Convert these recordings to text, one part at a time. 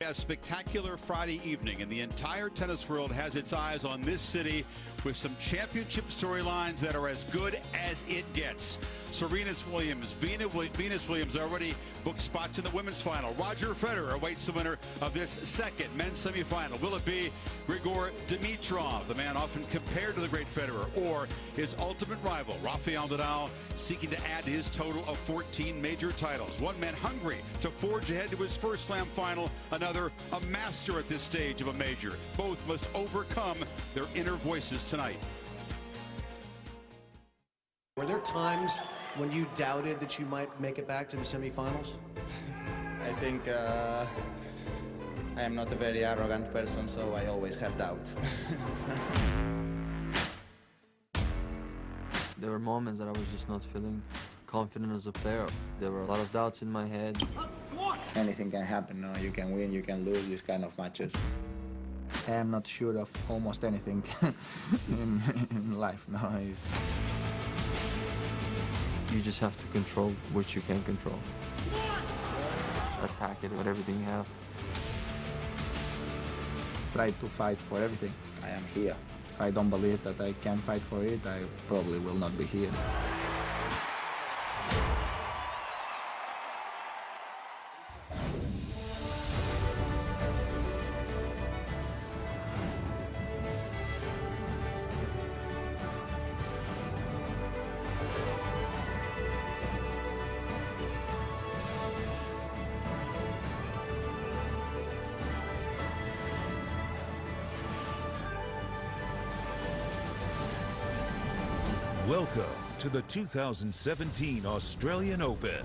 A spectacular Friday evening, and the entire tennis world has its eyes on this city with some championship storylines that are as good as it gets. Venus Williams already booked spots in the women's final. Roger Federer awaits the winner of this second men's semifinal. Will it be Grigor Dimitrov, the man often compared to the great Federer, or his ultimate rival, Rafael Nadal, seeking to add to his total of 14 major titles? One man hungry to forge ahead to his first slam final, another a master at this stage of a major. Both must overcome their inner voices tonight. Were there times when you doubted that you might make it back to the semifinals? I think I am not a very arrogant person, so I always have doubts. There were moments that I was just not feeling confident as a player. There were a lot of doubts in my head. Anything can happen, no? You can win, you can lose these kind of matches. I am not sure of almost anything in life, no. You just have to control what you can control. Attack it with everything you have. Try to fight for everything. I am here. If I don't believe that I can fight for it, I probably will not be here. Welcome to the 2017 Australian Open.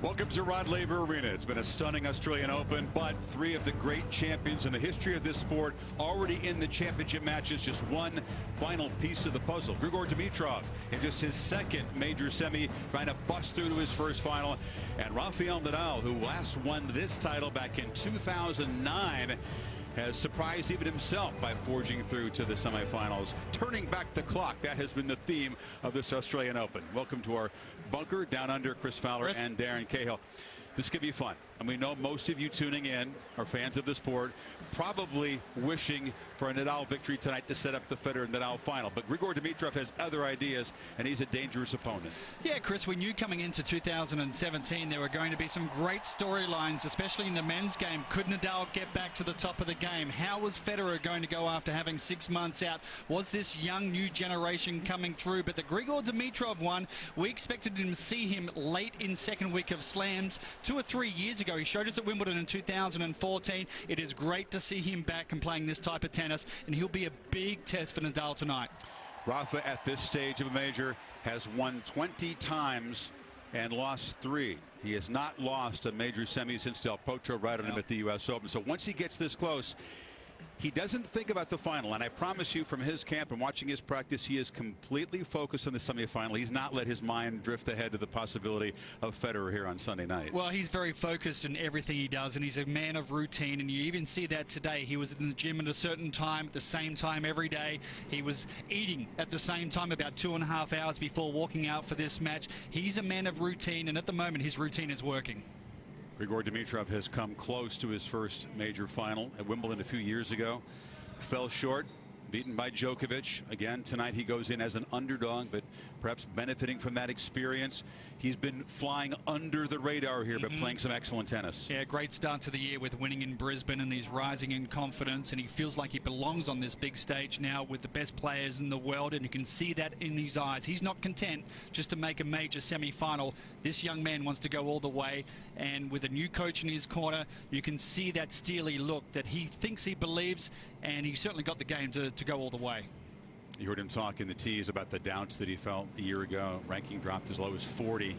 Welcome to Rod Laver Arena. It's been a stunning Australian Open, but three of the great champions in the history of this sport already in the championship matches. Just one final piece of the puzzle. Grigor Dimitrov in just his second major semi, trying to bust through to his first final. And Rafael Nadal, who last won this title back in 2009, has surprised even himself by forging through to the semifinals. Turning back the clock, that has been the theme of this Australian Open. Welcome to our bunker down under. Chris Fowler and Darren Cahill. This could be fun, and we know most of you tuning in are fans of the sport, probably wishing for a Nadal victory tonight to set up the Federer-Nadal final. But Grigor Dimitrov has other ideas, and he's a dangerous opponent. Yeah, Chris, we knew coming into 2017 there were going to be some great storylines, especially in the men's game. Could Nadal get back to the top of the game? How was Federer going to go after having 6 months out? Was this young new generation coming through? But the Grigor Dimitrov one, we expected to see him late in second week of slams. 2 or 3 years ago, he showed us at Wimbledon in 2014. It is great to see him back and playing this type of tennis, and he'll be a big test for Nadal tonight. Rafa, at this stage of a major, has won 20 times and lost 3. He has not lost a major semi since Del Potro ridden him at the U.S. Open. So once he gets this close, he doesn't think about the final, and I promise you from his camp and watching his practice, he is completely focused on the semifinal. He's not let his mind drift ahead to the possibility of Federer here on Sunday night. Well, he's very focused in everything he does, and he's a man of routine, and you even see that today. He was in the gym at a certain time, at the same time every day. He was eating at the same time about 2.5 hours before walking out for this match. He's a man of routine, and at the moment his routine is working. Grigor Dimitrov has come close to his first major final at Wimbledon a few years ago. Fell short, beaten by Djokovic. Again, tonight he goes in as an underdog, but perhaps benefiting from that experience. He's been flying under the radar here, but playing some excellent tennis. Yeah, great start to the year with winning in Brisbane, and he's rising in confidence, and he feels like he belongs on this big stage now with the best players in the world, and you can see that in his eyes. He's not content just to make a major semi-final. This young man wants to go all the way, and with a new coach in his corner, you can see that steely look that he thinks he believes, and he's certainly got the game to go all the way. You heard him talk in the tease about the doubts that he felt a year ago. Ranking dropped as low as 40,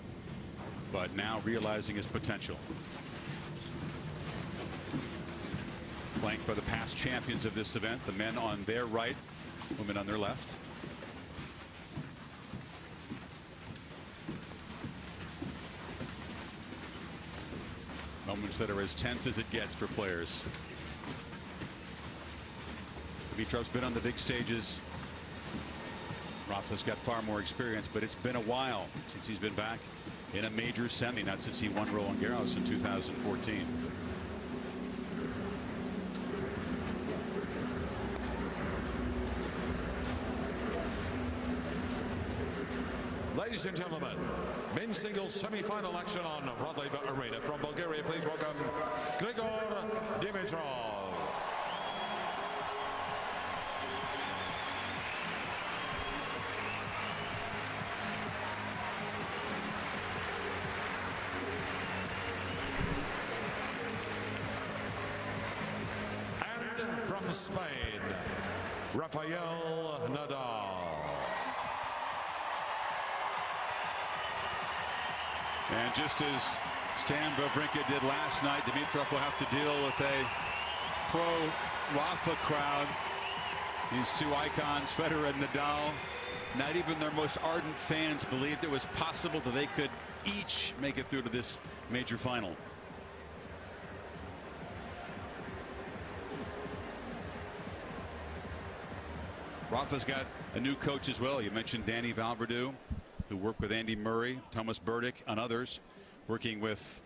but now realizing his potential. Flanked by the past champions of this event, the men on their right, women on their left. Moments that are as tense as it gets for players. Dimitrov's been on the big stages. Rafa's got far more experience, but it's been a while since he's been back in a major semi, not since he won Roland Garros in 2014. Ladies and gentlemen, men's singles semi-final action on Rod Laver Arena. From Bulgaria, please welcome Grigor Dimitrov. And from Spain, Rafael Nadal. And just as Stan Wawrinka did last night, Dimitrov will have to deal with a pro-Rafa crowd. These two icons, Federer and Nadal, not even their most ardent fans believed it was possible that they could each make it through to this major final. Rafa's got a new coach as well. You mentioned Danny Valverdue, who worked with Andy Murray, Thomas Burdick, and others, working with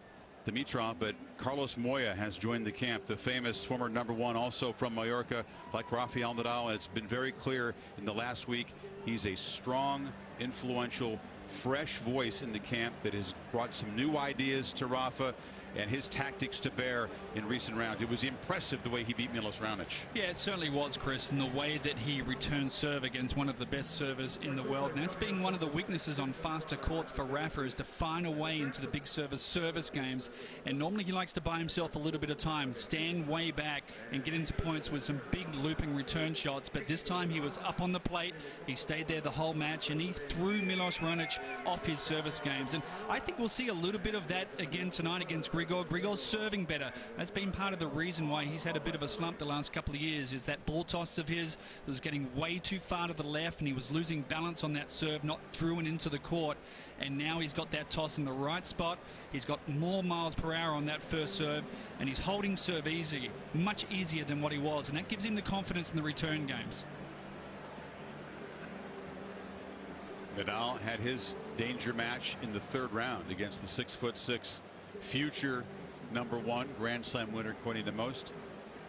Dimitrov. But Carlos Moya has joined the camp, the famous former #1, also from Mallorca, like Rafael Nadal. And it's been very clear in the last week he's a strong, influential, fresh voice in the camp that has brought some new ideas to Rafa and his tactics to bear in recent rounds. It was impressive the way he beat Milos Raonic. Yeah, it certainly was, Chris, and the way that he returned serve against one of the best servers in the world. And that's been one of the weaknesses on faster courts for Rafa, is to find a way into the big service games. And normally he likes to buy himself a little bit of time, stand way back and get into points with some big looping return shots. But this time he was up on the plate, he stayed there the whole match, and he threw Milos Raonic off his service games. And I think we'll see a little bit of that again tonight against Grigor. Grigor's serving better. That's been part of the reason why he's had a bit of a slump the last couple of years, is that ball toss of his was getting way too far to the left, and he was losing balance on that serve, not through and into the court. And now he's got that toss in the right spot. He's got more miles per hour on that first serve, and he's holding serve easy, much easier than what he was, and that gives him the confidence in the return games. Nadal had his danger match in the third round against the 6'6" future #1 Grand Slam winner, according to most,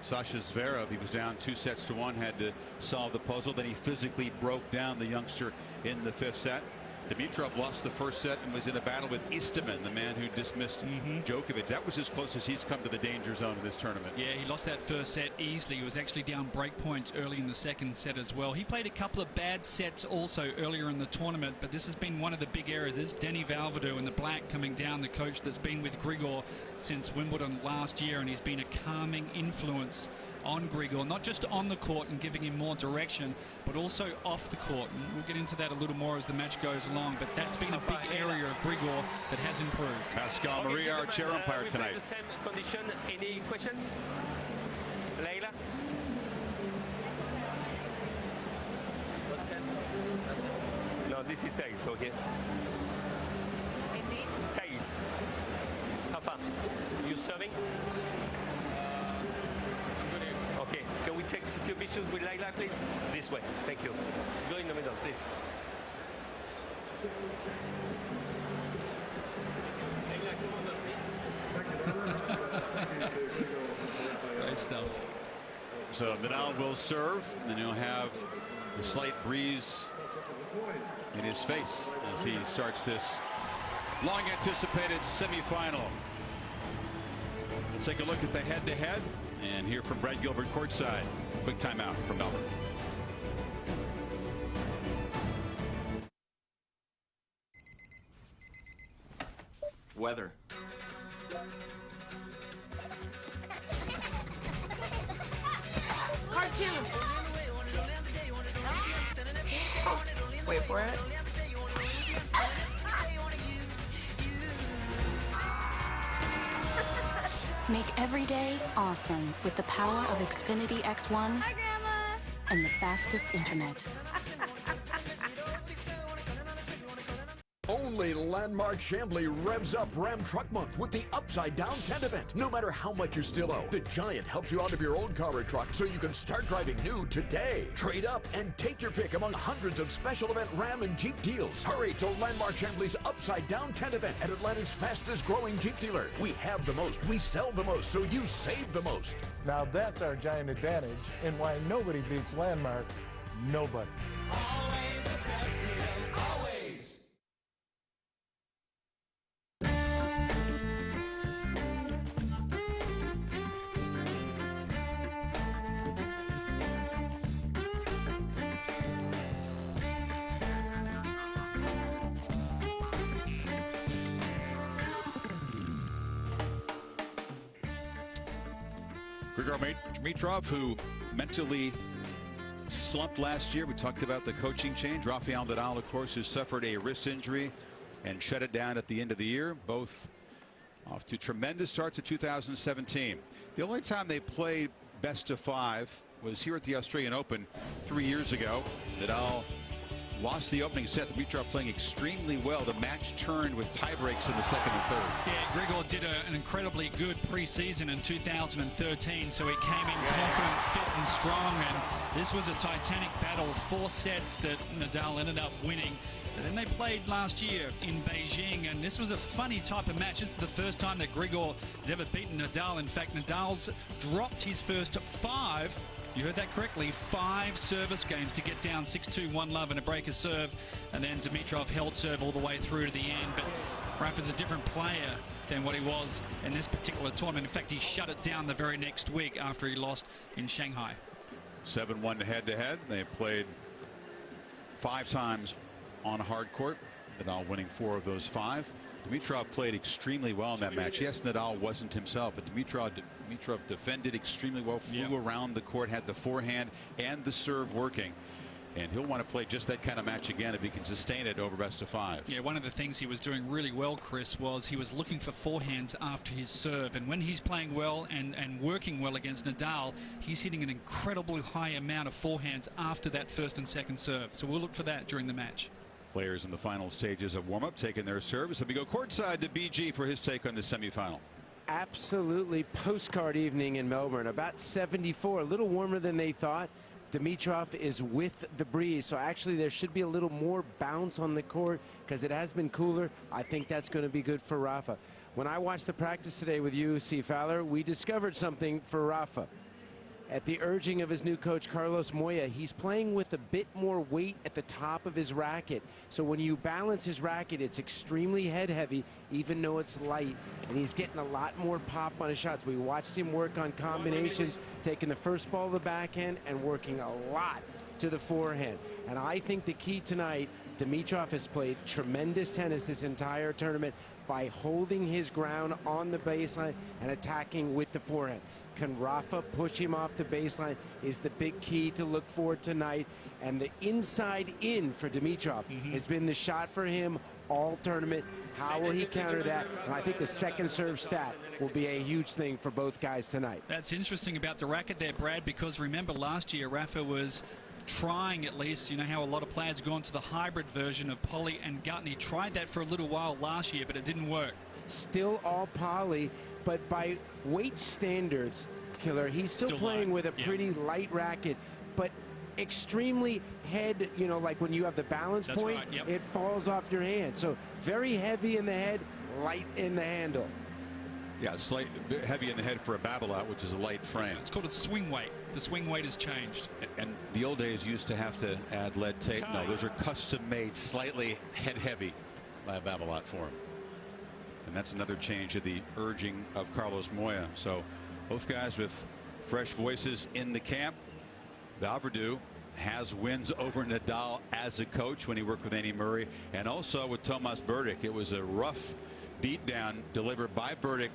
Sasha Zverev. He was down 2-1, had to solve the puzzle. Then he physically broke down the youngster in the 5th set. Dimitrov lost the first set and was in a battle with Istomin, the man who dismissed Djokovic. That was as close as he's come to the danger zone in this tournament. Yeah, he lost that first set easily. He was actually down break points early in the second set as well. He played a couple of bad sets also earlier in the tournament, but this has been one of the big areas. This is Danny Valverdue and the Black coming down, the coach that's been with Grigor since Wimbledon last year, and he's been a calming influence on Grigor, not just on the court and giving him more direction, but also off the court. And we'll get into that a little more as the match goes along, but that's been a big area of Grigor that has improved. Pascal Maria, our chair umpire tonight. The same condition. Any questions? Leila? No, this is tails, okay? Indeed. Tails. How far? You serving? Okay, can we take a few pictures with Leila, please? This way, thank you. Go in the middle, please. Leila, come over, please. Great stuff. So Nadal will serve, and he'll have a slight breeze in his face as he starts this long-anticipated semifinal. We'll take a look at the head-to-head and hear from Brad Gilbert courtside. Quick timeout from Melbourne. Weather. Cartoons. Wait for it. Make every day awesome with the power of Xfinity X1 Hi, Grandma. and the fastest internet. Only Suddenly, Landmark Chambly revs up Ram Truck Month with the Upside Down tent event. No matter how much you still owe, the Giant helps you out of your old car or truck so you can start driving new today. Trade up and take your pick among hundreds of special event Ram and Jeep deals. Hurry to Landmark Chambly's Upside Down tent event at Atlantic's fastest growing Jeep dealer. We have the most, we sell the most, so you save the most. Now that's our Giant advantage, and why nobody beats Landmark. Nobody. Always the best deal, always. Grigor Dimitrov, who mentally slumped last year. We talked about the coaching change. Rafael Nadal, of course, who suffered a wrist injury and shut it down at the end of the year. Both off to tremendous starts to 2017. The only time they played best of 5 was here at the Australian Open 3 years ago. Nadal lost the opening set. Dimitrov playing extremely well. The match turned with tie breaks in the second and third. Yeah, Grigor did an incredibly good preseason in 2013, so he came in confident, fit and strong, and this was a titanic battle. 4 sets that Nadal ended up winning. And then they played last year in Beijing, and this was a funny type of match. This is the first time that Grigor has ever beaten Nadal. In fact, Nadal's dropped his first 5. You heard that correctly, 5 service games to get down 6-2, 1-love and a break of serve. And then Dimitrov held serve all the way through to the end. But Rafa's a different player than what he was in this particular tournament. In fact, he shut it down the very next week after he lost in Shanghai. 7-1 head-to-head. They played 5 times on hard court. Nadal winning 4 of those 5. Dimitrov played extremely well in that match. Yes, Nadal wasn't himself, but Dimitrov defended extremely well, flew around the court, had the forehand and the serve working. And he'll want to play just that kind of match again if he can sustain it over best of 5. Yeah, one of the things he was doing really well, Chris, was he was looking for forehands after his serve. And when he's playing well and working well against Nadal, he's hitting an incredibly high amount of forehands after that first and second serve. So we'll look for that during the match. Players in the final stages of warm-up taking their serves. So we go courtside to BG for his take on the semifinal. Absolutely postcard evening in Melbourne. About 74, a little warmer than they thought. Dimitrov is with the breeze, so actually there should be a little more bounce on the court because it has been cooler. I think that's going to be good for Rafa. When I watched the practice today with you, C. Fowler, we discovered something for Rafa. At the urging of his new coach, Carlos Moya, he's playing with a bit more weight at the top of his racket. So when you balance his racket, it's extremely head heavy, even though it's light. And he's getting a lot more pop on his shots. We watched him work on combinations, taking the first ball to the backhand and working a lot to the forehand. And I think the key tonight, Dimitrov has played tremendous tennis this entire tournament by holding his ground on the baseline and attacking with the forehand. Can Rafa push him off the baseline is the big key to look for tonight. And the inside in for Dimitrov has been the shot for him all tournament. How will he counter that? And I think the second serve stat will be a huge thing for both guys tonight. That's interesting about the racket there, Brad, because remember last year Rafa was trying, at least, you know how a lot of players have gone to the hybrid version of poly and gut, and he tried that for a little while last year, but it didn't work. Still all poly, but by weight standards, Killer, he's still playing with a pretty light racket, but extremely head, you know, like when you have the balance point, it falls off your hand. So very heavy in the head, light in the handle. Yeah, slight heavy in the head for a Babolat, which is a light frame. It's called a swing weight. The swing weight has changed. And the old days used to have to add lead tape. No, those are custom made, slightly head heavy by a Babolat for him. And that's another change of the urging of Carlos Moya. So both guys with fresh voices in the camp. Valverde has wins over Nadal as a coach when he worked with Andy Murray, and also with Tomas Berdych. It was a rough beatdown delivered by Berdych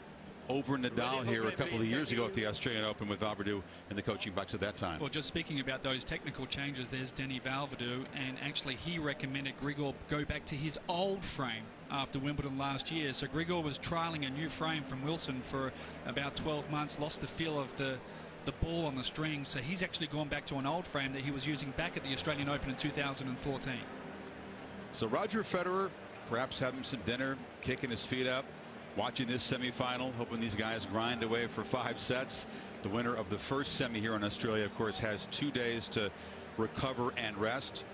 over Nadal here a couple of years ago at the Australian Open with Valverde in the coaching box at that time. Well, just speaking about those technical changes, there's Denny Valverde, and actually he recommended Grigor go back to his old frame after Wimbledon last year. So Grigor was trialing a new frame from Wilson for about 12 months, lost the feel of the ball on the string, so he's actually gone back to an old frame that he was using back at the Australian Open in 2014. So Roger Federer perhaps having some dinner, kicking his feet up, watching this semifinal, hoping these guys grind away for 5 sets. The winner of the first semi here in Australia, of course, has 2 days to recover and rest.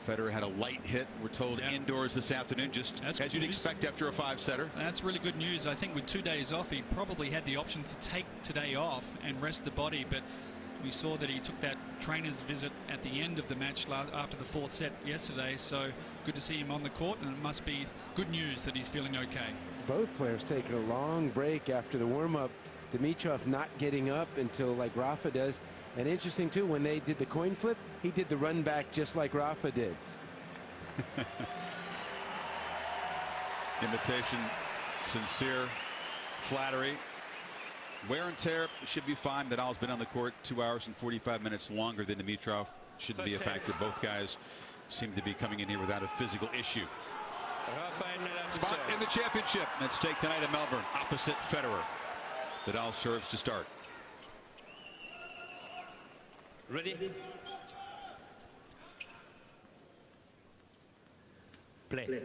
Federer had a light hit, we're told, indoors this afternoon, just as you'd expect after a 5-setter. That's really good news. I think with 2 days off, he probably had the option to take today off and rest the body, but we saw that he took that trainer's visit at the end of the match after the 4th set yesterday, so good to see him on the court, and it must be good news that he's feeling okay. Both players taking a long break after the warm-up. Dimitrov not getting up until like Rafa does. And interesting too, when they did the coin flip, he did the run back just like Rafa did. Imitation, sincere flattery. Wear and tear should be fine. Nadal's been on the court 2 hours and 45 minutes longer than Dimitrov. Shouldn't be a factor. Both guys seem to be coming in here without a physical issue. Spot in the championship at stake tonight in Melbourne, opposite Federer. Nadal serves to start. Ready? Play.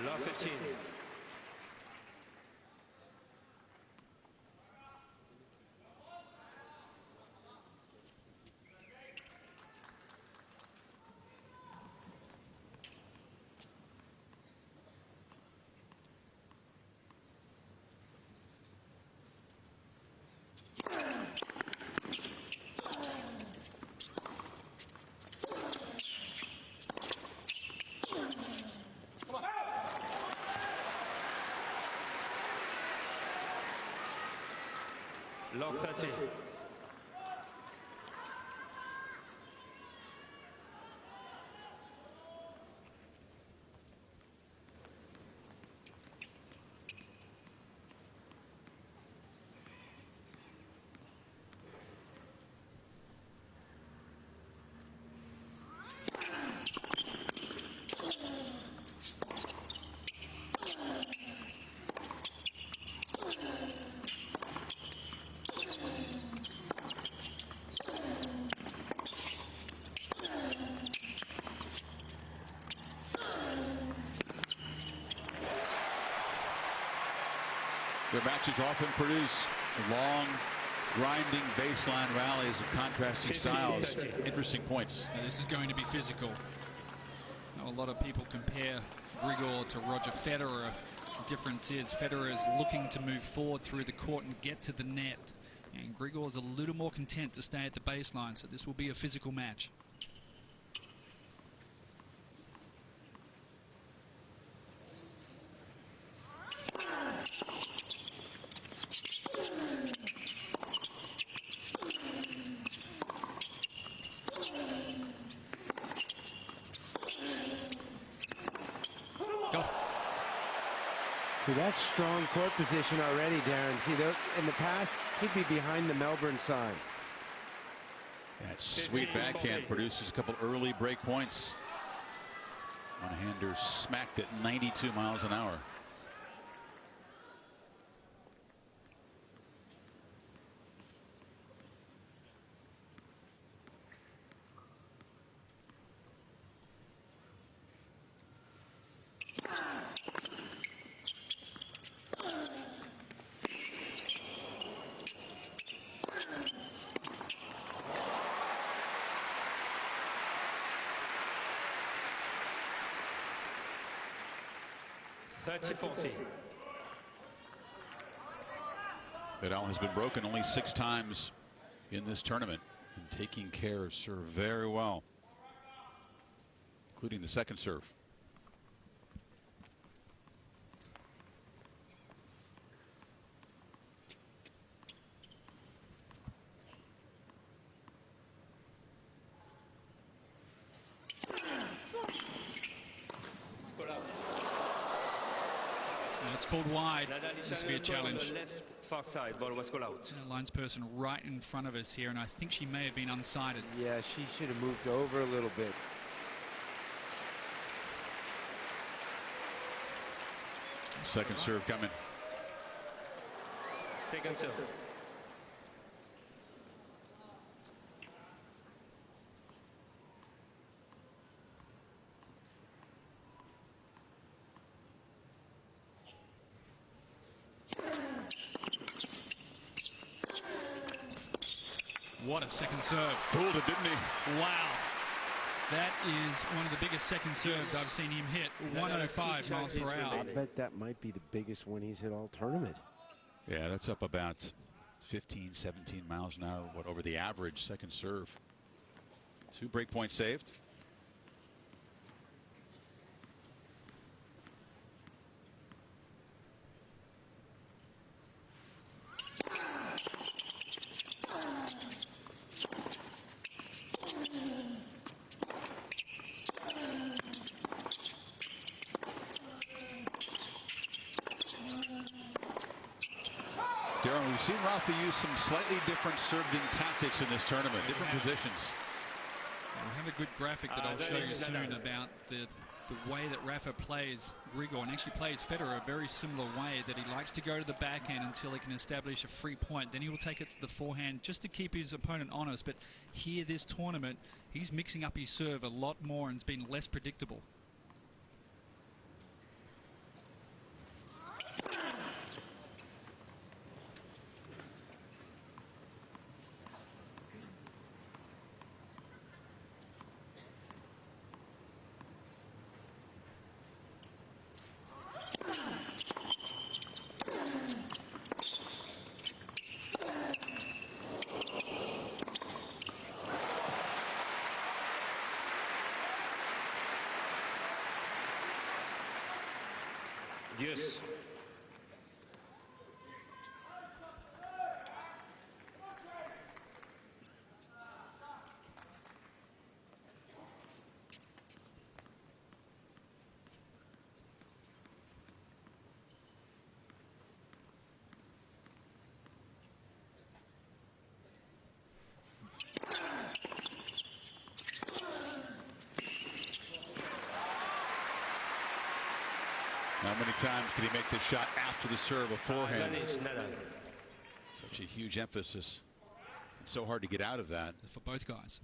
Love 15. Log 30. Their matches often produce long, grinding baseline rallies of contrasting styles. Interesting points. And this is going to be physical. Now, a lot of people compare Grigor to Roger Federer. The difference is Federer is looking to move forward through the court and get to the net. And Grigor is a little more content to stay at the baseline, so this will be a physical match. See, that's strong court position already, Darren. See, in the past, he'd be behind the Melbourne side. That sweet backhand produces a couple early break points. One-hander smacked at 92 miles an hour. Nadal has been broken only 6 times in this tournament and taking care of serve very well, including the second serve. called wide. Nadal This will be a challenge. left far side, ball was called out. Linesperson right in front of us here, and I think she may have been unsighted. Yeah, she should have moved over a little bit. Second serve coming. Second serve. What a second serve. Fooled it, didn't he? Wow. That is one of the biggest second serves I've seen him hit. 105 miles per hour. I bet that might be the biggest one he's hit all tournament. Yeah, that's up about 15, 17 miles an hour, what, over the average second serve. 2 break points saved. Darren, we've seen Rafa use some slightly different serving tactics in this tournament, different positions. We'll have a good graphic that I'll show you soon about the way that Rafa plays Grigor, and actually plays Federer a very similar way, that he likes to go to the backhand until he can establish a free point. Then he will take it to the forehand just to keep his opponent honest. But here, this tournament, he's mixing up his serve a lot more and it's been less predictable. Yes. How many times can he make this shot after the serve, a forehand? Such a huge emphasis. It's so hard to get out of that. For both guys.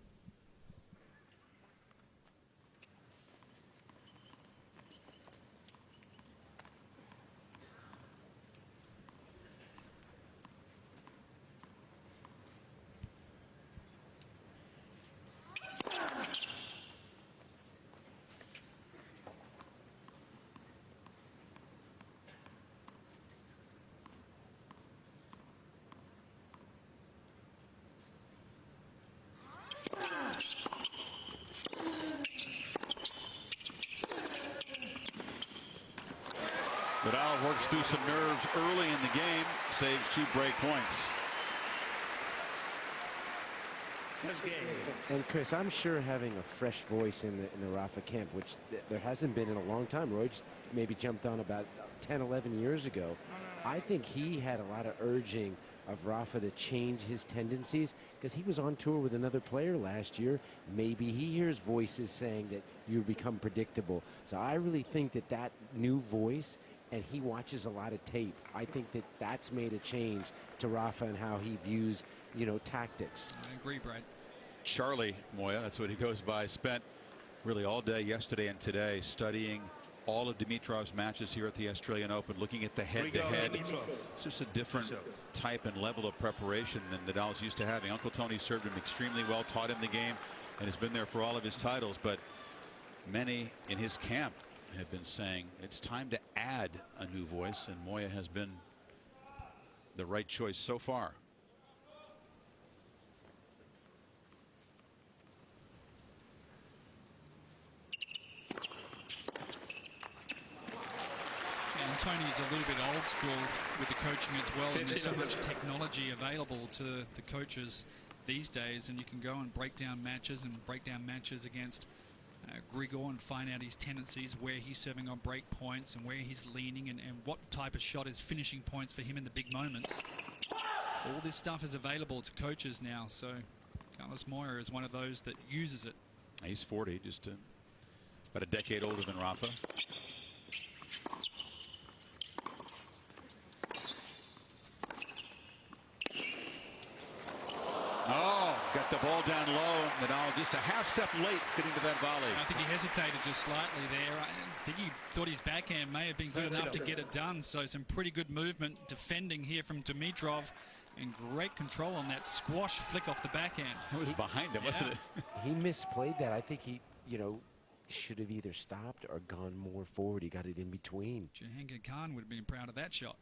Nadal works through some nerves early in the game, saves 2 break points. And Chris, I'm sure having a fresh voice in the Rafa camp, which there hasn't been in a long time. Roy maybe jumped on about 10, 11 years ago. I think he had a lot of urging of Rafa to change his tendencies, because he was on tour with another player last year. Maybe he hears voices saying that you become predictable. So I really think that that new voice, and he watches a lot of tape, I think that that's made a change to Rafa and how he views, you know, tactics. I agree, Brad. Charlie Moya, that's what he goes by, spent really all day yesterday and today studying all of Dimitrov's matches here at the Australian Open, looking at the head-to-head. It's just a different type and level of preparation than Nadal's used to having. Uncle Tony served him extremely well, taught him the game, and has been there for all of his titles. But many in his camp have been saying it's time to add a new voice, and Moya has been the right choice so far. Tony's a little bit old school with the coaching as well, and there's so much technology available to the coaches these days, and you can go and break down matches against Grigor and find out his tendencies, where he's serving on break points and where he's leaning, and what type of shot is finishing points for him in the big moments. All this stuff is available to coaches now, so Carlos Moya is one of those that uses it. He's 40, just about a decade older than Rafa. Oh, got the ball down low. Nadal just a half step late getting to that volley. I think he hesitated just slightly there. I think he thought his backhand may have been good enough to get it done. So some pretty good movement defending here from Dimitrov, and great control on that squash flick off the backhand. It was behind him, wasn't it? He misplayed that. I think he, should have either stopped or gone more forward. He got it in between. Jahangir Khan would have been proud of that shot.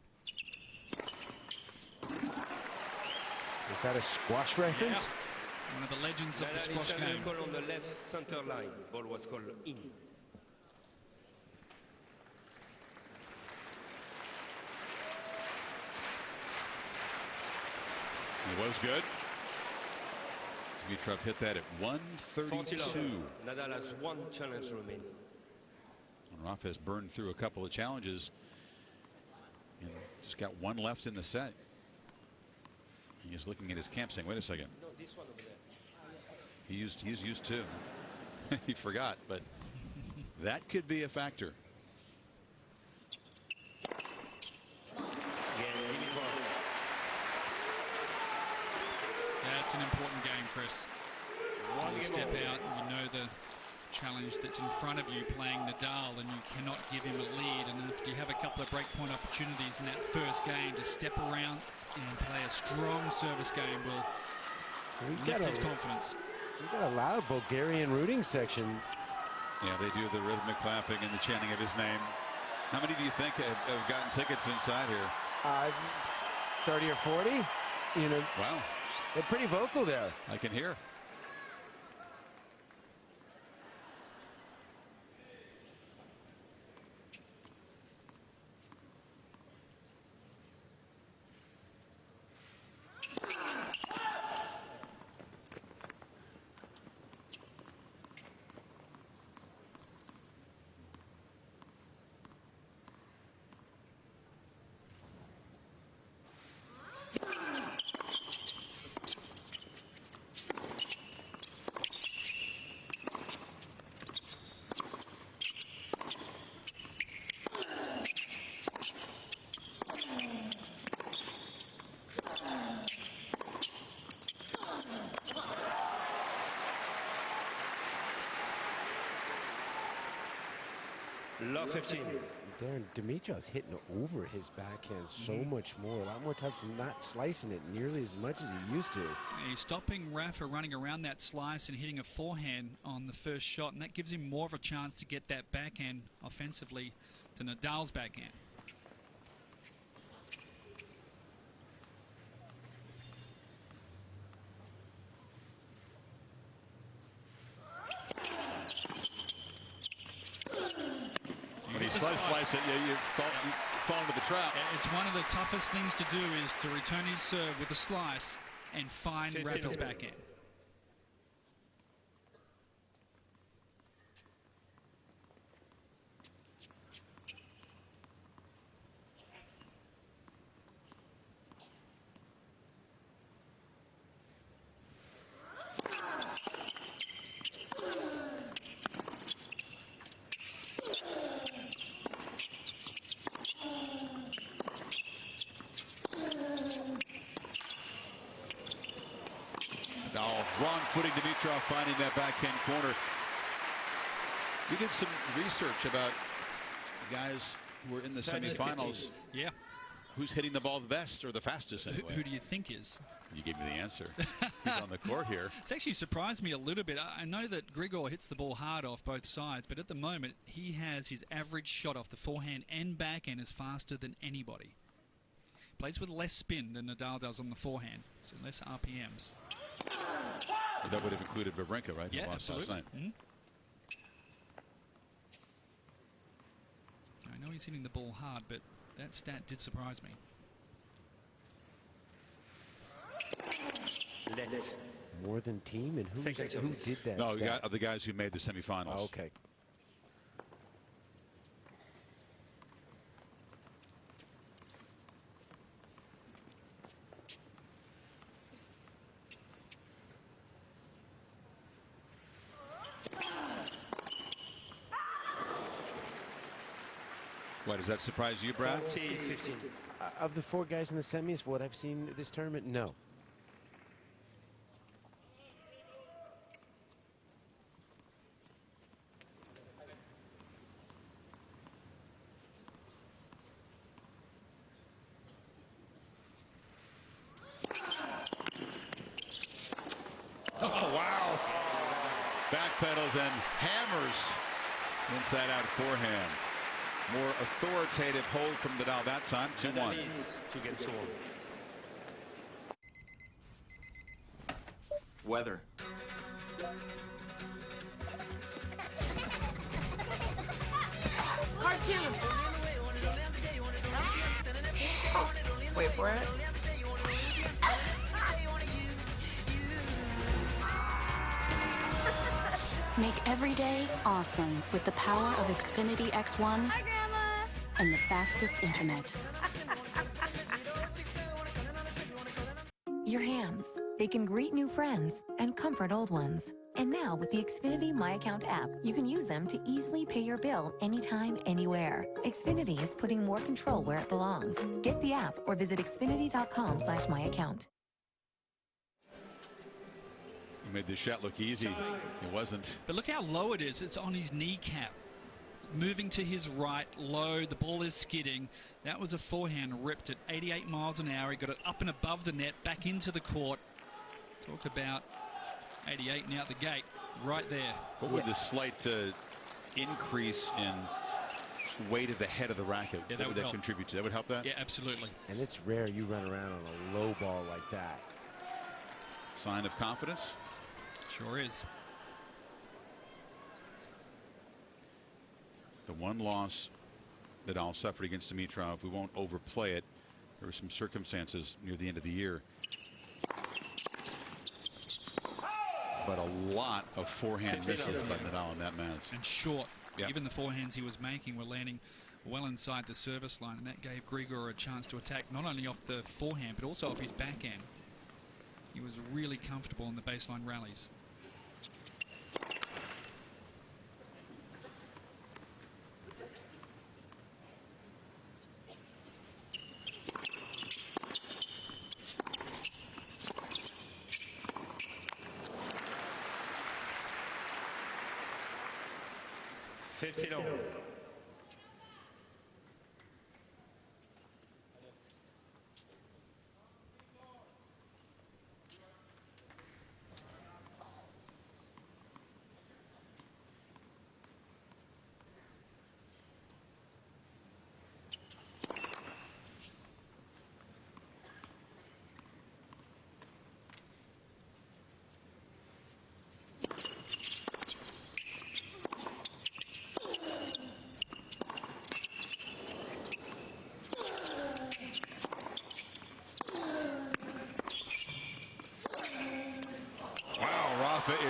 Is that a squash reference? Yeah. One of the legends of the squash game. Call on the left center line. Ball was called in. It was good. Dimitrov hit that at 132. Nadal has one challenge remaining. And Rafa has burned through a couple of challenges and just got one left in the set. He's looking at his camp saying, wait a second. No, this one over there. He's used two. He forgot, but that could be a factor. That's an important game, Chris. You step out and you know the challenge that's in front of you playing Nadal, and you cannot give him a lead. And if you have a couple of breakpoint opportunities in that first game to step around and play a strong service game will lift his confidence. We got a loud Bulgarian rooting section. Yeah, they do the rhythmic clapping and the chanting of his name. How many do you think have gotten tickets inside here? 30 or 40. Wow. They're pretty vocal there. I can hear. Love 15. Darren, Dimitrov's hitting over his backhand so much more. A lot more times not slicing it nearly as much as he used to. He's stopping Rafa running around that slice and hitting a forehand on the first shot, and that gives him more of a chance to get that backhand offensively to Nadal's backhand. Slice it, you fall into the trap. It's one of the toughest things to do is to return his serve with a slice and find Rafa's backhand. Wrong-footing Dimitrov finding that backhand corner. We did some research about guys who were in the semifinals. Yeah. Who's hitting the ball the best or the fastest anyway? Who do you think is? You gave me the answer. He's on the court here. It's actually surprised me a little bit. I know that Grigor hits the ball hard off both sides, but at the moment he has his average shot off the forehand and backhand is faster than anybody. Plays with less spin than Nadal does on the forehand, so less RPMs. That would have included Wawrinka, right? Yeah, absolutely. Last night. I know he's hitting the ball hard, but that stat did surprise me. Northern team, and who did that? No, stat? of the guys who made the semifinals. Oh, okay. What, does that surprise you, Brad? 14-15. Of the 4 guys in the semis, what I've seen this tournament, no. Oh, wow. Backpedals and hammers inside out forehand. More authoritative hold from Nadal that time, 2-1. To get to one. Weather. Cartoon. Wait for it. Make every day awesome with the power of Xfinity X1 Hi, Grandma. and the fastest internet. Your hands, they can greet new friends and comfort old ones. And now with the Xfinity My Account app, you can use them to easily pay your bill anytime, anywhere. Xfinity is putting more control where it belongs. Get the app or visit xfinity.com/myaccount. Made the shot look easy. It wasn't. But look how low it is. It's on his kneecap. Moving to his right, low. The ball is skidding. That was a forehand ripped at 88 miles an hour. He got it up and above the net, back into the court. Talk about 88 and out the gate. Right there. What would the slight increase in weight of the head of the racket, Yeah, what would that contribute to? That would help that? Yeah, absolutely. And it's rare you run around on a low ball like that. Sign of confidence? Sure is. The one loss that Nadal suffered against Dimitrov, we won't overplay it. There were some circumstances near the end of the year. But a lot of forehand misses by Nadal on that match. And short. Yep. Even the forehands he was making were landing well inside the service line, and that gave Grigor a chance to attack not only off the forehand but also off his backhand. He was really comfortable in the baseline rallies.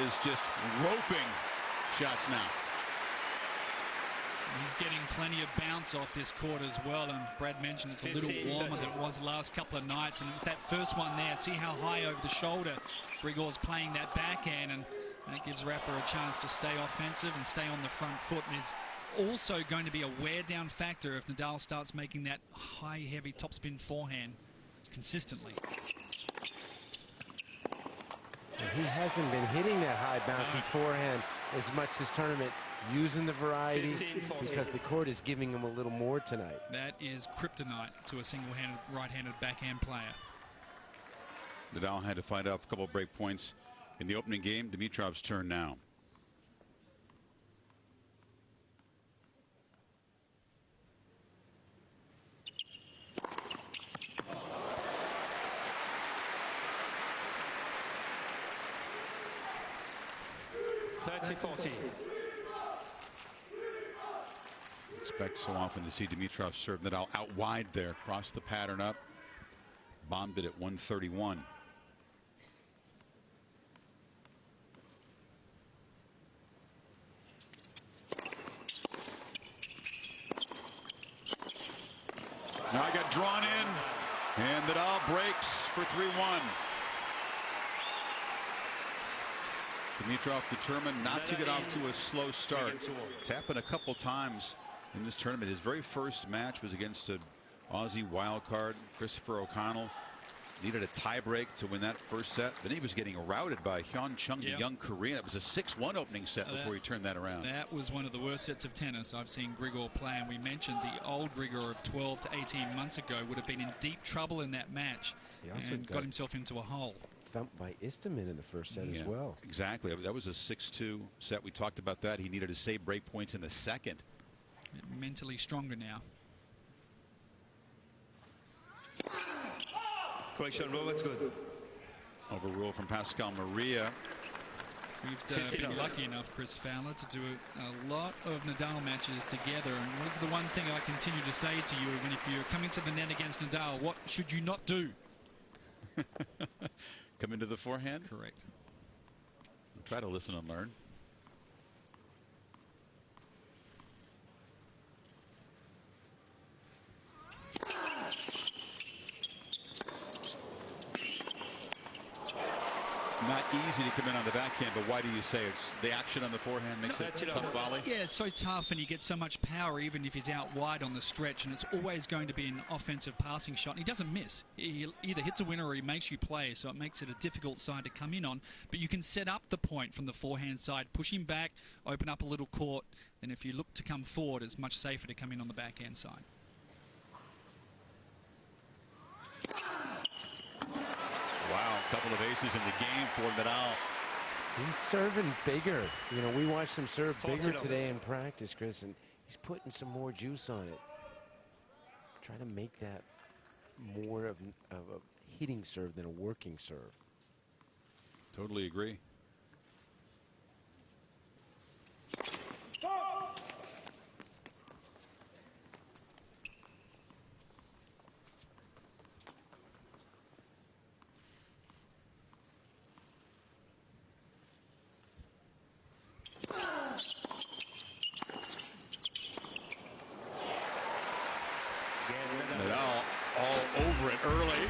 Is just roping shots now. He's getting plenty of bounce off this court as well, and Brad mentioned it's a little warmer than it was the last couple of nights, and it was that first one there. See how high over the shoulder Grigor's playing that backhand, and that gives Rafa a chance to stay offensive and stay on the front foot, and is also going to be a wear down factor if Nadal starts making that high heavy topspin forehand consistently. He hasn't been hitting that high bouncing forehand as much this tournament, using the variety because the court is giving him a little more tonight. That is kryptonite to a single-handed right-handed backhand player. Nadal had to fight off a couple of break points in the opening game. Dimitrov's turn now. Expect so often to see Dimitrov serve Nadal out wide there, cross the pattern up, bombed it at 131. drawn in, and Nadal breaks for 3-1. Dimitrov determined not to get off to a slow start. It's happened a couple times in this tournament. His very first match was against an Aussie wildcard, Christopher O'Connell. Needed a tiebreak to win that first set. Then he was getting routed by Hyun Chung, the young Korean. It was a 6-1 opening set before he turned that around. That was one of the worst sets of tennis I've seen Grigor play. And we mentioned the old Grigor of 12 to 18 months ago would have been in deep trouble in that match. He also got himself into a hole. Thumped by Istomin in the first set as well. Exactly. That was a 6-2 set. We talked about that. He needed to save break points in the second. Mentally stronger now. Correction, Robert's good. Overrule from Pascal Maria. We've been lucky enough, Chris Fowler, to do a lot of Nadal matches together. And what is the one thing I continue to say to you when if you're coming to the net against Nadal, what should you not do? Come into the forehand? Correct. I'll try to listen and learn. Not easy to come in on the backhand, but why do you say it's the action on the forehand makes it a tough volley? Yeah, it's so tough, and he gets so much power even if he's out wide on the stretch, and it's always going to be an offensive passing shot. And he doesn't miss. He either hits a winner or he makes you play, so it makes it a difficult side to come in on. But you can set up the point from the forehand side, push him back, open up a little court. Then if you look to come forward, it's much safer to come in on the backhand side. Wow, a couple of aces in the game for Nadal. He's serving bigger. You know, we watched him serve bigger today in practice, Chris, and he's putting some more juice on it. Trying to make that more of a hitting serve than a working serve. Totally agree. Nadal all over it early.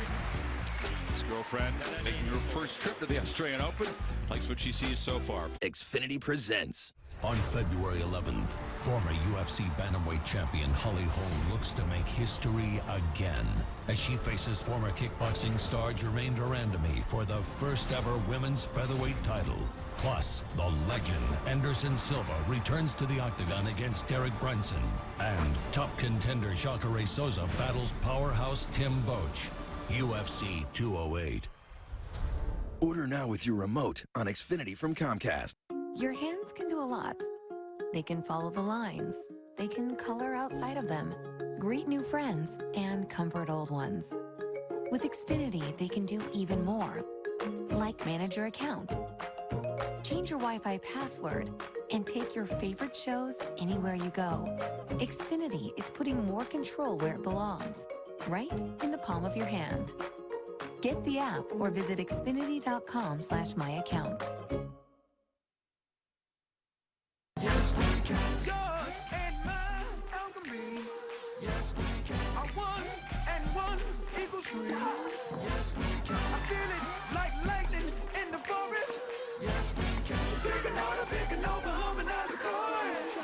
His girlfriend making her first trip to the Australian Open. Likes what she sees so far. Xfinity presents. On February 11th, former UFC bantamweight champion Holly Holm looks to make history again as she faces former kickboxing star Germaine Durandamy for the first ever women's featherweight title. Plus, the legend Anderson Silva returns to the octagon against Derek Brunson. And top contender Jacare Souza battles powerhouse Tim Boetsch. UFC 208. Order now with your remote on Xfinity from Comcast. Your hands can do a lot. They can follow the lines. They can color outside of them, greet new friends, and comfort old ones. With Xfinity, they can do even more, like manage your account, change your Wi-Fi password, and take your favorite shows anywhere you go. Xfinity is putting more control where it belongs, right in the palm of your hand. Get the app or visit xfinity.com/myaccount. Yes, we can. Yours and mine, alchemy. Yes, we can. I won and one equals three. Yes, we can. I feel it like lightning in the forest. Yes, we can. Big and over, harmonize the chorus.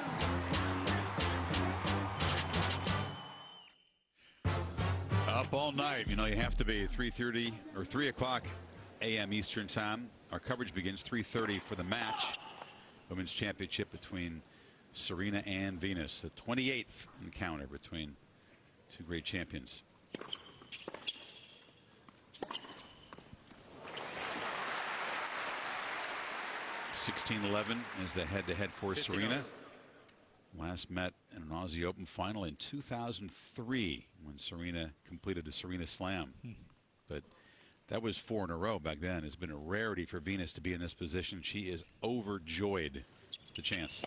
Up all night. You know, you have to be 3:30 or 3 o'clock a.m. Eastern time. Our coverage begins 3:30 for the match. Women's championship between Serena and Venus, the 28th encounter between two great champions. $16-11 is the head-to-head for Serena. Last met in an Aussie Open final in 2003 when Serena completed the Serena Slam. But that was 4 in a row back then. It's been a rarity for Venus to be in this position. She is overjoyed the chance.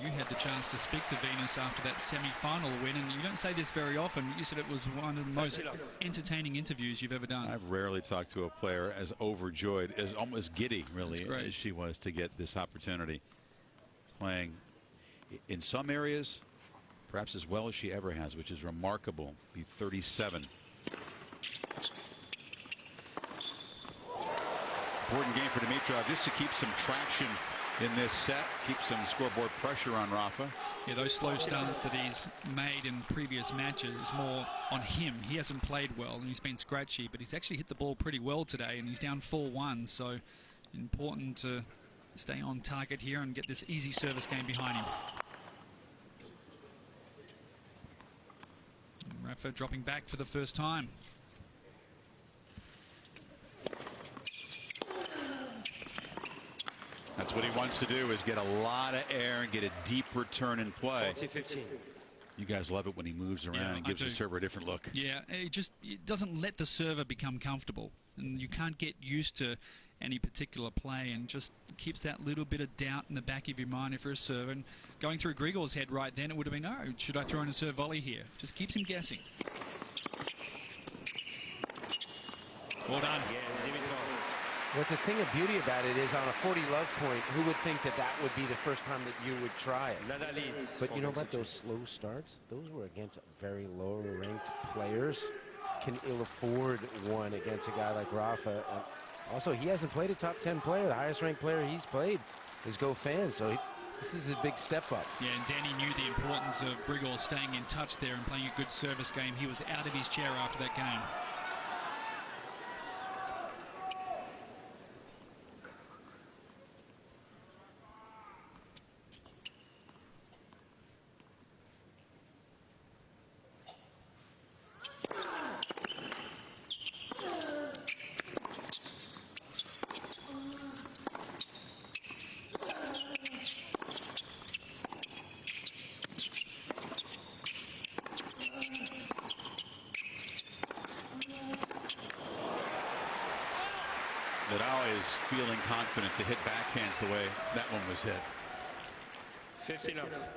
You had the chance to speak to Venus after that semi-final win, and you don't say this very often. You said it was one of the most entertaining interviews you've ever done. I've rarely talked to a player as overjoyed, as almost giddy, really, as she was to get this opportunity. Playing in some areas perhaps as well as she ever has, which is remarkable. Be 37. Important game for Dimitrov just to keep some traction in this set, keep some scoreboard pressure on Rafa. Yeah, those slow starts that he's made in previous matches is more on him. He hasn't played well and he's been scratchy, but he's actually hit the ball pretty well today, and he's down 4-1, so important to stay on target here and get this easy service game behind him. And Rafa dropping back for the first time. That's what he wants to do, is get a lot of air and get a deep return in play. 40-15. You guys love it when he moves around and gives the server a different look. Yeah, it doesn't let the server become comfortable, and you can't get used to any particular play, and just keeps that little bit of doubt in the back of your mind if you're a server. And going through Grigor's head right then, it would have been, oh, should I throw in a serve volley here? Just keeps him guessing. Well done. What's the thing of beauty about it is, on a 40 love point, who would think that that would be the first time that you would try it? But you know what? Those slow starts, those were against very lower ranked players. Can ill afford one against a guy like Rafa. Also, he hasn't played a top 10 player. The highest ranked player he's played is Goffin, so this is a big step up. Yeah, and Danny knew the importance of Grigor staying in touch there and playing a good service game. He was out of his chair after that game. Nadal is feeling confident to hit backhands the way that one was hit. 50 enough.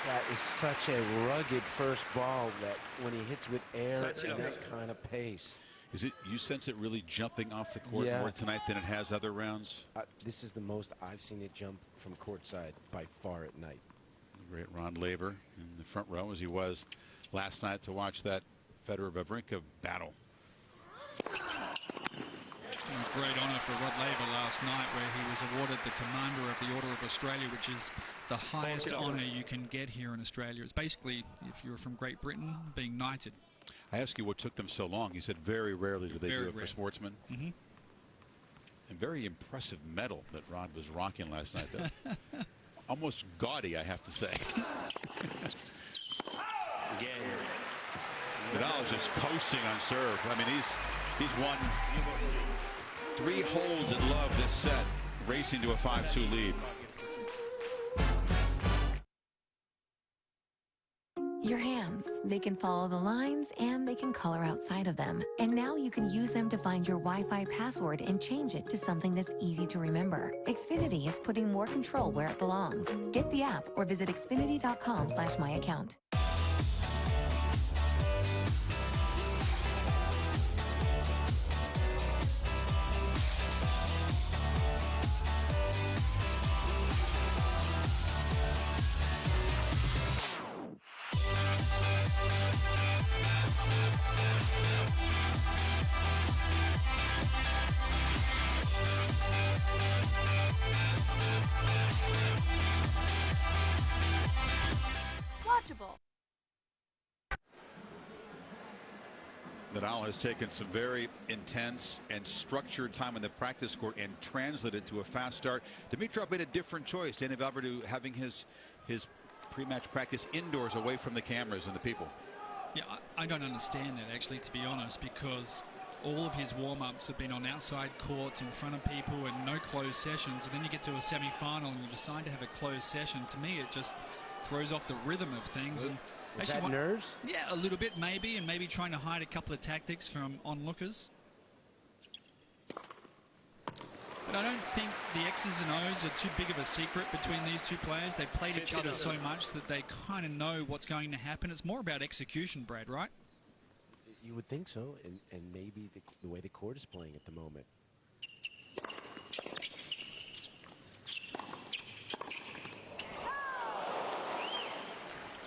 That is such a rugged first ball that when he hits with air and that kind of pace. Is it, you sense it really jumping off the court more tonight than it has other rounds? This is the most I've seen it jump from courtside by far at night. Great Ron Laver in the front row as he was last night to watch that Federer-Wawrinka battle. Great honour for Rod Laver last night, where he was awarded the Commander of the Order of Australia, which is the highest honour you can get here in Australia. It's basically, if you're from Great Britain, being knighted. I asked you what took them so long. He said very rarely do they do it for sportsmen. And very impressive medal that Rod was rocking last night. Almost gaudy, I have to say. Nadal is just coasting on serve. I mean, he's won 3 holes at love this set, racing to a 5-2 lead. Your hands, they can follow the lines and they can color outside of them. And now you can use them to find your Wi-Fi password and change it to something that's easy to remember. Xfinity is putting more control where it belongs. Get the app or visit xfinity.com/myaccount. Nadal has taken some very intense and structured time in the practice court and translated to a fast start. Dimitrov made a different choice. Danny Valverde having his pre-match practice indoors away from the cameras and the people. Yeah, I don't understand that, actually, to be honest, because all of his warm-ups have been on outside courts in front of people and no closed sessions, and then you get to a semi-final and you decide to have a closed session. To me, it just throws off the rhythm of things. And Is that nerves? Yeah, a little bit maybe, and maybe trying to hide a couple of tactics from onlookers. But I don't think the X's and O's are too big of a secret between these two players. They've played each other so much that they kind of know what's going to happen. It's more about execution, Brad, right? You would think so, and maybe the way the court is playing at the moment.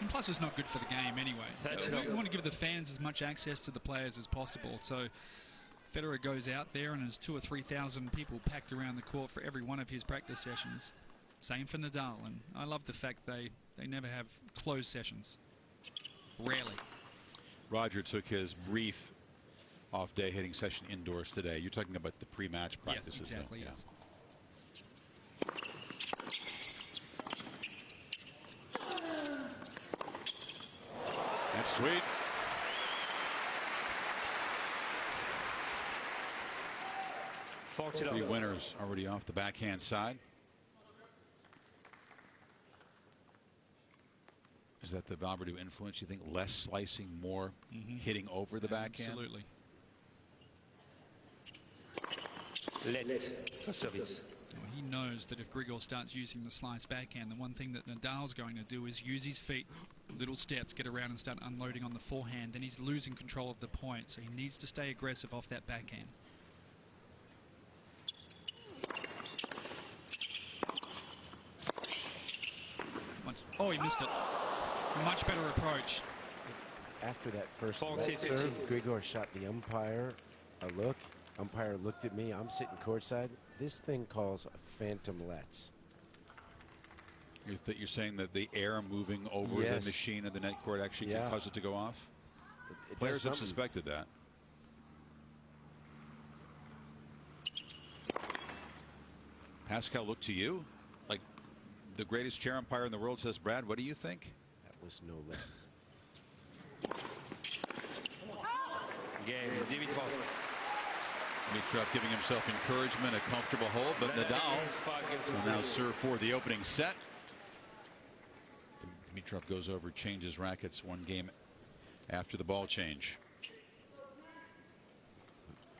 And plus, it's not good for the game anyway. We want to give the fans as much access to the players as possible. So Federer goes out there and there's 2,000 or 3,000 people packed around the court for every one of his practice sessions. Same for Nadal, and I love the fact they never have closed sessions. Rarely. Roger took his brief off-day hitting session indoors today. You're talking about the pre-match practices. Yeah, exactly, though. yes. That's sweet. Three winners already off the backhand side. Is that the Valverde influence? You think less slicing, more hitting over the backhand? Absolutely. For service. Well, he knows that if Grigor starts using the slice backhand, the one thing that Nadal's going to do is use his feet, little steps, get around and start unloading on the forehand. Then he's losing control of the point, so he needs to stay aggressive off that backhand. Oh, he missed it. Much better approach. After that first serve, Grigor shot the umpire a look. Umpire looked at me. I'm sitting courtside. This thing calls phantom lets. You're saying that the air moving over the machine of the net court actually can cause it to go off? Players have suspected that. Pascal, look to you. Like the greatest chair umpire in the world says, Brad, what do you think? That was no let. Game, Dimitrov. Dimitrov giving himself encouragement, a comfortable hold, but Nadal will now serve for the opening set. Dimitrov goes over, changes rackets one game after the ball change.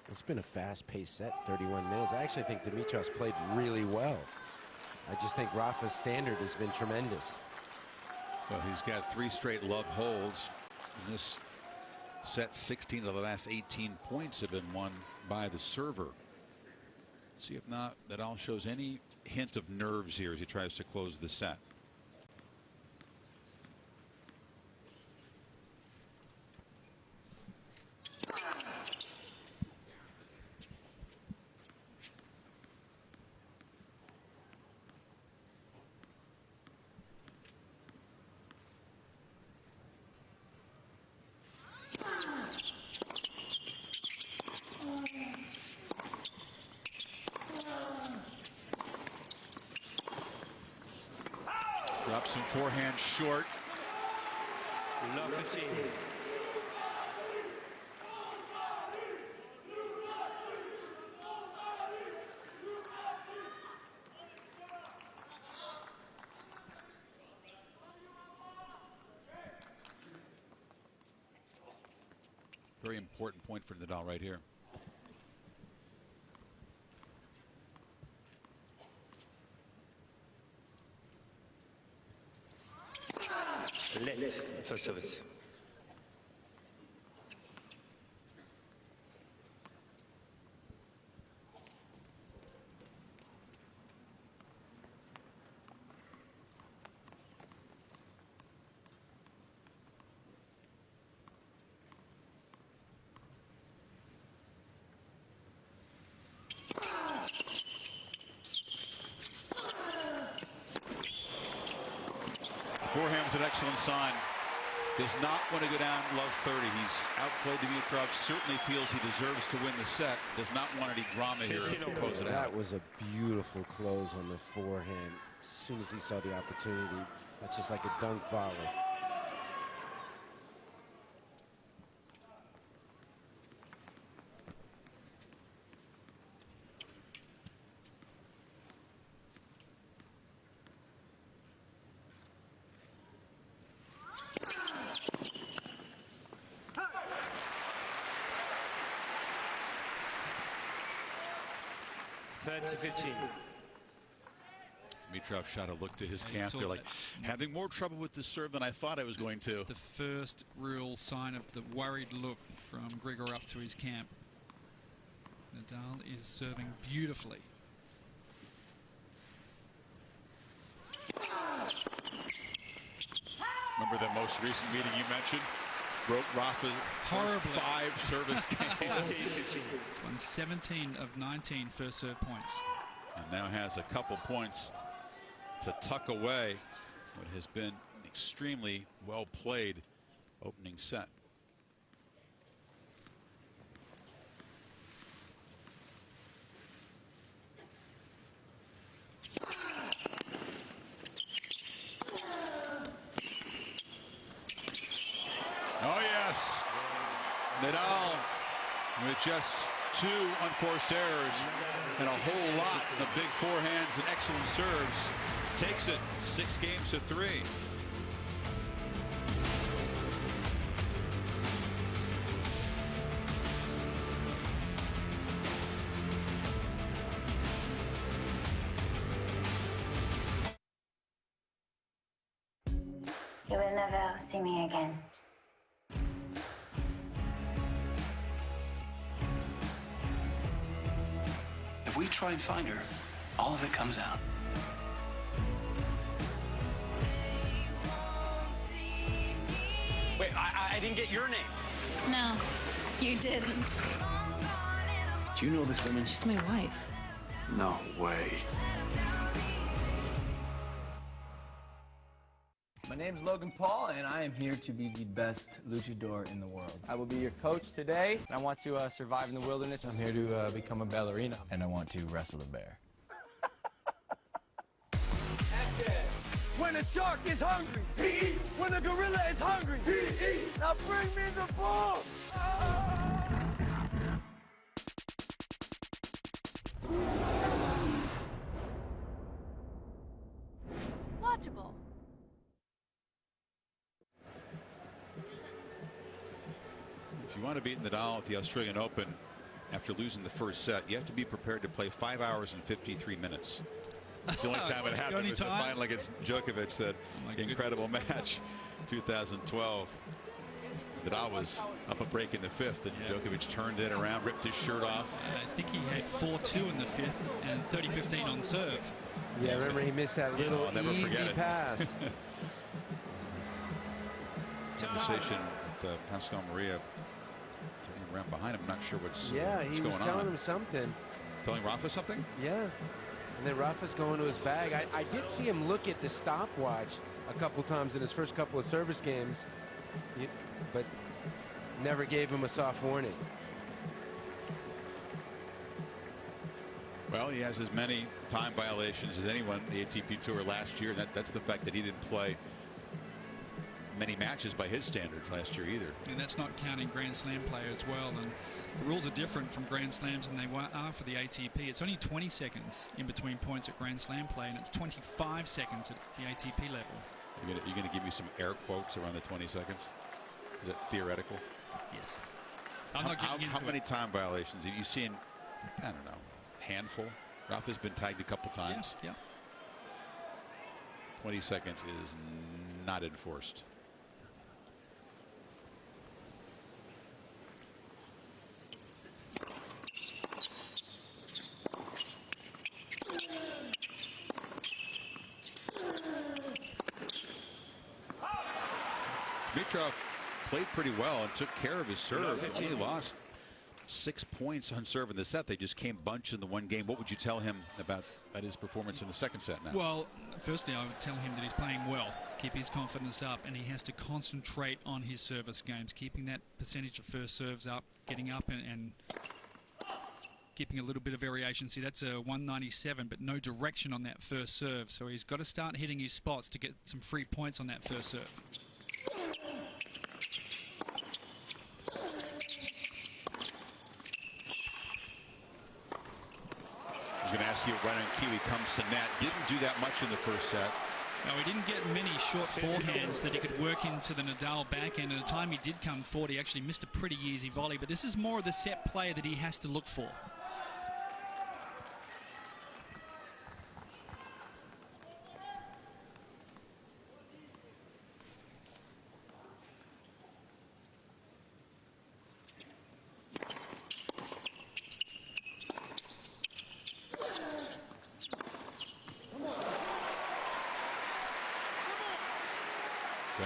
It's been a fast-paced set, 31 minutes. I actually think Dimitrov's played really well. I just think Rafa's standard has been tremendous. Well, he's got 3 straight love holds in this set. 16 of the last 18 points have been won by the server. See if not Nadal shows any hint of nerves here as he tries to close the set. Drops some forehand short. Love 15. Very important point for Nadal right here. Let first service. Forehand's an excellent sign. Does not want to go down love 30. He's outplayed Dimitrov. Certainly feels he deserves to win the set. Does not want any drama here and close it out. That was a beautiful close on the forehand. As soon as he saw the opportunity, that's just like a dunk volley. 30-15. Dimitrov shot a look to his camp. They're like, having more trouble with the serve than I thought I was going to. The first real sign of the worried look from Grigor up to his camp. Nadal is serving beautifully. Remember that most recent meeting you mentioned? Broke Rafa's horribly 5 service games. It's won 17 of 19 first serve points. And now has a couple points to tuck away what has been an extremely well played opening set. Oh yes, Nadal with just 2 unforced errors and a whole lot of big forehands and excellent serves takes it 6-3. You will never see me again. If we try and find her, all of it comes out. Wait, I didn't get your name. No, you didn't. Do you know this woman? She's my wife. No way. My name's Logan Paul, and I am here to be the best luchador in the world. I will be your coach today. I want to survive in the wilderness. I'm here to become a ballerina, and I want to wrestle a bear. When a shark is hungry, he eats. When a gorilla is hungry, he eats. Now bring me the bull. Watchable. If you want to beat Nadal at the Australian Open after losing the first set, you have to be prepared to play 5 hours and 53 minutes. It's the only time it happened was the final against Djokovic, that incredible match, 2012. Nadal was up a break in the 5th, and Djokovic turned it around, ripped his shirt off. I think he had 4-2 in the 5th and 30-15 on serve. Yeah, remember he missed that little easy pass. Conversation with Pascal Maria turning around behind him. I'm not sure what's Yeah, what's he was going telling on. him something. Telling Rafa something? Yeah. And then Rafa's going to his bag. I did see him look at the stopwatch a couple times in his first couple of service games, but never gave him a soft warning. Well, he has as many time violations as anyone in the ATP Tour last year. That's the fact that he didn't play many matches by his standards last year either. And that's not counting Grand Slam play as well. And the rules are different from Grand Slams than they are for the ATP. It's only 20 seconds in between points at Grand Slam play, and it's 25 seconds at the ATP level. You're gonna give me some air quotes around the 20 seconds? Is that theoretical? Yes. I'm not getting into how many time violations have you seen? I don't know, handful. Rafa's been tagged a couple times. Yeah. 20 seconds is not enforced. Dimitrov played pretty well and took care of his serve. He only lost 6 points on serve in the set. They just came bunch in the one game. What would you tell him about his performance in the second set now? Well, firstly, I would tell him that he's playing well. Keep his confidence up, and he has to concentrate on his service games, keeping that percentage of first serves up, getting up and keeping a little bit of variation. See, that's a 197, but no direction on that first serve. So he's got to start hitting his spots to get some free points on that first serve. I was going to ask you when Kiwi comes to net. Didn't do that much in the first set. No, he didn't get many short forehands that he could work into the Nadal backhand. And the time he did come forward, he actually missed a pretty easy volley. But this is more of the set play that he has to look for.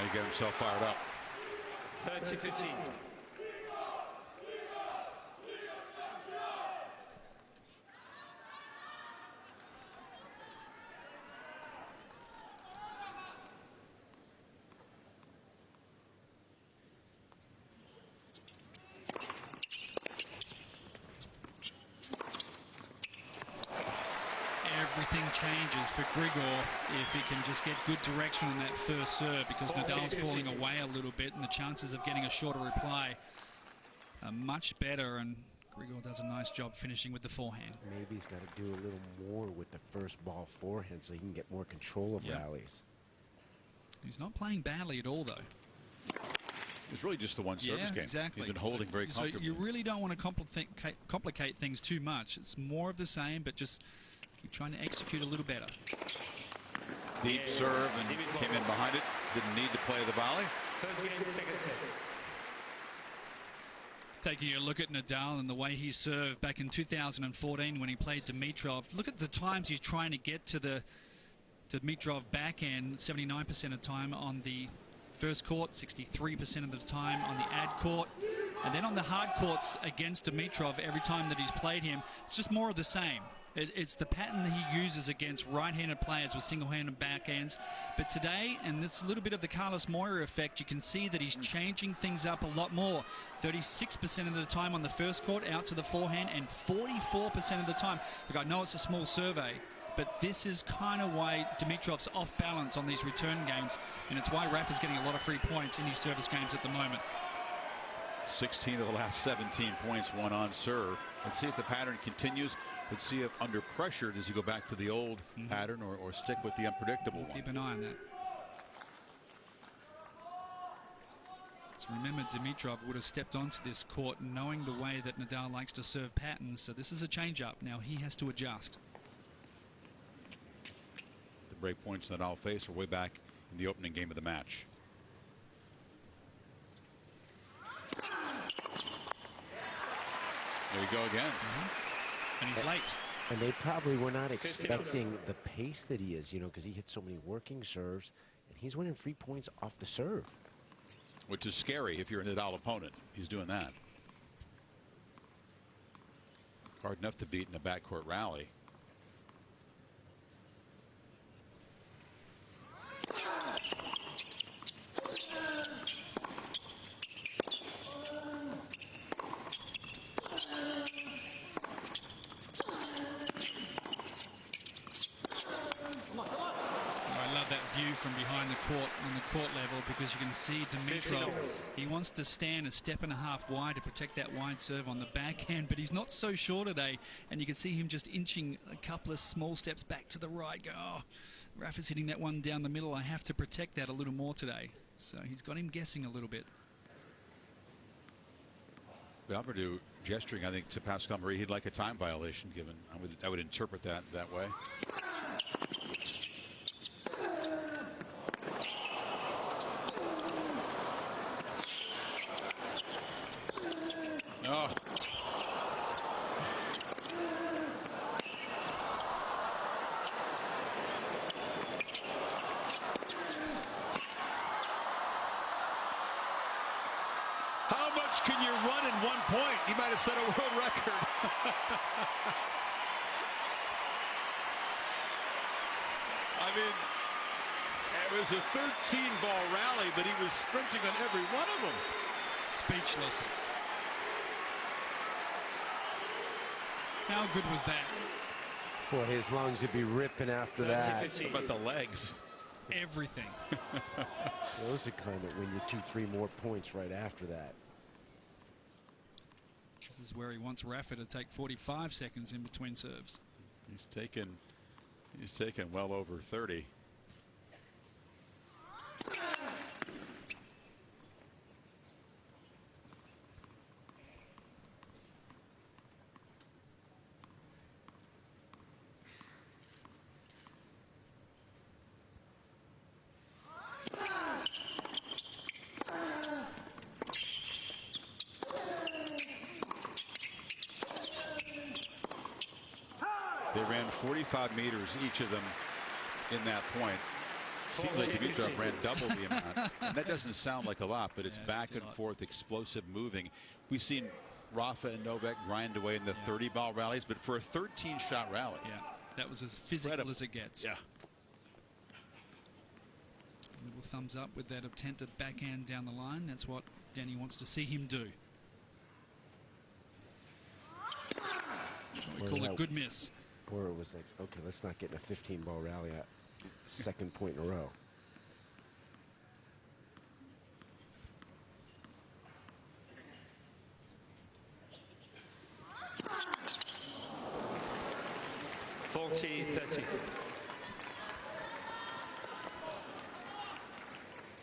to get himself fired up. 30-15. Everything changes for Grigor if he can just get good direction on that first serve, because Nadal's falling away a little bit and the chances of getting a shorter reply are much better, and Grigor does a nice job finishing with the forehand. Maybe he's got to do a little more with the first ball forehand so he can get more control of rallies. He's not playing badly at all, though. It's really just the one service game. Exactly. He's been holding very comfortably. So you really don't want to complicate things too much. It's more of the same, but just keep trying to execute a little better. Deep serve and came in behind it. Didn't need to play the volley. First game, second set. Taking a look at Nadal and the way he served back in 2014 when he played Dimitrov. Look at the times he's trying to get to the Dimitrov backhand. 79% of the time on the first court, 63% of the time on the ad court. And then on the hard courts against Dimitrov, every time that he's played him, it's just more of the same. It's the pattern that he uses against right-handed players with single-handed backhands. But today, and this a little bit of the Carlos Moira effect, you can see that he's changing things up a lot more. 36% of the time on the first court out to the forehand, and 44% of the time. Look, I know it's a small survey, but this is kind of why Dimitrov's off balance on these return games, and it's why Rafa's getting a lot of free points in his service games at the moment. 16 of the last 17 points won on serve. Let's see if the pattern continues. Let's see if under pressure does he go back to the old pattern or stick with the unpredictable one. Keep an eye on that. So remember, Dimitrov would have stepped onto this court knowing the way that Nadal likes to serve patterns. So this is a change-up. Now he has to adjust. The break points Nadal faced are way back in the opening game of the match. There you go again. And he's late. And they probably were not expecting the pace that he is, you know, because he hits so many working serves, and he's winning free points off the serve. Which is scary if you're a Nadal opponent. He's doing that. Hard enough to beat in a backcourt rally. From behind the court on the court level, because you can see Dimitrov, he wants to stand a step and a half wide to protect that wide serve on the backhand, but he's not so sure today, and you can see him just inching a couple of small steps back to the right. Go, oh, Rafa's hitting that one down the middle. I have to protect that a little more today. So he's got him guessing a little bit. Belvedere gesturing, I think, to Pascal Marie. He'd like a time violation given. I would interpret that way. Oh. How much can you run in 1 point? You might have set a world record. I mean, it was a 13-ball rally, but he was sprinting on every one of them. Speechless. How good was that? Boy, his lungs would be ripping after that. How about the legs? Everything. Those are kind that win you 2-3 more points right after that. This is where he wants Rafa to take 45 seconds in between serves. He's taken well over 30. They ran 45 meters, each of them, in that point. seems like Dimitrov ran double the amount. And that doesn't sound like a lot, but it's back and forth, explosive moving. We've seen Rafa and Novak grind away in the 30-ball rallies, but for a 13-shot rally. Yeah, that was as physical as it gets. Yeah. A little thumbs up with that attempted backhand down the line. That's what Danny wants to see him do. We call it good miss. Or it was like, okay, let's not get in a 15-ball rally at second point in a row.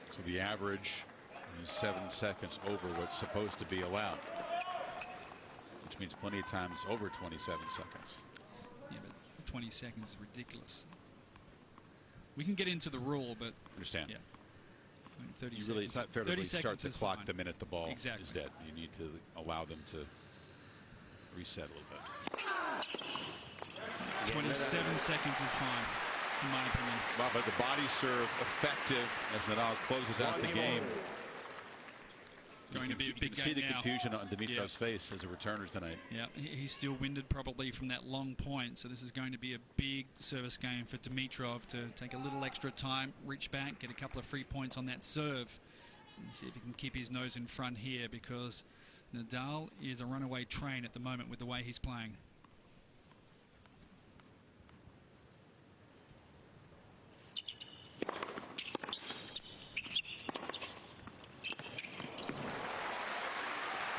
So the average is 7 seconds over what's supposed to be allowed, which means plenty of times over 27 seconds. Yeah, but 20 seconds is ridiculous. We can get into the rule, but understand. Yeah, 30 you seconds. really, it's not fair to really start the clock fine. the minute the ball Exactly. is dead. You need to allow them to reset a little bit. 27 seconds is fine, in my opinion. Well, but the body serve effective as Nadal closes out the game. It's going to be a big game. You can see the now. confusion on Dimitrov's face as a returner tonight. Yeah, he's still winded probably from that long point, so this is going to be a big service game for Dimitrov to take a little extra time, reach back, get a couple of free points on that serve, and see if he can keep his nose in front here, because Nadal is a runaway train at the moment with the way he's playing.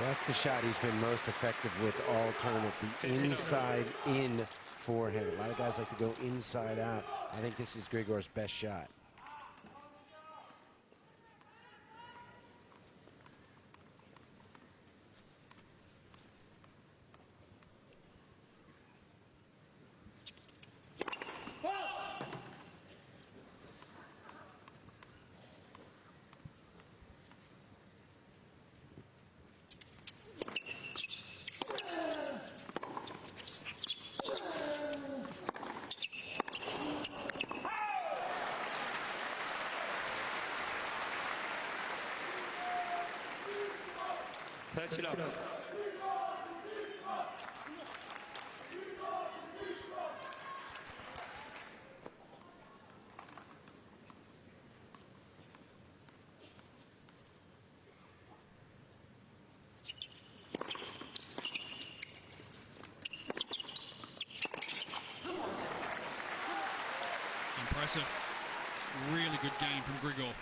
That's the shot he's been most effective with all tournament. The inside in forehand. A lot of guys like to go inside out. I think this is Grigor's best shot. Impressive. Really good game from Grigor.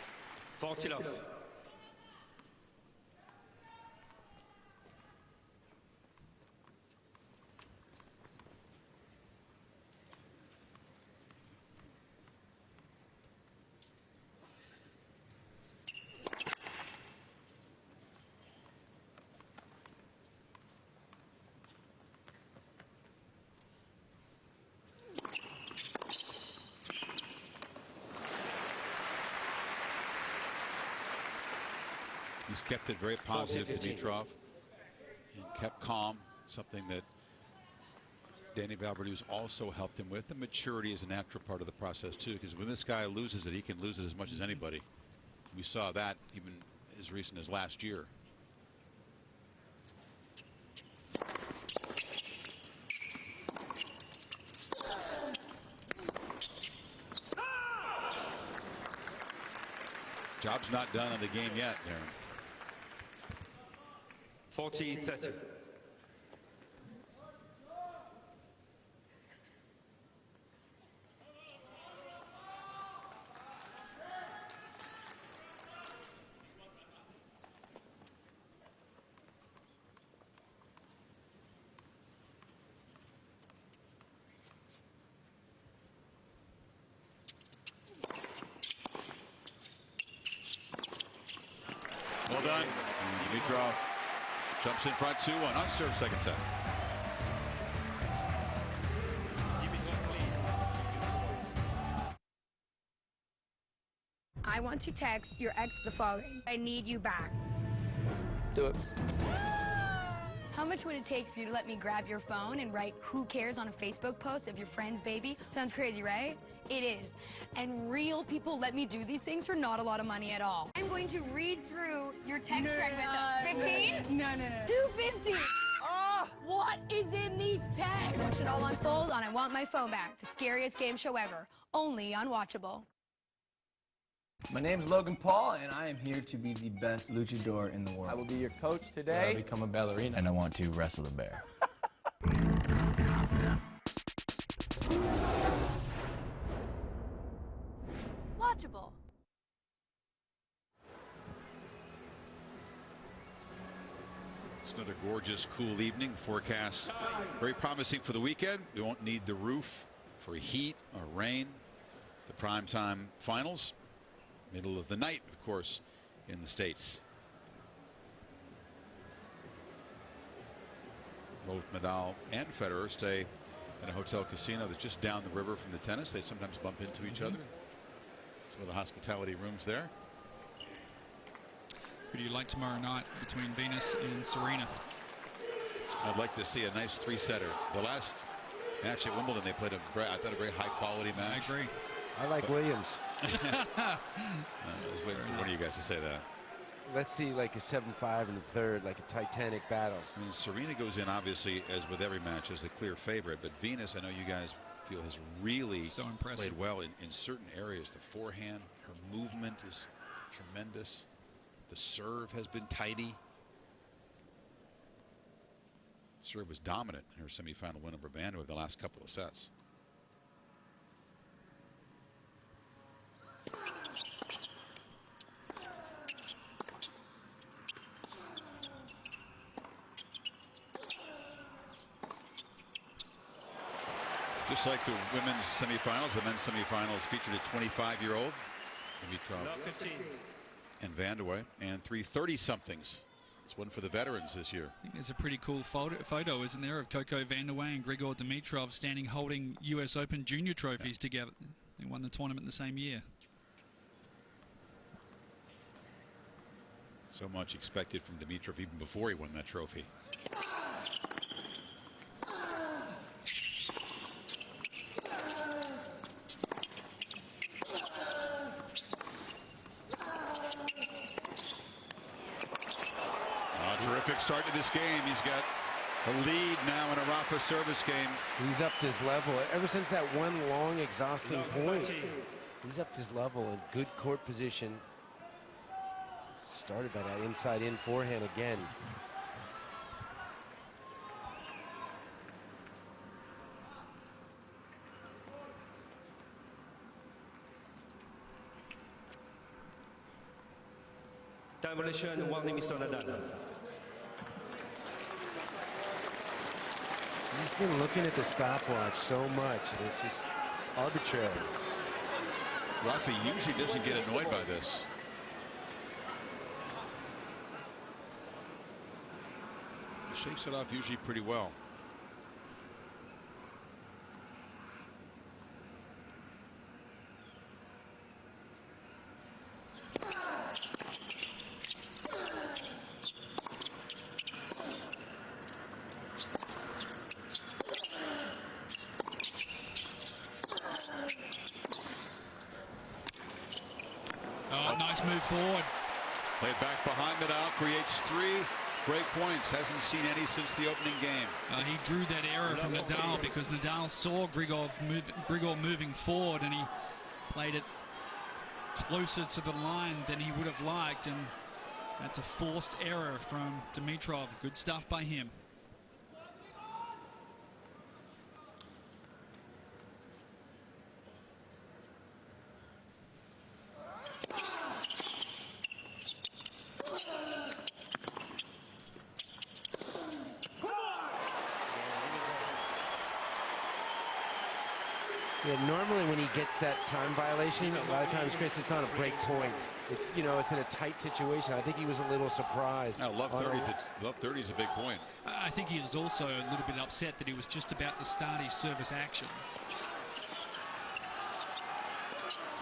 40 love. He's kept it very positive, Dimitrov, and kept calm, something that Danny Valverdu's also helped him with. The maturity is a natural part of the process, too, because when this guy loses it, he can lose it as much as anybody. We saw that even as recent as last year. Job's not done on the game yet, Darren. 40-30. Well done. Dimitrov jumps in front 2-1 on serve, second set. I want to text your ex the following. I need you back. Do it. How much would it take for you to let me grab your phone and write "who cares" on a Facebook post of your friend's baby? Sounds crazy, right? It is. And real people let me do these things for not a lot of money at all. I'm going to read through your text thread with them. 15? No. 250. What is in these texts? Watch it all unfold on I Want My Phone Back, the scariest game show ever. Only on Watchable. My name's Logan Paul, and I am here to be the best luchador in the world. I will be your coach today. I'll become a ballerina, and I want to wrestle a bear. Watchable. It's another gorgeous, cool evening. Forecast very promising for the weekend. We won't need the roof for heat or rain. The primetime finals, middle of the night, of course, in the States. Both Nadal and Federer stay in a hotel casino that's just down the river from the tennis. They sometimes bump into each other. Some of the hospitality rooms there. Who do you like tomorrow night between Venus and Serena? I'd like to see a nice three-setter. The last match at Wimbledon, they played I thought a very high-quality match. I agree. I like Williams. I was waiting for one of you guys to say that. Let's see like a 7-5 in the third, like a titanic battle. I mean, Serena goes in, obviously, as with every match, as the clear favorite. But Venus, I know you guys feel, has really played well in certain areas. The forehand, her movement is tremendous. The serve has been tidy. Serve was dominant in her semifinal win over Bandova the last couple of sets. Just like the women's semifinals, the men's semifinals featured a 25-year-old, Dimitrov and Vandeweghe, and 3 30-somethings. It's one for the veterans this year. I think there's a pretty cool photo, isn't there, of Coco Vandeweghe and Grigor Dimitrov standing holding US Open junior trophies together. They won the tournament in the same year. So much expected from Dimitrov even before he won that trophy. Terrific start to this game. He's got a lead now in a Rafa service game. He's upped his level ever since that one long exhausting point. He's upped his level in good court position. Started by that inside in forehand again. Demolition, 1 Mr. Nadal. He's been looking at the stopwatch so much, and it's just arbitrary. Rafa usually doesn't get annoyed by this. He shakes it off usually pretty well. Nice move forward. Played back behind Nadal, creates 3 break points. Hasn't seen any since the opening game. He drew that error from Nadal because Nadal saw Grigor moving forward, and he played it closer to the line than he would have liked, and that's a forced error from Dimitrov. Good stuff by him. Yeah, normally when he gets that time violation, a lot of times, Chris, it's on a break point. It's, you know, it's in a tight situation. I think he was a little surprised. No, love 30 is a big point. I think he was also a little bit upset that he was just about to start his service action.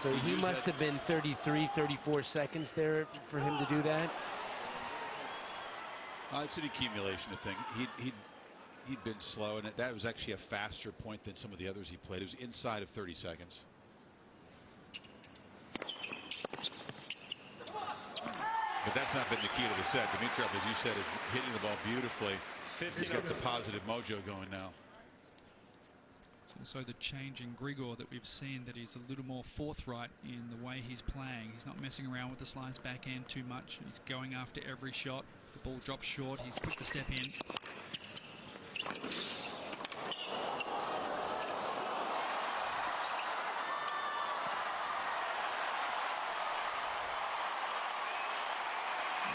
So he must have been 33, 34 seconds there for him to do that. It's an accumulation of things. He'd been slow, and that was actually a faster point than some of the others he played. It was inside of 30 seconds. But that's not been the key to the set. Dimitrov, as you said, is hitting the ball beautifully. He's got the positive mojo going now. It's also the change in Grigor that we've seen, that he's a little more forthright in the way he's playing. He's not messing around with the slice backhand too much. He's going after every shot. The ball drops short. He's quick to step in.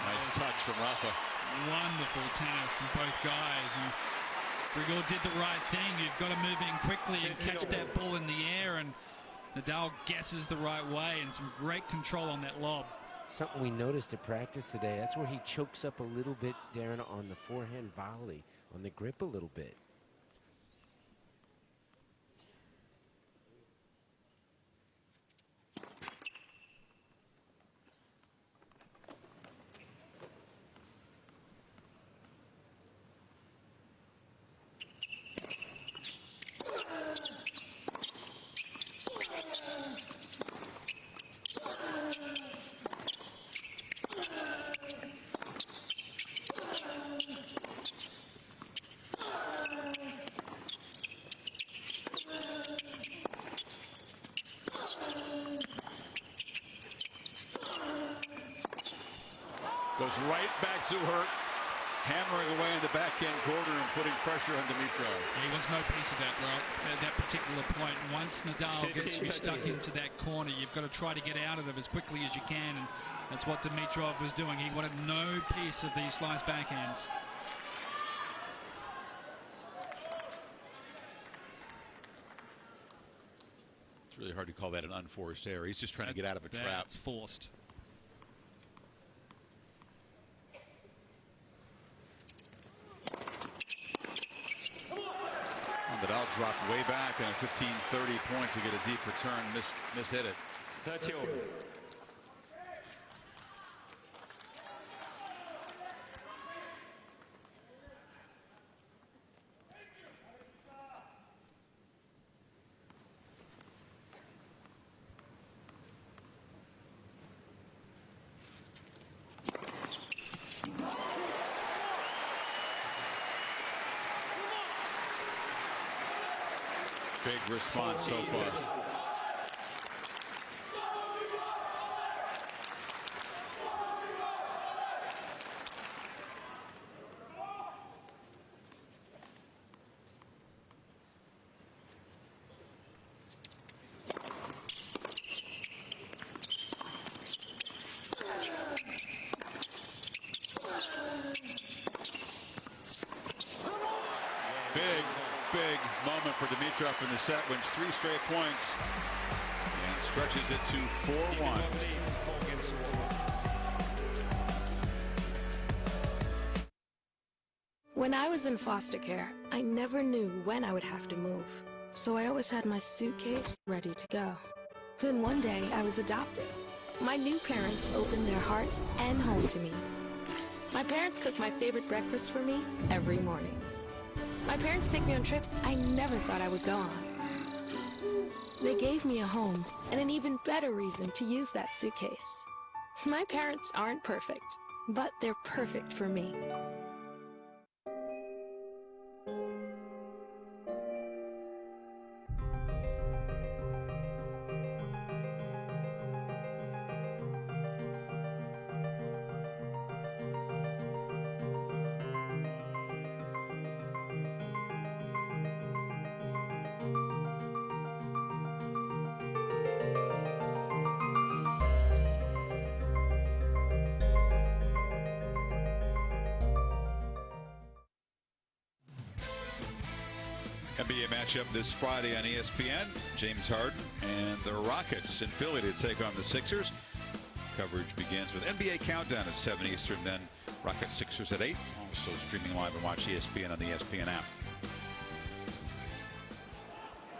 Nice touch from Rafa. Wonderful tennis from both guys. And Grigor did the right thing. You've got to move in quickly and catch that ball in the air. And Nadal guesses the right way, and some great control on that lob. Something we noticed at practice today. That's where he chokes up a little bit, Darren, on the forehand volley, on the grip a little bit. Goes right back to her, hammering away in the backhand corner and putting pressure on Dimitrov. He wants no piece of that, bro. At that particular point, once Nadal gets you stuck into that corner, you've got to try to get out of it as quickly as you can, and that's what Dimitrov was doing. He wanted no piece of these slice backhands. It's really hard to call that an unforced error. He's just trying to get out of a trap. It's forced. Nadal dropped way back, and at 15-30 points to get a deep return. Mishit it. 30 over. Big response so far. Big moment for Dimitrov in the set, wins 3 straight points and stretches it to 4-1. When I was in foster care, I never knew when I would have to move, so I always had my suitcase ready to go. Then one day I was adopted. My new parents opened their hearts and home to me. My parents cook my favorite breakfast for me every morning. My parents take me on trips I never thought I would go on. They gave me a home and an even better reason to use that suitcase. My parents aren't perfect, but they're perfect for me. NBA matchup this Friday on ESPN. James Harden and the Rockets in Philly to take on the Sixers. Coverage begins with NBA Countdown at 7 Eastern, then Rockets Sixers at 8. Also streaming live and watch ESPN on the ESPN app.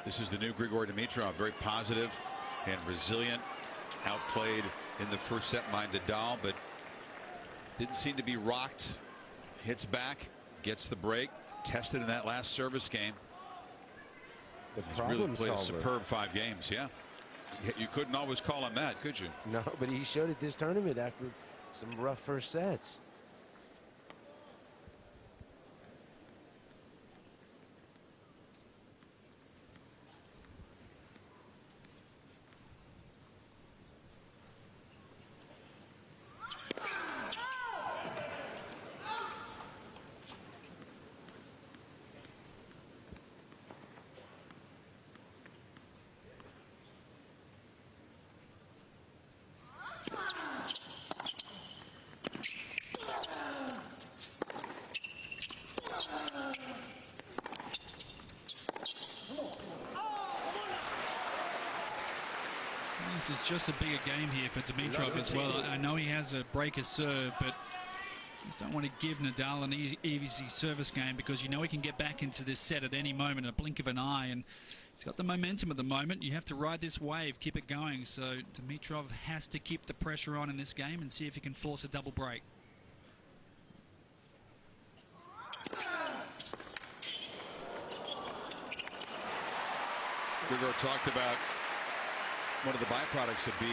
This is the new Grigor Dimitrov, very positive and resilient. Outplayed in the first set by Nadal, but didn't seem to be rocked hits back, gets the break, tested in that last service game. He's really played a superb 5 games. Yeah. You couldn't always call him that, could you? No, but he showed it this tournament after some rough first sets. This is just a bigger game here for Dimitrov as well. I know he has a breaker serve, but just don't want to give Nadal an easy service game, because you know he can get back into this set at any moment, a blink of an eye, and he's got the momentum at the moment. You have to ride this wave, keep it going. So Dimitrov has to keep the pressure on in this game and see if he can force a double break. Grigor talked about one of the byproducts of being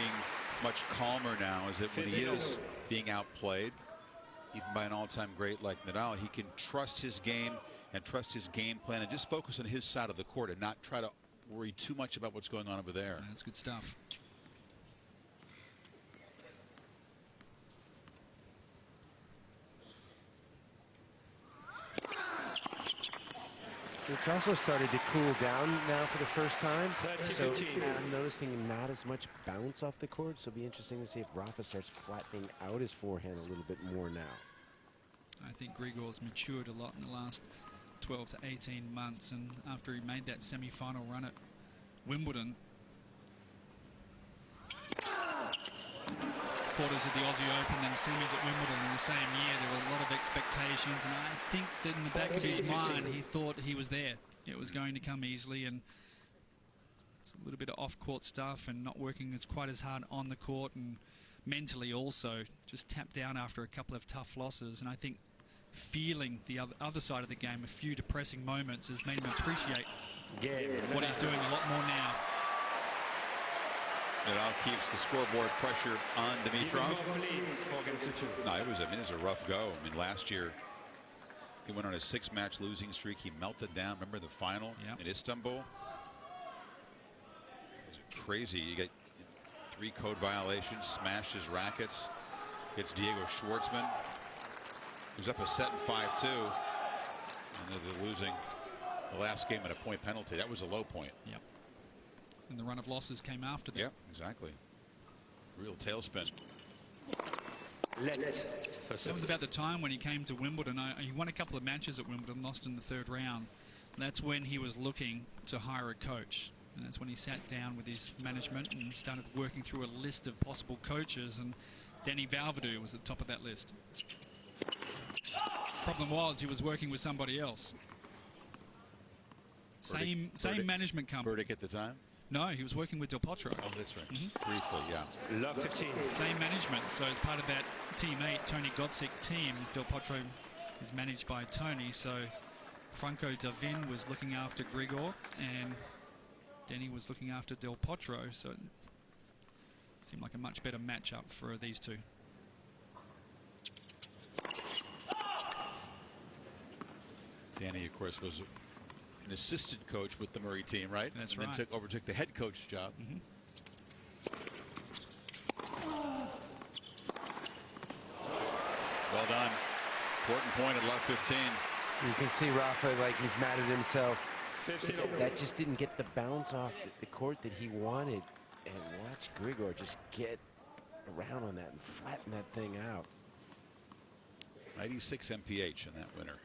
much calmer now is that when he is being outplayed, even by an all-time great like Nadal, he can trust his game and trust his game plan and just focus on his side of the court and not try to worry too much about what's going on over there. That's good stuff. It's also started to cool down now for the first time. So I'm noticing not as much bounce off the court. So it'll be interesting to see if Rafa starts flattening out his forehand a little bit more now. I think Grigor's matured a lot in the last 12 to 18 months, and after he made that semi-final run at Wimbledon, quarters of the Aussie Open, then semis at Wimbledon in the same year, there were a lot of expectations, and I think that in the back of his mind he thought he was there. It was going to come easily, and it's a little bit of off-court stuff and not working quite as hard on the court, and mentally also just tapped down after a couple of tough losses. And I think feeling the other side of the game, a few depressing moments, has made him appreciate what he's doing a lot more now. Nadal keeps the scoreboard pressure on Dimitrov. No, it was a rough go. I mean, last year he went on a 6-match losing streak. He melted down. Remember the final in Istanbul? It was crazy. You get 3 code violations, smashed his rackets, hits Diego Schwartzman. He was up a set in 5-2, and they're losing the last game at a point penalty. That was a low point. Yep. And the run of losses came after that. Yep, exactly. Real tailspin. That was about the time when he came to Wimbledon. He won a couple of matches at Wimbledon, lost in the 3rd round. That's when he was looking to hire a coach. And that's when he sat down with his management and started working through a list of possible coaches. And Danny Valverdue was at the top of that list. Problem was, he was working with somebody else. Same management company. Burdick at the time? No, he was working with Del Potro. Oh, that's right. Briefly, yeah. Love 15. Same management. So as part of that Team 8, Tony Godsick team, Del Potro is managed by Tony. So Franco Davin was looking after Grigor, and Denny was looking after Del Potro. So it seemed like a much better matchup for these two. Danny, of course, was an assistant coach with the Murray team, right? That's right. And then overtook the head coach job. Well done. Important point at love 15. You can see Rafa like he's mad at himself. That just didn't get the bounce off the court that he wanted. And watch Grigor just get around on that and flatten that thing out. 96 MPH in that winner.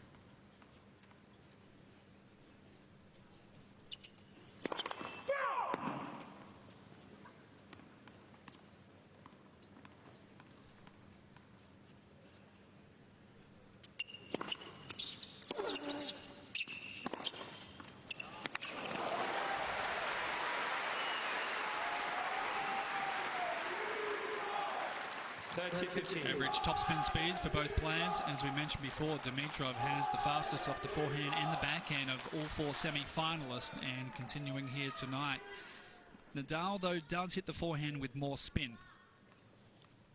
Average topspin speeds for both players. As we mentioned before, Dimitrov has the fastest off the forehand and the backhand of all four semi-finalists, and continuing here tonight. Nadal, though, does hit the forehand with more spin,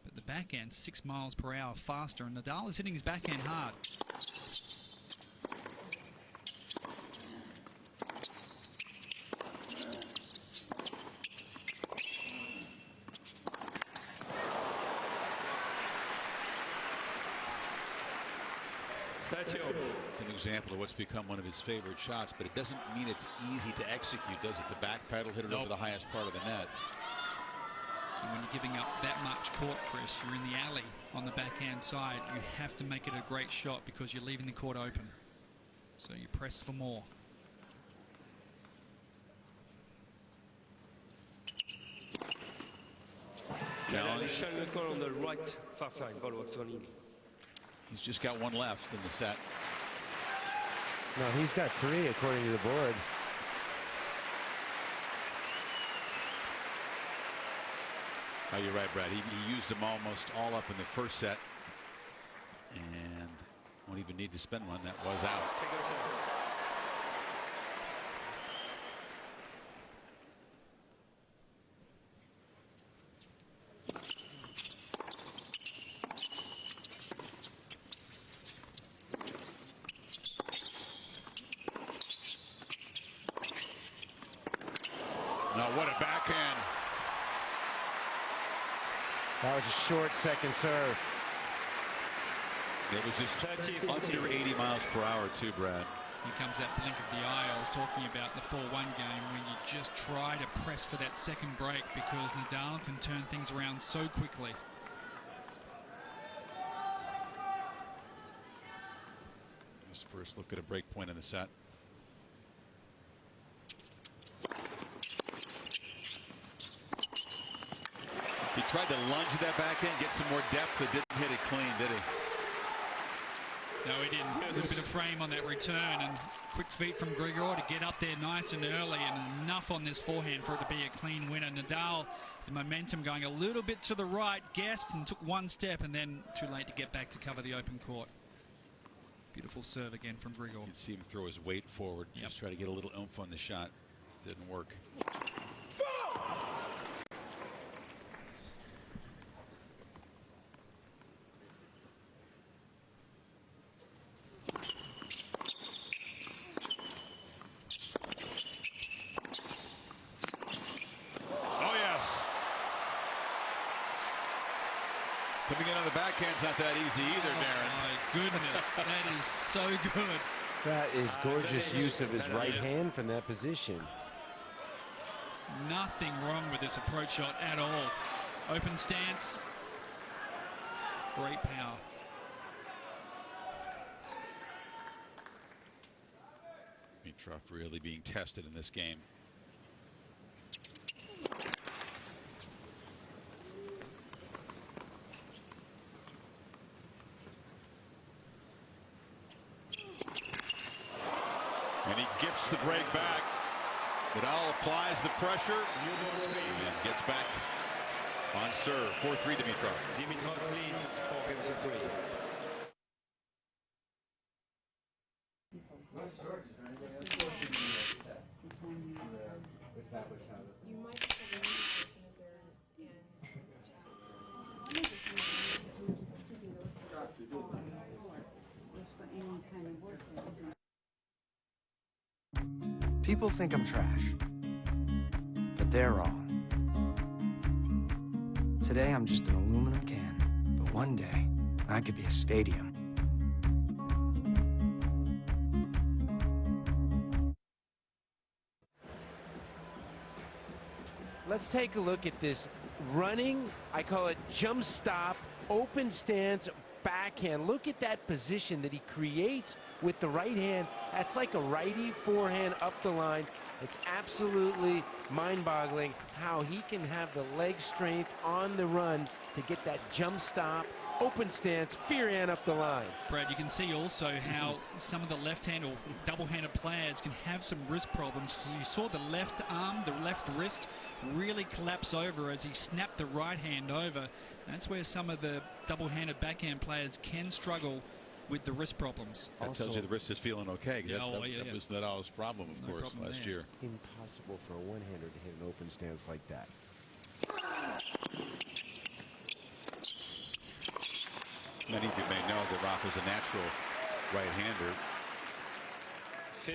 but the backhand 6 miles per hour faster, and Nadal is hitting his backhand hard. It's an example of what's become one of his favorite shots, but it doesn't mean it's easy to execute, does it? The back pedal, hit it over the highest part of the net. And when you're giving up that much court, Chris, you're in the alley on the backhand side. You have to make it a great shot because you're leaving the court open. So you press for more. Challenge. On the right far side, ball works on him. He's just got one left in the set. No, he's got 3 according to the board. Oh, you're right, Brad. He used them almost all up in the first set, and won't even need to spend one. That was out. Now, what a backhand. That was a short second serve. It was just under 80 miles per hour, too, Brad. Here comes that blink of the eye I was talking about, the 4-1 game, when you just try to press for that second break because Nadal can turn things around so quickly. His first look at a break point in the set. He tried to lunge at that backhand, get some more depth, but didn't hit it clean, did he? No, he didn't. A little bit of frame on that return, and quick feet from Grigor to get up there nice and early, and enough on this forehand for it to be a clean winner. Nadal, his momentum going a little bit to the right, guessed and took one step, and then too late to get back to cover the open court. Beautiful serve again from Grigor. You can see him throw his weight forward, just try to get a little oomph on the shot. Didn't work. Coming in on the backhand's not that easy either, Darren. Oh, my goodness. That is so good. That is gorgeous use of his right hand from that position. Nothing wrong with this approach shot at all. Open stance. Great power. Dimitrov really being tested in this game. And he gets the break back. Nadal applies the pressure and gets back on serve. 4-3 Dimitrov. Dimitrov leads 4 games to 3. People think I'm trash, but they're wrong. Today I'm just an aluminum can, but one day I could be a stadium. Let's take a look at this running, I call it jump stop, open stance, backhand. Look at that position that he creates with the right hand. That's like a righty forehand up the line. It's absolutely mind-boggling how he can have the leg strength on the run to get that jump stop, Open stance, Fearhand up the line. Brad, you can see also how some of the left-hand or double-handed players can have some wrist problems. You saw the left arm, the left wrist really collapse over as he snapped the right hand over. That's where some of the double-handed backhand players can struggle with the wrist problems. That tells you the wrist is feeling okay. Yeah, That was Nadal's problem, of course, last year. Impossible for a one-hander to hit an open stance like that. Many of you may know that Rafa's a natural right-hander.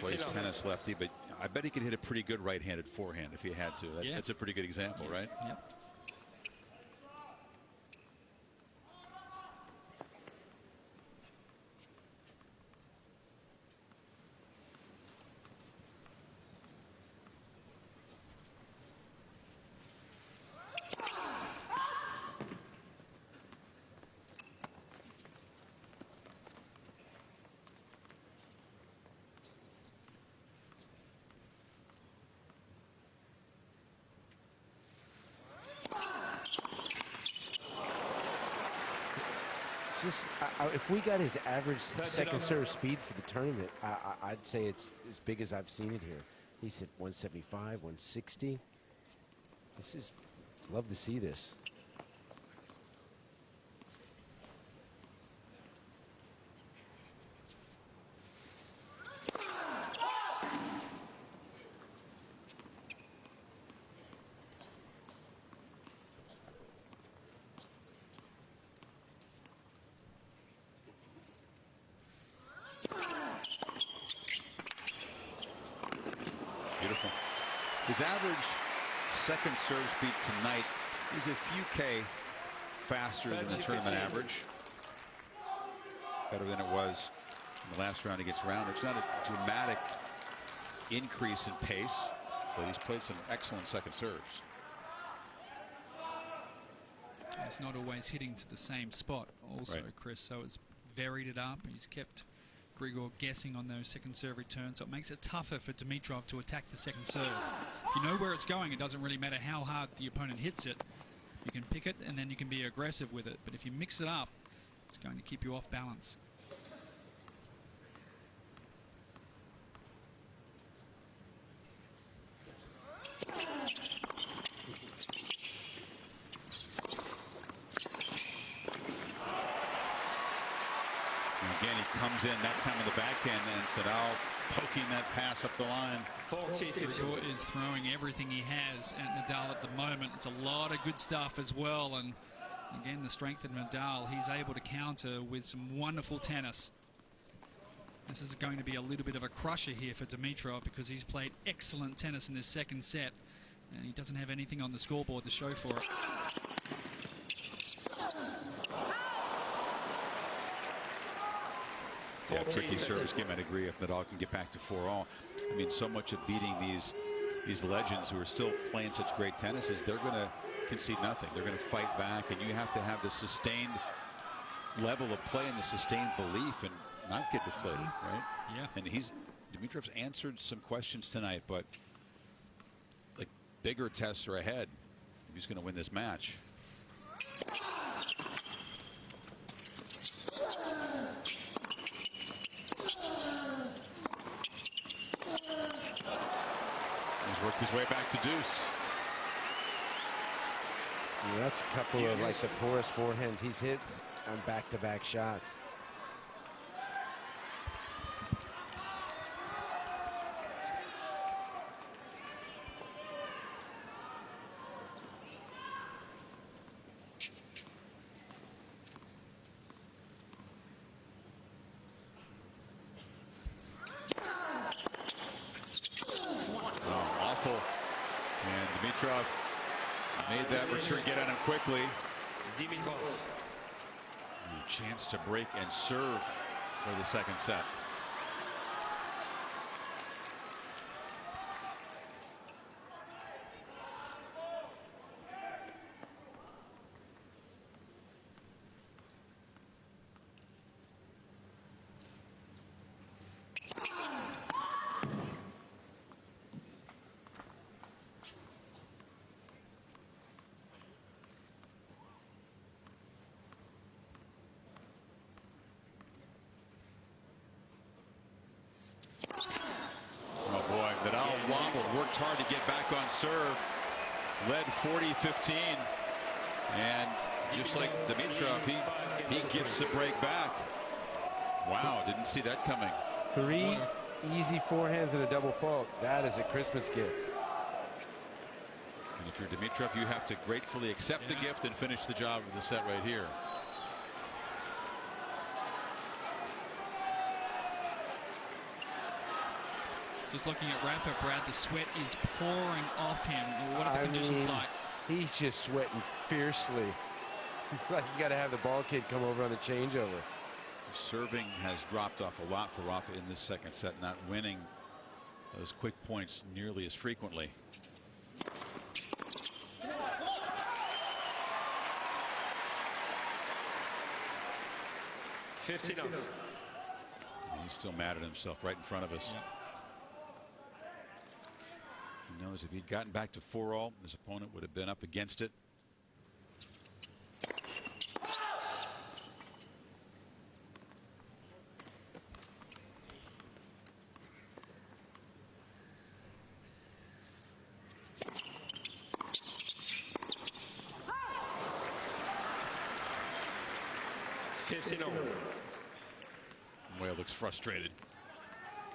Plays tennis lefty, but I bet he could hit a pretty good right-handed forehand if he had to. That's a pretty good example, right? Yep. Just if we got his average second serve speed for the tournament, I'd say it's as big as I've seen it here. He's hit 175, 160. This is, love to see this. Beautiful. His average second serve speed tonight is a few K faster than the tournament average. Better than it was in the last round against Rounder. It's not a dramatic increase in pace, but he's played some excellent second serves. He's not always hitting to the same spot also, Chris, so it's varied it up. He's kept Grigor guessing on those second serve returns, so it makes it tougher for Dimitrov to attack the second serve. If you know where it's going, it doesn't really matter how hard the opponent hits it. You can pick it and then you can be aggressive with it, but if you mix it up, it's going to keep you off balance. Again, he comes in that time of the backhand, and Nadal poking that pass up the line. Grigor is throwing everything he has at Nadal at the moment. It's a lot of good stuff as well, and again, the strength of Nadal, he's able to counter with some wonderful tennis. This is going to be a little bit of a crusher here for Dimitrov because he's played excellent tennis in this second set, and he doesn't have anything on the scoreboard to show for it. Yeah, tricky service game. I'd agree if Nadal can get back to 4-all. I mean, so much of beating these legends who are still playing such great tennis is they're going to concede nothing. They're going to fight back, and you have to have the sustained level of play and the sustained belief and not get deflated, right? Yeah. And Dimitrov's answered some questions tonight, but like bigger tests are ahead. He's going to win this match. He's worked his way back to deuce. Yeah, that's a couple of like the poorest forehands he's hit on back-to-back shots. And Dimitrov made that return get on him quickly. Dimitrov. A chance to break and serve for the second set. it's hard to get back on serve. Led 40-15. And just like Dimitrov, he gives the break back. Wow, didn't see that coming. 3 easy forehands and a double fault. That is a Christmas gift. And if you're Dimitrov, you have to gratefully accept the gift and finish the job of the set right here. Just looking at Rafa, Brad, the sweat is pouring off him. What are the conditions like? He's just sweating fiercely. It's like you got to have the ball kid come over on the changeover. Serving has dropped off a lot for Rafa in this second set, not winning those quick points nearly as frequently. He's still mad at himself right in front of us. Yeah. He knows if he'd gotten back to 4-all, his opponent would have been up against it. Moya looks frustrated.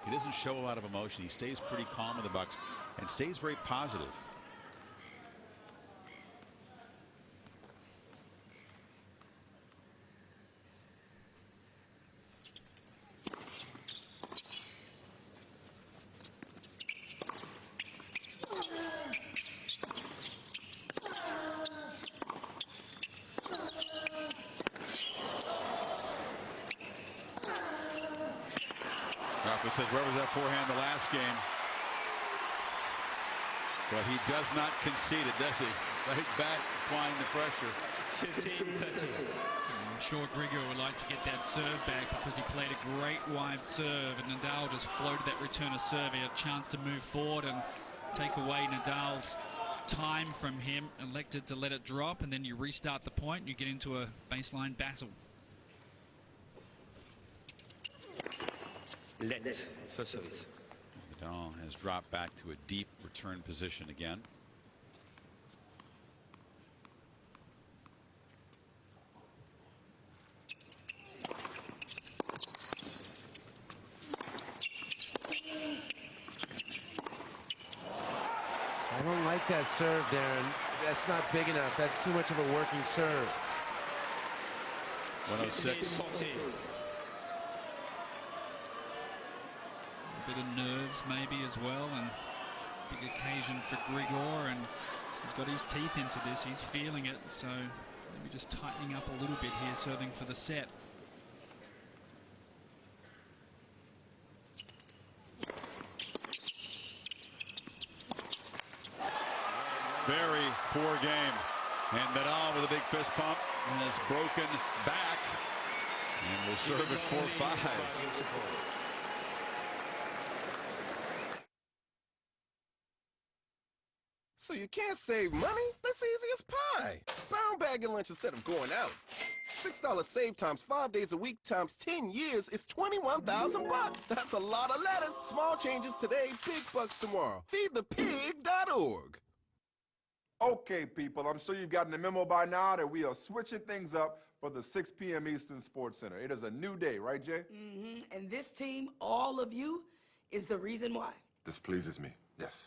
He doesn't show a lot of emotion. He stays pretty calm in the box and stays very positive. Rafa says, where was that forehand the last game? But he does not concede it, does he? Right back, applying the pressure. 15-13. I'm sure Grigor would like to get that serve back because he played a great wide serve, and Nadal just floated that return of serve. He had a chance to move forward and take away Nadal's time from him, elected to let it drop, and then you restart the point and you get into a baseline battle. Let for service. Nadal has dropped back to a deep return position again. I don't like that serve, Darren. That's not big enough. That's too much of a working serve. 106. 14. A bit of nerves maybe as well, and big occasion for Grigor, and he's got his teeth into this. He's feeling it, so maybe just tightening up a little bit here, serving for the set. Very poor game. And Nadal with a big fist pump and has broken back and will serve at 4-5. So you can't save money? That's easy as pie. Brown bagging lunch instead of going out. $6 save times 5 days a week times 10 years is $21,000. That's a lot of lettuce. Small changes today, big bucks tomorrow. Feedthepig.org. Okay, people, I'm sure you've gotten the memo by now that we are switching things up for the 6 p.m. Eastern Sports Center. It is a new day, right, Jay? Mm-hmm. And this team, all of you, is the reason why. This pleases me, yes.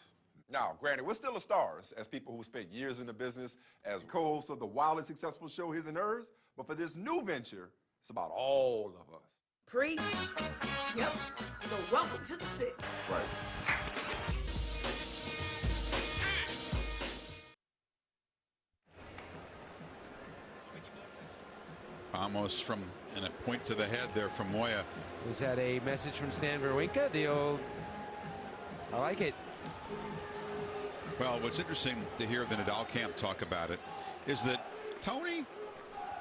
Now, granted, we're still the stars as people who spent years in the business as co-hosts of the wildly successful show His and Hers, but for this new venture, it's about all of us. Preach. Yep. So welcome to the 6. Right. Almost from, and a point to the head there from Moya. Was that a message from Stan Wawrinka? The old, I like it. Well, what's interesting to hear the Nadal camp talk about it is that Tony,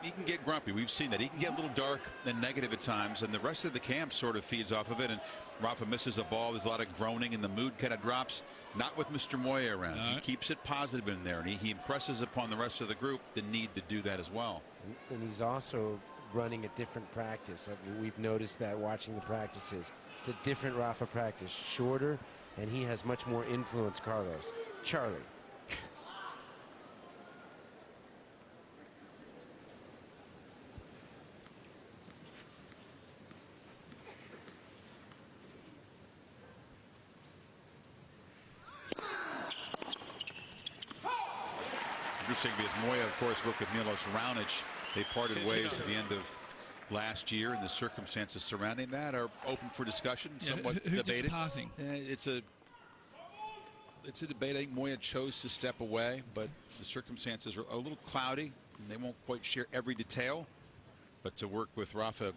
he can get grumpy. We've seen that. He can get a little dark and negative at times, and the rest of the camp sort of feeds off of it. And Rafa misses a ball. There's a lot of groaning, and the mood kind of drops. Not with Mr. Moya around. He keeps it positive in there, and he impresses upon the rest of the group the need to do that as well. And he's also running a different practice. We've noticed that watching the practices. It's a different Rafa practice. Shorter, and he has much more influence, Carlos. Charlie. Interesting because Moya, of course, worked with Milos Raonic. They parted ways at the end of last year, and the circumstances surrounding that are open for discussion, somewhat debated. It's a debate. I think Moya chose to step away, but the circumstances are a little cloudy, and they won't quite share every detail. But to work with Rafa.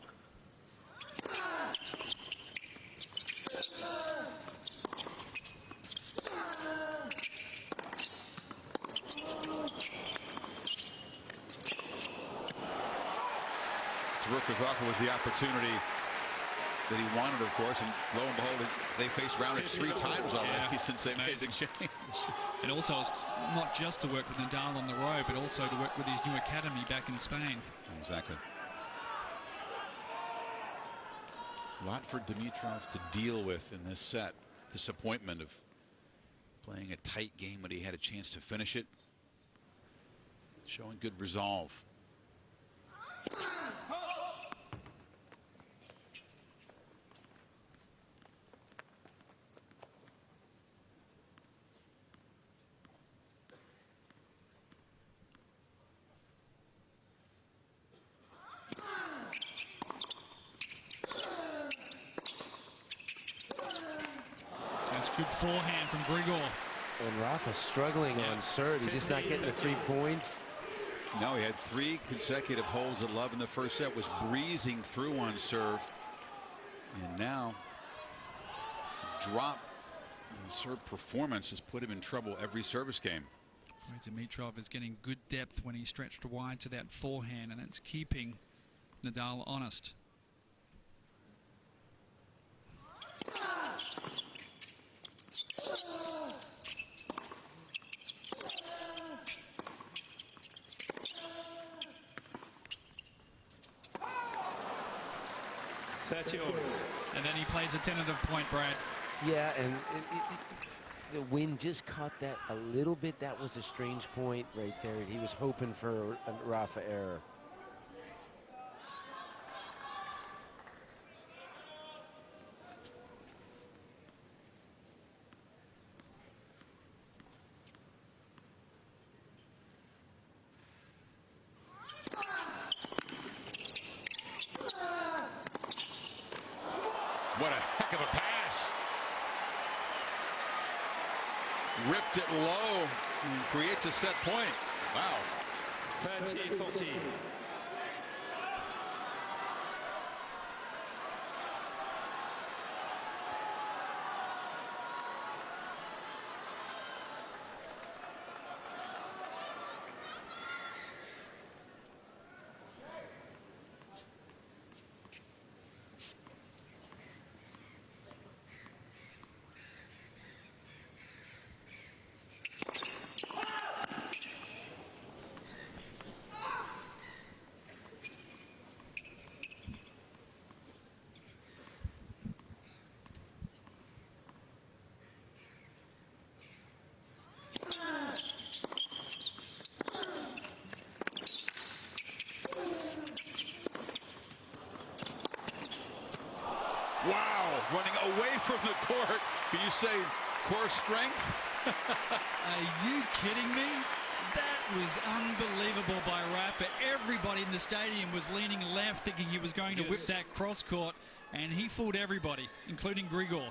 To work with Rafa was the opportunity that he wanted, of course, and lo and behold, they faced Raonic 3 times already since they made the change. And also, it's not just to work with Nadal on the road, but also to work with his new academy back in Spain. Exactly. A lot for Dimitrov to deal with in this set. Disappointment of playing a tight game when he had a chance to finish it. Showing good resolve. That's good forehand from Grigor. And Rafa struggling on serve. He's just not getting the 3 points. No, he had 3 consecutive holds at love in the first set, was breezing through on serve. And now, a drop in the serve performance has put him in trouble every service game. Dimitrov is getting good depth when he stretched wide to that forehand, and that's keeping Nadal honest. And then he plays a tentative point, Brad. Yeah, and the wind just caught that a little bit. That was a strange point right there. He was hoping for a Rafa error. What a heck of a pass. Ripped it low and creates a set point. Wow. 30-14. Wow, running away from the court. Can you say core strength? Are you kidding me? That was unbelievable by Rafa. Everybody in the stadium was leaning left, thinking he was going to whip that cross court, and he fooled everybody, including Grigor.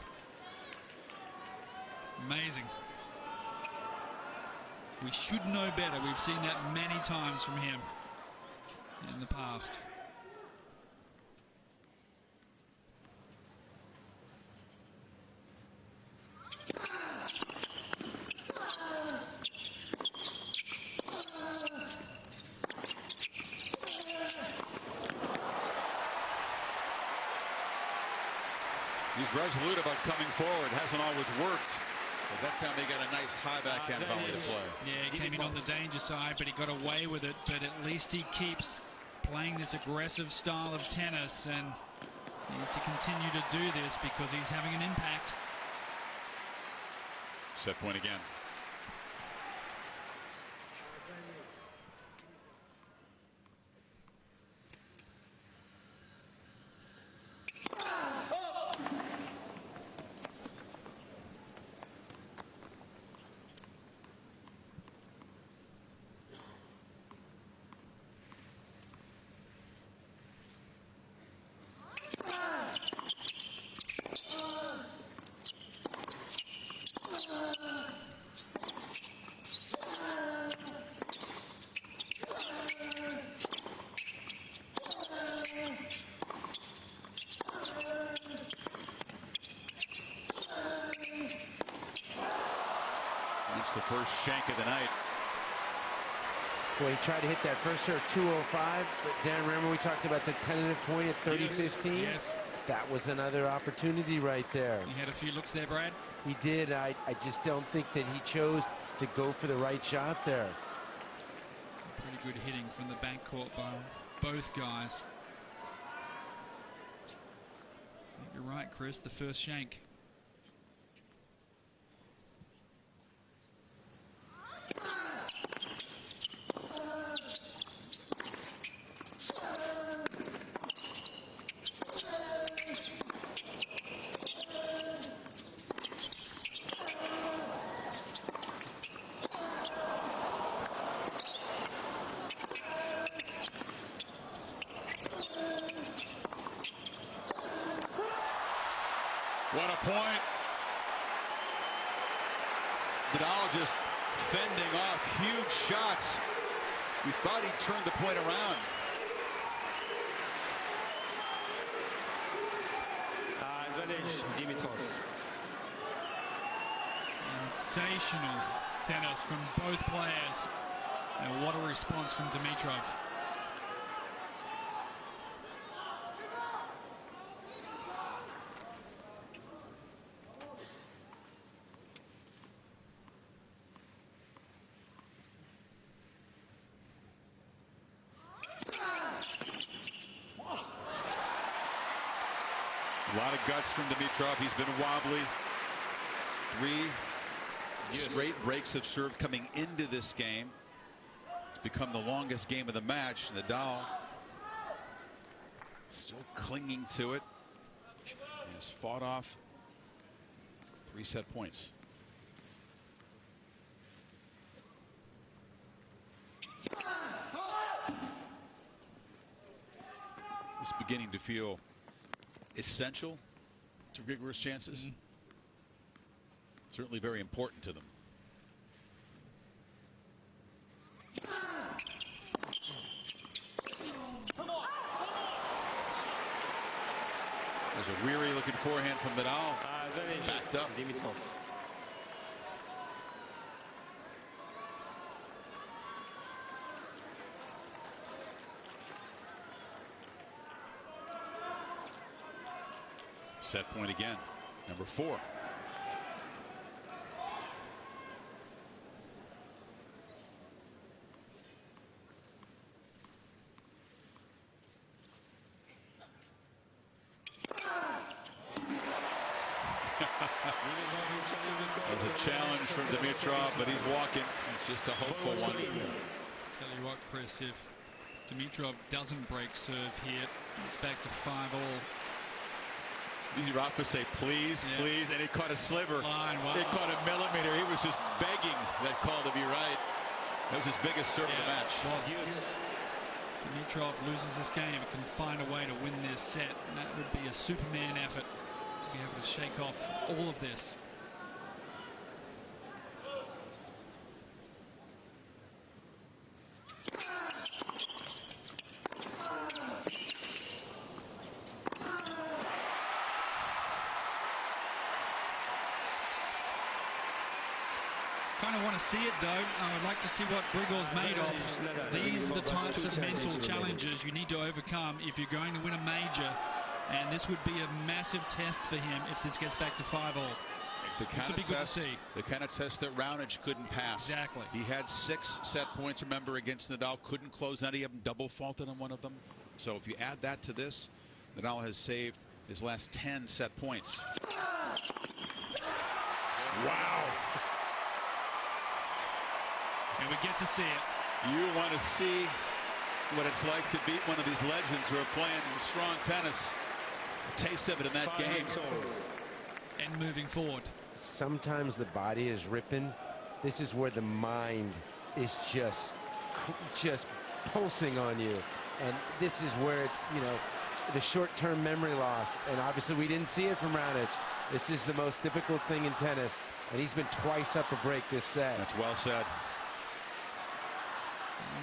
Amazing. We should know better. We've seen that many times from him in the past. He's resolute about coming forward. Hasn't always worked. But that's how they got a nice high backhand volley to play. Yeah, he came in on the danger side, but he got away with it. But at least he keeps playing this aggressive style of tennis, and he needs to continue to do this because he's having an impact. Set point again. That's the first shank of the night. Well, he tried to hit that first serve 205, but Dan, remember we talked about the tentative point at 30-15? Yes. That was another opportunity right there. He had a few looks there, Brad. He did. I just don't think that he chose to go for the right shot there. Some pretty good hitting from the backcourt by both guys. I think you're right, Chris. The first shank. What a point. Nadal just fending off huge shots. We thought he turned the point around. Advantage, Dimitrov. Sensational tennis from both players. And what a response from Dimitrov. A lot of guts from Dimitrov. He's been wobbly. 3 straight breaks of serve coming into this game. It's become the longest game of the match. Nadal still clinging to it. He's fought off 3 set points. It's beginning to feel essential to rigorous chances. Certainly very important to them. There's a weary looking forehand from Nadal. Backed up. Dimitrov. Set point again. Number 4. There's a challenge from Dimitrov, but he's walking. It's just a hopeful one. Tell you what, Chris, if Dimitrov doesn't break serve here, it's back to 5-all. Easy Rafa say please, please, and he caught a sliver. Wow. He caught a millimeter. He was just begging that call to be right. That was his biggest serve of the match. Dimitrov loses this game, can find a way to win this set, and that would be a Superman effort to be able to shake off all of this. Kind of want to see it, though. I would like to see what Grigor's made of. These are the types of mental challenges you need to overcome if you're going to win a major. And this would be a massive test for him if this gets back to 5-all. This would be good to see. The kind of test that Raonic couldn't pass. Exactly. He had 6 set points, remember, against Nadal. Couldn't close any of them. Double faulted on one of them. So if you add that to this, Nadal has saved his last 10 set points. Wow. And we get to see it. You want to see what it's like to beat one of these legends who are playing strong tennis. A taste of it in that game. And moving forward. Sometimes the body is ripping. This is where the mind is just pulsing on you. And this is where, you know, the short-term memory loss. And obviously we didn't see it from Raonic. This is the most difficult thing in tennis. And he's been twice up a break this set. That's well said.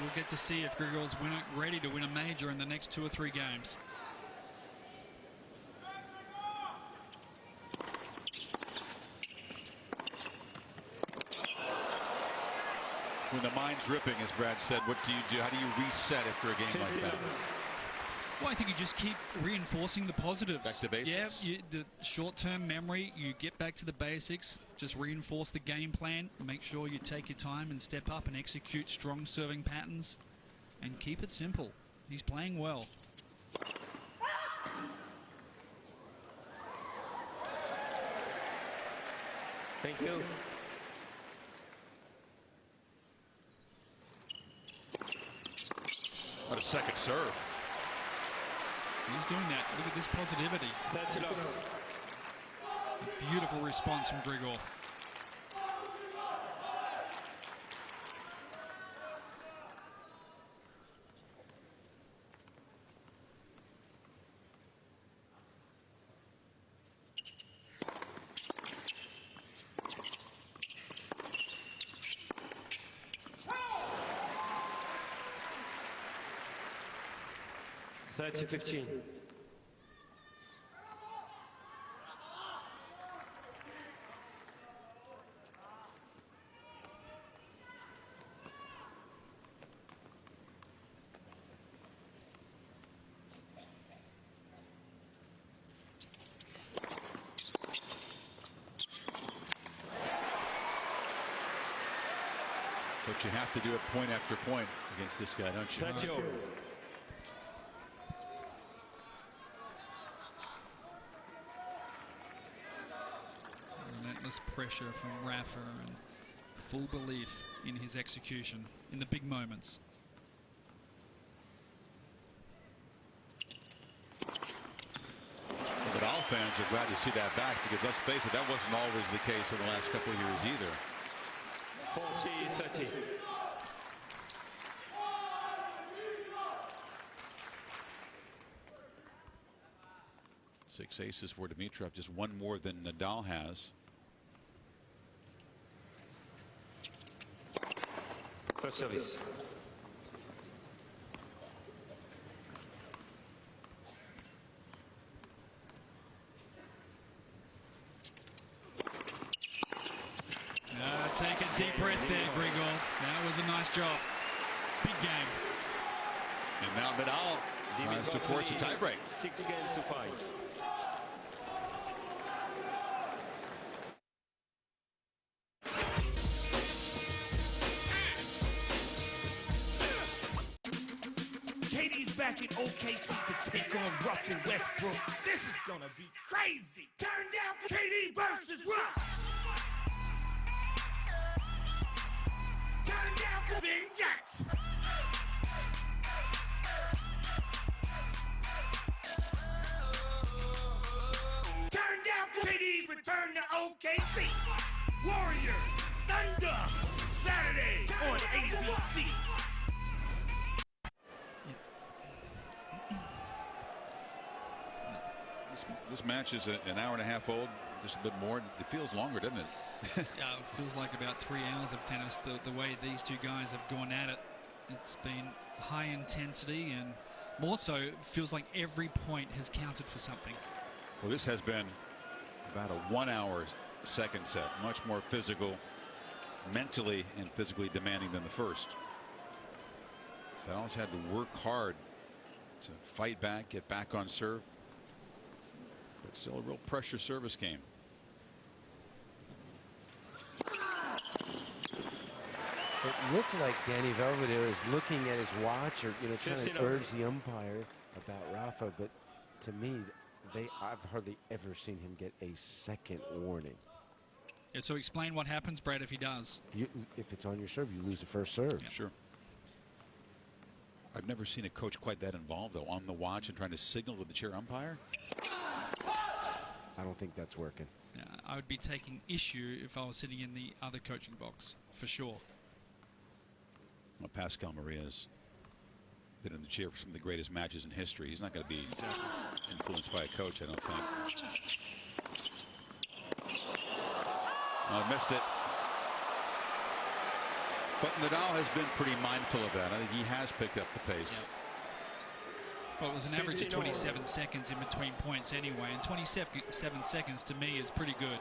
We'll get to see if Grigor's ready to win a major in the next 2 or 3 games. When the mind's ripping, as Brad said, what do you do? How do you reset after a game like that? Well, I think you just keep reinforcing the positives. Back to basics. Yeah, the short-term memory, you get back to the basics, just reinforce the game plan, make sure you take your time and step up and execute strong serving patterns, and keep it simple. He's playing well. Thank you. What a second serve. He's doing that. Look at this positivity. That's enough. A beautiful response from Grigor. That's 15. But you have to do it point after point against this guy, don't you? That's your. Relentless pressure from Rafa and full belief in his execution in the big moments. Nadal fans are glad to see that back, because let's face it, that wasn't always the case in the last couple of years either. 40-30. Six aces for Dimitrov, just one more than Nadal has. First service. Take a deep breath there, Grigor. That was a nice job. Big game. And now Nadal tries to force a tiebreak. 6 games to 5. KD's back in OKC to take on Russell Westbrook. This is gonna be crazy. Turn down for KD versus Russ. Turn down for Ben Jackson. Turn down for KD's return to OKC. Warriors, Thunder, Saturday on ABC. This match is an hour and a half old, just a bit more. It feels longer, doesn't it? It feels like about 3 hours of tennis, the way these two guys have gone at it. It's been high intensity, and more so, it feels like every point has counted for something. Well, this has been about a 1 hour second set, much more physical, mentally and physically demanding than the first. Nadal's had to work hard to fight back, get back on serve. But still a real pressure service game. It looked like Danny Velvedere is looking at his watch, or trying to urge the umpire about Rafa. But to me, I've hardly ever seen him get a second warning. Yeah, so explain what happens, Brad, if he does. If it's on your serve, you lose the first serve. Yeah. Sure. I've never seen a coach quite that involved, though, on the watch and trying to signal to the chair umpire. I don't think that's working. Yeah, I would be taking issue if I was sitting in the other coaching box, for sure. Well, Pascal Maria's been in the chair for some of the greatest matches in history. He's not going to be influenced by a coach, I don't think. Oh, missed it. But Nadal has been pretty mindful of that. I think he has picked up the pace. Yep. Well, it was an average of 27 seconds in between points anyway, and 27 seconds to me is pretty good.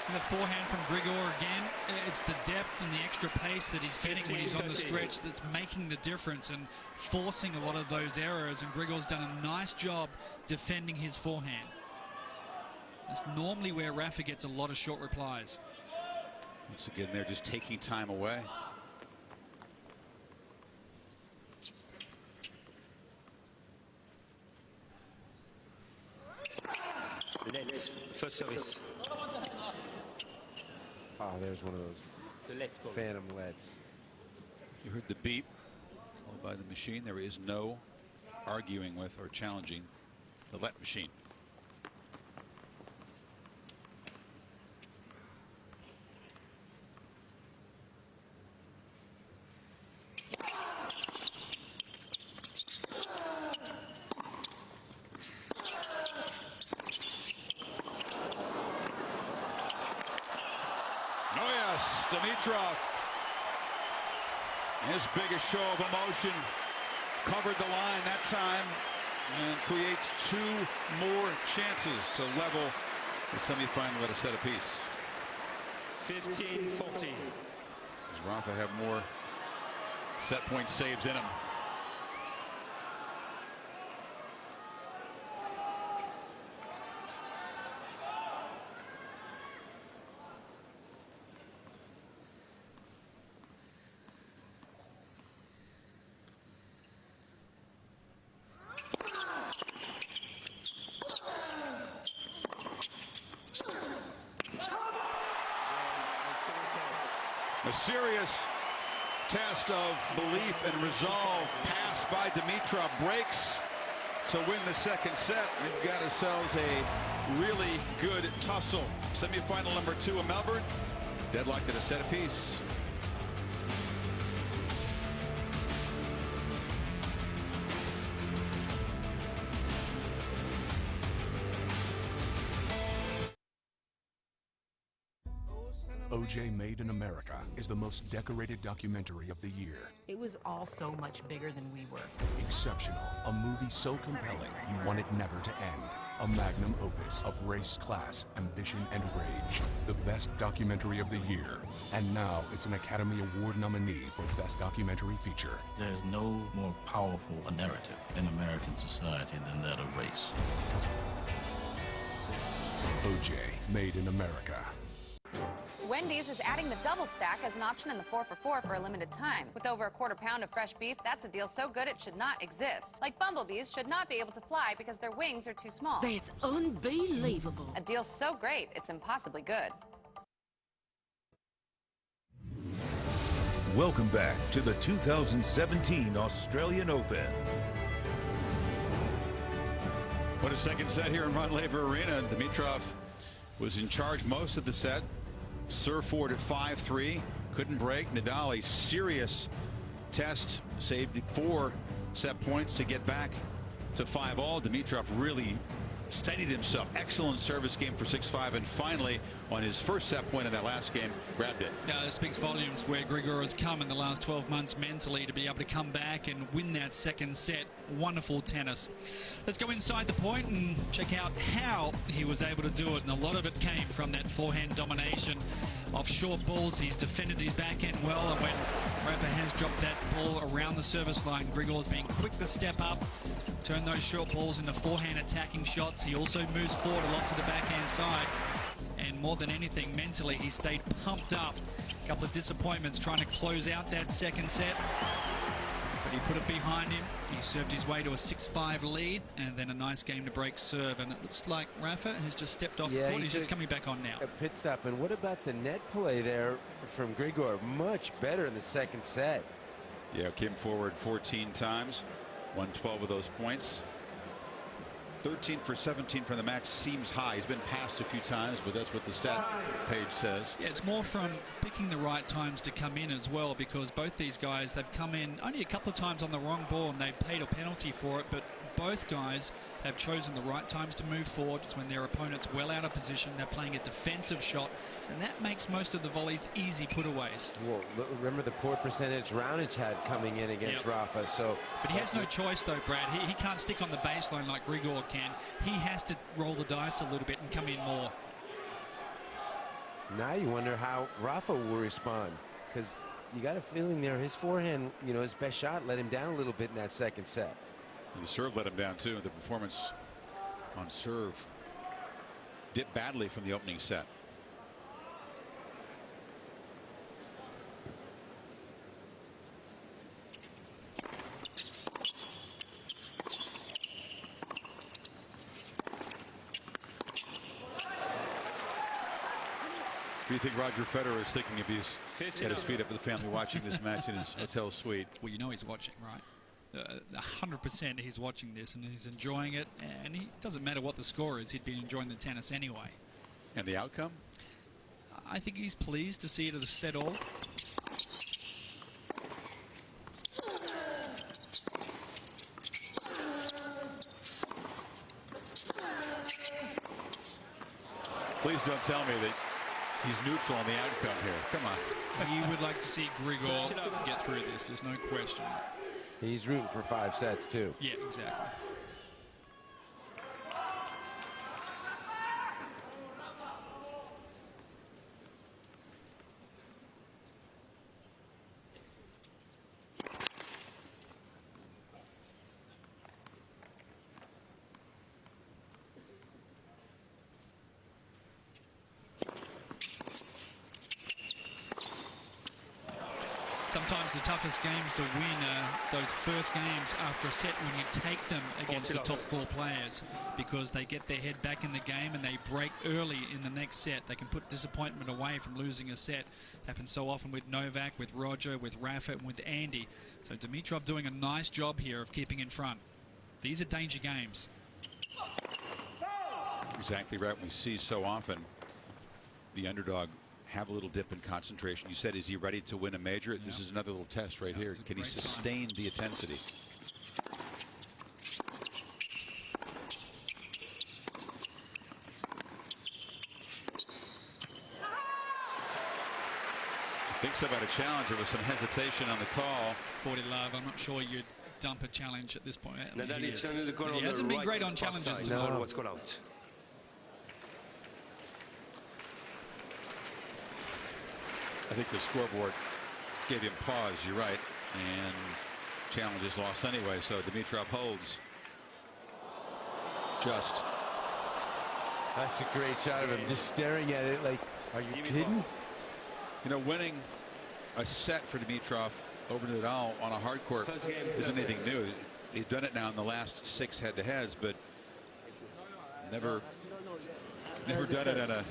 The forehand from Grigor again. It's the depth and the extra pace that he's getting when he's on the stretch that's making the difference and forcing a lot of those errors. And Grigor's done a nice job defending his forehand. That's normally where Rafa gets a lot of short replies. Once again, they're just taking time away. First service. Oh, there's one of those phantom lets. You heard the beep followed by the machine. There is no arguing with or challenging the let machine. Dimitrov, his biggest show of emotion, covered the line that time and creates 2 more chances to level the semifinal at a set apiece. 15-14. Does Rafa have more set point saves in him? A serious test of belief and resolve. Pass by Dimitrov breaks to win the second set. We've got ourselves a really good tussle. Semifinal number 2 in Melbourne. Deadlocked at a set apiece. OJ Made in America is the most decorated documentary of the year. It was all so much bigger than we were. Exceptional, a movie so compelling you want it never to end. A magnum opus of race, class, ambition, and rage. The best documentary of the year. And now it's an Academy Award nominee for Best Documentary Feature. There's no more powerful a narrative in American society than that of race. OJ Made in America. Wendy's is adding the double stack as an option in the 4 for $4 for a limited time. With over a quarter pound of fresh beef, that's a deal so good it should not exist. Like bumblebees should not be able to fly because their wings are too small. That's unbelievable. A deal so great, it's impossibly good. Welcome back to the 2017 Australian Open. What a second set here in Rod Laver Arena. Dimitrov was in charge most of the set. Serve forward at 5-3, couldn't break. Nadal, a serious test, saved 4 set points to get back to 5-all. Dimitrov really steadied himself. Excellent service game for 6-5, and finally on his first set point in that last game grabbed it. Yeah, it speaks volumes where Grigor has come in the last 12 months mentally to be able to come back and win that second set. Wonderful tennis. Let's go inside the point and check out how he was able to do it, and a lot of it came from that forehand domination off short balls. He's defended his backhand well, and when Rafa has dropped that ball around the service line, Grigor has been quick to step up, turn those short balls into forehand attacking shots. He also moves forward a lot to the backhand side, and more than anything, mentally he stayed pumped up. A couple of disappointments trying to close out that second set, but he put it behind him. He served his way to a 6-5 lead, and then a nice game to break serve, and it looks like Rafa has just stepped off the court. He's just coming back on now. A pit stop. And what about the net play there from Grigor? Much better in the second set. Yeah, came forward 14 times, won 12 of those points. 13 for 17 from the match seems high. He's been passed a few times, but that's what the stat page says. Yeah, it's more from picking the right times to come in as well, because both these guys, they've come in only a couple of times on the wrong ball and they've paid a penalty for it, but both guys have chosen the right times to move forward. It's when their opponent's well out of position, they're playing a defensive shot, and that makes most of the volleys easy putaways. Well, remember the poor percentage Raonic had coming in against Rafa. So, but he has no choice though, Brad. He can't stick on the baseline like Grigor can. He has to roll the dice a little bit and come in more. Now you wonder how Rafa will respond, because you got a feeling there his forehand, you know, his best shot let him down a little bit in that second set. The serve let him down too. The performance on serve dipped badly from the opening set. What do you think Roger Federer is thinking if he's got his feet up with the family watching this match in his hotel suite? Well, you know he's watching, right? 100% he's watching this and he's enjoying it, and he doesn't matter what the score is, he'd be enjoying the tennis anyway. And the outcome? I think he's pleased to see it at a set all. Please don't tell me that he's neutral on the outcome here. Come on. You would like to see Grigor get through this, there's no question. He's rooting for 5 sets too. Yeah, exactly. Sometimes the toughest games to win are those first games after a set when you take them against the top 4 players, because they get their head back in the game and they break early in the next set. They can put disappointment away from losing a set. Happens so often with Novak, with Roger, with Rafa, and with Andy. So Dimitrov doing a nice job here of keeping in front. These are danger games. Exactly right. We see so often the underdog have a little dip in concentration. You said, is he ready to win a major? This is another little test right here. Can he sustain the intensity? Thinks about a challenge. There was some hesitation on the call. 40 love. I'm not sure you'd dump a challenge at this point. Nadal He is turning the corner. he hasn't been great on challenges side. tonight. No. What's gone out? I think the scoreboard gave him pause. You're right. And challenge is lost anyway. So Dimitrov holds. Just. That's a great shot of him just staring at it like, are you kidding? You know, winning a set for Dimitrov over Nadal on a hard court isn't anything new. He's done it now in the last 6 head-to-heads, but never done it at a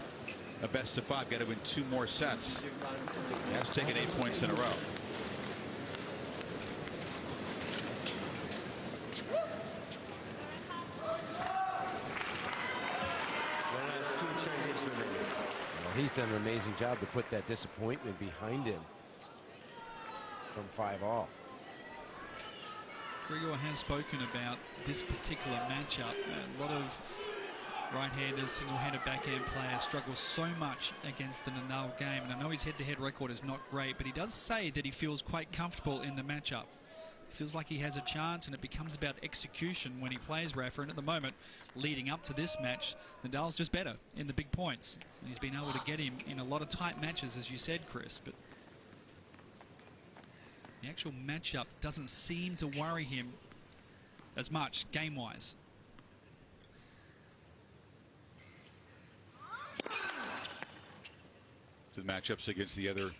best of 5. Got to win 2 more sets. He has taken 8 points in a row. Well, he's done an amazing job to put that disappointment behind him from 5-all. Grigor has spoken about this particular matchup. A lot of Right-handers, single-handed backhand players struggle so much against the Nadal game, and I know his head-to-head record is not great, but he does say that he feels quite comfortable in the matchup. Feels like he has a chance, and it becomes about execution when he plays Rafa. And at the moment, leading up to this match, Nadal's just better in the big points. And he's been able to get him in a lot of tight matches, as you said, Chris. But the actual matchup doesn't seem to worry him as much game-wise. To the matchups against the other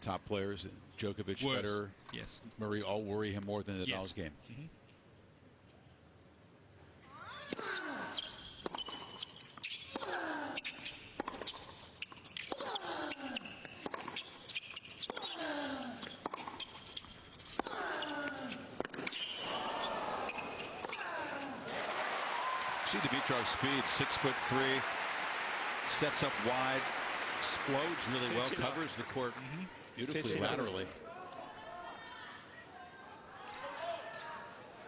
top players, Djokovic, Worse. Federer, yes, Murray, all worry him more than Nadal's yes. game. See Dimitrov's speed, 6'3", sets up wide, explodes really well, covers the court beautifully laterally.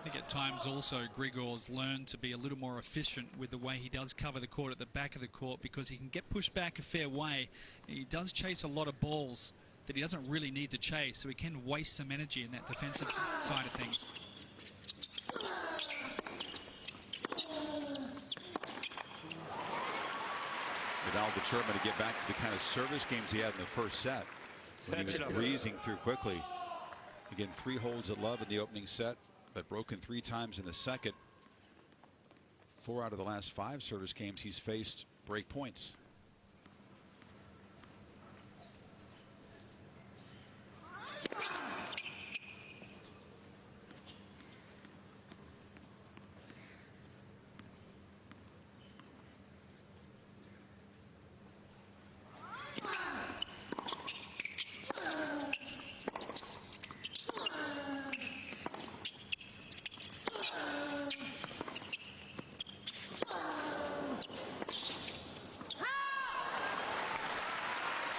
I think at times also Grigor's learned to be a little more efficient with the way he does cover the court at the back of the court, because he can get pushed back a fair way. He does chase a lot of balls that he doesn't really need to chase, so he can waste some energy in that defensive side of things. Nadal determined to get back to the kind of service games he had in the first set, when he was breezing through quickly. Again, 3 holds at love in the opening set, but broken 3 times in the second. 4 out of the last 5 service games he's faced break points.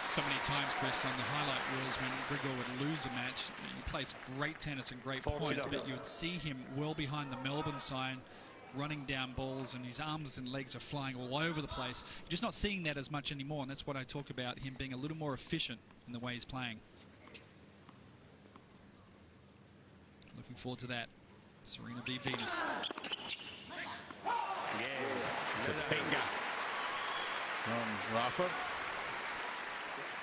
So many times, Chris, on the highlight reels when Grigor would lose a match, he plays great tennis and great points, but you would see him well behind the Melbourne sign, running down balls, and his arms and legs are flying all over the place. You're just not seeing that as much anymore, and that's what I talk about, him being a little more efficient in the way he's playing. Looking forward to that. Serena v. Venus. It's a bingo from Rafa.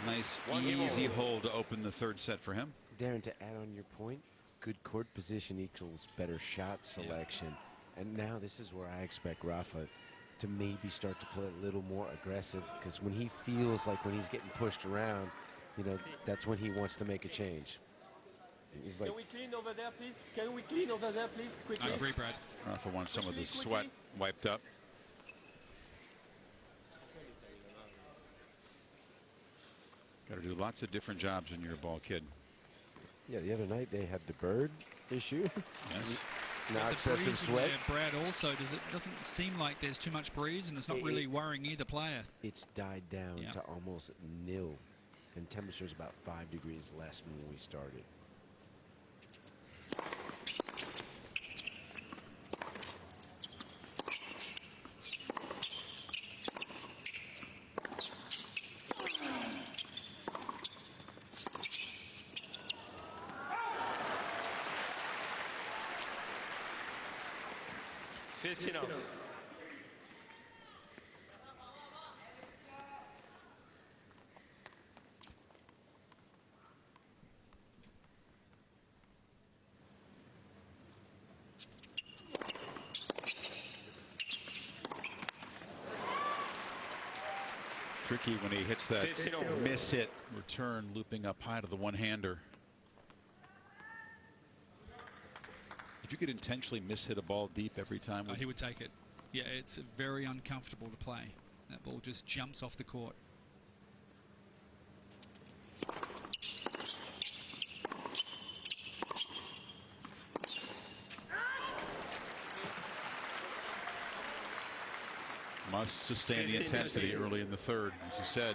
Nice, easy hold to open the 3rd set for him. Darren, to add on your point, good court position equals better shot selection. And now this is where I expect Rafa to maybe start to play a little more aggressive, because when he feels like when he's getting pushed around, you know, that's when he wants to make a change. He's like, can we clean over there, please? Can we clean over there, please? Quickly. I agree, Brad. Rafa wants some of the sweat wiped up. Got to do lots of different jobs when you're a ball kid. yeah, the other night they had the bird issue. Yes. Now the excessive breeze in sweat. there, Brad, also, doesn't seem like there's too much breeze, and it's not really worrying either player. It's died down to almost nil, and temperature's about 5 degrees less from when we started. Enough. Tricky when he hits that miss hit return, looping up high to the one-hander. If you could intentionally miss hit a ball deep every time, he would take it. Yeah, it's very uncomfortable to play. That ball just jumps off the court. Must sustain the intensity early in the 3rd, as you said.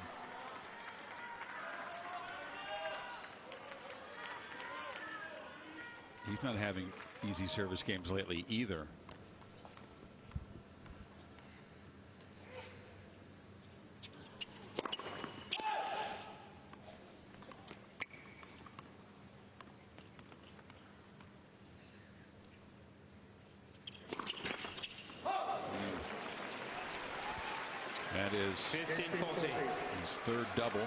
He's not having easy service games lately either. That is 15-14. his third double.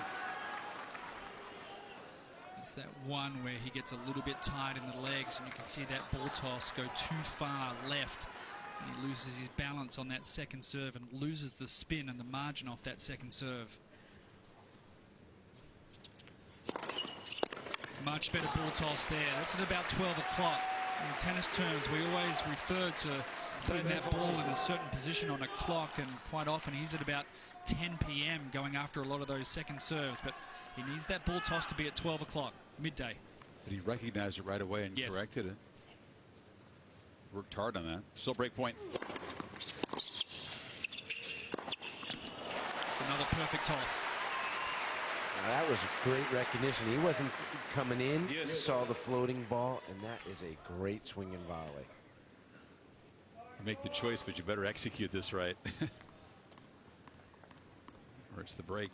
It's that one where he gets a little bit tight in the legs, and you can see that ball toss go too far left. And he loses his balance on that second serve and loses the spin and the margin off that second serve. Much better ball toss there. That's at about 12 o'clock. In tennis terms, we always refer to putting that ball in a certain position on a clock, and quite often he's at about 10 p.m. going after a lot of those second serves, but he needs that ball toss to be at 12 o'clock, midday. But he recognized it right away and corrected it. Worked hard on that. Still break point. It's another perfect toss. Now that was great recognition. He wasn't coming in. He saw the floating ball, and that is a great swing and volley. You make the choice, but you better execute this right. Or it's the break.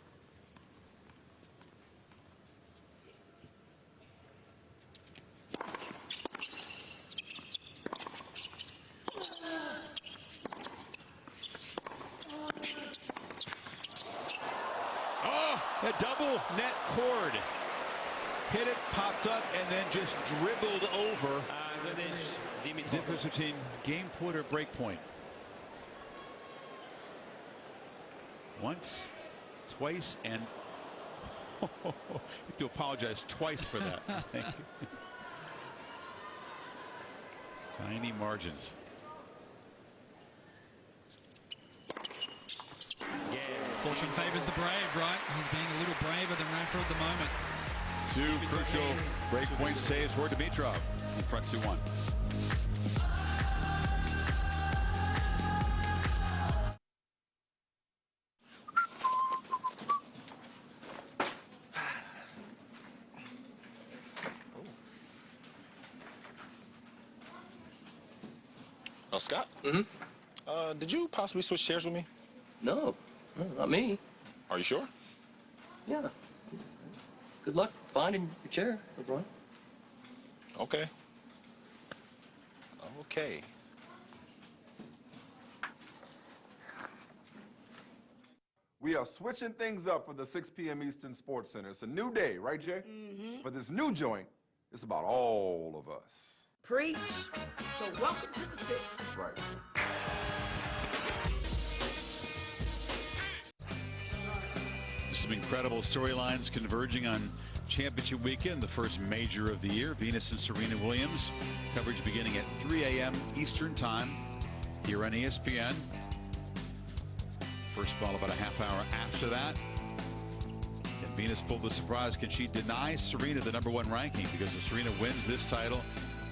A double net cord. Hit it, popped up, and then just dribbled over. Difference between game point or break point. Once, twice, and you have to apologize twice for that. Thank you. Tiny margins. Fortune favors the brave, right? He's being a little braver than Rafa at the moment. Two crucial break point saves for Dimitrov in front 2-1. Scott? Did you possibly switch chairs with me? No, not me. Are you sure? Yeah. Good luck finding your chair, LeBron. Okay. Okay. We are switching things up for the 6 p.m. Eastern Sports Center. It's a new day, right, Jay? But this new joint, it's about all of us. Preach. So welcome to the 6. Right. Some incredible storylines converging on championship weekend, the first major of the year. Venus and Serena Williams. Coverage beginning at 3 a.m. Eastern Time here on ESPN. First ball about a half hour after that. And Venus pulled the surprise. Can she deny Serena the #1 ranking? Because if Serena wins this title,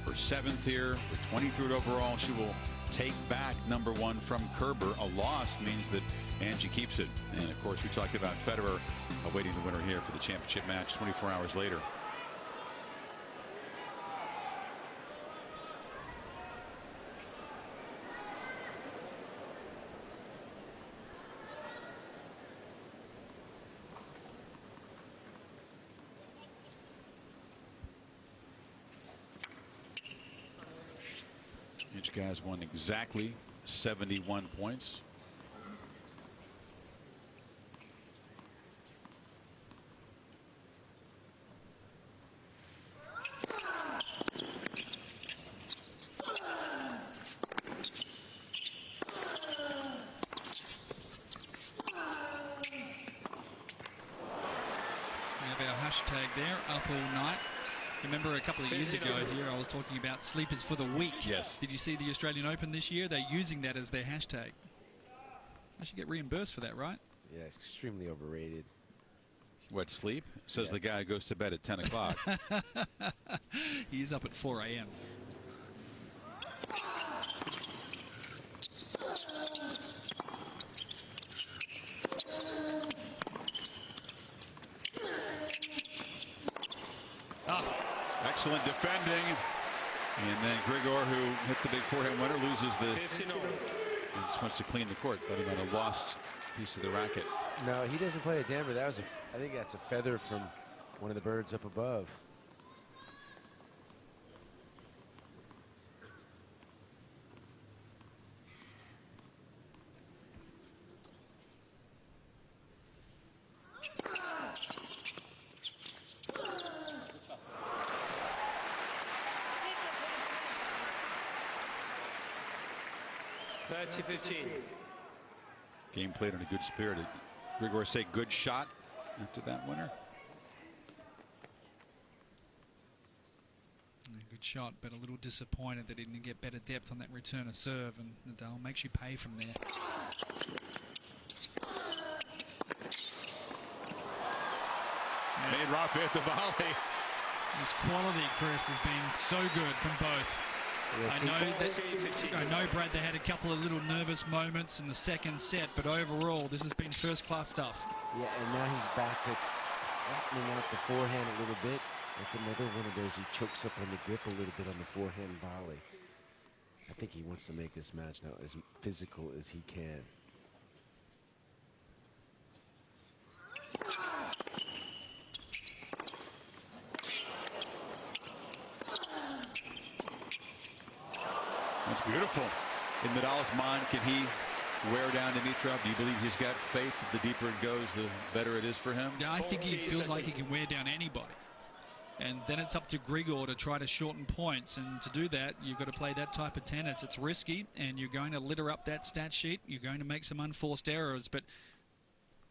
her 7th here, her 23rd overall, she will take back #1 from Kerber. A loss means that Angie keeps it. And of course, we talked about Federer awaiting the winner here for the championship match 24 hours later. Each guy's won exactly 71 points. Hashtag there, up all night. Remember a couple of years ago here I was talking about sleepers for the week. Yes. Did you see the Australian Open this year? They're using that as their hashtag. I should get reimbursed for that, right? Yeah, it's extremely overrated. What, sleep? Says the guy who goes to bed at 10 o'clock. He's up at 4 a.m. Excellent defending. And then Grigor, who hit the big forehand winner, loses the... 15 over. He just wants to clean the court. Thought he might have lost a piece of the racket. No, he doesn't play a damper. That was I think that's a feather from one of the birds up above. 30-15. Game played in a good spirit. Grigor say good shot after that winner. Good shot, but a little disappointed that he didn't get better depth on that return of serve, and Nadal makes you pay from there. Made Rafa at the volley. His quality, Chris, has been so good from both. I know, Brad, they had a couple of little nervous moments in the second set, but overall, this has been first-class stuff. Yeah, and now he's back to flattening out the forehand a little bit. That's another one of those who chokes up on the grip a little bit on the forehand volley. I think he wants to make this match now as physical as he can. That's beautiful. In Nadal's mind, can he wear down Dimitrov? Do you believe he's got faith that the deeper it goes, the better it is for him? Yeah, I think he feels like he can wear down anybody. And then it's up to Grigor to try to shorten points. And to do that, you've got to play that type of tennis. It's risky, and you're going to litter up that stat sheet. You're going to make some unforced errors. But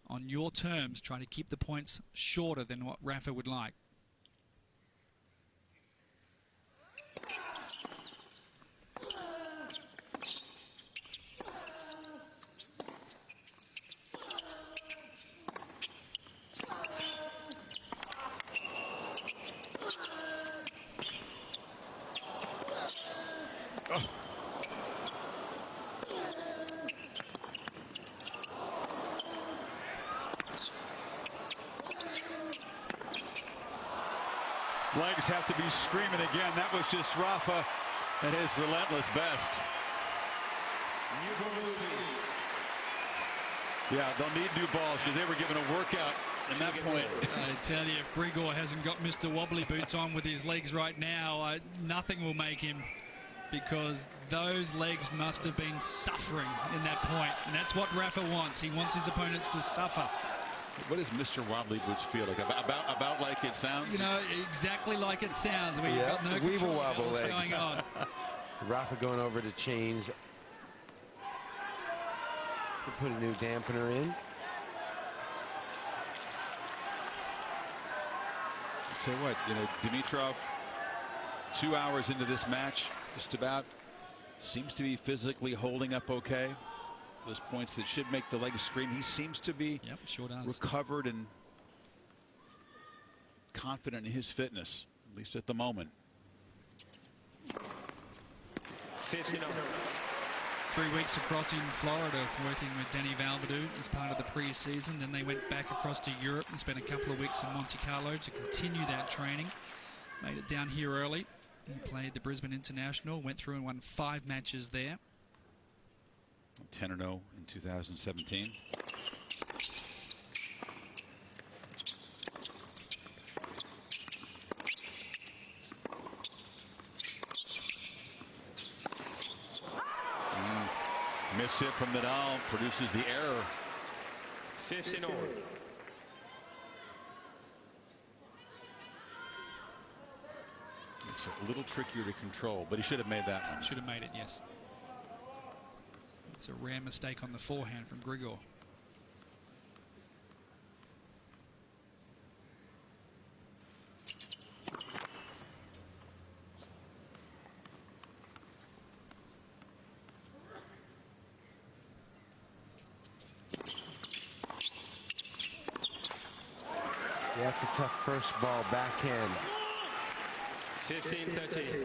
on your terms, try to keep the points shorter than what Rafa would like. Legs have to be screaming again. That was just Rafa at his relentless best. Yeah, they'll need new balls because they were given a workout at that point. I tell you, if Grigor hasn't got Mr. Wobbly Boots on with his legs right now, nothing will make him, because those legs must have been suffering in that point. And that's what Rafa wants. He wants his opponents to suffer. What does Mr. Wobbly Boots feel like? About like it sounds? You know, exactly like it sounds. We've got no Weeble control wobble over what's legs. going on. Rafa going over to change. We'll put a new dampener in. I'll tell you what, Dimitrov, 2 hours into this match, just about seems to be physically holding up okay. Those points that should make the legs scream. He seems to be recovered and confident in his fitness, at least at the moment. 15 3 weeks across in Florida working with Danny Valverdue as part of the pre-season. Then they went back across to Europe and spent a couple of weeks in Monte Carlo to continue that training. Made it down here early. He played the Brisbane International, went through and won 5 matches there. 10-0 in 2017. Miss it from Nadal, produces the error. 15 all. It's a little trickier to control, but he should have made that one. Should have made it, yes. It's a rare mistake on the forehand from Grigor. Yeah, that's a tough first ball backhand. 15-13.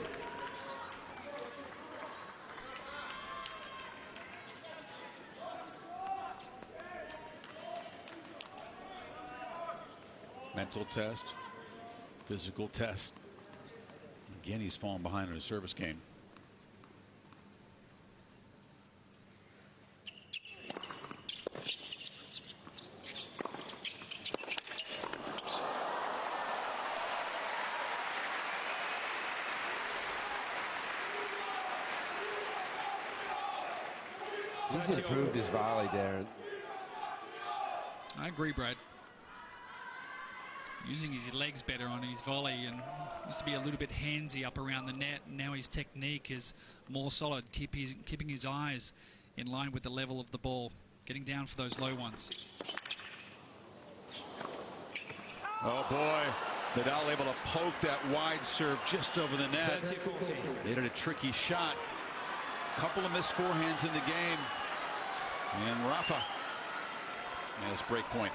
Mental test, physical test. Again, he's fallen behind in his service game. He's improved his volley, Darren. I agree, Brad. Using his legs better on his volley, and used to be a little bit handsy up around the net. Now his technique is more solid, keeping his eyes in line with the level of the ball, getting down for those low ones. Oh boy, Nadal able to poke that wide serve just over the net. Made it a tricky shot. Couple of missed forehands in the game. And Rafa has break point.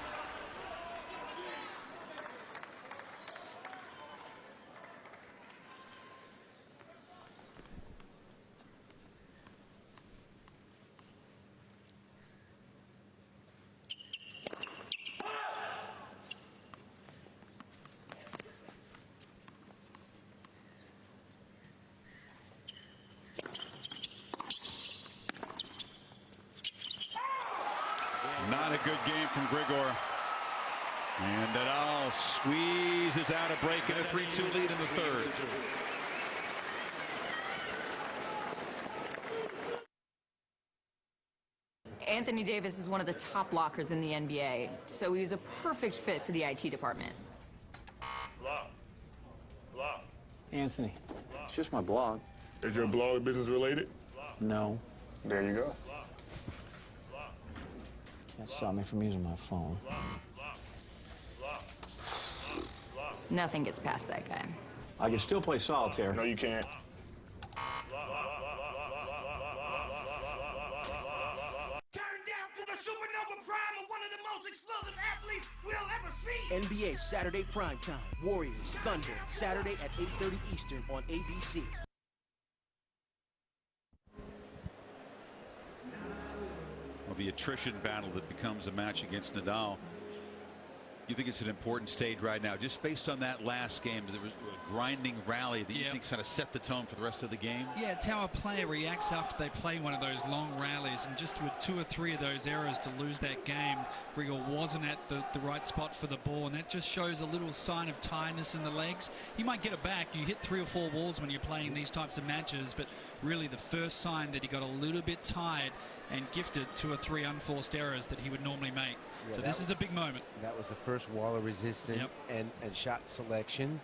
Not a good game from Grigor. And Nadal squeezes out a break and a 3-2 lead in the third. Anthony Davis is one of the top blockers in the NBA, so he was a perfect fit for the IT department. Anthony, it's just my blog. Is your blog business related? No. There you go. Can't stop me from using my phone. Nothing gets past that guy. I can still play solitaire. No, you can't. NBA Saturday Primetime. Warriors, Thunder, Saturday at 8:30 Eastern on ABC. Well, the attrition battle that becomes a match against Nadal. You think it's an important stage right now, just based on that last game? There was a grinding rally that you think kind of set the tone for the rest of the game. Yeah, it's how a player reacts after they play one of those long rallies, and just with 2 or 3 of those errors to lose that game, Grigor wasn't at the right spot for the ball, and that just shows a little sign of tiredness in the legs. You might get it back. You hit 3 or 4 walls when you're playing these types of matches, but really the first sign that he got a little bit tired and gifted 2 or 3 unforced errors that he would normally make. Yeah, so this is a big moment. That was the first wall of resistance and shot selection.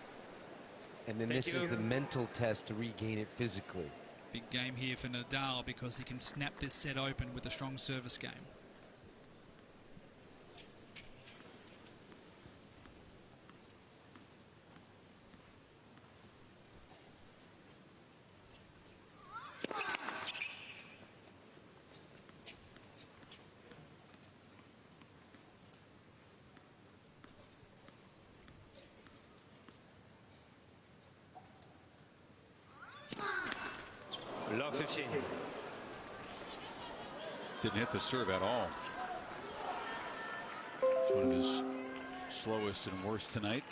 And then this is the mental test to regain it physically. Big game here for Nadal because he can snap this set open with a strong service game. Love 15. Didn't hit the serve at all. It's one of his slowest and worst tonight.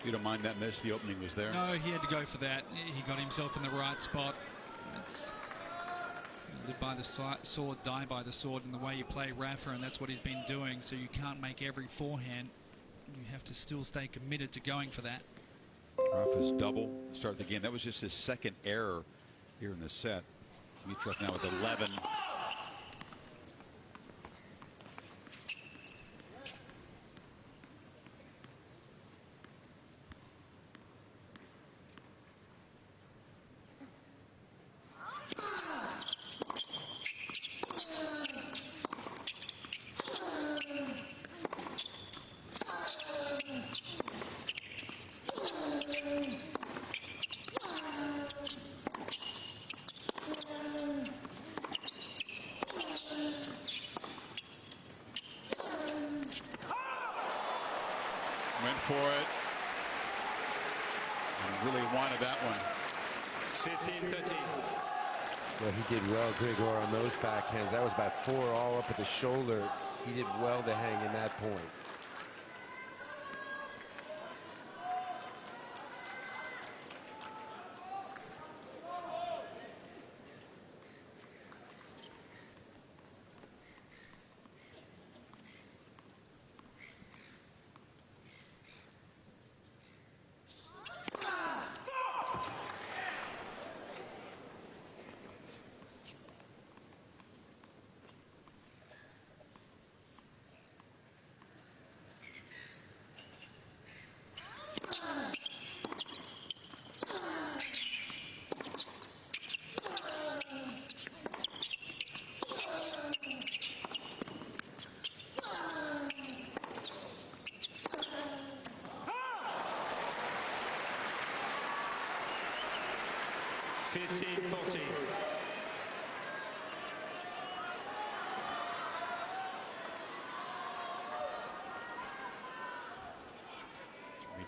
You don't mind that miss? The opening was there. No, he had to go for that. He got himself in the right spot. It's live by the sword, die by the sword in the way you play Rafa, and that's what he's been doing. So you can't make every forehand. You have to still stay committed to going for that. Rafa's double to start the game. That was just his second error here in the set. Dimitrov now with 11. Went for it. And really wanted that one. 15-13. Well, he did well, Grigor, on those backhands. That was about 4 all up at the shoulder. He did well to hang in that point. 15-14.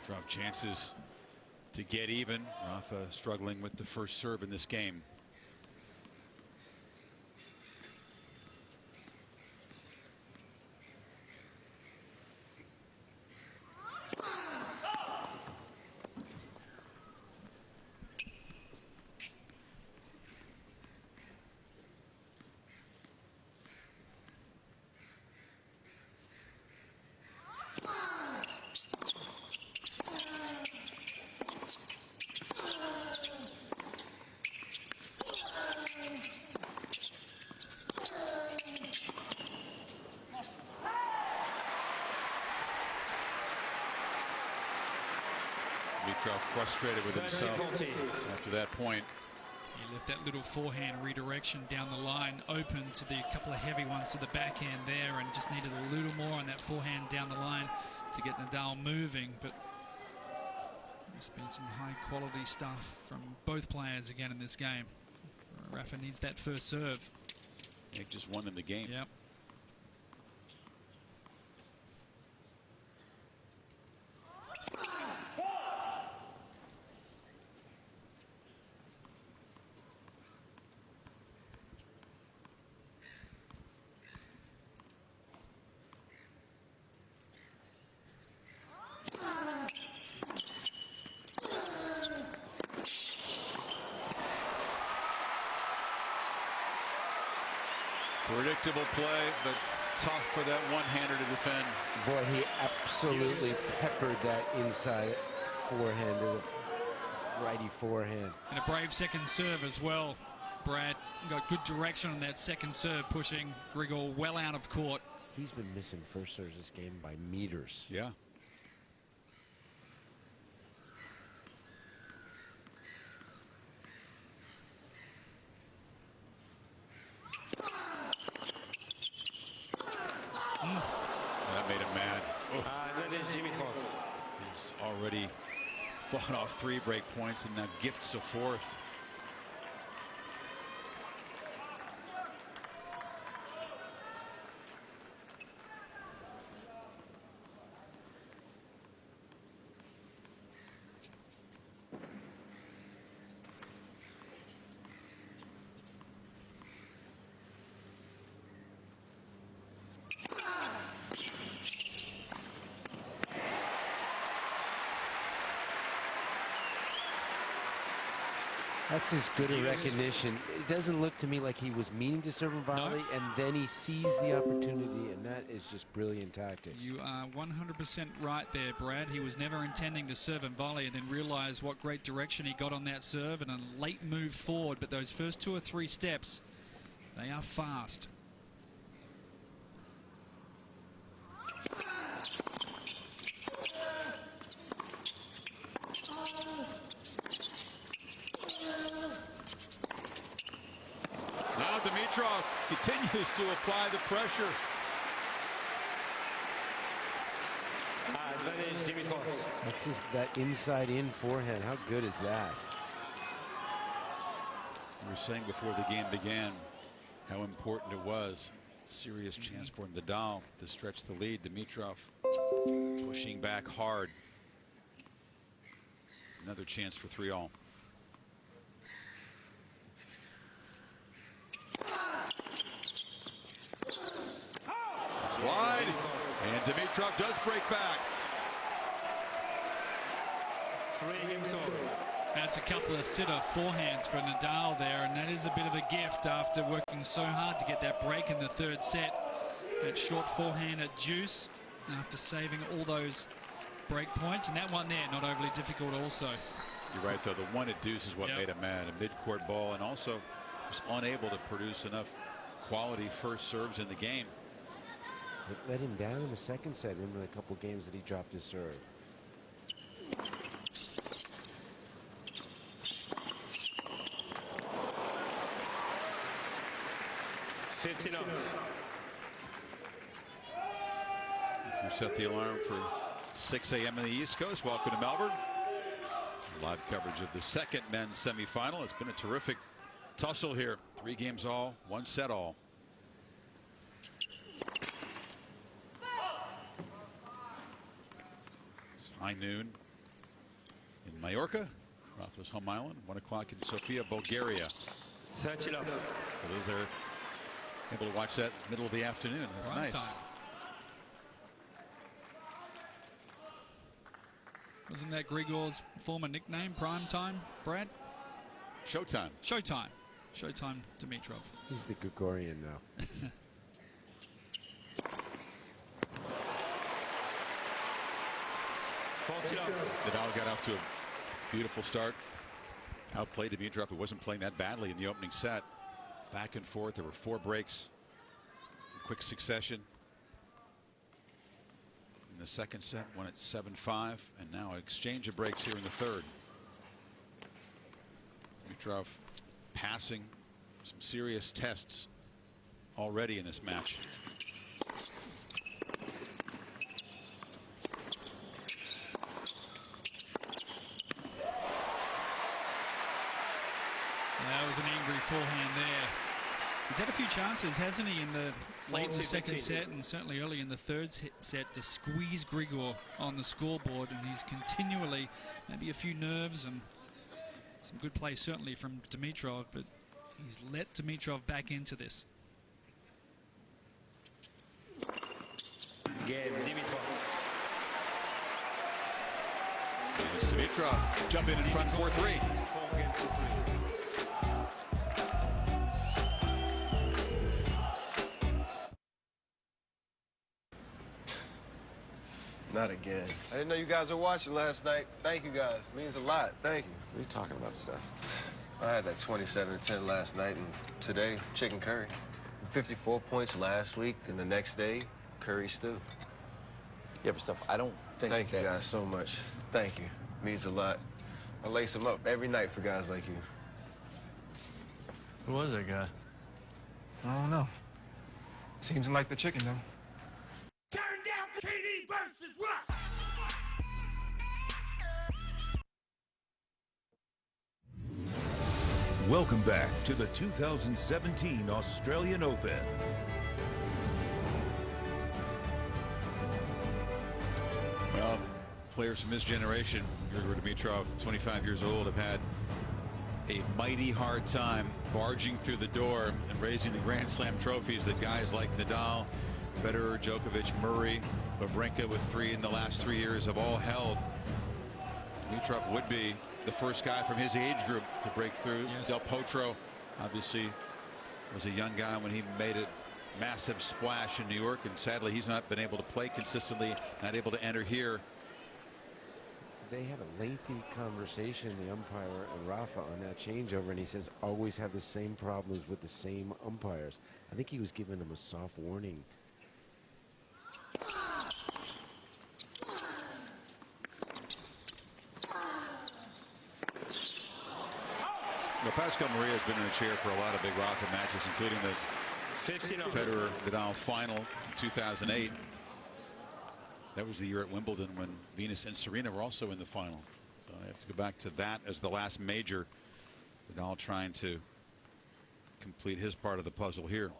Dimitrov chances to get even. Rafa struggling with the first serve in this game. Dimitrov frustrated with himself after that point. He left that little forehand redirection down the line open to the couple of heavy ones to the backhand there, and just needed a little more on that forehand down the line to get Nadal moving. But there's been some high quality stuff from both players again in this game. Rafa needs that first serve. Nick just won in the game. Yep. Predictable play, but tough for that one-hander to defend. Boy, he absolutely peppered that inside forehand to the righty forehand. And a brave second serve as well. Brad got good direction on that second serve, pushing Grigor well out of court. He's been missing first serves this game by meters. Yeah. That made him mad. Dimitrov. He's already fought off 3 break points and now gifts a 4th. That's as good a recognition. It doesn't look to me like he was meaning to serve and volley, and then he sees the opportunity, and that is just brilliant tactics. You are 100% right there, Brad. He was never intending to serve and volley, and then realized what great direction he got on that serve and a late move forward. But those first 2 or 3 steps, they are fast. Dimitrov continues to apply the pressure. That's that inside-in forehand. How good is that? We were saying before the game began how important it was. Serious chance for Nadal to stretch the lead. Dimitrov pushing back hard. Another chance for 3-all. Wide, and Dimitrov does break back. 3 games over. That's a couple of sitter forehands for Nadal there, and that is a bit of a gift after working so hard to get that break in the 3rd set. That short forehand at deuce after saving all those break points, and that one there not overly difficult also. You're right, though. The one at deuce is what made him mad. A mid-court ball, and also was unable to produce enough quality first serves in the game. It let him down in the 2nd set in a couple games that he dropped his serve. You set the alarm for 6 a.m. in the East Coast. Welcome to Melbourne. Live coverage of the second men's semifinal. It's been a terrific tussle here. 3 games all, 1 set all. It's high noon in Mallorca, Rafa's home island. 1 o'clock in Sofia, Bulgaria. 30 love. So those are able to watch that middle of the afternoon. That's Prime nice. time. Wasn't that Grigor's former nickname, Prime Time, Brad? Showtime. Showtime. Showtime Dimitrov. He's the Gregorian now. Nadal got off to a beautiful start. Outplayed Dimitrov, who wasn't playing that badly in the opening set. Back and forth. There were 4 breaks in quick succession. In the second set, won at 7-5, and now an exchange of breaks here in the third. Dimitrov passing some serious tests already in this match. That was an angry forehand there. He's had a few chances, hasn't he, in the late in the second set and certainly early in the third set to squeeze Grigor on the scoreboard, and he's continually, maybe a few nerves and some good play certainly from Dimitrov, but he's let Dimitrov back into this. Game, Dimitrov. It's Dimitrov jumping in front 4-3. Not again. I didn't know you guys were watching last night. Thank you guys. It means a lot. Thank you. What are you talking about, Steph? I had that 27-10 last night, and today, chicken curry. 54 points last week, and the next day, curry stew. Yeah, but Steph, I don't think Thank you guys so much. Thank you. It means a lot. I lace them up every night for guys like you. Who was that guy? I don't know. Seems like the chicken, though. Turn down KD versus Russ. Welcome back to the 2017 Australian Open. Well, players from his generation, Grigor Dimitrov, 25 years old, have had a mighty hard time barging through the door and raising the Grand Slam trophies that guys like Nadal, Federer, Djokovic, Murray, Wawrinka with 3 in the last 3 years have all held. Dimitrov would be the first guy from his age group to break through. Yes. Del Potro obviously was a young guy when he made a massive splash in New York, and sadly he's not been able to play consistently, not able to enter here. They had a lengthy conversation, the umpire and Rafa, on that changeover, and he says always have the same problems with the same umpires. I think he was giving them a soft warning. Well, Pascal Maria has been in the chair for a lot of big Rafa matches, including the Federer Nadal final in 2008. That was the year at Wimbledon when Venus and Serena were also in the final. So I have to go back to that as the last major. Nadal trying to complete his part of the puzzle here.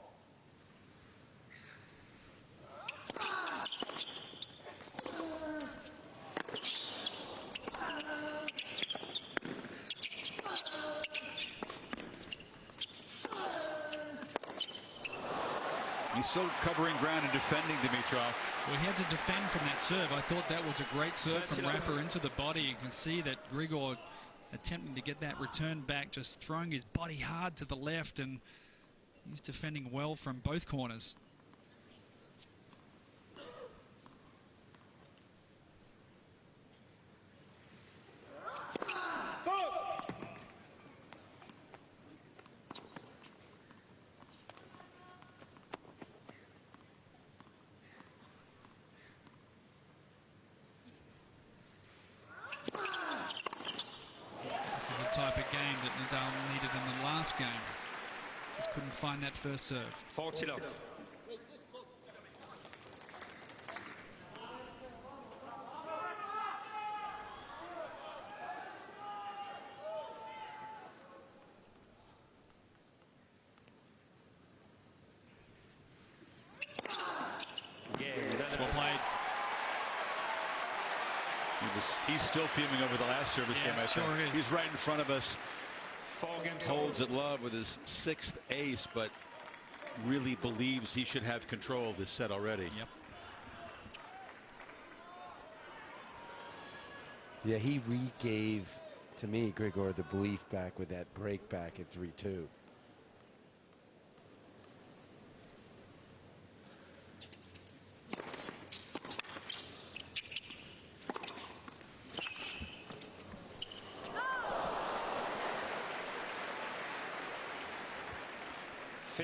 He's still covering ground and defending Dimitrov. Well, he had to defend from that serve. I thought that was a great serve from Rafa into the body. You can see that Grigor attempting to get that return back, just throwing his body hard to the left, and he's defending well from both corners. Type of game that Nadal needed in the last game. Just couldn't find that first serve. 40 love. he's still fuming over the last service game. I sure think. is. He's right in front of us. 4 games. Holds it love with his 6th ace, but really believes he should have control of this set already. Yep. Yeah, he re-gave, to me, Grigor, the belief back with that break back at 3-2.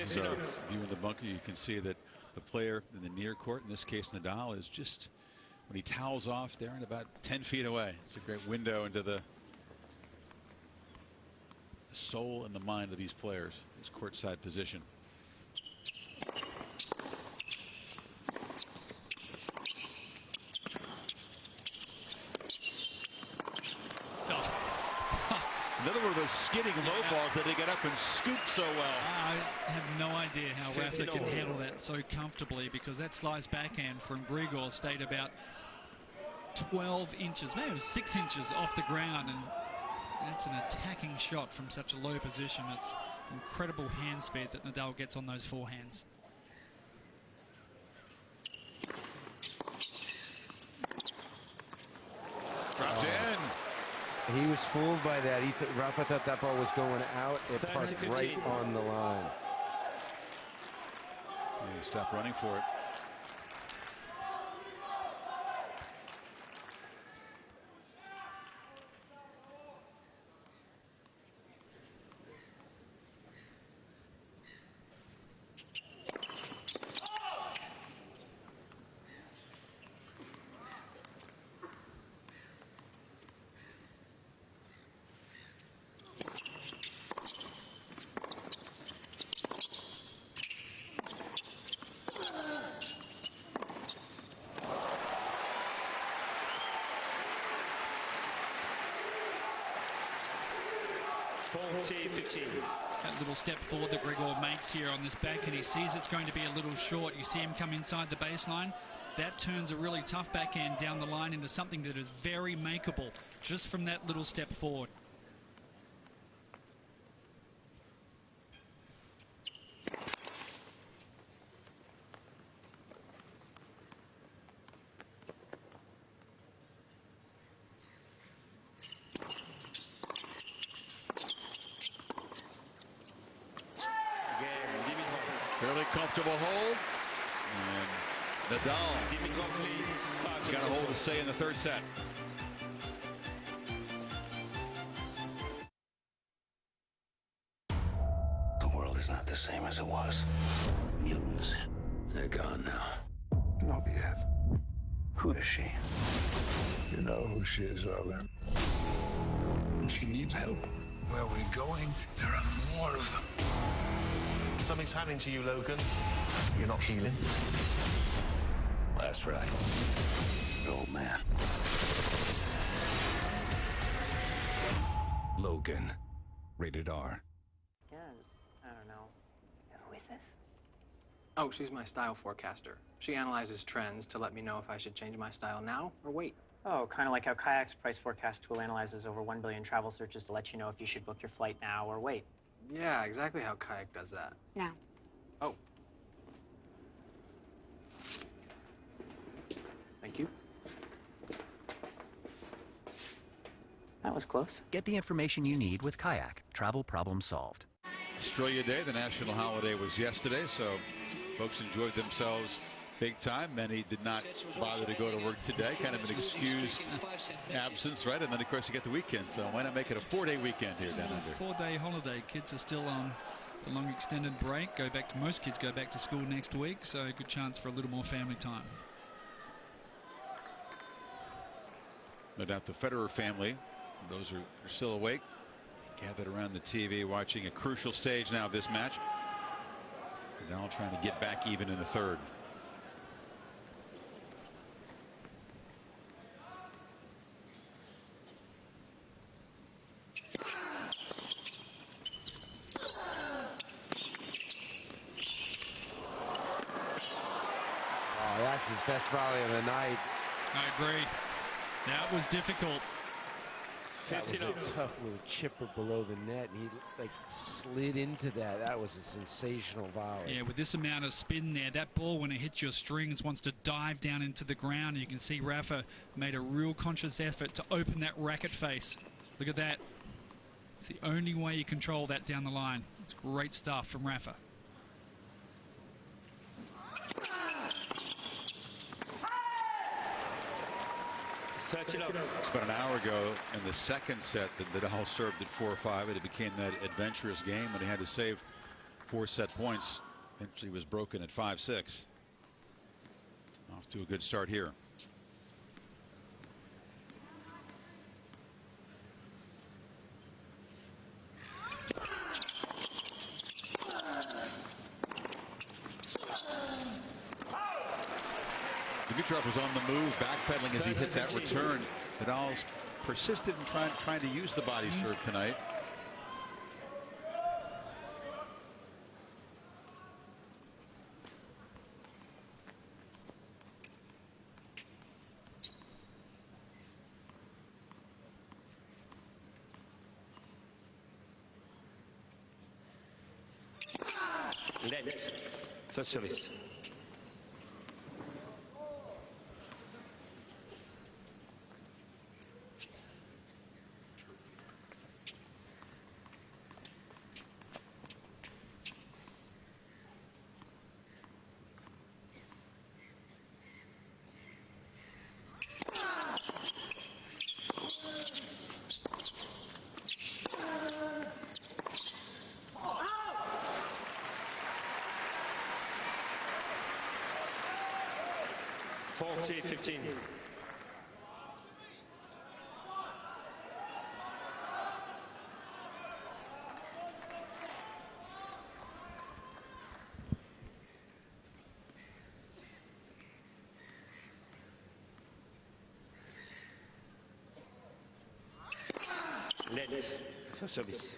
So, view in the bunker, you can see that the player in the near court, in this case Nadal, is just, when he towels off there and about 10 feet away. It's a great window into the soul and the mind of these players, this courtside position. Another one of those skidding low balls that they get up and scoop so well. I have no idea how Rafa can handle that so comfortably, because that slice backhand from Grigor stayed about 12 inches, maybe 6 inches off the ground, and that's an attacking shot from such a low position. It's incredible hand speed that Nadal gets on those forehands. Drops in. He was fooled by that. Rafa thought that ball was going out. It parked right on the line. Yeah, he stopped running for it. That little step forward that Grigor makes here on this back, and he sees it's going to be a little short. You see him come inside the baseline. That turns a really tough backhand down the line into something that is very makeable just from that little step forward. Fairly comfortable hold. And Nadal got a hold to stay in the 3rd set. The world is not the same as it was. Mutants, they're gone now. Not yet. Who is she? You know who she is, Logan. She needs help. Where we're going, there are more of them. Something's happening to you, Logan. You're not healing. That's right. Old man. Logan. Rated R. Yeah, I don't know. Who is this? Oh, she's my style forecaster. She analyzes trends to let me know if I should change my style now or wait. Oh, kind of like how Kayak's price forecast tool analyzes over 1 billion travel searches to let you know if you should book your flight now or wait. Yeah, exactly how Kayak does that. Now. Oh. Thank you. That was close. Get the information you need with Kayak. Travel problem solved. Australia Day, the national holiday, was yesterday, so folks enjoyed themselves big time. Many did not bother to go to work today, kind of an excused absence, right? And then, of course, you get the weekend, so why not make it a 4-day weekend here down under? 4-day holiday. Kids are still on the long extended break. Most kids go back to school next week, so a good chance for a little more family time. No doubt the Federer family, those are still awake, gathered around the TV watching a crucial stage now of this match. Nadal trying to get back even in the 3rd. Oh, that's his best volley of the night. I agree. That was difficult. That was a tough little chipper below the net, and he like slid into that. That was a sensational volley. Yeah, with this amount of spin there, that ball, when it hits your strings, wants to dive down into the ground. You can see Rafa made a real conscious effort to open that racket face. Look at that. It's the only way you control that down the line. It's great stuff from Rafa. It's about an hour ago in the second set that Nadal served at 4-5, and it became that adventurous game, and he had to save 4 set points. Eventually was broken at 5-6. Off to a good start here. Dimitrov was on the move, backpedaling as he hit that return. Nadal's persisted in trying to use the body serve tonight. Net. First service. Forty 15. Net. First service.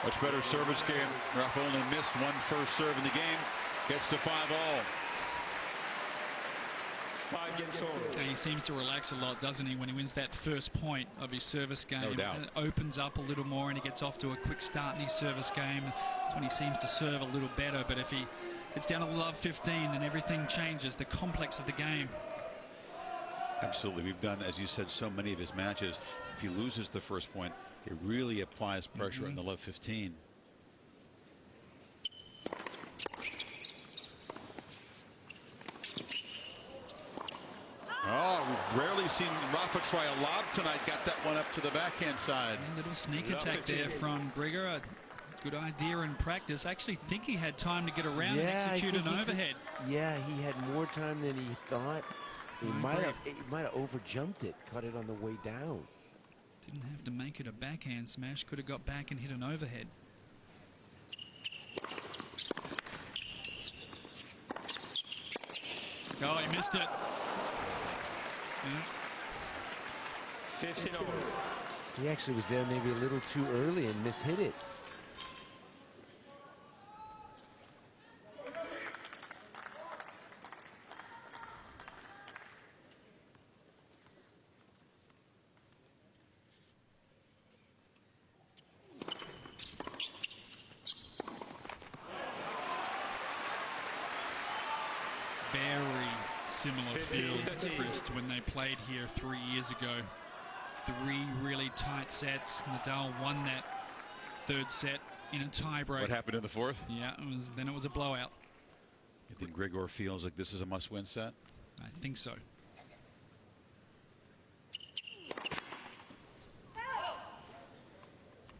Much better service game. Rafa only missed one first serve in the game. Gets to 5-all. 5 games on. He seems to relax a lot, doesn't he, when he wins that first point of his service game. No doubt. And it opens up a little more and he gets off to a quick start in his service game. That's when he seems to serve a little better. But if he gets down to love 15, then everything changes, the complex of the game. Absolutely. We've done, as you said, so many of his matches. If he loses the first point, it really applies pressure in the love 15. Oh, we've rarely seen Rafa try a lob tonight. Got that one up to the backhand side. A little sneak attack there from Grigor. A good idea in practice. I actually think he had time to get around and execute an overhead. He had more time than he thought. He might have overjumped it, caught it on the way down. Didn't have to make it a backhand smash. Could have got back and hit an overhead. Oh, he missed it. Yeah. 15 over. He actually was there maybe a little too early and mishit it. Very similar field, Chris, to when they played here 3 years ago. 3 really tight sets. Nadal won that third set in a tiebreak. What happened in the fourth? Yeah, then it was a blowout. You think Grigor feels like this is a must-win set? I think so.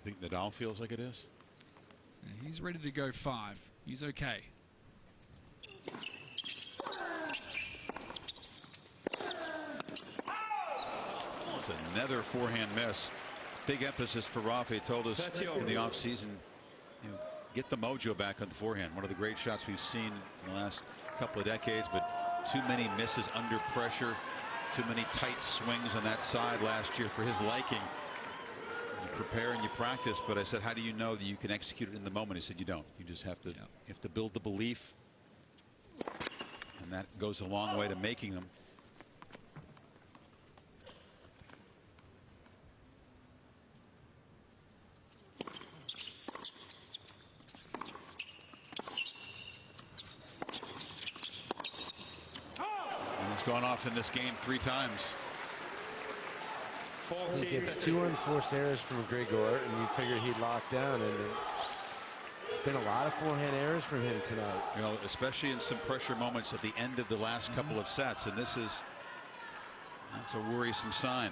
Think Nadal feels like it is? He's ready to go 5. He's okay. It's another forehand miss. Big emphasis for Rafa. He told us in the offseason, get the mojo back on the forehand. One of the great shots we've seen in the last couple of decades, but too many misses under pressure, too many tight swings on that side last year for his liking. You prepare and you practice, but I said, how do you know that you can execute it in the moment? He said, you don't. You just have to, you have to build the belief, and that goes a long way to making them. Gone off in this game 3 times. He gets 2 unforced errors from Grigor, and you figure he'd lock down, and it's been a lot of forehand errors from him tonight. You know, especially in some pressure moments at the end of the last couple of sets, and that's a worrisome sign.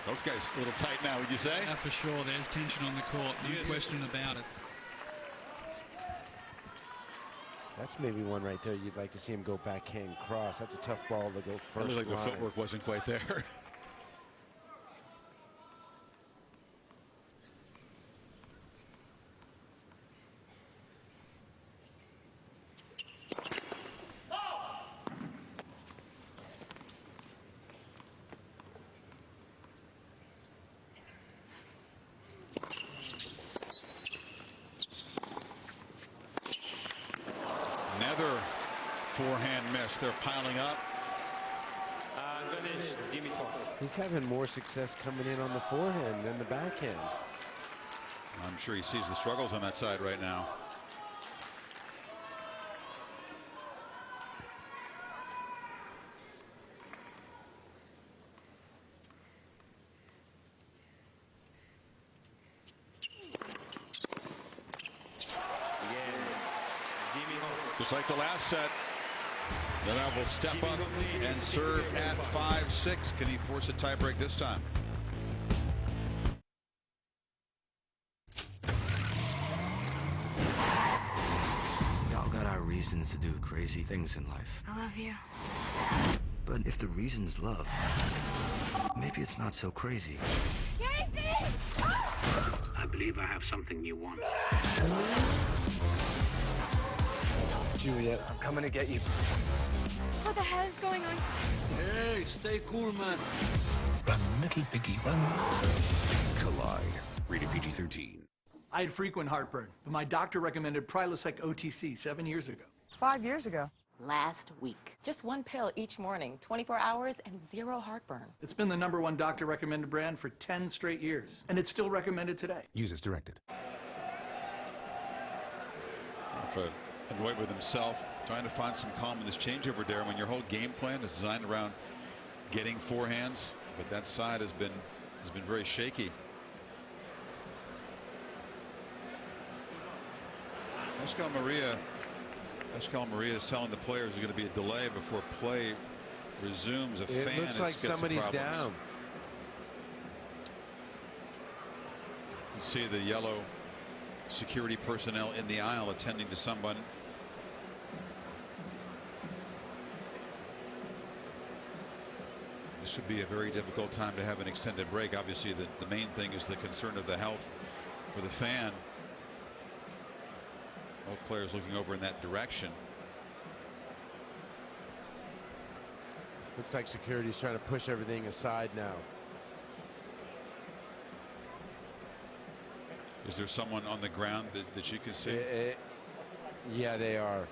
Those guys a little tight now, would you say? Yeah, for sure. There's tension on the court. No question about it. That's maybe one right there. You'd like to see him go backhand cross. That's a tough ball to go first. It looked like the footwork wasn't quite there. Another forehand miss. They're piling up. Dimitrov. He's having more success coming in on the forehand than the backhand. I'm sure he sees the struggles on that side right now. Just like the last set, Nadal will step up and serve at 5-6. Can he force a tiebreak this time? We all got our reasons to do crazy things in life. I love you. But if the reason's love, maybe it's not so crazy. I believe I have something you want. Juliet, I'm coming to get you. What the hell is going on? Hey, stay cool, man. Run, little piggy, run. Collide. Rated PG-13. I had frequent heartburn, but my doctor recommended Prilosec OTC 7 years ago. 5 years ago. Last week. Just 1 pill each morning, 24 hours, and 0 heartburn. It's been the #1 doctor-recommended brand for 10 straight years, and it's still recommended today. Use as directed. Annoyed with himself, trying to find some calm in this changeover, Darren, when your whole game plan is designed around getting forehands, but that side has been very shaky. Pascal Maria is telling the players there's going to be a delay before play resumes. It looks like somebody's down. You see the yellow security personnel in the aisle attending to someone. This would be a very difficult time to have an extended break. Obviously, the main thing is the concern of the health for the fan. Both players looking over in that direction. Looks like security's trying to push everything aside now. Is there someone on the ground that you can see? Yeah, they are.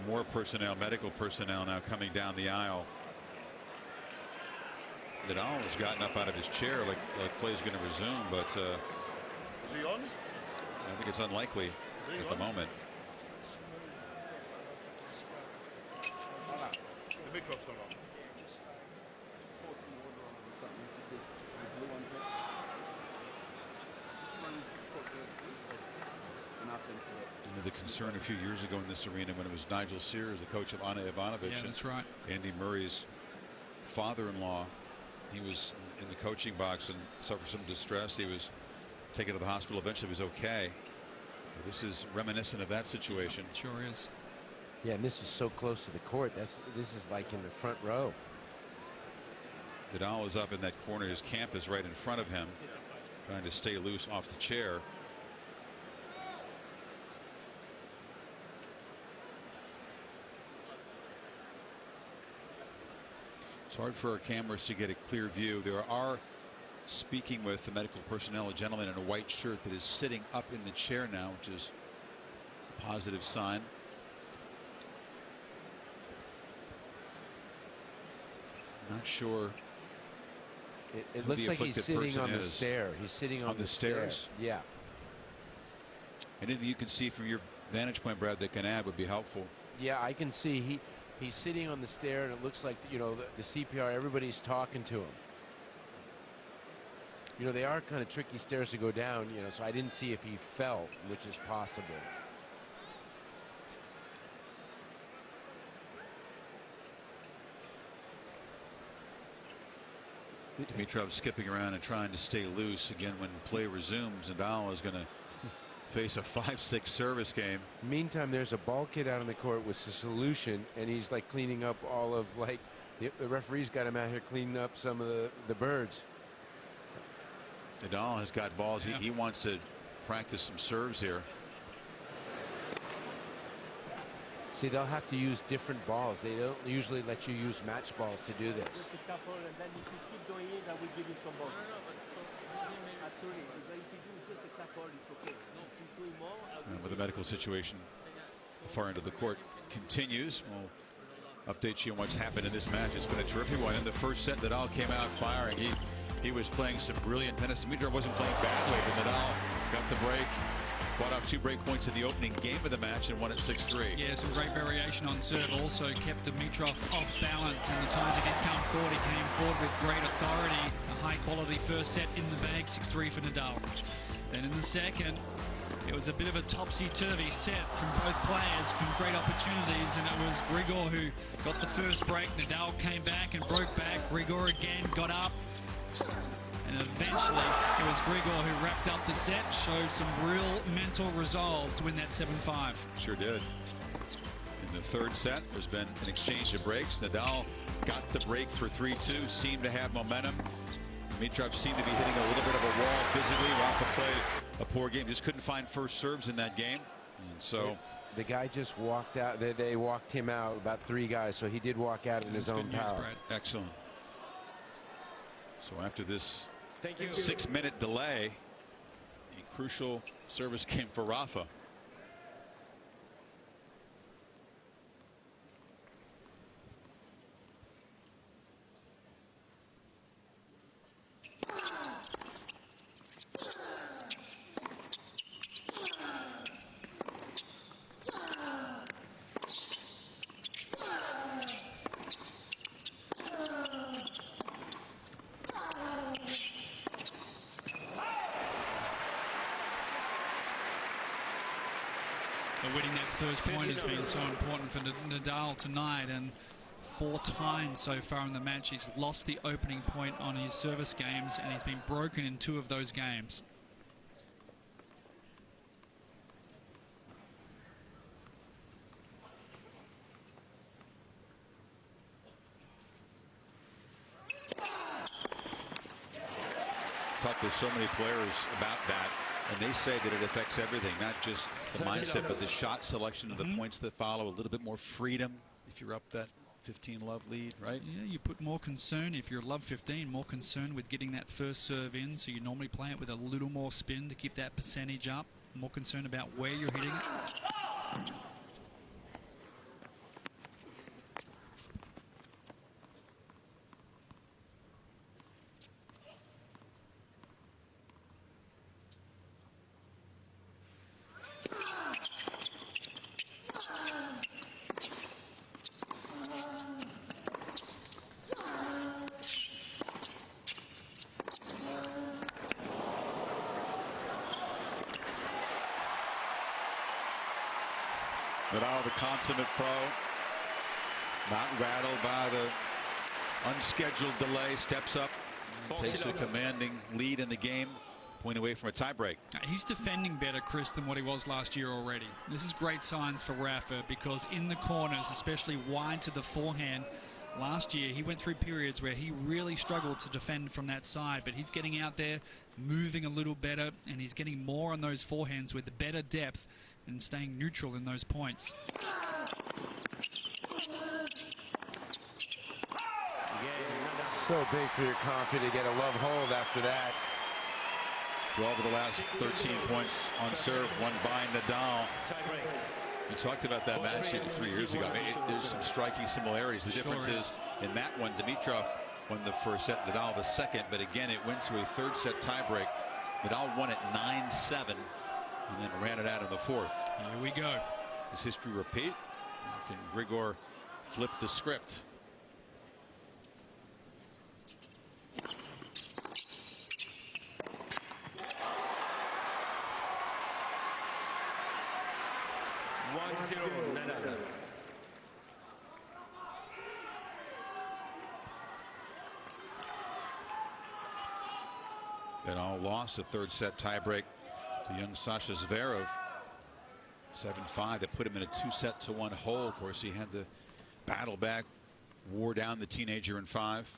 More personnel, medical personnel now coming down the aisle. Nadal has gotten up out of his chair like play's going to resume, but Is he on? I think it's unlikely at the moment. Dimitrov's on. the concern a few years ago in this arena when it was Nigel Sears, the coach of Ana Ivanovic. Yeah, that's right. Andy Murray's father-in-law. He was in the coaching box and suffered some distress. He was taken to the hospital. Eventually was okay. But this is reminiscent of that situation. Yeah, sure is. Yeah, and this is so close to the court. This is like in the front row. Nadal is up in that corner. His camp is right in front of him, trying to stay loose off the chair. It's hard for our cameras to get a clear view. There are, speaking with the medical personnel, a gentleman in a white shirt that is sitting up in the chair now, which is a positive sign. Not sure. It looks like he's sitting on the stair. He's sitting on the stairs. Yeah. Anything you can see from your vantage point, Brad, that can add would be helpful. Yeah, I can see he's sitting on the stair, and it looks like, you know, the CPR, everybody's talking to him. You know, they are kind of tricky stairs to go down, you know, so I didn't see if he fell, which is possible. Dimitrov skipping around and trying to stay loose. Again, when play resumes, Nadal is going to face a 5-6 service game. Meantime, there's a ball kid out on the court with the solution, and he's like cleaning up all of, like, the referee's got him out here cleaning up some of the birds. Nadal has got balls. Yeah. He wants to practice some serves here. See, they'll have to use different balls. They don't usually let you use match balls to do this. And with the medical situation, the far end of the court continues. We'll update you on what's happened in this match. It's been a terrific one. In the first set, Nadal came out firing. He was playing some brilliant tennis. Dimitrov wasn't playing badly, but Nadal got the break. Brought out 2 break points in the opening game of the match and won it 6-3. Yeah, some great variation on serve. Also kept Dimitrov off balance, and the time he did come forward, he came forward with great authority. A high-quality first set in the bag, 6-3 for Nadal. Then in the second, it was a bit of a topsy-turvy set from both players, some great opportunities, and it was Grigor who got the first break. Nadal came back and broke back. Grigor again got up. And eventually, it was Grigor who wrapped up the set, showed some real mental resolve to win that 7-5. Sure did. In the third set, there's been an exchange of breaks. Nadal got the break for 3-2, seemed to have momentum. Dimitrov seemed to be hitting a little bit of a wall physically. Rafa played a poor game, just couldn't find first serves in that game. And so the guy just walked out. They walked him out, about 3 guys, so he did walk out in his own power. Excellent. So after this 6-minute delay, a crucial service came for Rafa. Winning that first point has been so important for Nadal tonight, and 4 times so far in the match he's lost the opening point on his service games, and he's been broken in 2 of those games. Talked to so many players about that, and they say that it affects everything, not just the mindset, but the shot selection of the points that follow. A little bit more freedom if you're up that 15-love lead, right? Yeah, you put more concern, if you're love 15, more concern with getting that first serve in, so you normally play it with a little more spin to keep that percentage up. More concerned about where you're hitting it. Nadal, the consummate pro, not rattled by the unscheduled delay, steps up, takes a commanding lead in the game, point away from a tiebreak. He's defending better, Chris, than what he was last year already. This is great signs for Rafa, because in the corners, especially wide to the forehand, last year he went through periods where he really struggled to defend from that side, but he's getting out there, moving a little better, and he's getting more on those forehands with better depth and staying neutral in those points. So big for your confidence to get a love hold after that. 12 of the last 13 points on serve, won by Nadal. We talked about that match 3 years ago. I mean, there's some striking similarities. The difference is in that one, Dimitrov won the first set, Nadal the second, but again, it went to a third set tiebreak. Nadal won it 9-7 and then ran it out in the fourth. Here we go. Does history repeat? Can Grigor flip the script? Nadal. Nadal lost a third set tiebreak to young Sasha Zverev. 7-5. That put him in a 2-set-to-1 hole. Of course, he had to battle back, wore down the teenager in 5.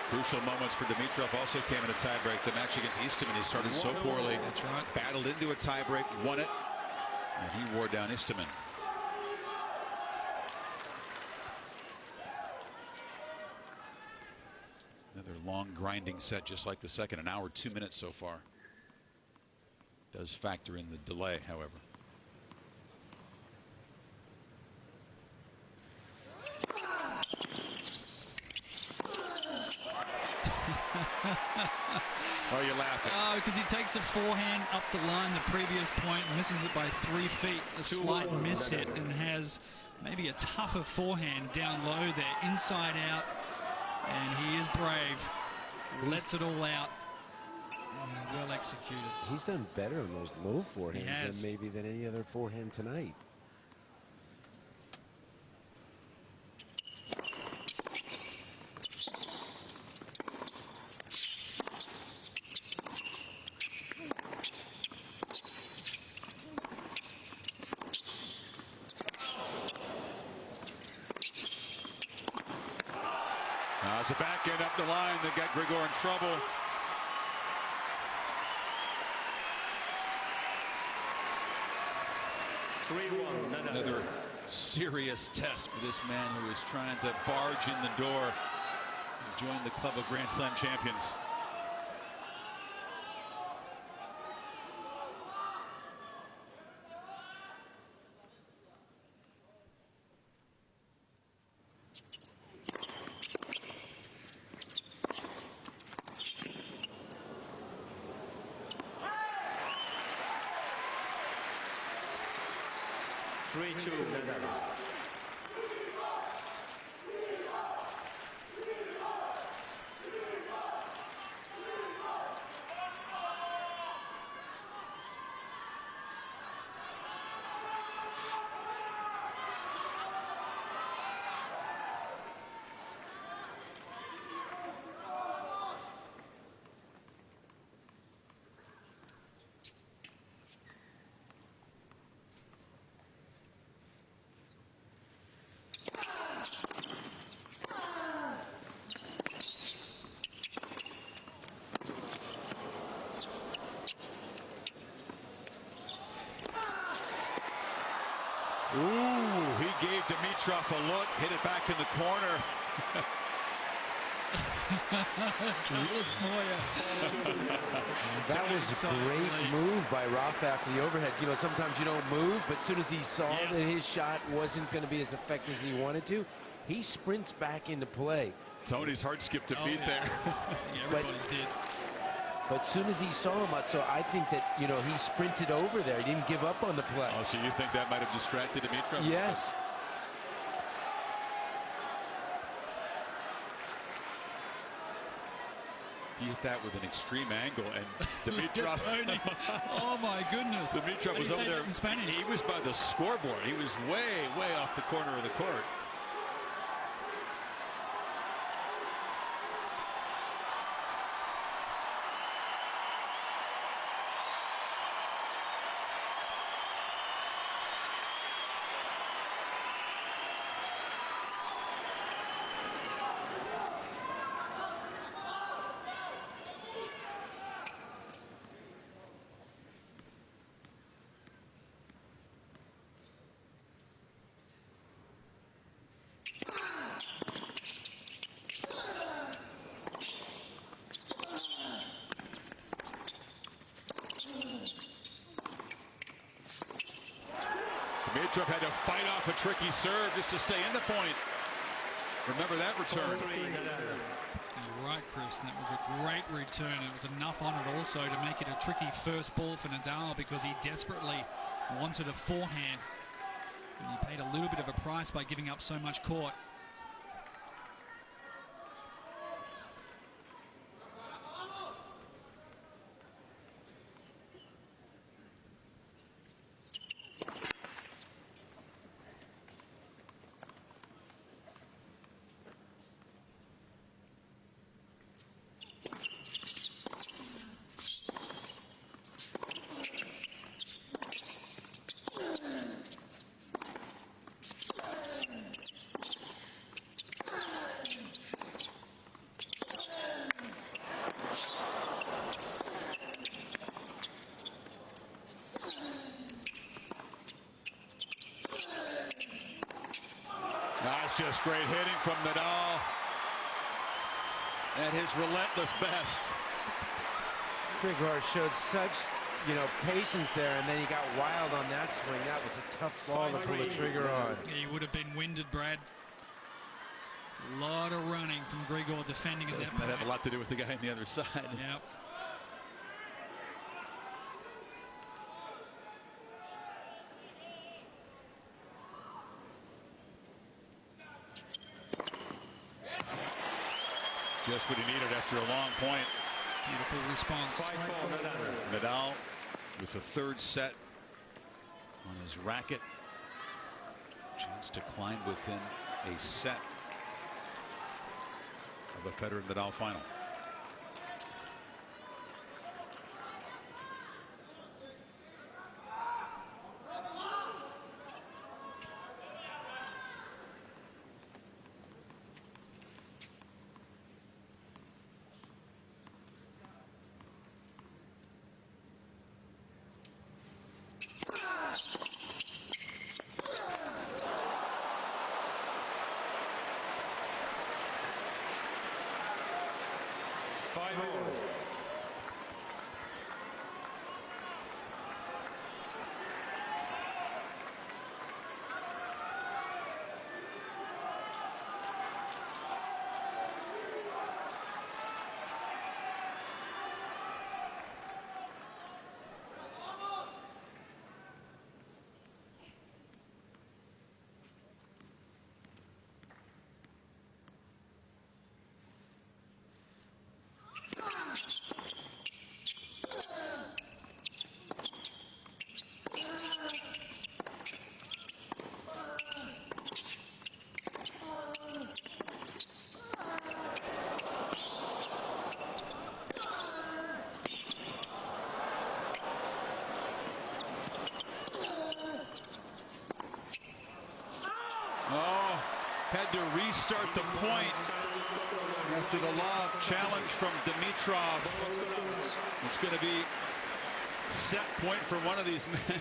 Crucial moments for Dimitrov also came in a tiebreak. The match against Eastman, he started so poorly. That's right. Battled into a tiebreak, won it, and he wore down Eastman. Another long grinding set, just like the second. An hour, 2 minutes so far. Does factor in the delay, however. Why are you laughing? Oh, because he takes a forehand up the line the previous point, misses it by 3 feet, a slight miss hit, and has maybe a tougher forehand down low there, inside out, and he is brave, lets it all out, well executed. He's done better on those low forehands than any other forehand tonight. It's a backhand up the line that got Grigor in trouble. Another serious test for this man who is trying to barge in the door and join the club of Grand Slam champions. Ooh, he gave Dimitrov a look, hit it back in the corner. That was a great move by Rafa after the overhead. You know, sometimes you don't move, but as soon as he saw that his shot wasn't going to be as effective as he wanted to, he sprints back into play. Tony's hard skipped a beat there. Everybody's did. but as soon as he saw him, so I think that, you know, he sprinted over there. He didn't give up on the play. Oh, so you think that might have distracted Dimitrov? Yes. He hit that with an extreme angle, and Dimitrov. Oh my goodness! Dimitrov was over there. In Spanish. He was by the scoreboard. He was way off the corner of the court. Dimitrov had to fight off a tricky serve just to stay in the point. Remember that return. You're right, Chris. That was a great return. It was enough on it also to make it a tricky first ball for Nadal because he desperately wanted a forehand. And he paid a little bit of a price by giving up so much court. That's just great hitting from Nadal at his relentless best. Grigor showed such, you know, patience there, and then he got wild on that swing. That was a tough ball to pull the trigger on. He would have been winded, Brad. A lot of running from Grigor defending at that point. Doesn't that have a lot to do with the guy on the other side? Yep. Just what he needed after a long point. Beautiful response. Nadal with the third set on his racket. Chance to climb within a set of a Federer Nadal final. Had to restart the point after the lob challenge from Dimitrov. It's going to be set point for one of these men.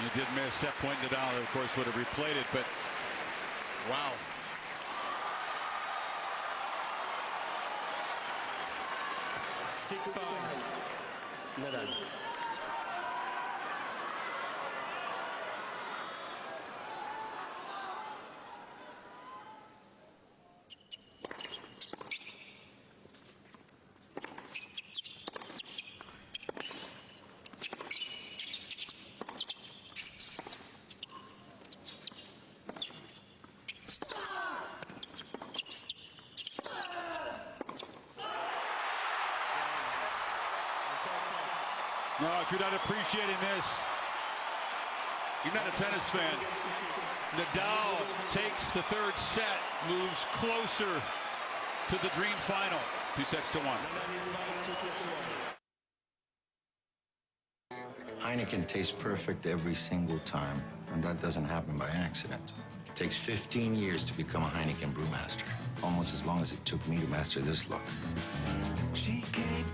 He did miss set point. Nadal, of course, would have replayed it, but wow. Nadal. if you're not appreciating this, you're not a tennis fan. Nadal takes the third set, moves closer to the dream final. 2-1. Heineken tastes perfect every single time, and that doesn't happen by accident. It takes 15 years to become a Heineken brewmaster, almost as long as it took me to master this look. She came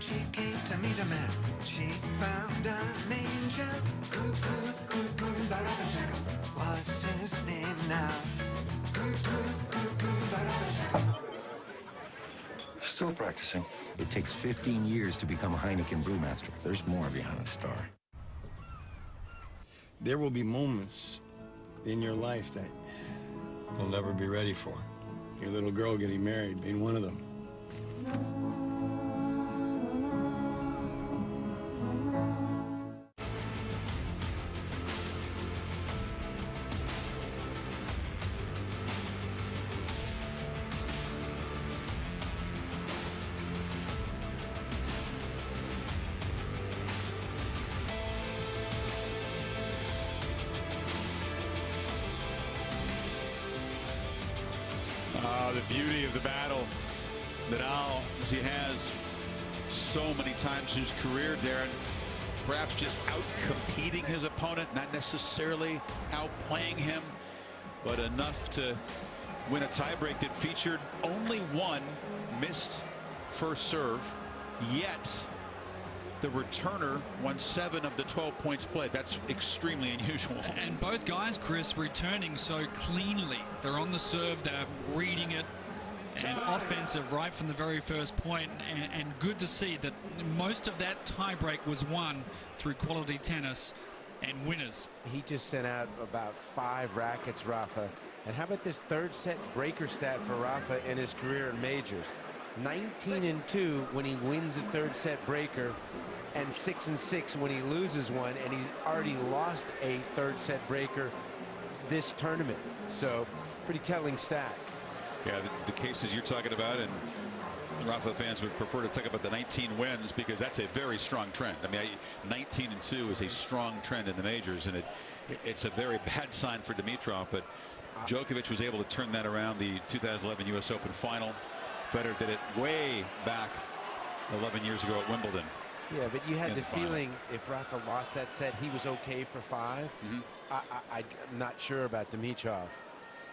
to meet a man. She found an angel. Good, what's his name now? Good, Still practicing. It takes 15 years to become a Heineken brewmaster. There's more behind the star. There will be moments in your life that you'll never be ready for. Your little girl getting married being one of them. The beauty of the battle. Nadal, as he has so many times in his career, Darren, perhaps just out-competing his opponent, not necessarily outplaying him, but enough to win a tiebreak that featured only one missed first serve, yet the returner won 7 of the 12 points played. That's extremely unusual. And both guys, Chris, returning so cleanly. They're on the serve, they're reading it, and offensive right from the very first point. And good to see that most of that tiebreak was won through quality tennis and winners. He just sent out about 5 rackets, Rafa. And how about this third set breaker stat for Rafa in his career in majors? 19-2 when he wins a third set breaker, and 6-6 when he loses one, and he's already lost a third set breaker this tournament. So pretty telling stat. Yeah, the cases you're talking about, and Rafa fans would prefer to talk about the 19 wins because that's a very strong trend. I mean, 19-2 is a strong trend in the majors, and it's a very bad sign for Dimitrov, but Djokovic was able to turn that around. The 2011 U.S. Open final. Federer did it way back 11 years ago at Wimbledon. Yeah, but you had the feeling if Rafa lost that set, he was okay for 5. I'm not sure about Dimitrov.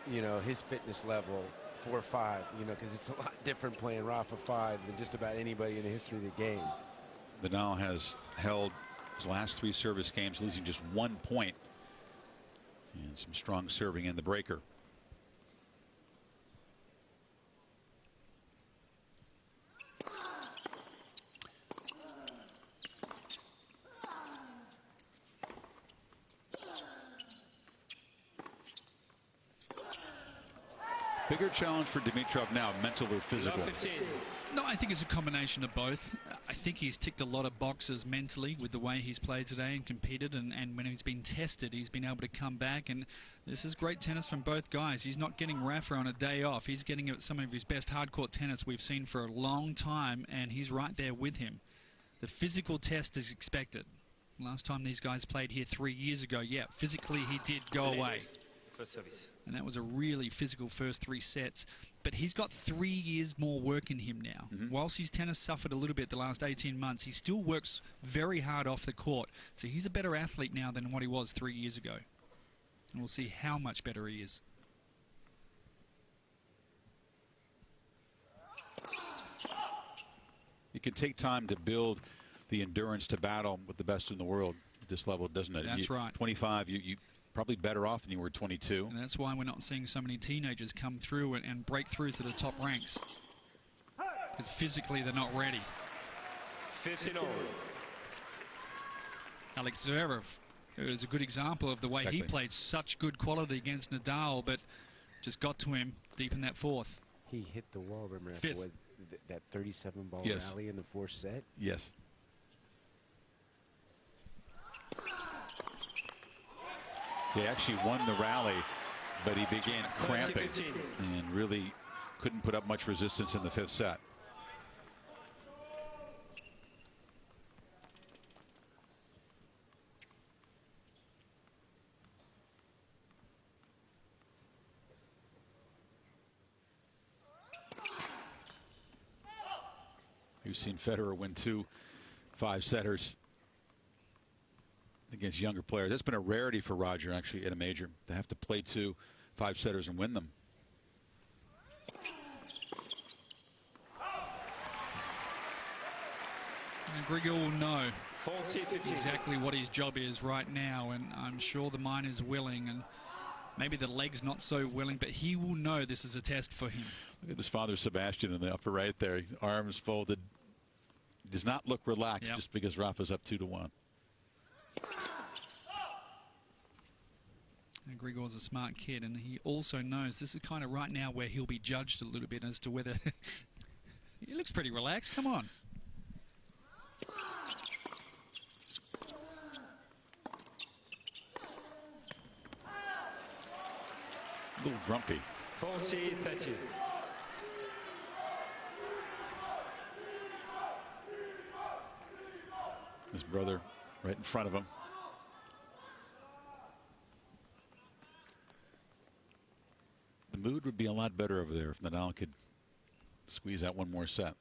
You know, his fitness level 4-5. You know, because it's a lot different playing Rafa 5 than just about anybody in the history of the game. Nadal has held his last 3 service games, losing just 1 point, and some strong serving in the breaker. Bigger challenge for Dimitrov now, mental or physical? No, I think it's a combination of both. I think he's ticked a lot of boxes mentally with the way he's played today and competed, and when he's been tested, he's been able to come back, and this is great tennis from both guys. He's not getting Rafa on a day off. He's getting some of his best hardcourt tennis we've seen for a long time, and he's right there with him. The physical test is expected. Last time these guys played here 3 years ago, yeah, physically he did go away. First service. And that was a really physical first 3 sets. But he's got 3 years more work in him now. Whilst his tennis suffered a little bit the last 18 months, he still works very hard off the court. So he's a better athlete now than what he was 3 years ago. And we'll see how much better he is. It can take time to build the endurance to battle with the best in the world at this level, doesn't it? That's right. 25, you probably better off than you were 22. And that's why we're not seeing so many teenagers come through and break through to the top ranks. Because physically they're not ready. 15-all. Alex Zverev is a good example of the way he played such good quality against Nadal, but just got to him deep in that 4th. He hit the wall, remember, 5th. after that 37-ball Yes. rally in the 4th set? Yes. He actually won the rally, but he began cramping and really couldn't put up much resistance in the 5th set. We've seen Federer win 2 5-setters against younger players. That's been a rarity for Roger, actually, at a major, to have to play 2 5-setters and win them. And Grigor will know 40-50. exactly what his job is right now, and I'm sure the mind is willing, and maybe the leg's not so willing, but he will know this is a test for him. Look at his father, Sebastian, in the upper right there. Arms folded. Does not look relaxed just because Rafa's up 2-1. And Grigor's a smart kid, and he also knows this is kind of right now where he'll be judged a little bit as to whether he looks pretty relaxed. Come on. A little grumpy. 40-30. His brother right in front of him. The mood would be a lot better over there if Nadal could squeeze out one more set.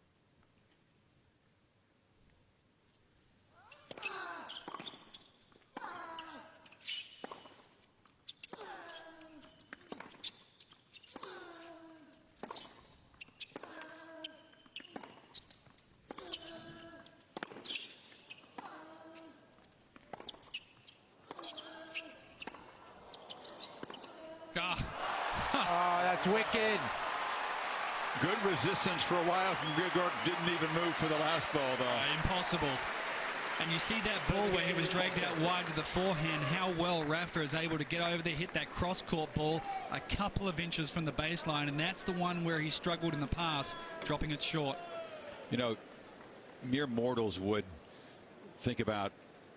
Oh, that's wicked. Good resistance for a while from Grigor. Didn't even move for the last ball, though. Impossible. And you see that ball where he was dragged out wide to the forehand, how well Rafa is able to get over there, hit that cross-court ball a couple of inches from the baseline, and that's the one where he struggled in the past, dropping it short. You know, mere mortals would think about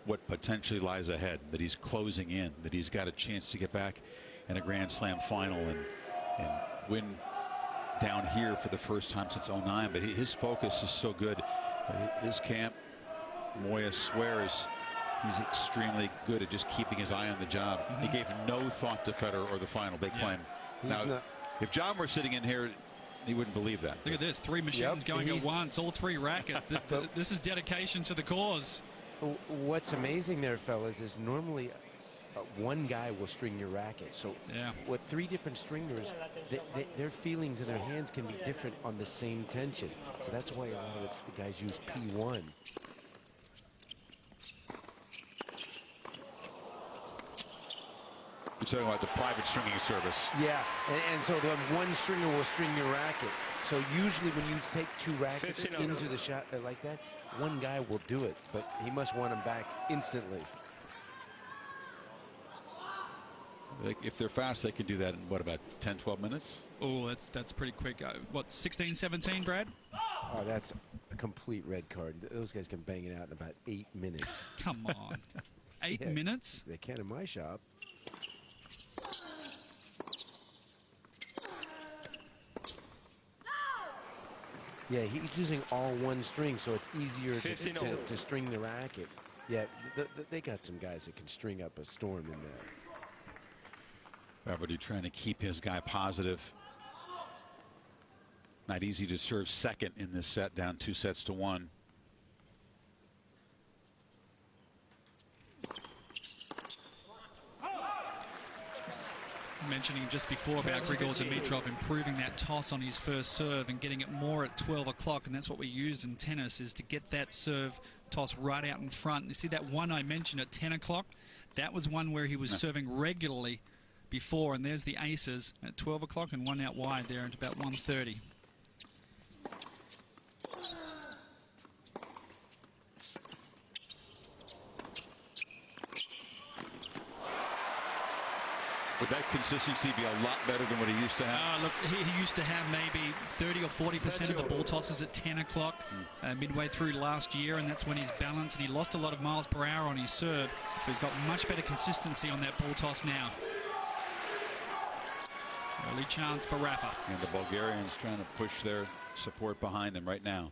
what potentially lies ahead, that he's closing in, that he's got a chance to get back in a Grand Slam final and win down here for the first time since '09. But his focus is so good. His camp, Moya swears he's extremely good at just keeping his eye on the job. He gave no thought to Federer or the final, they claim. Now, if John were sitting in here, he wouldn't believe that. Look at this, 3 machines going at once, all 3 rackets. This is dedication to the cause. What's amazing there, fellas, is normally one guy will string your racket. So with 3 different stringers, their feelings in their hands can be different on the same tension. So that's why a lot of the guys use P1. You're talking about the private stringing service. Yeah, and so the one stringer will string your racket. So usually when you take 2 rackets into the shot like that, one guy will do it, but he must want them back instantly. If they're fast, they can do that in, what, about 10, 12 minutes? Oh, that's pretty quick. What, 16, 17, Brad? Oh, that's a complete red card. Those guys can bang it out in about 8 minutes. Come on. 8 minutes? They can in my shop. Yeah, he's using all one string, so it's easier to string the racket. Yeah, they got some guys that can string up a storm in there. Everybody trying to keep his guy positive. Not easy to serve second in this set, down 2-1. Mentioning just before about Grigor Dimitrov improving that toss on his first serve and getting it more at 12 o'clock, and that's what we use in tennis, is to get that serve toss right out in front. You see that one I mentioned at 10 o'clock? That was one where he was serving regularly before, and there's the aces at 12 o'clock and one out wide there at about 1:30. Would that consistency be a lot better than what he used to have? Look, he used to have maybe 30 or 40% of the ball tosses at 10 o'clock midway through last year, and that's when he's balanced, and he lost a lot of miles per hour on his serve, so he's got much better consistency on that ball toss now. Early chance for Rafa. And the Bulgarians trying to push their support behind him right now.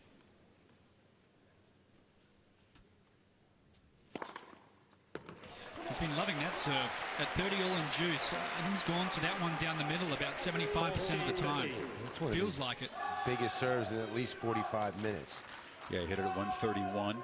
He's been loving that serve at 30 all in juice. And he's gone to that one down the middle about 75% of the time. Feels like it. Biggest serves in at least 45 minutes. Yeah, he hit it at 131.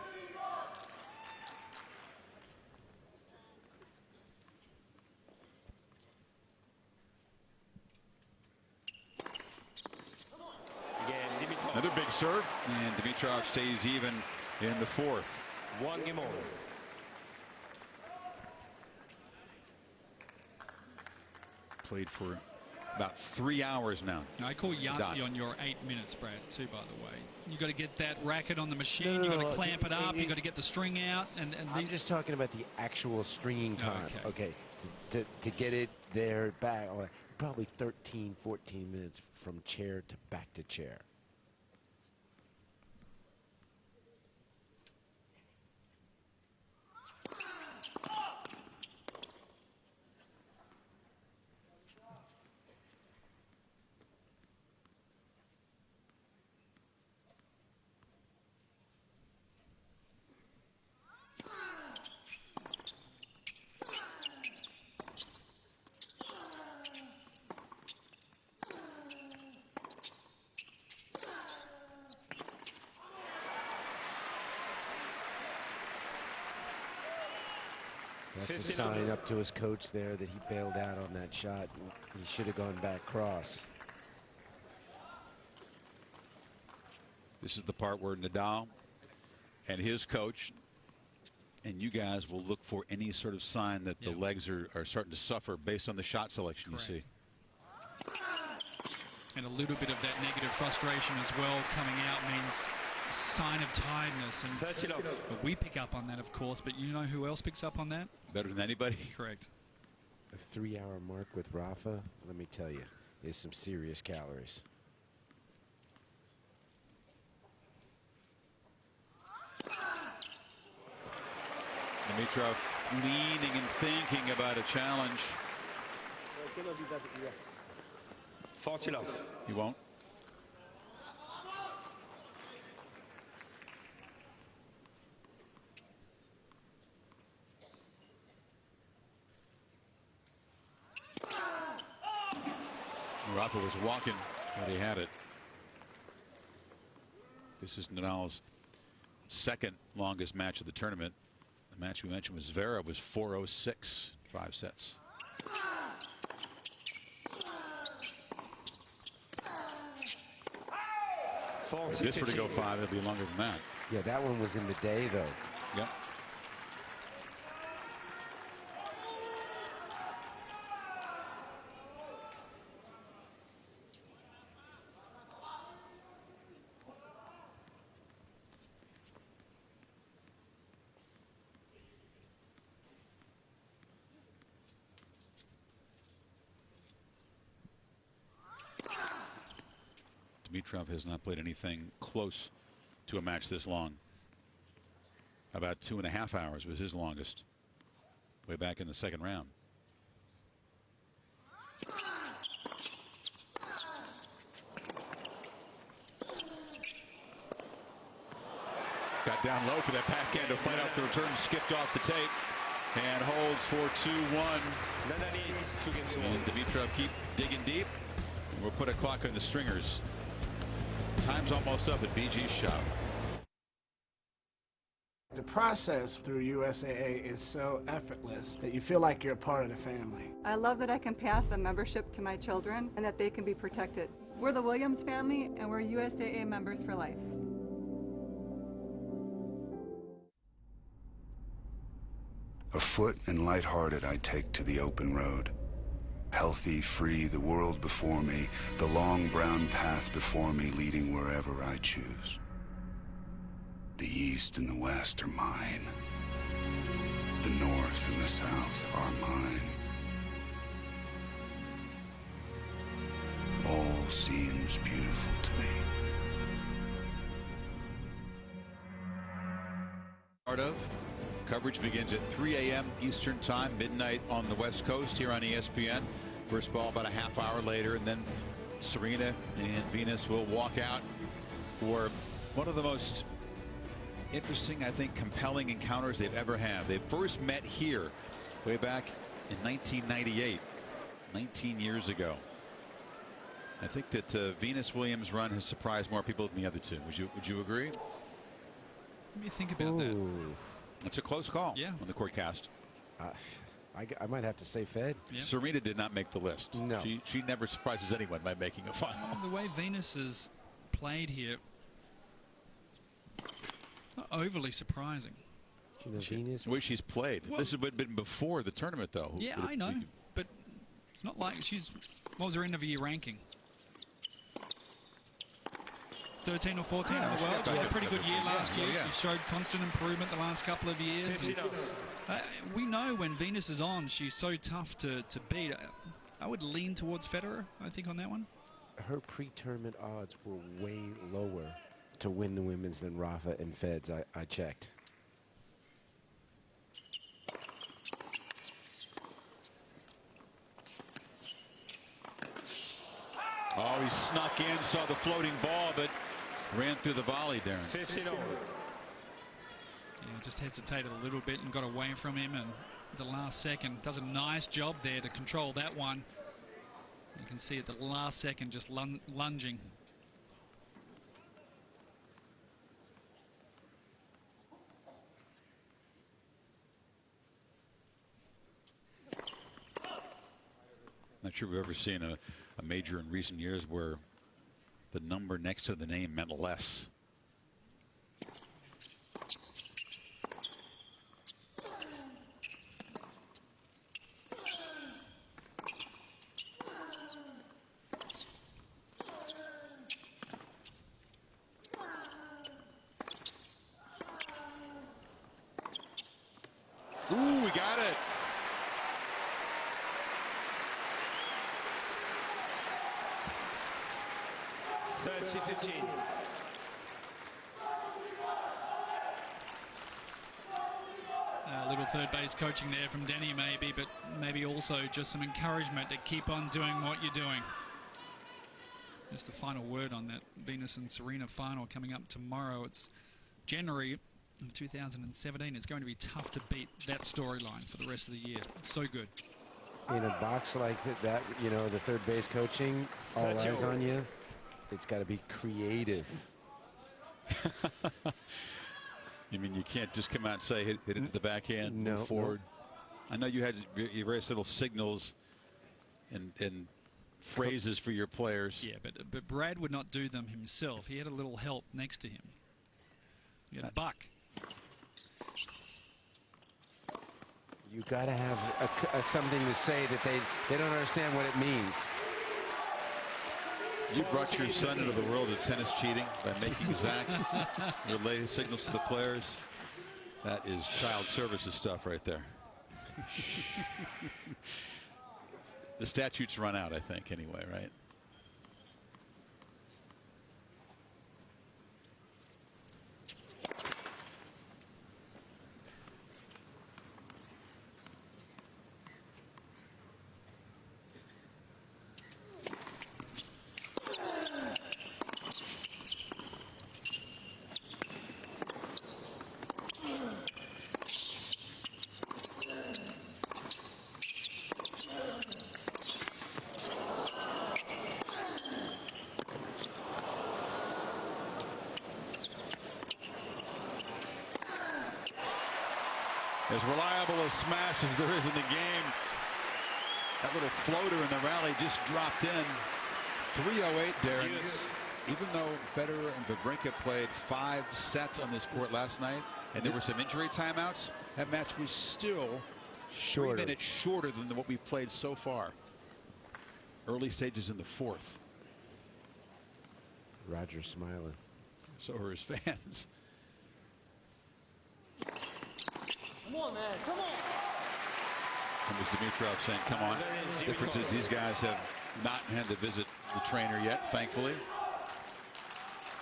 Another big serve, and Dimitrov stays even in the fourth. 1 game over. Played for about 3 hours now. I call Yahtzee on your 8 minutes, Brad, too, by the way. You got to get that racket on the machine. You got to clamp it up. You got to get the string out. And I'm just talking about the actual stringing time. Okay. To get it there back, probably 13, 14 minutes from chair to back to chair. That's a sign up to his coach there that he bailed out on that shot. He should have gone back cross. This is the part where Nadal and his coach and you guys will look for any sort of sign that the legs are starting to suffer based on the shot selection. Correct. You see. And a little bit of that negative frustration as well coming out means a sign of tiredness. And we pick up on that, of course, but you know who else picks up on that? Better than anybody. Correct. A 3-hour mark with Rafa, let me tell you, is some serious calories. Dimitrov leaning and thinking about a challenge. He won't. Rafa was walking, but he had it. This is Nadal's second longest match of the tournament. The match we mentioned was Zverev was 4:06, 5 sets. If this were to go 5, it'd be longer than that. Yeah, that one was in the day, though. Yep. Dimitrov has not played anything close to a match this long. About 2.5 hours was his longest, way back in the second round. Got down low for that backhand to fight off the return, skipped off the tape and holds for 2-1. And Dimitrov keep digging deep. And we'll put a clock on the stringers. Time's almost up at BG's shop. The process through USAA is so effortless that you feel like you're a part of the family. I love that I can pass a membership to my children and that they can be protected. We're the Williams family and we're USAA members for life. Afoot and lighthearted, I take to the open road. Healthy, free, the world before me, the long brown path before me leading wherever I choose. The east and the west are mine. The north and the south are mine. All seems beautiful to me. Part of coverage begins at 3 a.m. Eastern Time, midnight on the West Coast here on ESPN. First ball about a half hour later, and then Serena and Venus will walk out for one of the most interesting, I think, compelling encounters they've ever had. They first met here way back in 1998, 19 years ago. I think that Venus Williams' run has surprised more people than the other two. Would you agree? What do you think about that? It's a close call. Yeah. On the court cast. I might have to say Fed. Yep. Serena did not make the list. No. She never surprises anyone by making a final. The way Venus has played here, not overly surprising. Venus? The way she's played. Well, this has been before the tournament, though. Yeah, I know. But it's not like she's... What was her end of year ranking? 13 or 14 in the world. She had a pretty good year last year. She showed constant improvement the last couple of years. We know when Venus is on, she's so tough to beat. I would lean towards Federer, I think, on that one. Her pre-tournament odds were way lower to win the women's than Rafa and Feds. I checked. Oh, he snuck in, saw the floating ball, but ran through the volley, Darren. 15 over. Yeah, just hesitated a little bit and got away from him, and the last second does a nice job there to control that one. You can see at the last second just lunging. Not sure we've ever seen a major in recent years where the number next to the name meant less. Ooh, we got it. A little third base coaching there from Denny maybe, but maybe also just some encouragement to keep on doing what you're doing. Just the final word on that Venus and Serena final coming up tomorrow. It's January of 2017. It's going to be tough to beat that storyline for the rest of the year. It's so good. In a box like that, you know, the third base coaching, all eyes on you. It's got to be creative. You mean you can't just come out and say hit it to the backhand, move forward? I know you had your various little signals and phrases for your players. Yeah, but Brad would not do them himself. He had a little help next to him. You had Buck. You got to have something to say that they don't understand what it means. You brought your son into the world of tennis cheating by making Zach relay signals to the players. That is child services stuff right there. The statutes run out, I think, anyway, right? As reliable a smash as there is in the game. That little floater in the rally just dropped in. 3:08, Darren. Yes. Even though Federer and Wawrinka played 5 sets on this court last night, and there were some injury timeouts, that match was still 3 minutes shorter than what we played so far. Early stages in the 4th. Roger's smiling. So are his fans. Come on, man. Come on. And was Dimitrov saying, come on. The difference is these guys have not had to visit the trainer yet, thankfully.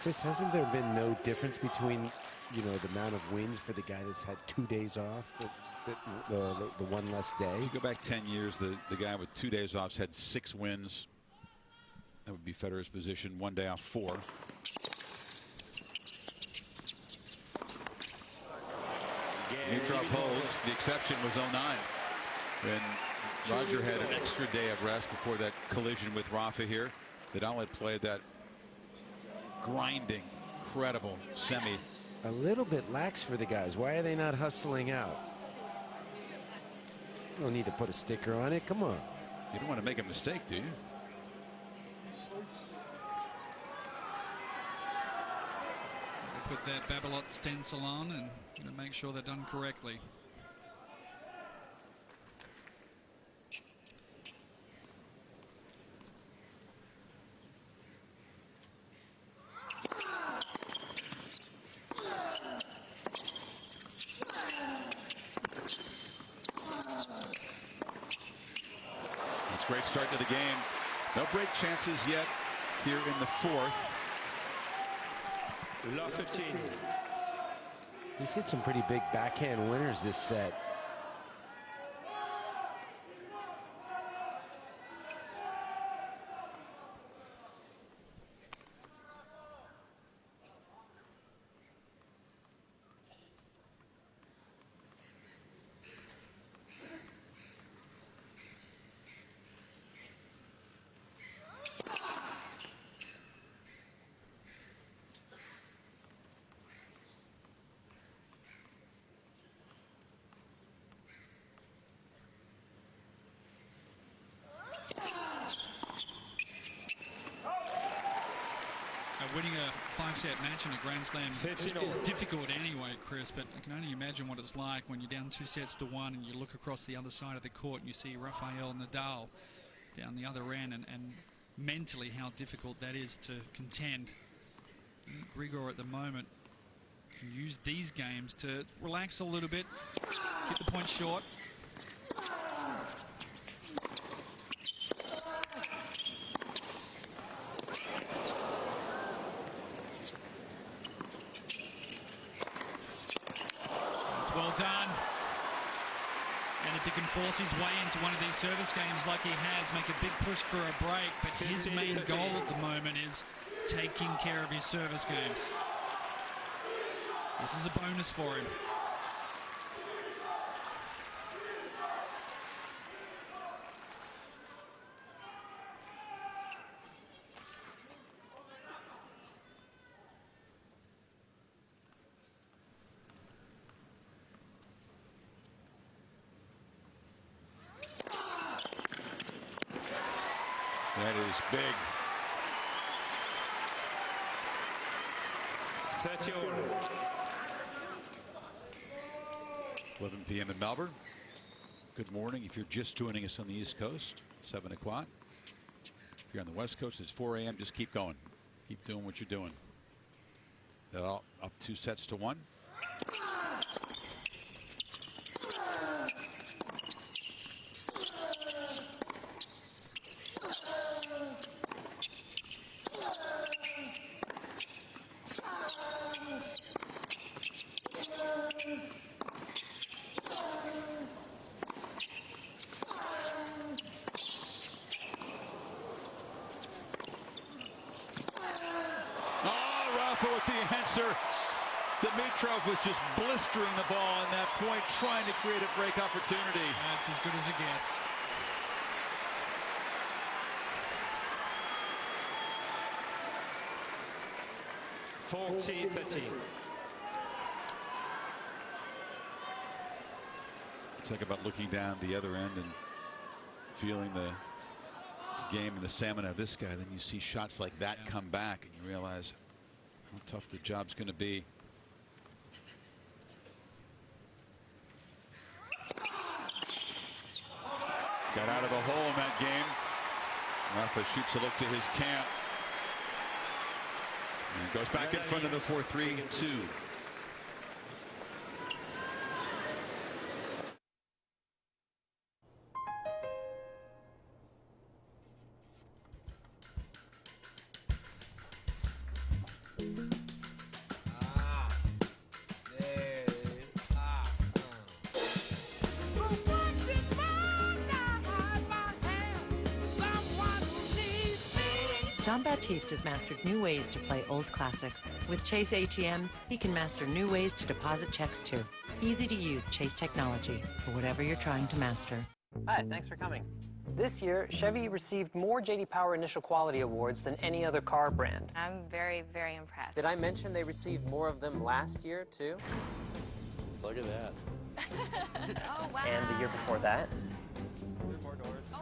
Chris, hasn't there been no difference between, you know, the amount of wins for the guy that's had 2 days off, the one less day? If you go back 10 years, the guy with 2 days off had 6 wins. That would be Federer's position. 1 day off, 4. Dimitrov holds. The exception was 09. When Roger had an extra day of rest before that collision with Rafa here. Nadal had played that grinding, incredible semi a little bit lax for the guys. Why are they not hustling out? You don't need to put a sticker on it. Come on. You don't want to make a mistake, do you? Put that Babolat stencil on and make sure they're done correctly. It's a great start to the game. No break chances yet here in the fourth. Love 15. He's hit some pretty big backhand winners this set. Winning a 5-set match in a Grand Slam is difficult anyway, Chris, but I can only imagine what it's like when you're down 2-1 and you look across the other side of the court and you see Rafael Nadal down the other end, and mentally how difficult that is to contend. Grigor at the moment can use these games to relax a little bit, get the point short. Well done. And if he can force his way into one of these service games like he has, make a big push for a break. But his main goal at the moment is taking care of his service games. This is a bonus for him. That is big. 30-all. 11 p.m. in Melbourne. Good morning if you're just joining us on the East Coast, 7 o'clock. If you're on the West Coast, it's 4 a.m. Just keep going. Keep doing what you're doing. They're all up 2-1. With the answer, Dimitrov was just blistering the ball on that point, trying to create a break opportunity. That's as good as it gets. $40-13. Talk about looking down the other end and feeling the game and the stamina of this guy. Then you see shots like that come back and you realize how tough the job's going to be. Got out of a hole in that game. Rafa shoots a look to his camp. And goes back in front of the 4-3-2. Jean-Baptiste has mastered new ways to play old classics. With Chase ATMs, he can master new ways to deposit checks too. Easy to use Chase technology for whatever you're trying to master. Hi, thanks for coming. This year, Chevy received more J.D. Power Initial Quality Awards than any other car brand. I'm very, very impressed. Did I mention they received more of them last year, too? Look at that. Oh, wow. And the year before that.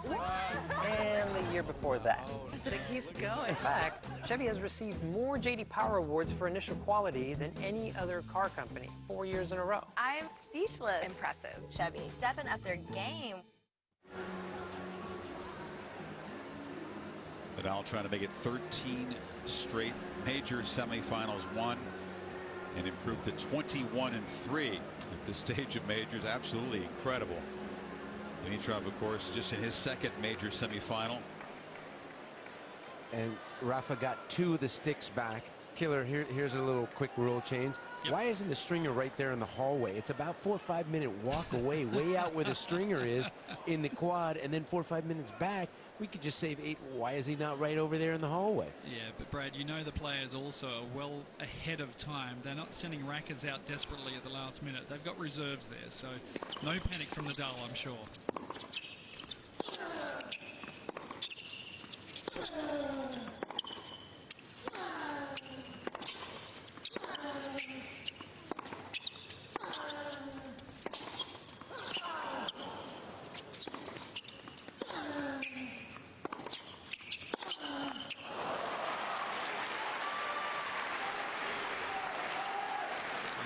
And the year before that. So it keeps going. In fact, Chevy has received more J.D. Power Awards for initial quality than any other car company, 4 years in a row. I'm speechless. Impressive. Chevy, stepping up their game. Nadal trying to make it 13 straight major semifinals won and improved to 21-3 at this stage of majors. Absolutely incredible. Dimitrov, of course, just in his second major semifinal. And Rafa got 2 of the sticks back. Killer, here's a little quick rule change. Yep. Why isn't the stringer right there in the hallway? It's about 4 or 5 minute walk away, way out where the stringer is in the quad, and then 4 or 5 minutes back. We could just save 8. Why is he not right over there in the hallway? Yeah, but Brad, you know the players also are well ahead of time. They're not sending rackets out desperately at the last minute. They've got reserves there, so no panic from Nadal, I'm sure.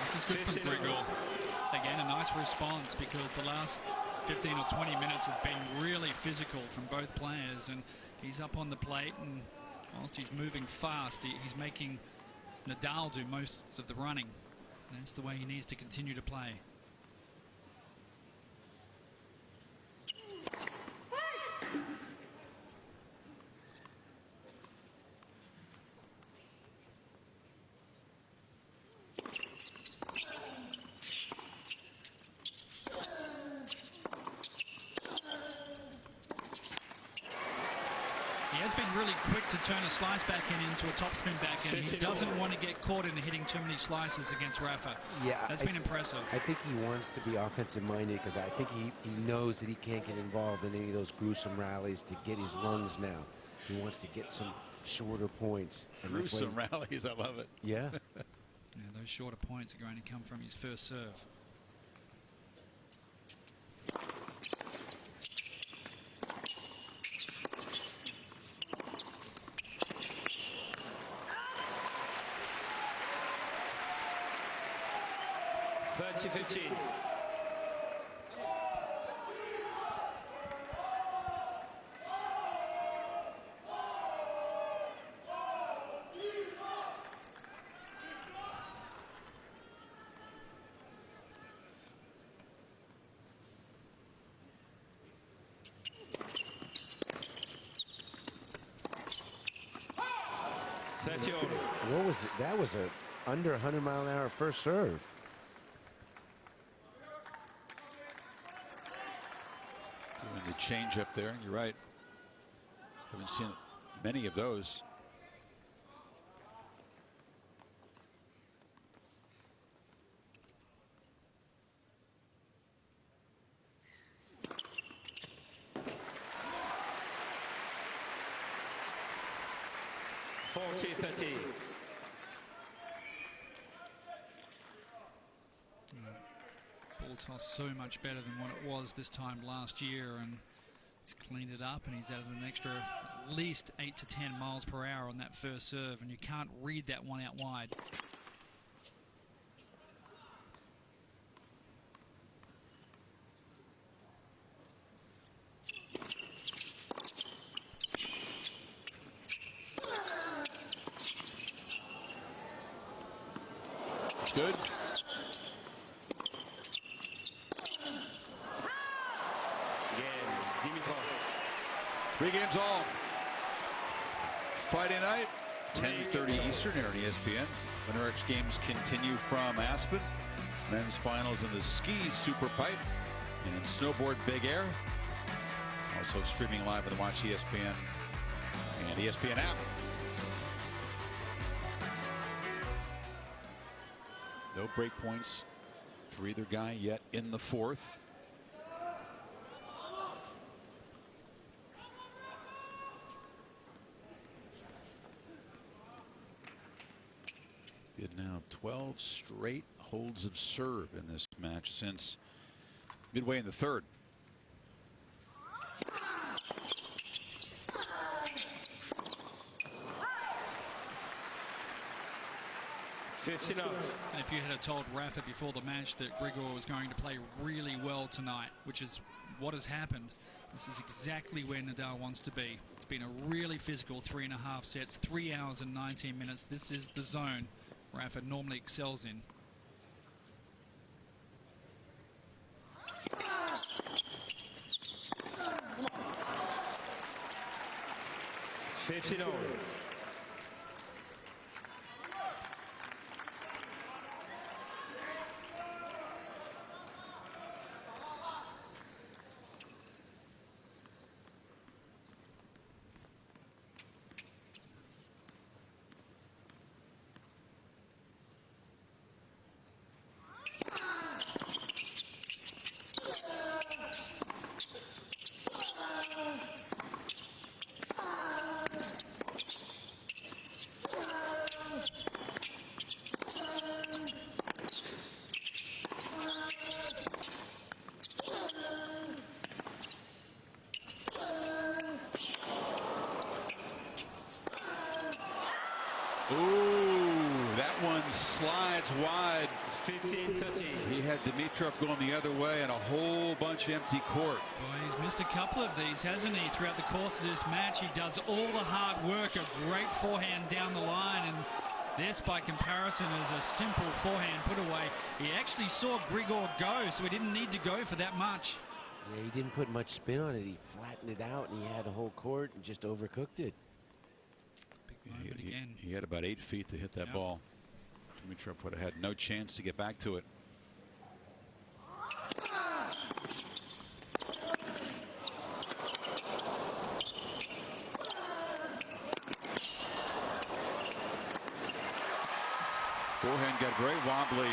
This is good for Grigor. Again, a nice response because the last 15 or 20 minutes has been really physical from both players, and he's up on the plate, and whilst he's moving fast, he's making Nadal do most of the running. That's the way he needs to continue to play. He has been really quick to turn a slice backhand into a topspin backhand. He doesn't want to get caught in hitting too many slices against Rafa. Yeah, that's been impressive. I think he wants to be offensive minded because I think he knows that he can't get involved in any of those gruesome rallies to get his lungs now. He wants to get some shorter points. And gruesome rallies, I love it. Yeah. Yeah, those shorter points are going to come from his first serve. What was it? That was a under 100-mile-an-hour first serve. Doing the change up there. You're right. Haven't seen many of those. Ball toss so much better than what it was this time last year, and it's cleaned it up, and he's added an extra at least 8 to 10 miles per hour on that first serve, and you can't read that one out wide. It's good. Dimitrov. 3 games all. Friday night, 10:30 Eastern here on ESPN. Winter X Games continue from Aspen. Men's finals in the ski super pipe and in snowboard big air. Also streaming live on the Watch ESPN and ESPN app. No break points for either guy yet in the fourth. Champion now 12 straight holds of serve in this match since midway in the third. And if you had told Rafa before the match that Grigor was going to play really well tonight, which is what has happened, this is exactly where Nadal wants to be. It's been a really physical 3.5 sets, 3 hours and 19 minutes. This is the zone Rafa normally excels in. Ooh, that one slides wide. 15-13. He had Dimitrov going the other way and a whole bunch of empty court. Boy, he's missed a couple of these, hasn't he, throughout the course of this match? He does all the hard work, a great forehand down the line, and this, by comparison, is a simple forehand put away. He actually saw Grigor go, so he didn't need to go for that much. Yeah, he didn't put much spin on it. He flattened it out, and he had the whole court and just overcooked it. He had about 8 feet to hit that ball. Dimitrov would have had no chance to get back to it. Forehand got very wobbly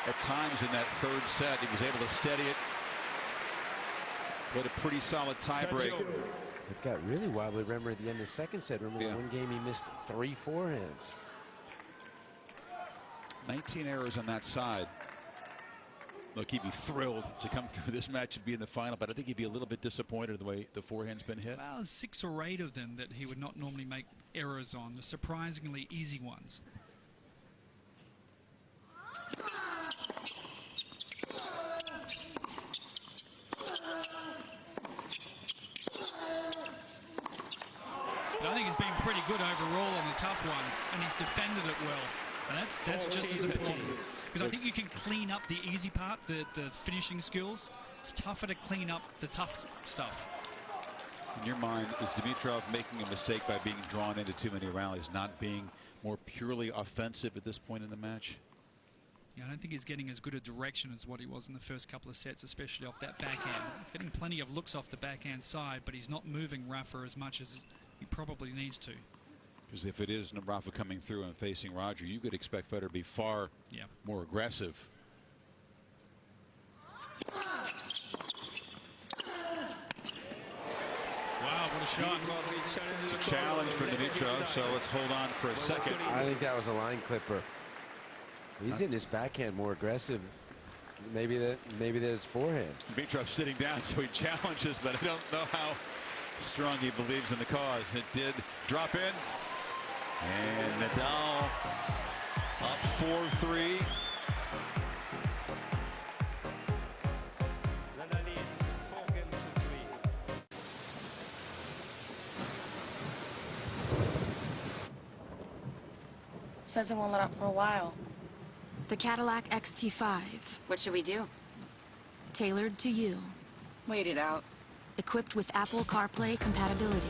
at times in that third set. He was able to steady it. Played a pretty solid tiebreak. It got really wobbly. Remember at the end of the second set, remember the one game he missed 3 forehands. 19 errors on that side. Look, he'd be thrilled to come through this match and be in the final, but I think he'd be a little bit disappointed the way the forehand's been hit. Well, 6 or 8 of them that he would not normally make errors on, the surprisingly easy ones. But I think he's been pretty good overall on the tough ones, and he's defended it well. And that's just as important. Because I think you can clean up the easy part, the finishing skills. It's tougher to clean up the tough stuff. In your mind, is Dimitrov making a mistake by being drawn into too many rallies, not being more purely offensive at this point in the match? Yeah, I don't think he's getting as good a direction as what he was in the first couple of sets, especially off that backhand. He's getting plenty of looks off the backhand side, but he's not moving Rafa as much as he probably needs to. Because if it is Rafa coming through and facing Roger, you could expect Federer to be far more aggressive. Wow, what a shot. It's a challenge for Dimitrov, so let's hold on for a second. I think that was a line clipper. He's in his backhand more aggressive. Maybe there's forehand. Dimitrov sitting down, so he challenges, but I don't know how strong he believes in the cause. It did drop in. And Nadal up 4-3. Says it won't let up for a while. The Cadillac XT5. What should we do? Tailored to you. Wait it out. Equipped with Apple CarPlay compatibility.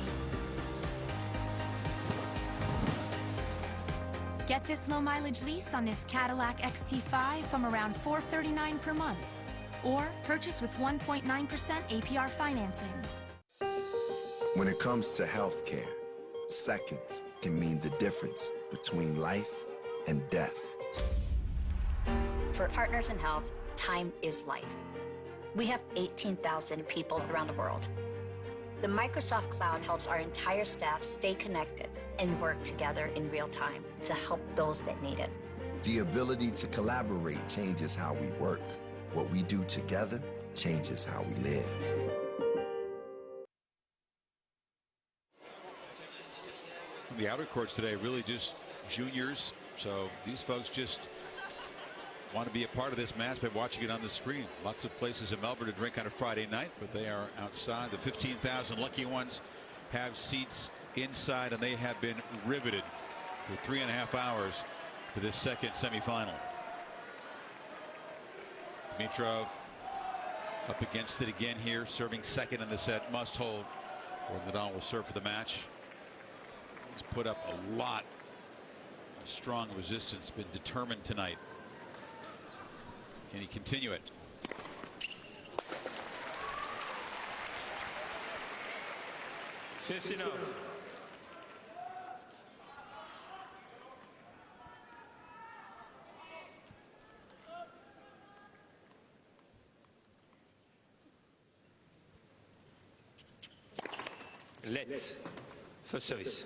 Get this low-mileage lease on this Cadillac XT5 from around $439 per month. Or purchase with 1.9% APR financing. When it comes to healthcare, seconds can mean the difference between life and death. For Partners in Health, time is life. We have 18,000 people around the world. The Microsoft Cloud helps our entire staff stay connected and work together in real time to help those that need it. The ability to collaborate changes how we work. What we do together changes how we live. The outer courts today really just juniors, so these folks just want to be a part of this match by watching it on the screen. Lots of places in Melbourne to drink on a Friday night, but they are outside. The 15,000 lucky ones have seats inside, and they have been riveted for 3.5 hours to this second semifinal. Dimitrov up against it again here, serving second in the set, must hold, or Nadal will serve for the match. He's put up a lot of strong resistance, been determined tonight. Can he continue it? Fifth enough. Let. First service.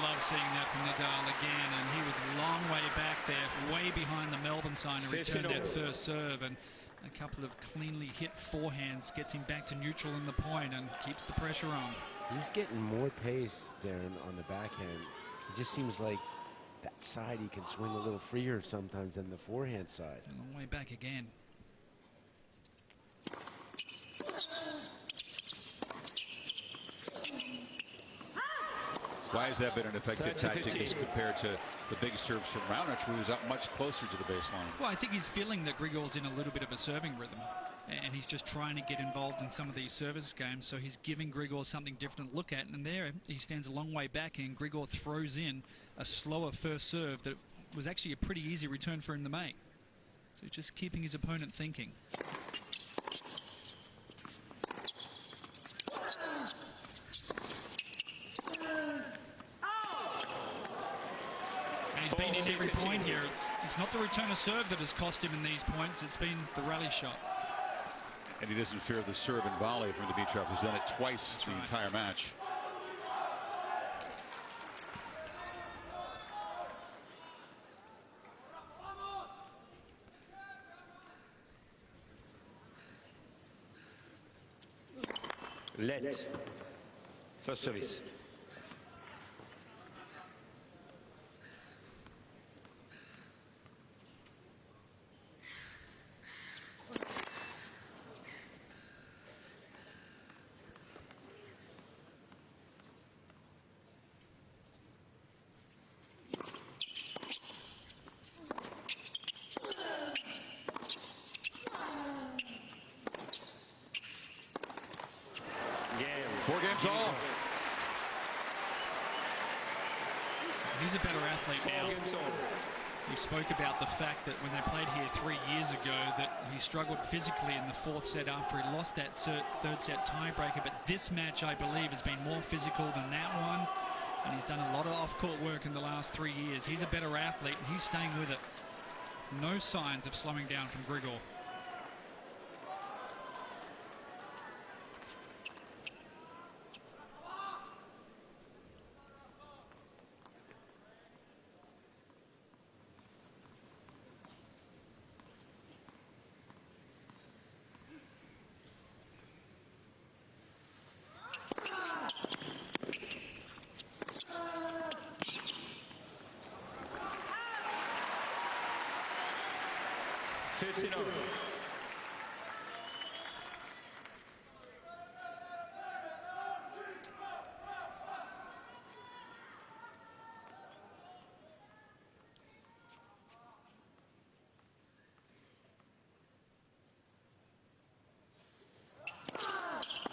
Love seeing that from Nadal again, and he was a long way back there, way behind the Melbourne sign, to return that first serve, and a couple of cleanly hit forehands gets him back to neutral in the point and keeps the pressure on. He's getting more pace, Darren, on the backhand. It just seems like that side he can swing a little freer sometimes than the forehand side. A long way back again. Why has that been an effective tactic as compared to the big serves from Raonic, who was up much closer to the baseline? Well, I think he's feeling that Grigor's in a little bit of a serving rhythm, and he's just trying to get involved in some of these service games, so he's giving Grigor something different to look at, and there he stands a long way back, and Grigor throws in a slower first serve that was actually a pretty easy return for him to make. So just keeping his opponent thinking. He's been in every point here. It's not the return of serve that has cost him in these points. It's been the rally shot. And he doesn't fear the serve and volley from Dimitrov, who's done it twice the entire match. Let. First service. Four games all. He's a better athlete now. You spoke about the fact that when they played here 3 years ago that he struggled physically in the fourth set after he lost that third set tiebreaker, but this match I believe has been more physical than that one, and he's done a lot of off-court work in the last 3 years. He's a better athlete and he's staying with it. No signs of slowing down from Grigor.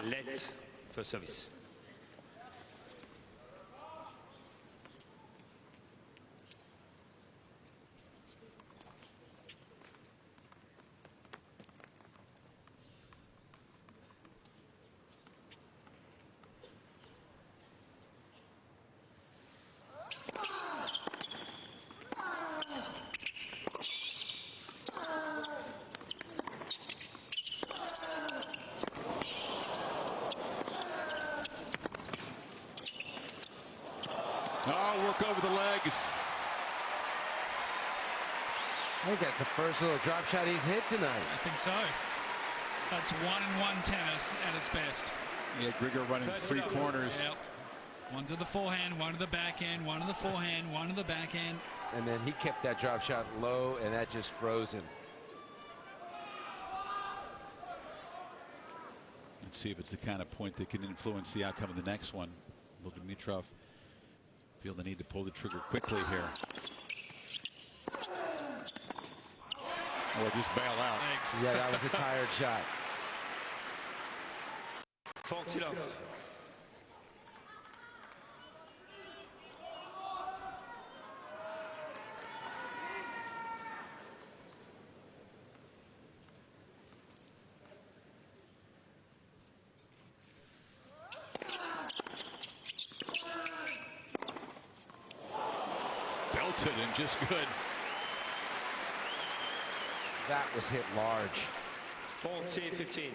Let. First service. legs. I think that's the first little drop shot he's hit tonight. I think so. That's 1-on-1 tennis at its best. Yeah, Grigor running 3 corners. Yep. One to the forehand, one to the backhand, one to the forehand, one to the backhand. And then he kept that drop shot low, and that just froze him. Let's see if it's the kind of point that can influence the outcome of the next one. Will Dimitrov feel the need to pull the trigger quickly here? Or just bail out. Yeah, that was a tired shot. Fault it off. Belted and just good. That was hit large. 14-15.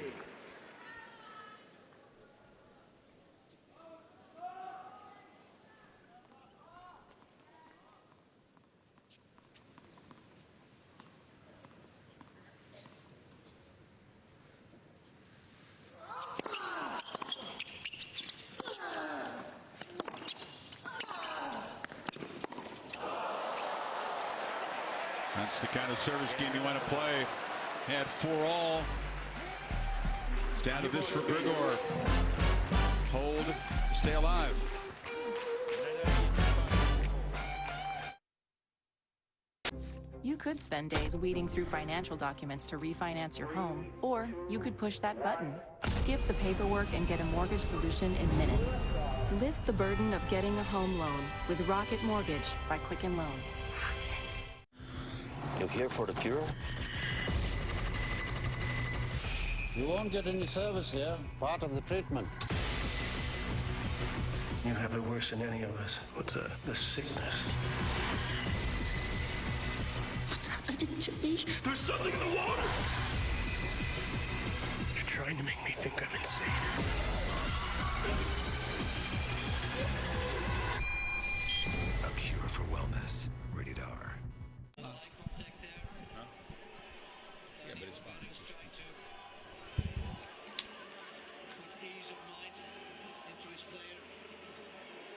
That's the kind of service game you want to play. Had 4-all. It's down to this for Grigor. Hold, stay alive. You could spend days weeding through financial documents to refinance your home, or you could push that button. Skip the paperwork and get a mortgage solution in minutes. Lift the burden of getting a home loan with Rocket Mortgage by Quicken Loans. You here for the cure? You won't get any service here. Part of the treatment. You have it worse than any of us. What's the sickness? What's happening to me? There's something in the water! You're trying to make me think I'm insane. A cure for wellness. Rated R. Yeah, but it's fun. It's just...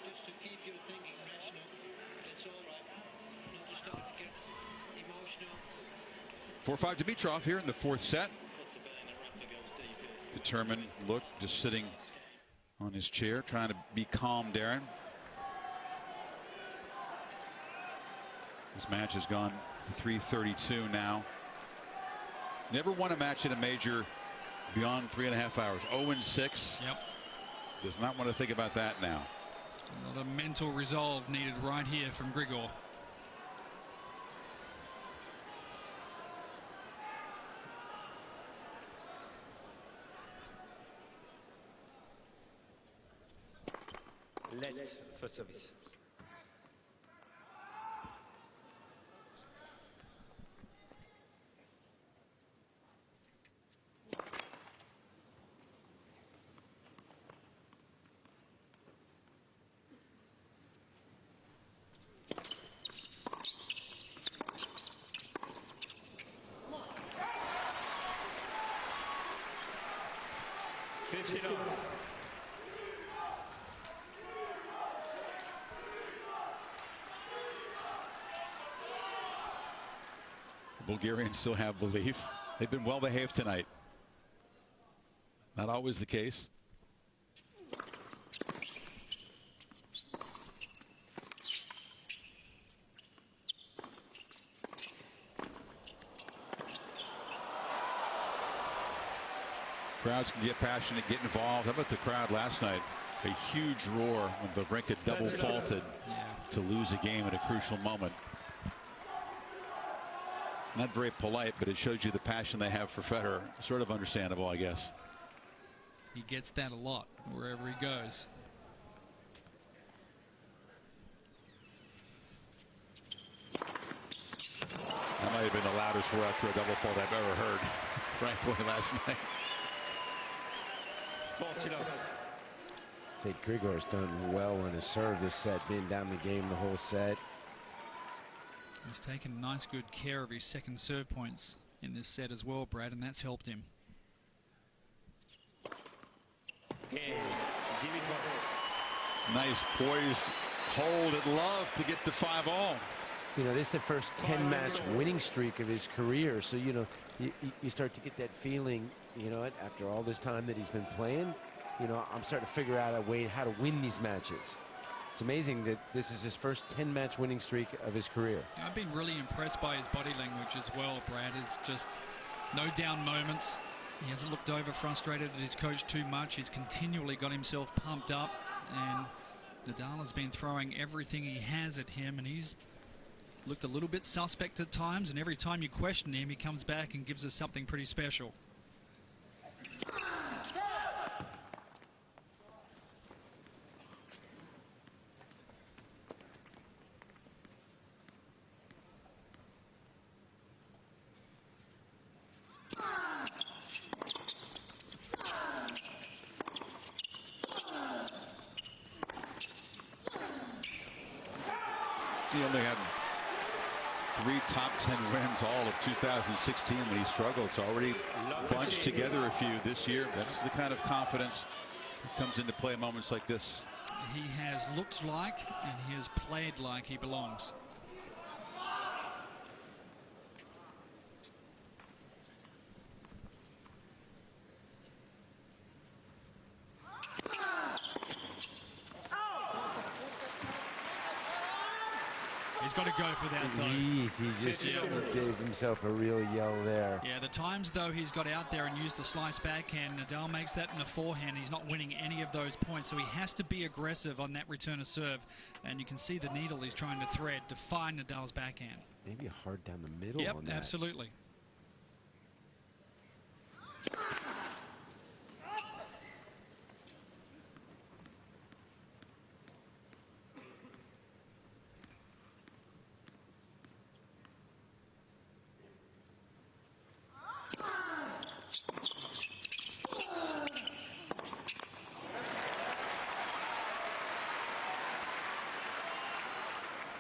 Just to keep your thinking rational. That's all right. Not to start to get emotional. 4-5 Dimitrov here in the 4th set. Determined look, just sitting on his chair, trying to be calm, Darren. This match has gone 3:32 now. Never won a match in a major beyond 3.5 hours. 0-6. Yep. Does not want to think about that now. A lot of mental resolve needed right here from Grigor. Let for service. The Bulgarians still have belief. They've been well behaved tonight. Not always the case. Crowds can get passionate, get involved. How about the crowd last night? A huge roar when Wawrinka double faulted to lose a game at a crucial moment. Not very polite, but it shows you the passion they have for Federer. Sort of understandable, I guess. He gets that a lot wherever he goes. That might have been the loudest roar after a double fault I've ever heard, frankly, last night. I think Grigor's done well on his serve this set, being down the game the whole set. He's taken nice good care of his second serve points in this set as well, Brad, and that's helped him. Nice poised hold at love to get to 5-all. You know, this is the first 10-match winning streak of his career. So, you know, you start to get that feeling, you know, after all this time that he's been playing, you know, I'm starting to figure out a way how to win these matches. It's amazing that this is his first 10-match winning streak of his career. I've been really impressed by his body language as well, Brad. It's just no down moments. He hasn't looked over frustrated at his coach too much. He's continually got himself pumped up, and Nadal has been throwing everything he has at him, and he's looked a little bit suspect at times, and every time you question him, he comes back and gives us something pretty special. He only had 3 top 10 wins all of 2016 when he struggled. It's already bunched together a few this year. That's the kind of confidence that comes into play in moments like this. He has looked like and he has played like he belongs. He's got to go for that, though. Jeez, he just gave himself a real yell there. Yeah, the times, though, he's got out there and used the slice backhand, Nadal makes that in the forehand. He's not winning any of those points, so he has to be aggressive on that return of serve. And you can see the needle he's trying to thread to find Nadal's backhand. Maybe hard down the middle on that. Yep, absolutely.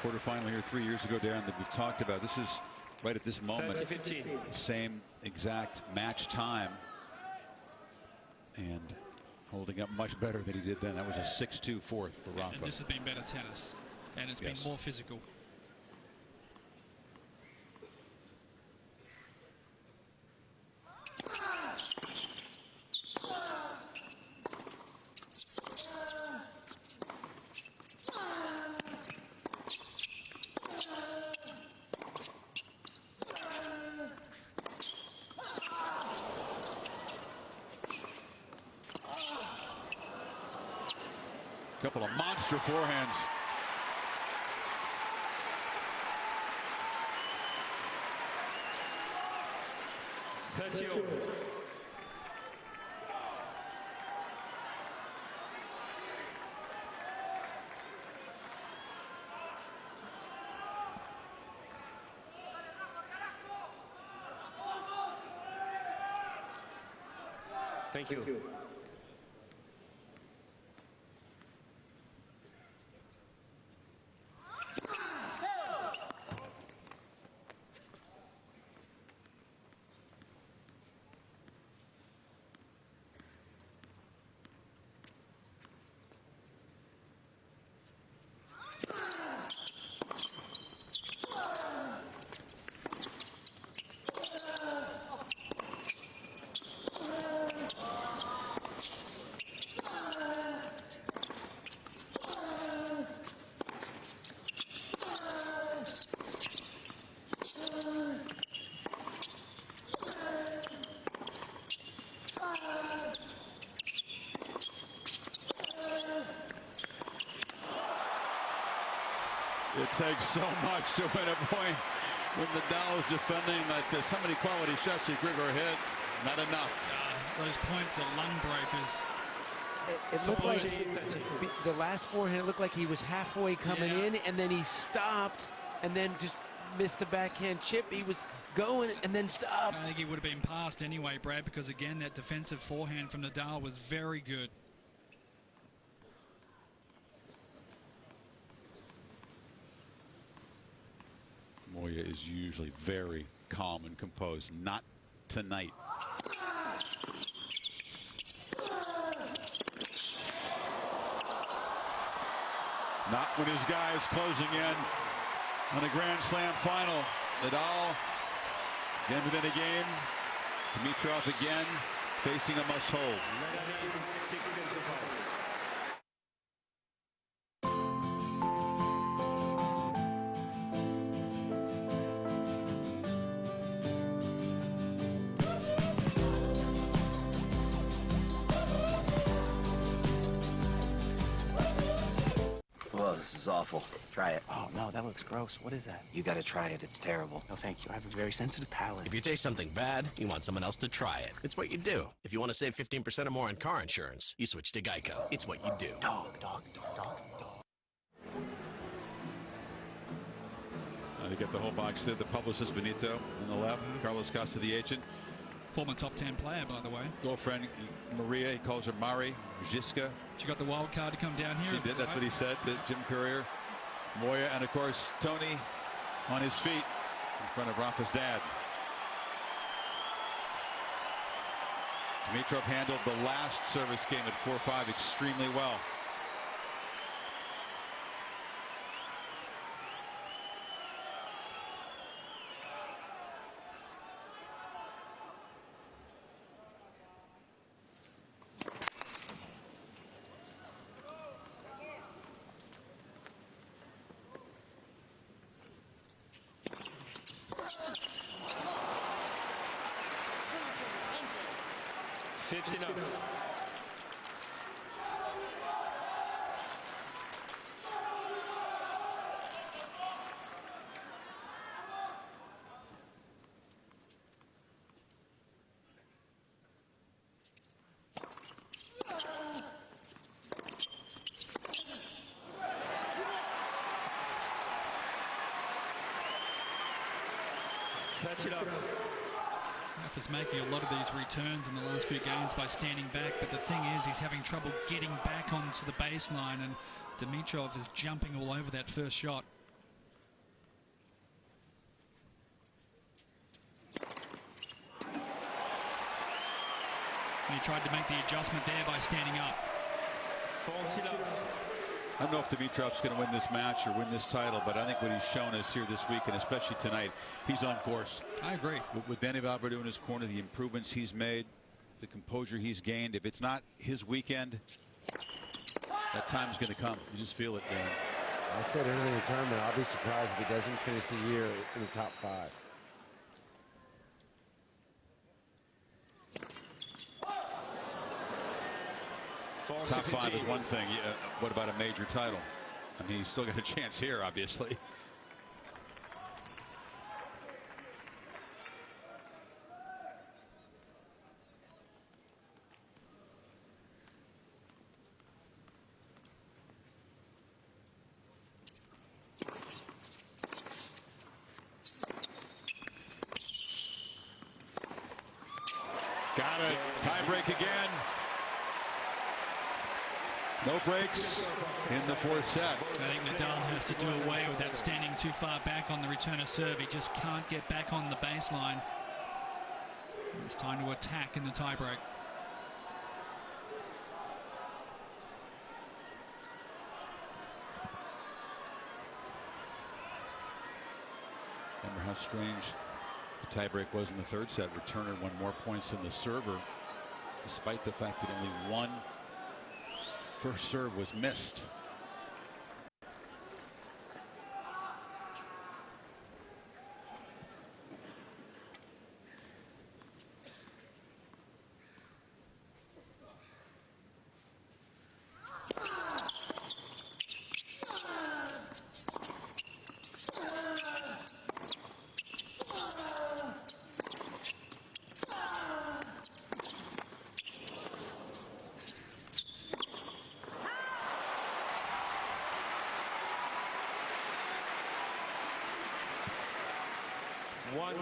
Quarterfinal here 3 years ago, Darren, that we've talked about. This is right at this moment. 30-15. Same exact match time. And holding up much better than he did then. That was a 6-2 fourth for Rafa. And this has been better tennis. And it's been more physical. Couple of monster forehands. Thank you. It takes so much to win a point when Nadal is defending like this. How many quality shots did Grigor hit? Not enough. Those points are lung breakers. It looked like the last forehand, it looked like he was halfway coming in, and then he stopped, and then just missed the backhand chip. He was going and then stopped. I think he would have been passed anyway, Brad, because again, that defensive forehand from Nadal was very good. Moya is usually very calm and composed. Not tonight. Not when his guy is closing in on a Grand Slam final. Nadal again within a game. Dimitrov again facing a must-hold. 6 games to 5. Oh, this is awful. Try it. Oh, no, that looks gross. What is that? You gotta try it. It's terrible. No, thank you. I have a very sensitive palate. If you taste something bad, you want someone else to try it. It's what you do. If you want to save 15% or more on car insurance, you switch to Geico. It's what you do. Dog. They get the whole box there. The publicist Benito on the left. Carlos Costa, the agent. Former top 10 player, by the way. Girlfriend Maria, he calls her Mari Žižka. She got the wild card to come down here. She did. That's what he said to Jim Courier. Moya, and of course Tony on his feet in front of Rafa's dad. Dimitrov handled the last service game at 4-5 extremely well. Enough. Touch it up. Is making a lot of these returns in the last few games by standing back, but the thing is he's having trouble getting back onto the baseline, and Dimitrov is jumping all over that first shot. And he tried to make the adjustment there by standing up. 40 love. I don't know if Dimitrov's going to win this match or win this title, but I think what he's shown us here this week, and especially tonight, he's on course. I agree. With Danny Valverde in his corner, the improvements he's made, the composure he's gained. If it's not his weekend, that time's going to come. You just feel it, Dan. I said earlier in the tournament, I'll be surprised if he doesn't finish the year in the top 5. Top 5 is one thing. What about a major title? I mean, he's still got a chance here, obviously. Got it. Tie break again. No breaks in the 4th set. I think Nadal has to do away with that standing too far back on the return of serve. He just can't get back on the baseline. It's time to attack in the tiebreak. Remember how strange the tiebreak was in the 3rd set. Returner won more points than the server, despite the fact that only one first serve was missed.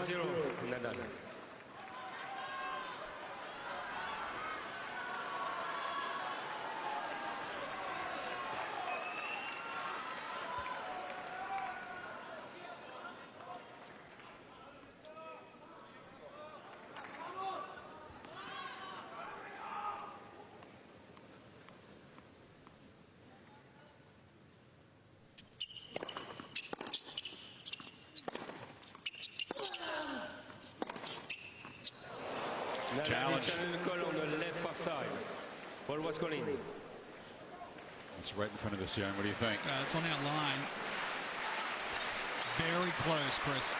Zero. Nadal. Challenge. Call on the left far side. Ball was calling. It's right in front of us, Jan. What do you think? It's on our line. Very close, Chris.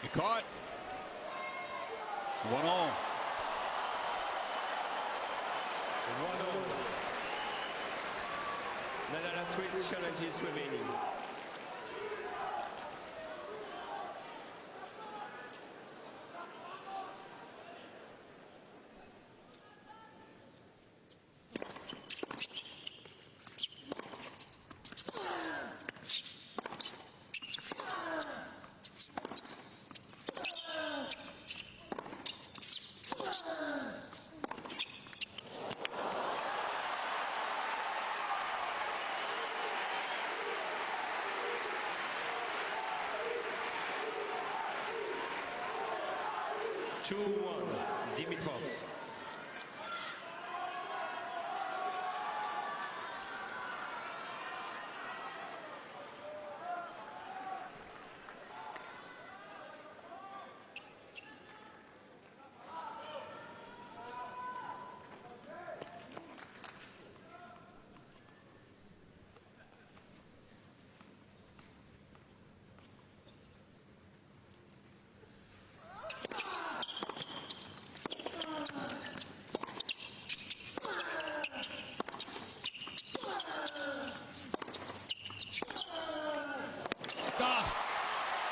He caught. 1-all. 1-all. Nadal has 3 challenges remaining. Dimitrov.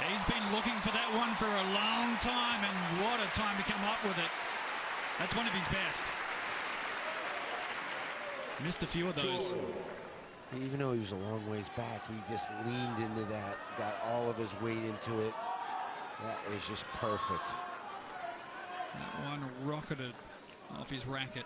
He's been looking for that one for a long time, and what a time to come up with it. That's one of his best. Missed a few of those. Even though he was a long ways back, he just leaned into that, got all of his weight into it. That is just perfect. That one rocketed off his racket.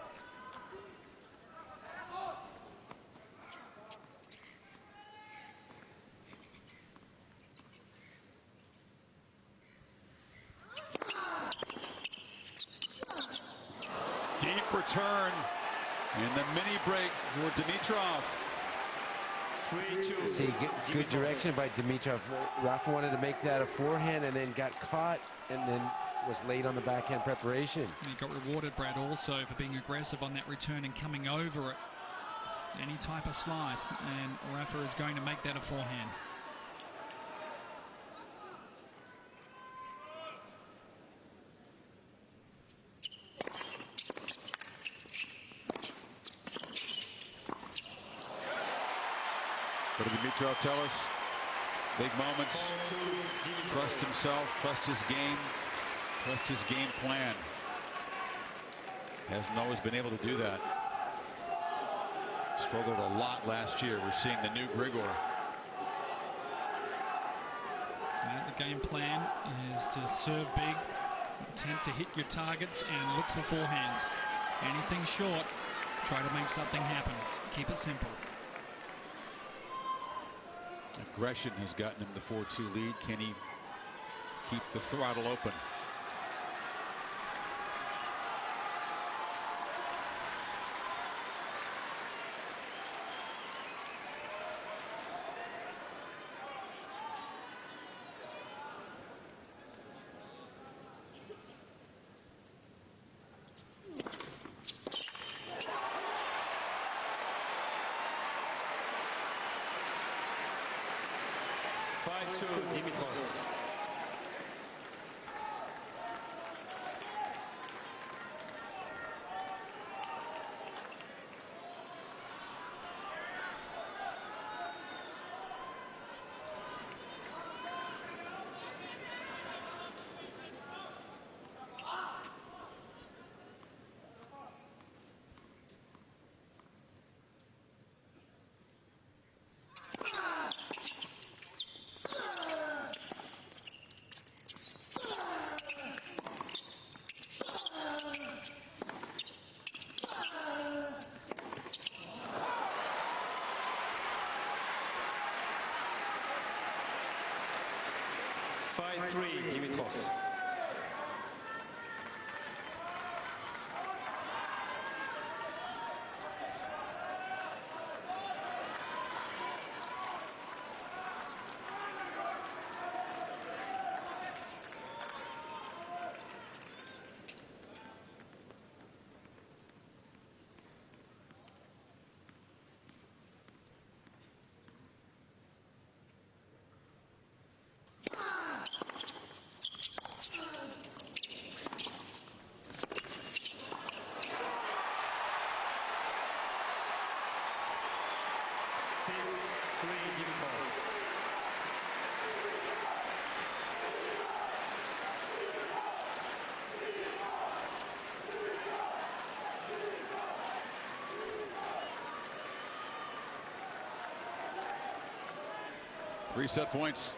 Deep return in the mini break for Dimitrov. 3-2. See, good direction by Dimitrov. Rafa wanted to make that a forehand and then got caught and then was late on the backhand preparation. He got rewarded, Brad, also for being aggressive on that return and coming over it. Any type of slice, and Rafa is going to make that a forehand. What did Dimitrov tell us? Big moments. Trust himself, trust his game, trust his game plan. Hasn't always been able to do that. Struggled a lot last year. We're seeing the new Grigor. The game plan is to serve big, attempt to hit your targets, and look for forehands. Anything short, try to make something happen. Keep it simple. Aggression has gotten him the 4-2 lead. Can he keep the throttle open? Dimitrov. Dimitrov. 3 set points.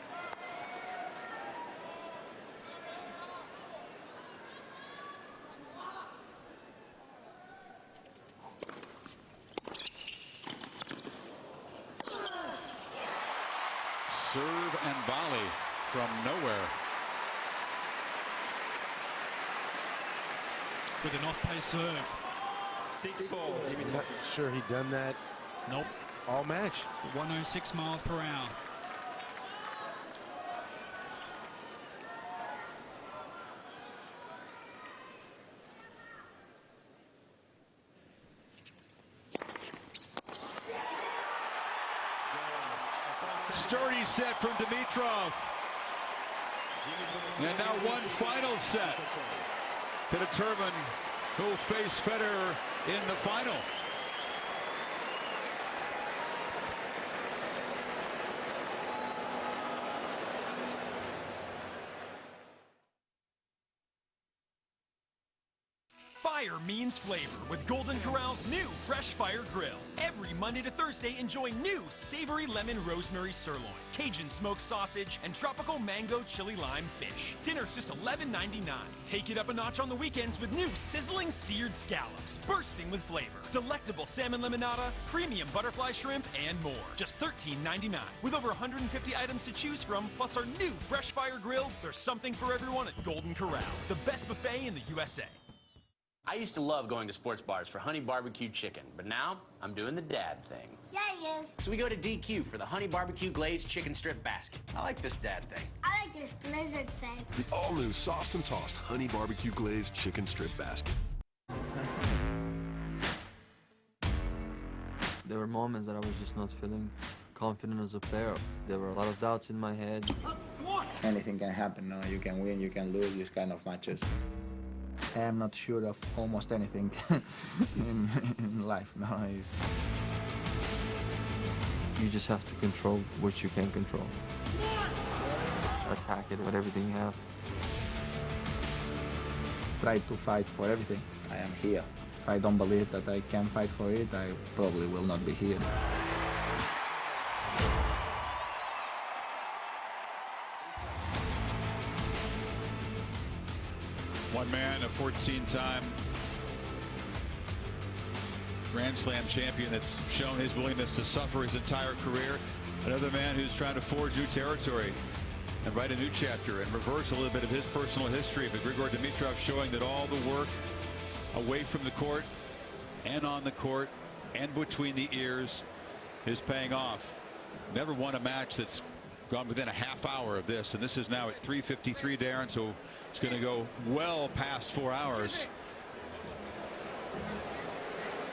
Serve and volley from nowhere. With an off-pace serve. 6-4. I'm not sure he'd done that. Nope. All match. 106 miles per hour. Sturdy set from Dimitrov. And now one final set to determine who'll face Federer in the final. Fire means flavor with Golden Corral's new Fresh Fire Grill. Every Monday to Thursday, enjoy new savory lemon rosemary sirloin, Cajun smoked sausage, and tropical mango chili lime fish. Dinner's just $11.99. Take it up a notch on the weekends with new sizzling seared scallops, bursting with flavor, delectable salmon limonada, premium butterfly shrimp, and more. Just $13.99. With over 150 items to choose from, plus our new Fresh Fire Grill, there's something for everyone at Golden Corral, the best buffet in the USA. I used to love going to sports bars for honey barbecue chicken, but now I'm doing the dad thing. Yeah, he is. So we go to DQ for the honey barbecue glazed chicken strip basket. I like this dad thing. I like this blizzard thing. The all-new sauced and tossed honey barbecue glazed chicken strip basket. There were moments that I was just not feeling confident as a player. There were a lot of doubts in my head. Anything can happen. No, you can win, you can lose these kind of matches. I am not sure of almost anything in life. No, You just have to control what you can control. Attack it with everything you have. Try to fight for everything. I am here. If I don't believe that I can fight for it, I probably will not be here. One man, a 14-time Grand Slam champion that's shown his willingness to suffer his entire career. Another man who's trying to forge new territory and write a new chapter and reverse a little bit of his personal history. But Grigor Dimitrov showing that all the work away from the court and on the court and between the ears is paying off. Never won a match that's gone within a half hour of this, and this is now at 3:53, Darren, so it's going to go well past 4 hours.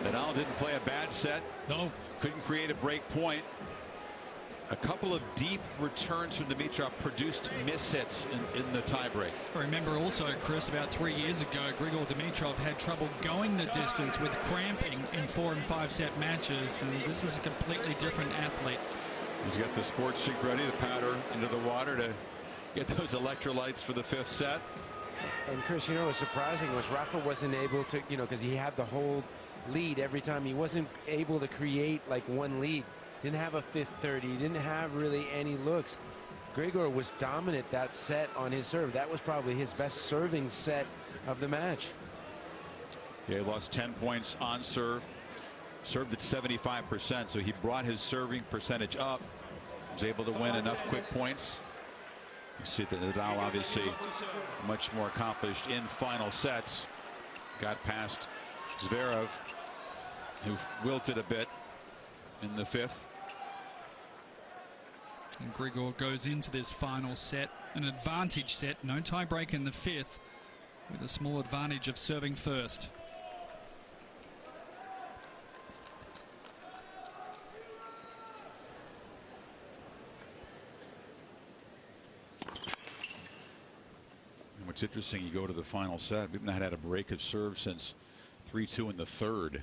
Nadal didn't play a bad set. No. Couldn't create a break point. A couple of deep returns from Dimitrov produced miss hits in the tiebreak. Remember also, Chris, about 3 years ago, Grigor Dimitrov had trouble going the distance with cramping in 4- and 5-set matches, and this is a completely different athlete. He's got the sports drink ready, the powder into the water to get those electrolytes for the 5th set. And Chris, you know, what's surprising was Rafa wasn't able to, you know, because he had the whole lead every time. He wasn't able to create like one lead. Didn't have a 5th 30. He didn't have really any looks. Grigor was dominant that set on his serve. That was probably his best serving set of the match. Yeah, he lost 10 points on serve. Served at 75%, so he brought his serving percentage up. Was able to win enough quick points. You see that Nadal obviously much more accomplished in final sets. Got past Zverev, who wilted a bit in the 5th. And Grigor goes into this final set, an advantage set, no tiebreak in the 5th, with a small advantage of serving first. What's interesting, you go to the final set, we've not had a break of serve since 3-2 in the 3rd.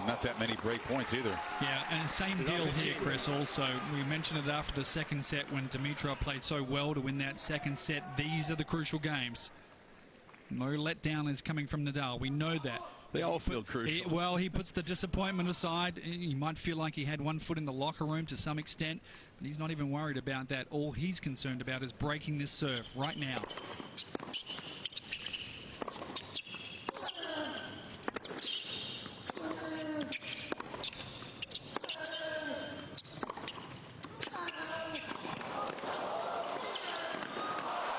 And not that many break points either. Yeah, and same deal here, Chris, also. We mentioned it after the second set when Dimitrov played so well to win that second set. These are the crucial games. No letdown is coming from Nadal. We know that. They all feel crucial. He puts the disappointment aside. He might feel like he had one foot in the locker room to some extent, but he's not even worried about that. All he's concerned about is breaking this serve right now.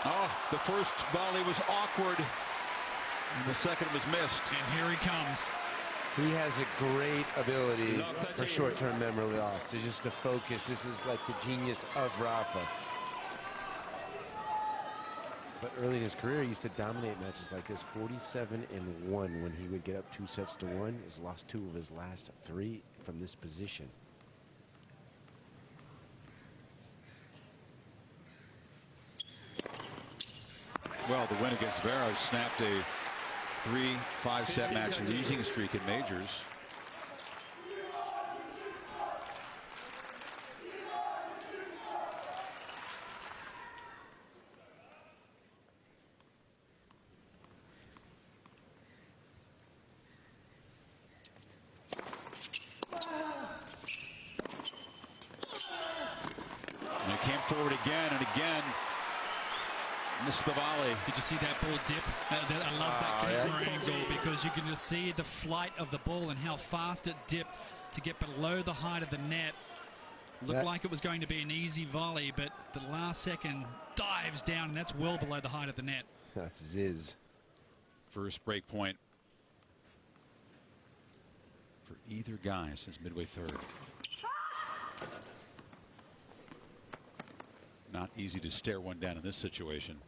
Oh, the first volley was awkward, and the second was missed. And here he comes. He has a great ability for short-term memory loss, to focus. This is like the genius of Rafa. But early in his career, he used to dominate matches like this, 47-1 when he would get up 2-1. He's lost 2 of his last 3 from this position. Well, the win against Vera snapped a 3-5 set match losing streak in majors. And it came forward again and again. Missed the volley. Did you see that ball dip? I love that camera angle because you can just see the flight of the ball and how fast it dipped to get below the height of the net. Looked like it was going to be an easy volley, but the last second dives down, and that's well below the height of the net. That's Ziz. First break point for either guy since midway third. Not easy to stare one down in this situation.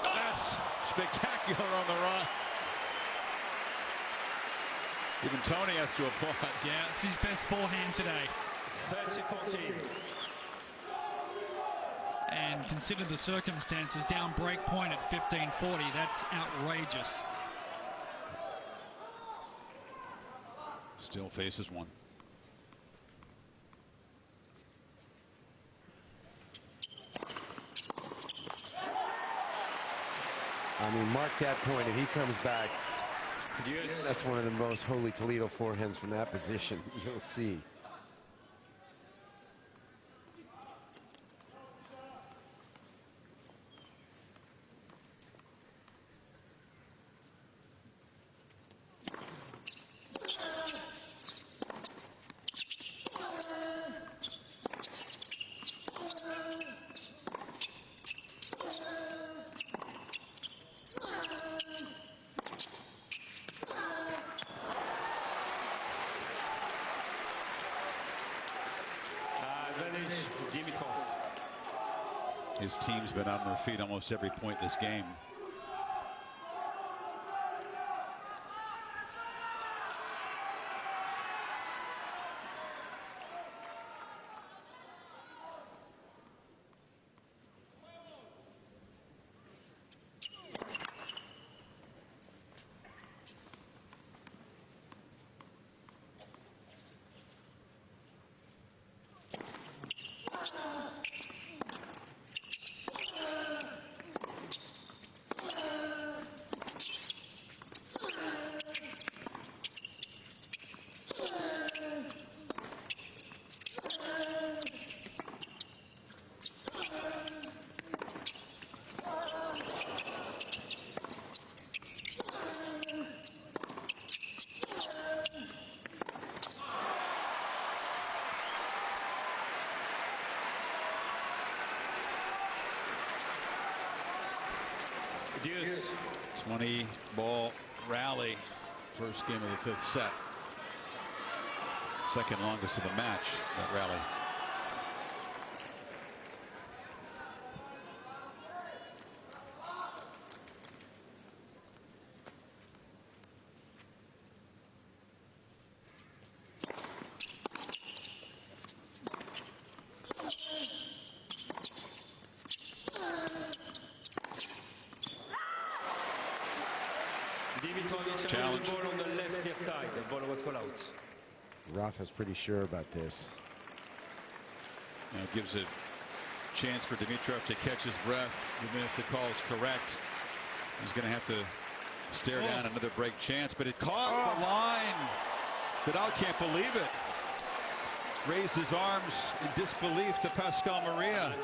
That's spectacular on the run. Even Tony has to applaud. Yeah, it's his best forehand today. 30-14. And consider the circumstances, down break point at 15-40. That's outrageous. Still faces one. I mean, mark that point. If he comes back, that's one of the most holy Toledo forehands from that position. You'll see. Dimitrov. His team's been on their feet almost every point this game. Deuce. 20-ball rally. First game of the fifth set. Second longest of the match, that rally. Dimitrov Challenge. the ball on the left near side. The ball was called out. Rafa's pretty sure about this. Now it gives a chance for Dimitrov to catch his breath, even if the call is correct. He's going to have to stare down another break chance, but it caught the line. Nadal can't believe it. Raised his arms in disbelief to Pascal Maria.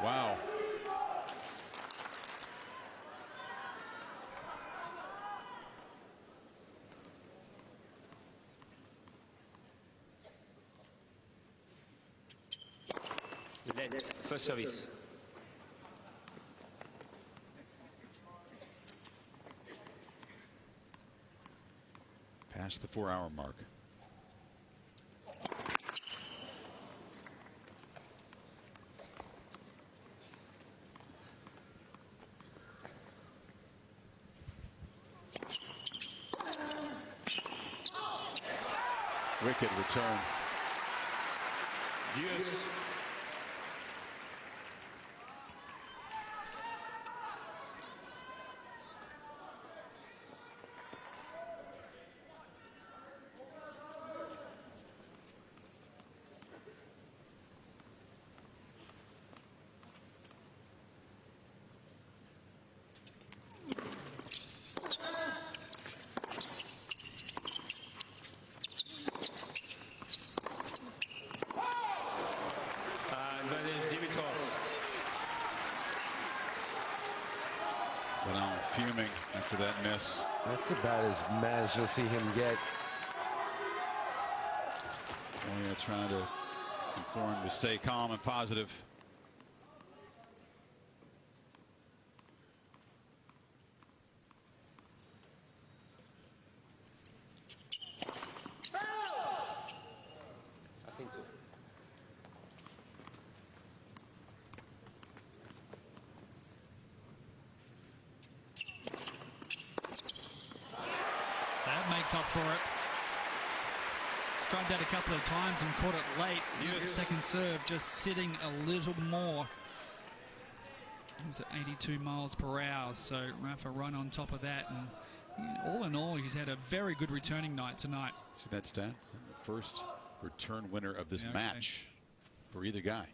Wow. Net, first service. Past the 4-hour mark. Wicked return. Yes. Nadal fuming after that miss. That's about as mad as you'll see him get. Maria trying to implore him to stay calm and positive. I think so. That makes up for it. He's tried that a couple of times and caught it late. Yes. Second serve just sitting a little more. It was at 82 miles per hour, so Rafa run on top of that. And all in all, he's had a very good returning night tonight. See that stat? The first return winner of this match for either guy.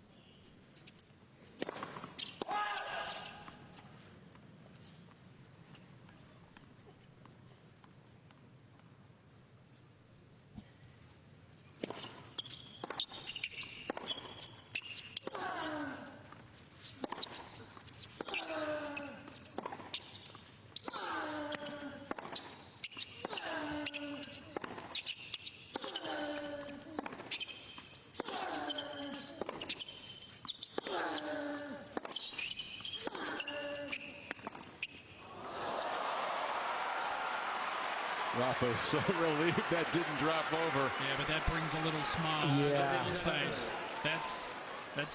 Rafa so relieved that didn't drop over. Yeah, but that brings a little smile to his face. That's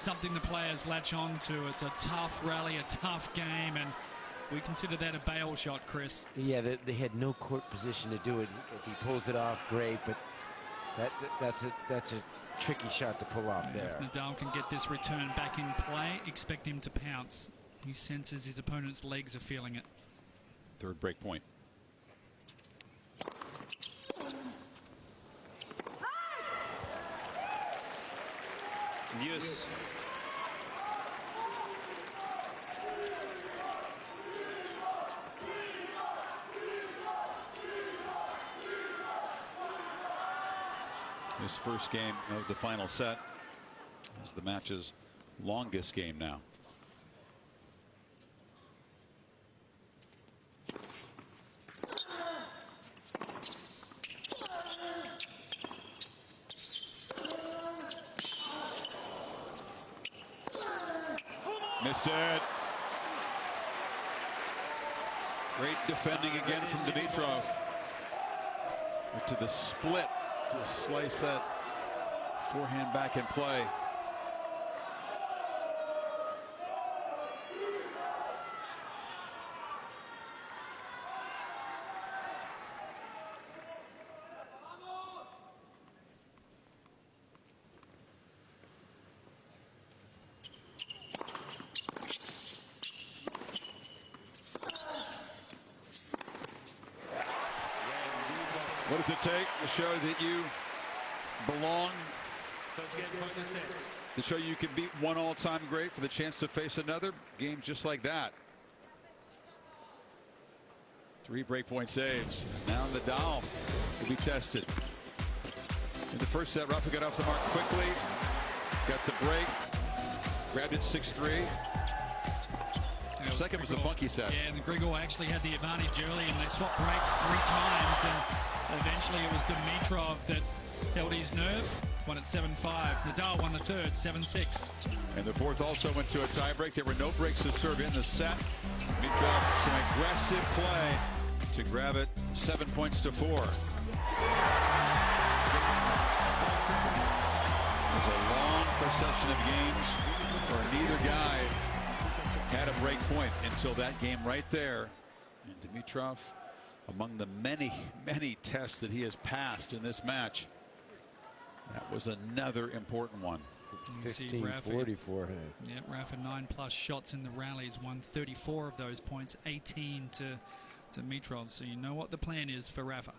something the players latch on to. It's a tough rally, a tough game, and we consider that a bail shot, Chris. Yeah, they had no court position to do it. If he pulls it off, great, but that's a tricky shot to pull off there. If Nadal can get this return back in play, expect him to pounce. He senses his opponent's legs are feeling it. Third break point. Yes. This first game of the final set is the match's longest game now. Missed it. Great defending again from Dimitrov. To the split to slice that forehand back in play. What does it take to show that you belong? To show you can beat one all-time great for the chance to face another game just like that. 3 breakpoint saves. Now Nadal will be tested. In the first set, Rafa got off the mark quickly, got the break, grabbed it 6-3. Second was a funky set. Yeah, and Grigor actually had the advantage early, and they swapped breaks 3 times, and eventually it was Dimitrov that held his nerve. Won at 7-5. Nadal won the third, 7-6. And the fourth also went to a tiebreak. There were no breaks to serve in the set. Dimitrov, some aggressive play to grab it 7 points to 4. It was a long procession of games where neither guy had a break point until that game right there. And Dimitrov, among the many, many tests that he has passed in this match, that was another important one. 15-40 for him. Yeah, Rafa 9+ shots in the rallies, won 34 of those points, 18 to Dimitrov. So you know what the plan is for Rafa.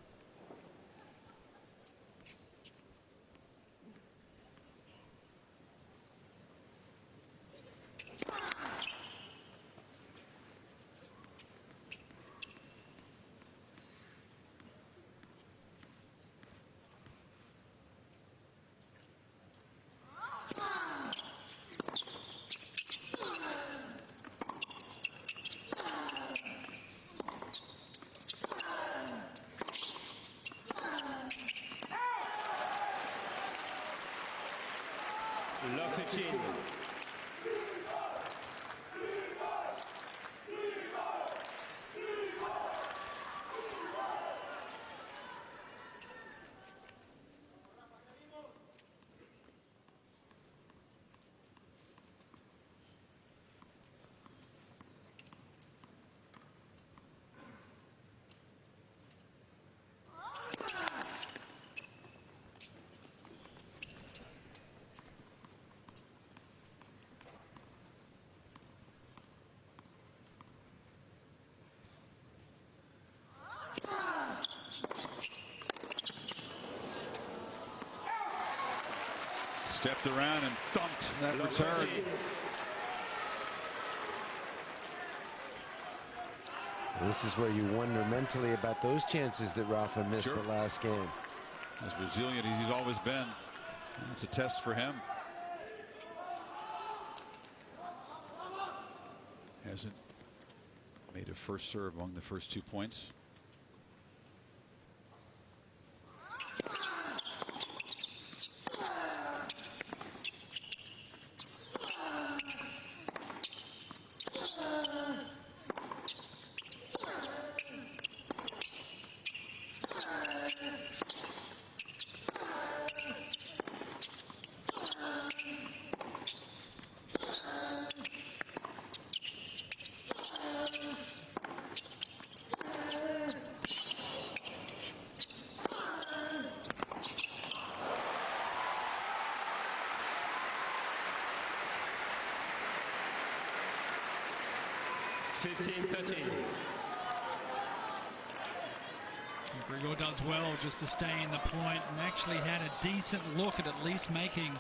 Love 15. Stepped around and thumped that return. This is where you wonder mentally about those chances that Rafa missed the last game. As resilient as he's always been, it's a test for him. Hasn't made a first serve among the first 2 points. Grigor does well just to stay in the point, and actually had a decent look at least making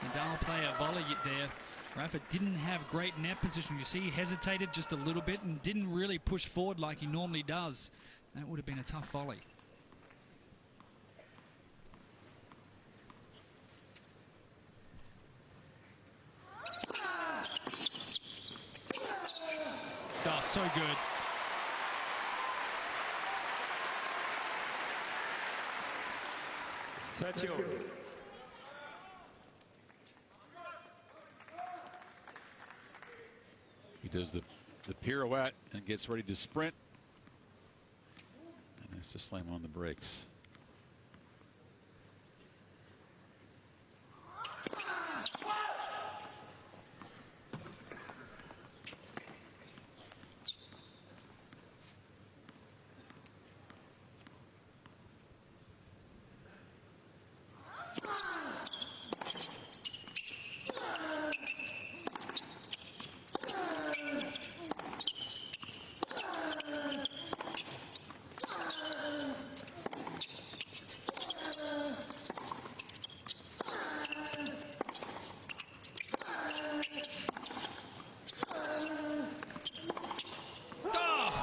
Nadal play a volley there. Rafa didn't have great net position. You see, he hesitated just a little bit and didn't really push forward like he normally does. That would have been a tough volley. Oh, so good. He does the pirouette and gets ready to sprint, and has to slam on the brakes.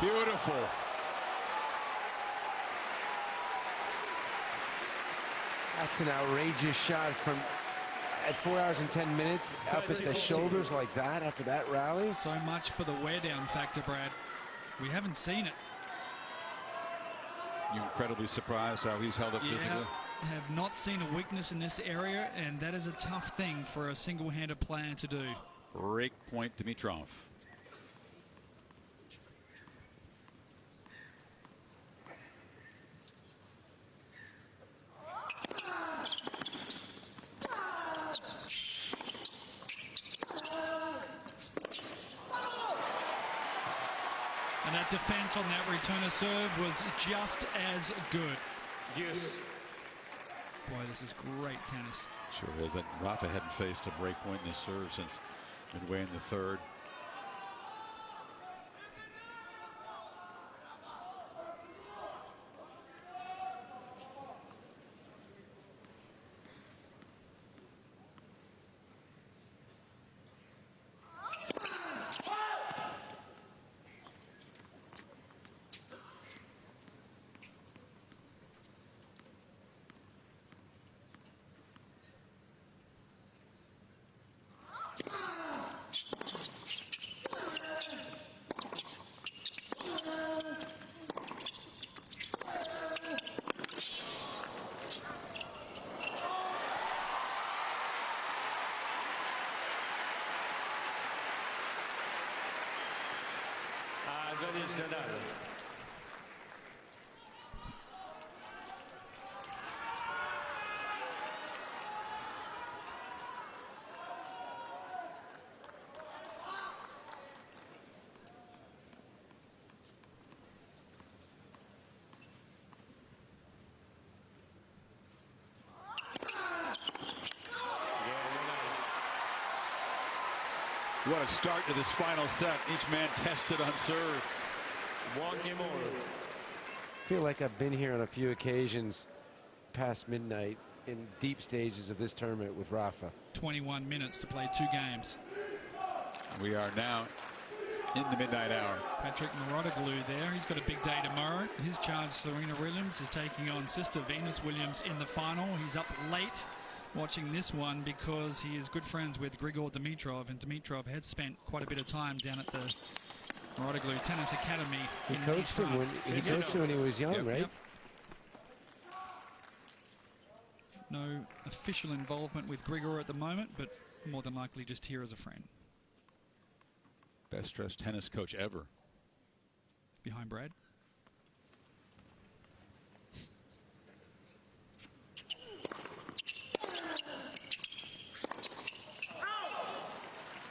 Beautiful. That's an outrageous shot from at 4 hours and 10 minutes up at the shoulders like that after that rally. So much for the wear down factor, Brad. We haven't seen it. You incredibly surprised how he's held up physically? Have not seen a weakness in this area, and that is a tough thing for a single-handed player to do. Break point, Dimitrov. And that defense on that return of serve was just as good. Yes. Boy, this is great tennis. Sure is. That Rafa hadn't faced a break point in his serve since midway in the third. Nadal. What a start to this final set. Each man tested on serve. One game over. I feel like I've been here on a few occasions past midnight in deep stages of this tournament with Rafa. 21 minutes to play 2 games. We are now in the midnight hour. Patrick Mouratoglou there. He's got a big day tomorrow. His charge, Serena Williams, is taking on sister Venus Williams in the final. He's up late watching this one because he is good friends with Grigor Dimitrov, and Dimitrov has spent quite a bit of time down at the Mouratoglou Tennis Academy. He coached him when he was young, right? Yep. No official involvement with Grigor at the moment, but more than likely just here as a friend. Best dressed tennis coach ever. Behind Brad.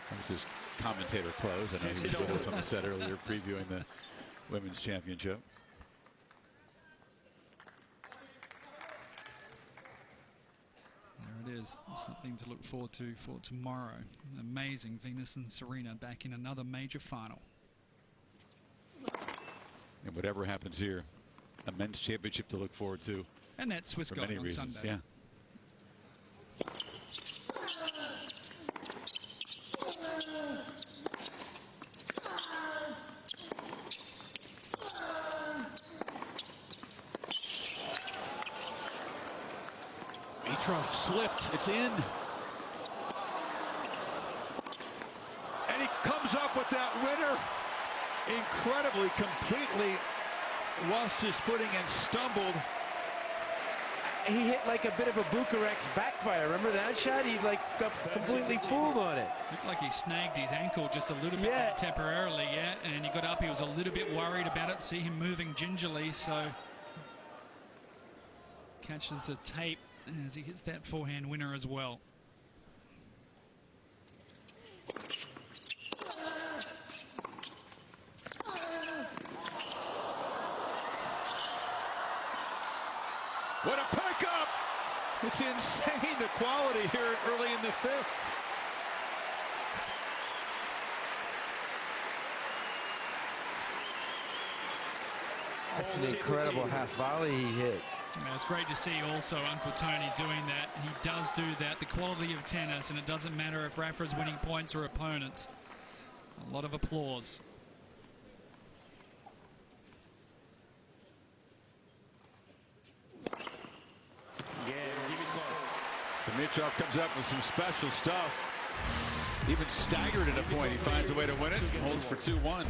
That was his commentator close. I know he was with us on the set earlier previewing the Women's Championship. There it is. Something to look forward to for tomorrow. Amazing. Venus and Serena back in another major final. And whatever happens here, a men's championship to look forward to. And that Swiss for guy many on reasons. Sunday. Yeah. Dimitrov slipped. It's in. And he comes up with that winner. Incredibly, completely lost his footing and stumbled. He hit like a bit of a Bucharest backfire. Remember that shot? He like got completely fooled on it. Looked like he snagged his ankle just a little bit temporarily, and he got up. He was a little bit worried about it. See him moving gingerly, so catches the tape as he hits that forehand winner as well. What a pickup! It's insane, the quality here early in the fifth. That's an incredible half volley he hit. Yeah, it's great to see also Uncle Tony doing that. He does do that. The quality of tennis, and it doesn't matter if Rafa's winning points or opponents. A lot of applause. Dimitrov comes up with some special stuff. Even staggered at a point, he finds a way to win it. Holds for 2-1.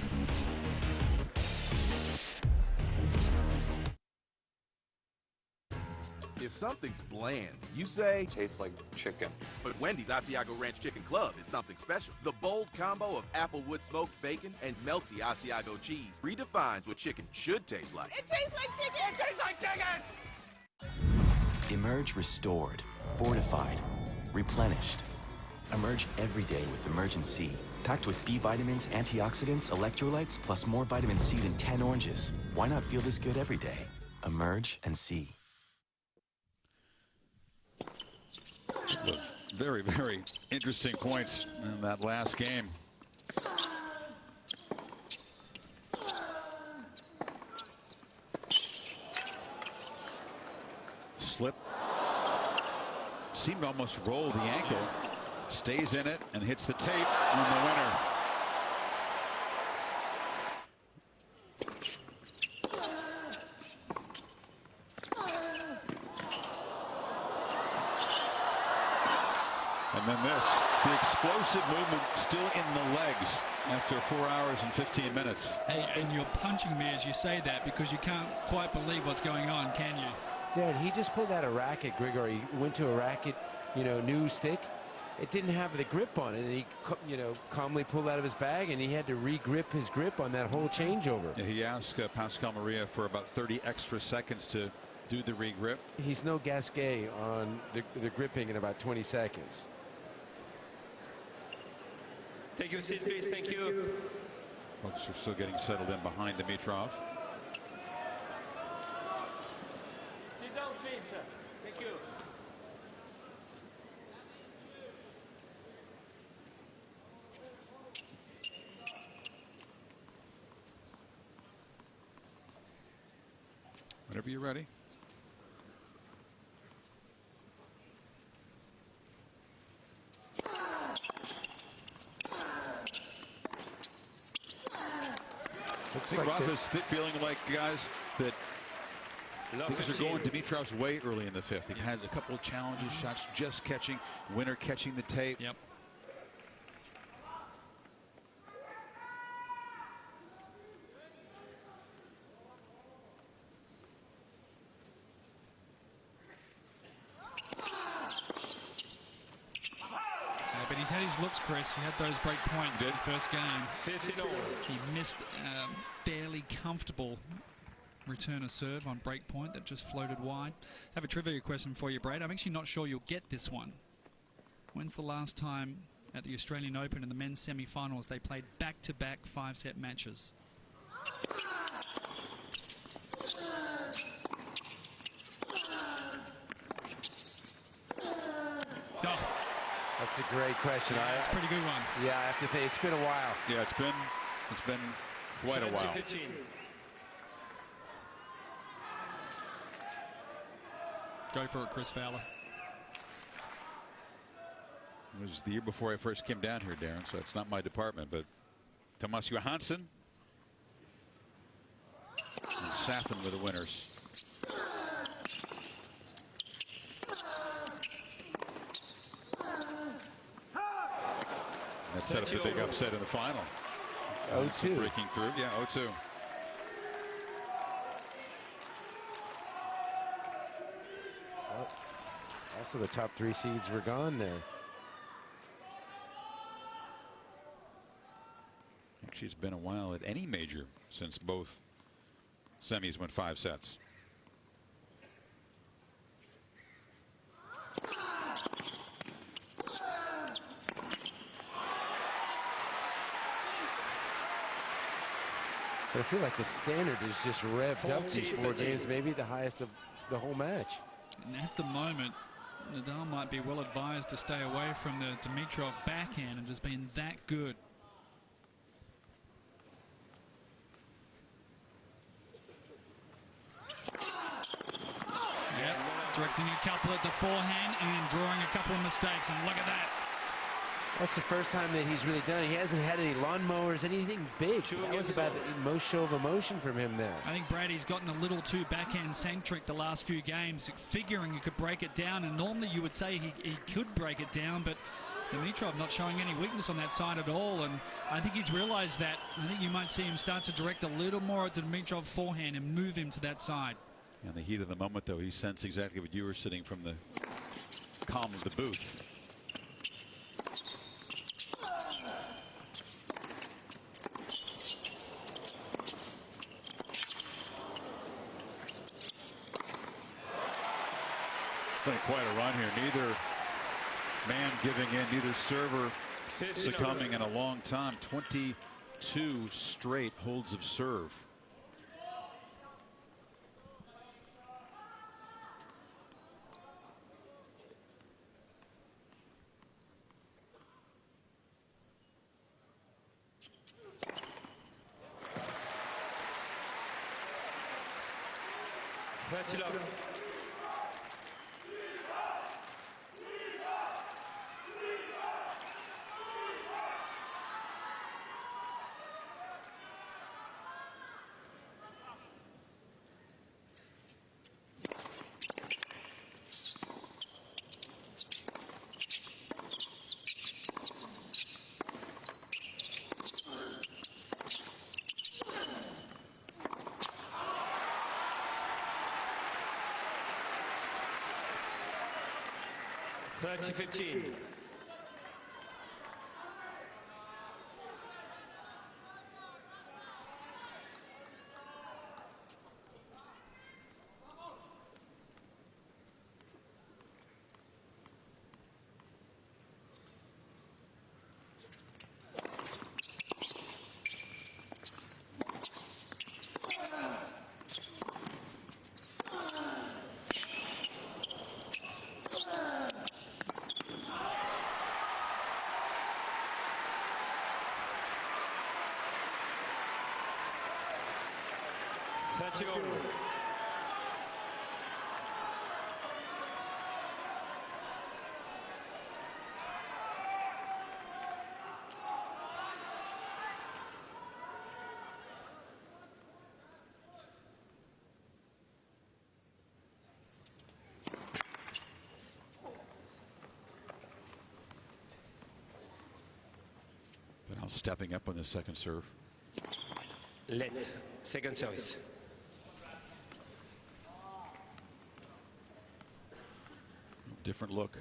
If something's bland, you say tastes like chicken. But Wendy's Asiago Ranch Chicken Club is something special. The bold combo of applewood smoked bacon and melty Asiago cheese redefines what chicken should taste like. It tastes like chicken! It tastes like chicken! Emerge restored, fortified, replenished. Emerge every day with Emergent C. Packed with B vitamins, antioxidants, electrolytes, plus more vitamin C than 10 oranges. Why not feel this good every day? Emerge and see. Very, very interesting points in that last game. Slip. Seemed to almost roll the ankle. Stays in it and hits the tape on the winner. And then this, the explosive movement still in the legs after 4 hours and 15 minutes. Hey, and you're punching me as you say that because you can't quite believe what's going on, can you? Dad, he just pulled out a racket, Grigor. He went to a racket, new stick. It didn't have the grip on it, and he, calmly pulled out of his bag, and he had to re-grip his grip on that whole changeover. Yeah, he asked Pascal Maria for about 30 extra seconds to do the re-grip. He's no Gasquet on the gripping in about 20 seconds. Thank you, Sid, please. Thank you. Folks are still getting settled in behind Dimitrov. Sit down, please. Thank you. Whenever you're ready. I think Rafa's feeling like, guys, that things are going Dimitrov's way early in the fifth. He had a couple of challenges, shots just catching, winner catching the tape. Yep. But he's had his looks, Chris. He had those break points in the first game. 15-all. He missed a fairly comfortable return of serve on break point that just floated wide. I have a trivia question for you, Brad. I'm actually not sure you'll get this one. When's the last time at the Australian Open in the men's semi-finals they played back-to-back 5-set matches? Oh. That's a great question. Yeah, it's a pretty good one. Yeah, I have to think it's been a while. Yeah, it's been quite a while. 15. Go for it, Chris Fowler. It was the year before I first came down here, Darren, so it's not my department, but Thomas Johansson and Safin were the winners. That set up the big upset in the final. 0-2. Breaking through. Yeah, 0-2. Also, the top 3 seeds were gone there. Actually, it's been a while at any major since both semis went 5 sets. But I feel like the standard is just revved up these 4 games, maybe the highest of the whole match. And at the moment, Nadal might be well advised to stay away from the Dimitrov backhand. It has been that good. Yep, directing a couple at the forehand and drawing a couple of mistakes. And look at that. That's the first time that he's really done it. He hasn't had any lawnmowers, anything big. That was about the most show of emotion from him there. I think Brady's gotten a little too backhand-centric the last few games, figuring he could break it down, and normally you would say he could break it down, but Dimitrov not showing any weakness on that side at all, and I think he's realized that. I think you might see him start to direct a little more at Dimitrov forehand and move him to that side. In the heat of the moment, though, he sensed exactly what you were sitting from the calm of the booth. Been quite a run here. Neither man giving in, neither server succumbing in a long time. 22 straight holds of serve. Dimitrov. 30-15. But now stepping up on the second serve. Let second service. Different look.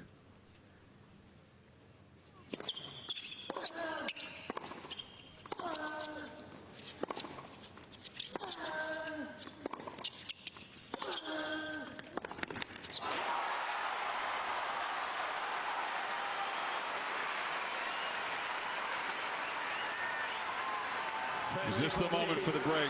Is this the moment for the break?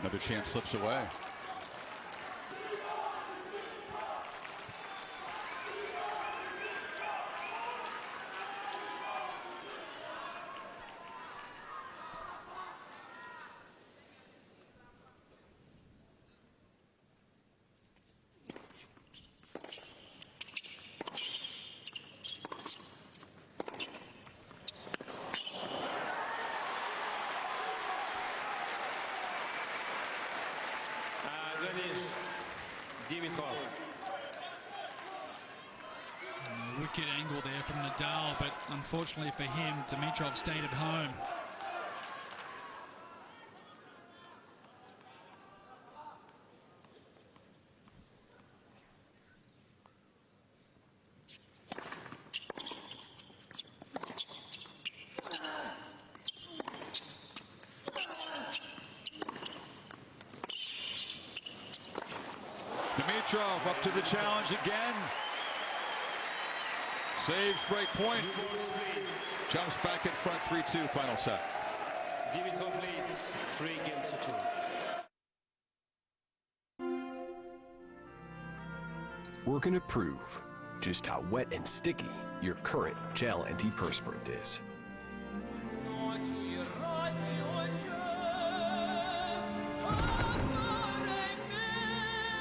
Another chance slips away. Dimitrov. Wicked angle there from Nadal, but unfortunately for him, Dimitrov stayed at home. Dimitrov up to the challenge again. Saves, break point. Jumps back in front, 3-2, final set. Dimitrov leads 3-2. We're going to prove just how wet and sticky your current gel antiperspirant is.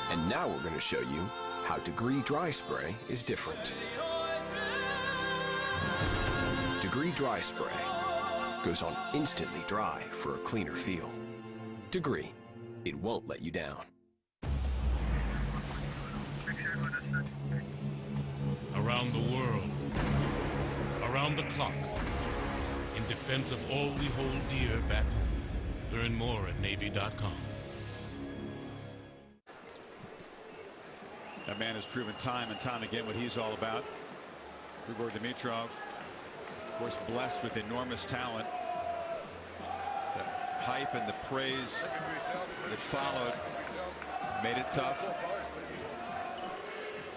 And now we're going to show you how Degree Dry Spray is different. Degree Dry Spray goes on instantly dry for a cleaner feel. Degree, it won't let you down. Around the world, around the clock, in defense of all we hold dear back home. Learn more at Navy.com. That man has proven time and time again what he's all about. Grigor Dimitrov, of course, blessed with enormous talent. The hype and the praise that followed made it tough.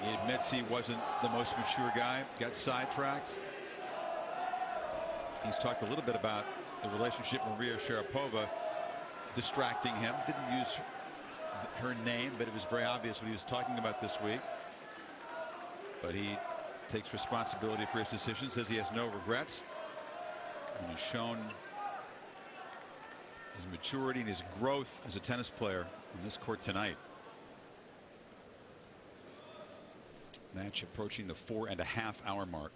He admits he wasn't the most mature guy, got sidetracked. He's talked a little bit about the relationship with Maria Sharapova distracting him. Didn't use her name, but it was very obvious what he was talking about this week. But he takes responsibility for his decision, says he has no regrets. And he's shown his maturity and his growth as a tennis player in this court tonight. Match approaching the 4.5-hour mark.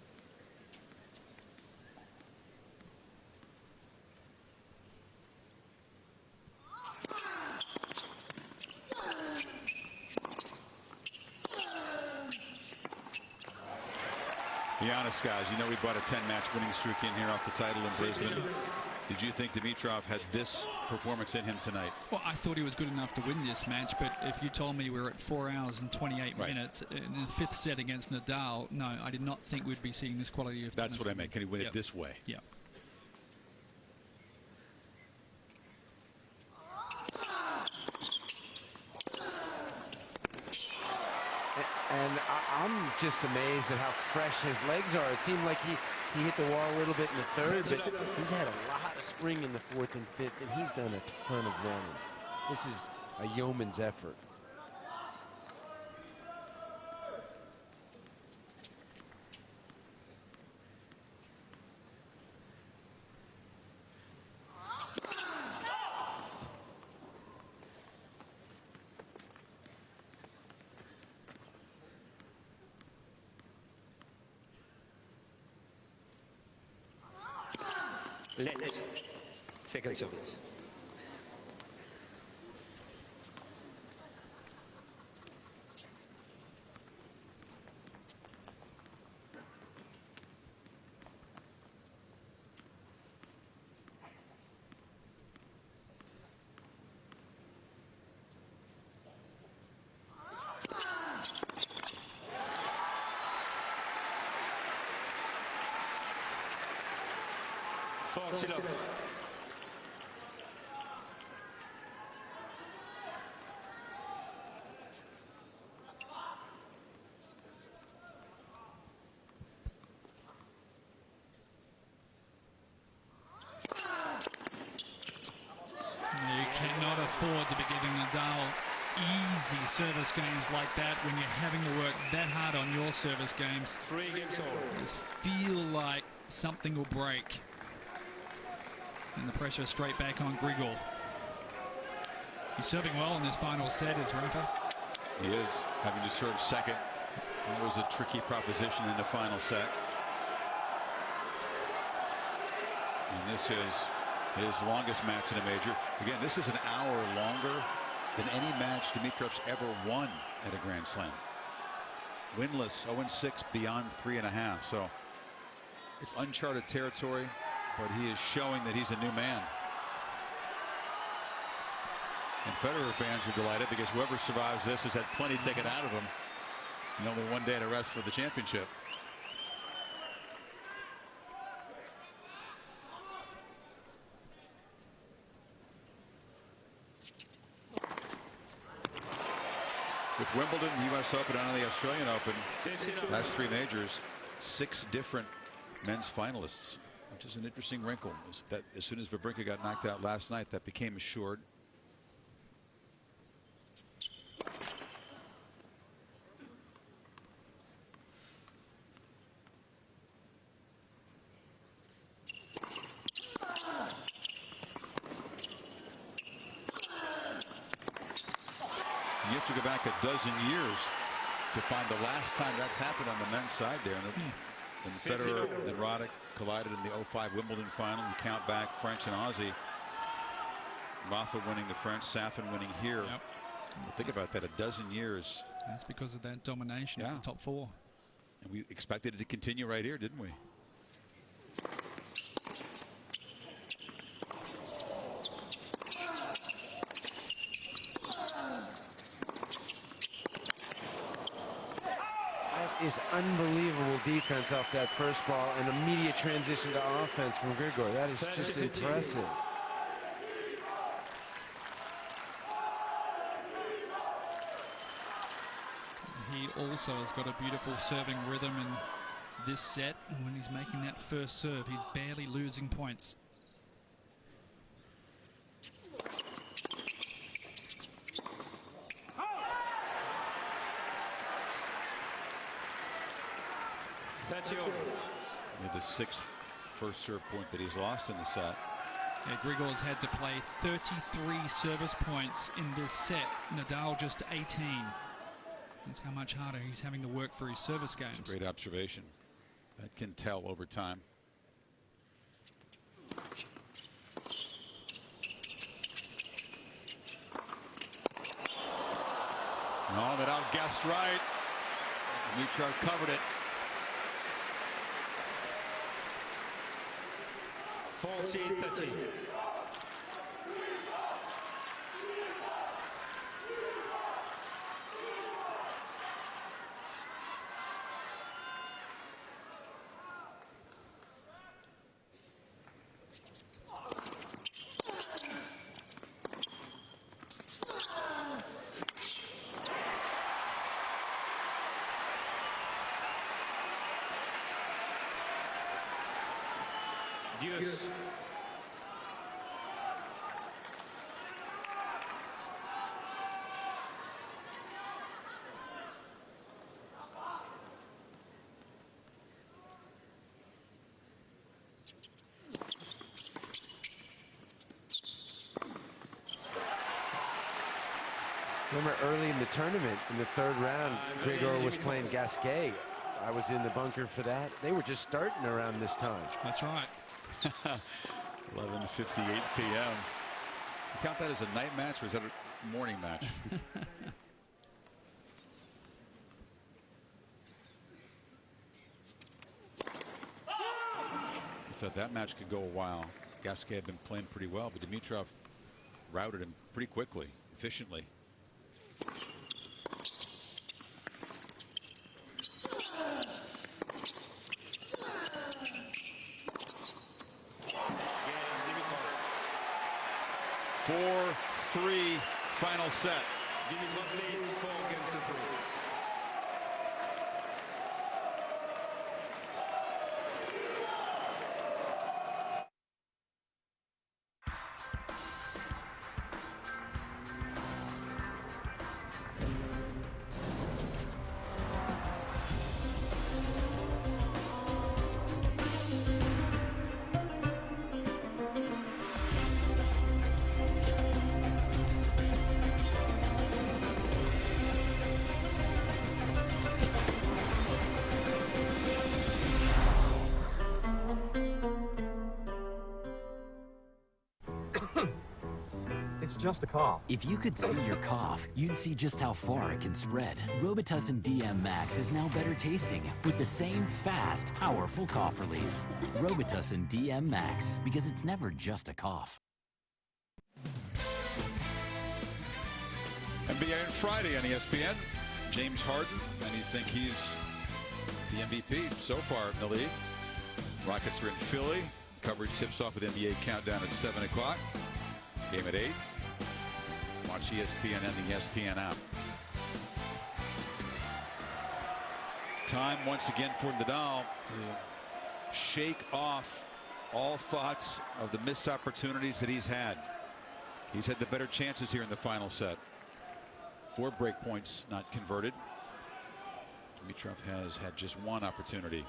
Be honest, guys, you know we brought a 10-match winning streak in here off the title in Brisbane. Did you think Dimitrov had this performance in him tonight? Well, I thought he was good enough to win this match, but if you told me we were at 4 hours and 28 minutes in the 5th set against Nadal, no, I did not think we'd be seeing this quality of tennis. That's what I meant. Can he win it this way? Yeah. And I'm just amazed at how fresh his legs are. It seemed like he hit the wall a little bit in the 3rd, but he's had a lot of spring in the 4th and 5th, and he's done a ton of running. This is a yeoman's effort. Let's second service. Fortilov. You cannot afford to be giving Nadal easy service games like that when you're having to work that hard on your service games. 3 games over. Just feel like something will break. And the pressure straight back on Grigor. He's serving well in this final set, is Rafa. He is, having to serve second. It was a tricky proposition in the final set. And this is his longest match in a major. Again, this is an hour longer than any match Dimitrov's ever won at a Grand Slam. Winless, 0-6 beyond 3.5. So it's uncharted territory, but he is showing that he's a new man. And Federer fans are delighted because whoever survives this has had plenty taken out of him. And only one day to rest for the championship. With Wimbledon, the U.S. Open, and the Australian Open, last 3 majors, 6 different men's finalists, which is an interesting wrinkle. Is that as soon as Wawrinka got knocked out last night, that became assured. You have to go back a dozen years to find the last time that's happened on the men's side there. And Federer and Roddick collided in the 05 Wimbledon final. You count back French and Aussie. Rafa winning the French, Safin winning here. Yep. Think about that, a dozen years. That's because of that domination of the top 4. And we expected it to continue right here, didn't we? Is unbelievable defense off that first ball and immediate transition to offense from Grigor. That is just impressive. He also has got a beautiful serving rhythm in this set. And when he's making that first serve, he's barely losing points. The 6th first serve point that he's lost in the set. Yeah, Grigor's had to play 33 service points in this set. Nadal just 18. That's how much harder he's having to work for his service games. That's a great observation. That can tell over time. No, Nadal guessed right. Dimitrov covered it. 14-13. Deuce. Remember early in the tournament, in the 3rd round, Grigor was playing Gasquet. I was in the bunker for that. They were just starting around this time. That's right. 11:58 p.m. You count that as a night match, or is that a morning match? I thought that match could go a while. Gasquet had been playing pretty well, but Dimitrov routed him pretty quickly, efficiently. Four, 3 final set. Dimitrov leads 4 games to 3. It's just a cough. If you could see your cough, you'd see just how far it can spread. Robitussin DM Max is now better tasting with the same fast, powerful cough relief. Robitussin DM Max, because it's never just a cough. NBA on Friday on ESPN. James Harden, and you think he's the MVP so far in the league. Rockets are in Philly. Coverage tips off with NBA Countdown at 7 o'clock. Game at 8. Watch ESPN and the ESPN app. Time once again for Nadal to shake off all thoughts of the missed opportunities that he's had. He's had the better chances here in the final set. 4 break points not converted. Dimitrov has had just 1 opportunity.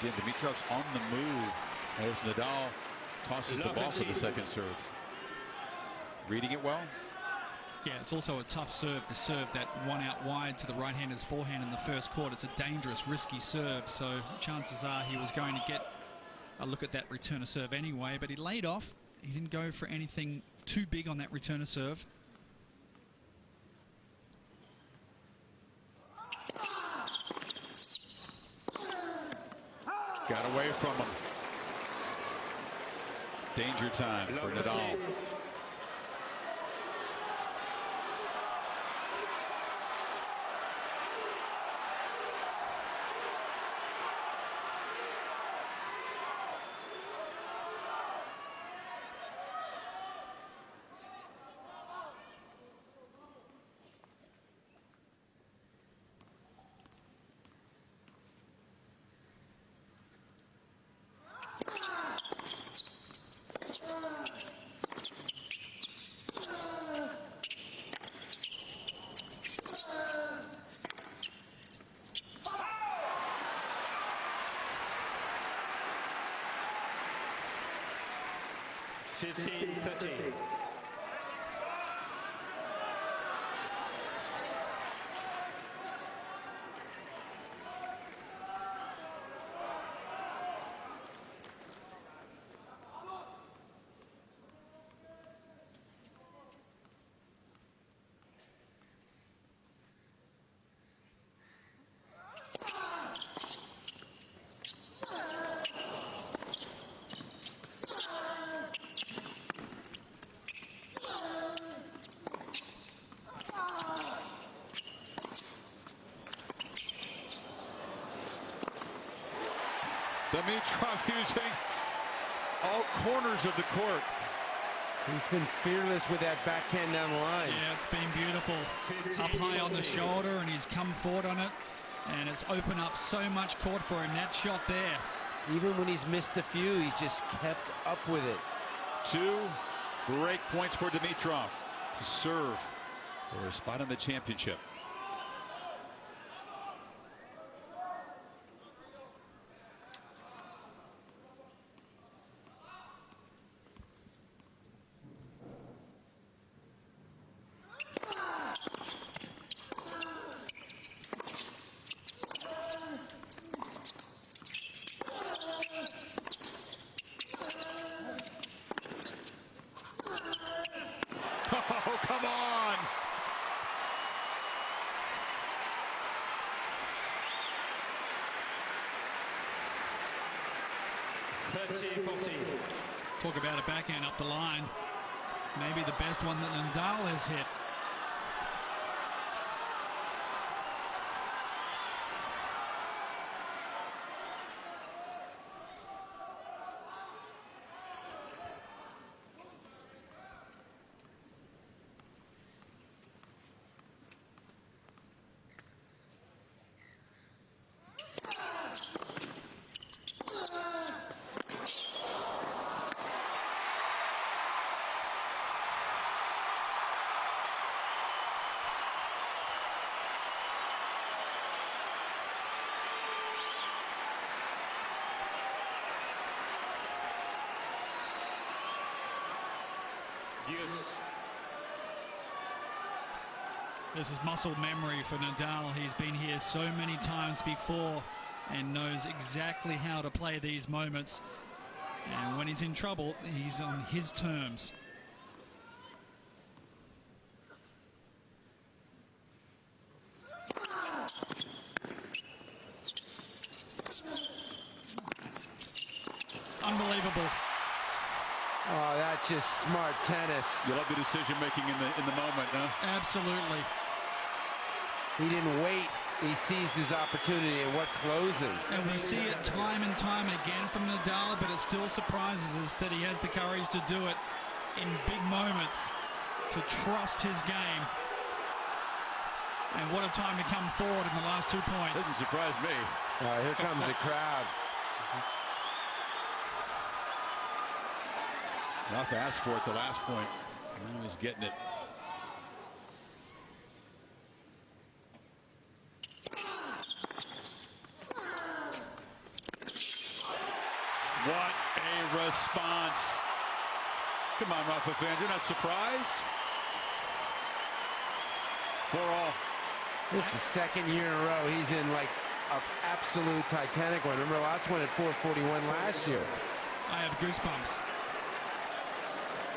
Again, Dimitrov's on the move as Nadal tosses the ball for the second serve. Reading it well. Yeah, it's also a tough serve to serve that one out wide to the right-hander's forehand in the first court. It's a dangerous, risky serve, so chances are he was going to get a look at that return of serve anyway, but he laid off. He didn't go for anything too big on that return of serve. Got away from him. Danger time for Nadal. Dimitrov using all corners of the court. He's been fearless with that backhand down the line. Yeah, it's been beautiful. Up high on the shoulder, and he's come forward on it, and it's opened up so much court for him. That shot there. Even when he's missed a few, he's just kept up with it. 2 break points for Dimitrov to serve for a spot in the championship. Oh, come on. Talk about a backhand up the line. Maybe the best one that Nadal has hit. This is muscle memory for Nadal. He's been here so many times before and knows exactly how to play these moments. And when he's in trouble, he's on his terms. just smart tennis. You love the decision making in the moment, huh? Absolutely. He didn't wait. He seized his opportunity, and what closing. And we see it time and time again from Nadal, but it still surprises us that he has the courage to do it in big moments, to trust his game. And what a time to come forward in the last 2 points. Doesn't surprise me. Here comes the crowd. Ruff asked for it the last point. Now he's getting it. What a response. Come on, Rafa fans, you're not surprised? 4-all. This is the second year in a row he's in like an absolute Titanic one. Remember, last one at 441 last year. I have goosebumps.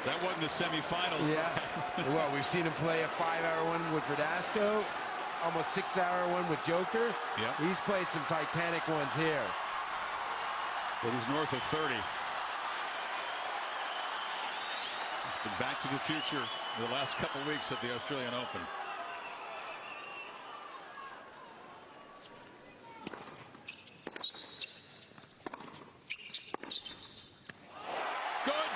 That wasn't the semifinals. Yeah. Well, we've seen him play a 5-hour one with Verdasco, almost 6-hour one with Joker. Yep. He's played some Titanic ones here. But he's north of 30. It's been back to the future the last couple weeks at the Australian Open. Good.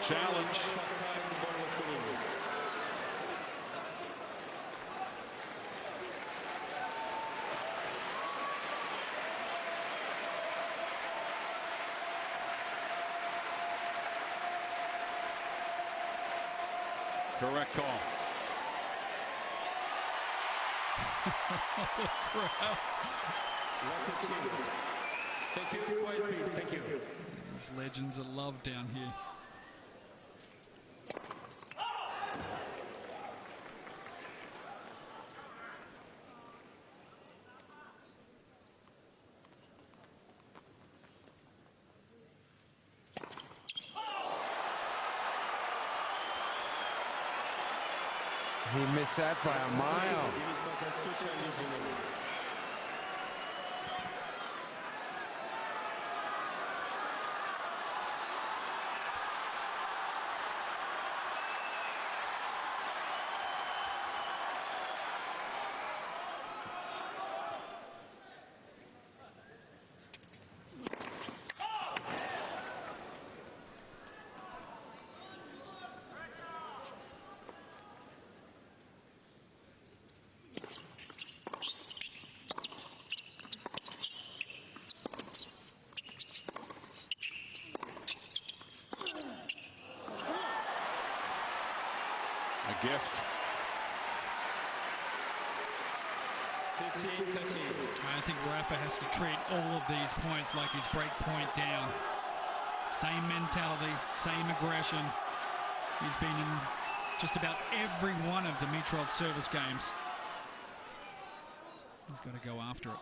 Challenge. Correct call. The crowd. Thank you. Quiet, please. Thank you. These legends are loved down here. He missed that by a mile. A gift. 15-13. I think Rafa has to treat all of these points like his break point down. Same mentality, same aggression. He's been in just about every one of Dimitrov's service games. He's got to go after it.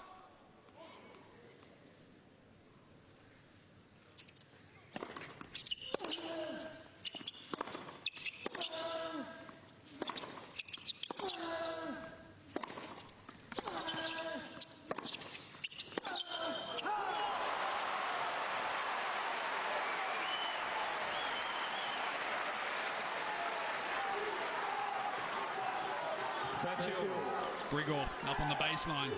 It's Grigor up on the baseline.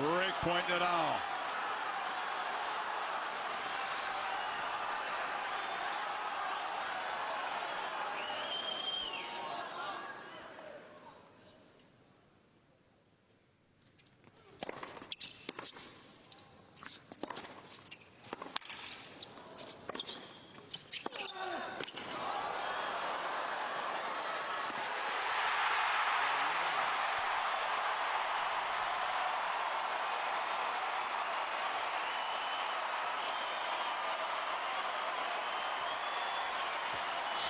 Break point Nadal.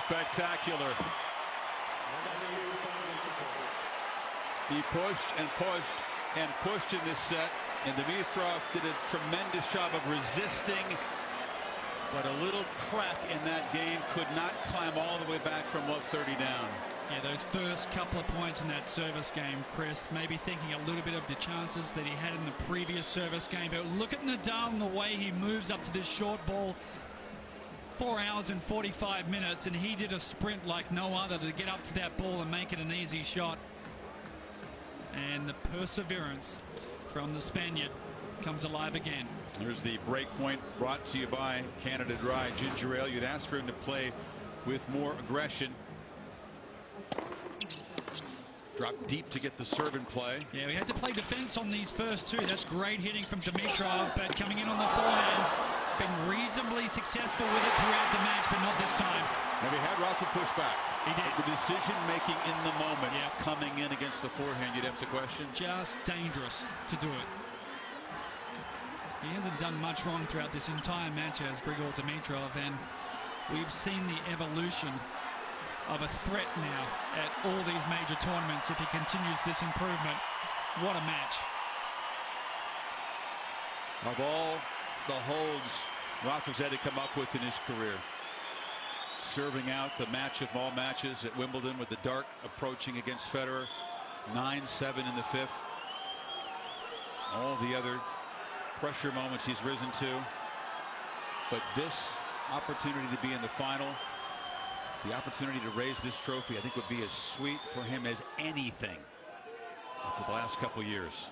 Spectacular. He pushed and pushed and pushed in this set, and Dimitrov did a tremendous job of resisting, but a little crack in that game, could not climb all the way back from 30 down. Yeah, those first couple of points in that service game, Chris, maybe thinking a little bit of the chances that he had in the previous service game. But look at Nadal and the way he moves up to this short ball. 4 hours and 45 minutes, and he did a sprint like no other to get up to that ball and make it an easy shot. And the perseverance from the Spaniard comes alive again. Here's the break point brought to you by Canada Dry Ginger Ale. You'd ask for him to play with more aggression. Drop deep to get the serve in play. Yeah, we had to play defense on these first two. That's great hitting from Dimitrov, but coming in on the forehand, been reasonably successful with it throughout the match, but not this time. Have he had Rafa push back? He did. The decision making in the moment, coming in against the forehand, you'd have to question. Just dangerous to do it. He hasn't done much wrong throughout this entire match as Grigor Dimitrov, and we've seen the evolution of a threat now at all these major tournaments if he continues this improvement. What a match. Of all the holds Rafa's had to come up with in his career, serving out the match of all matches at Wimbledon with the dark approaching against Federer, 9-7 in the fifth. All the other pressure moments he's risen to, but this opportunity to be in the final, the opportunity to raise this trophy, I think would be as sweet for him as anything after the last couple years.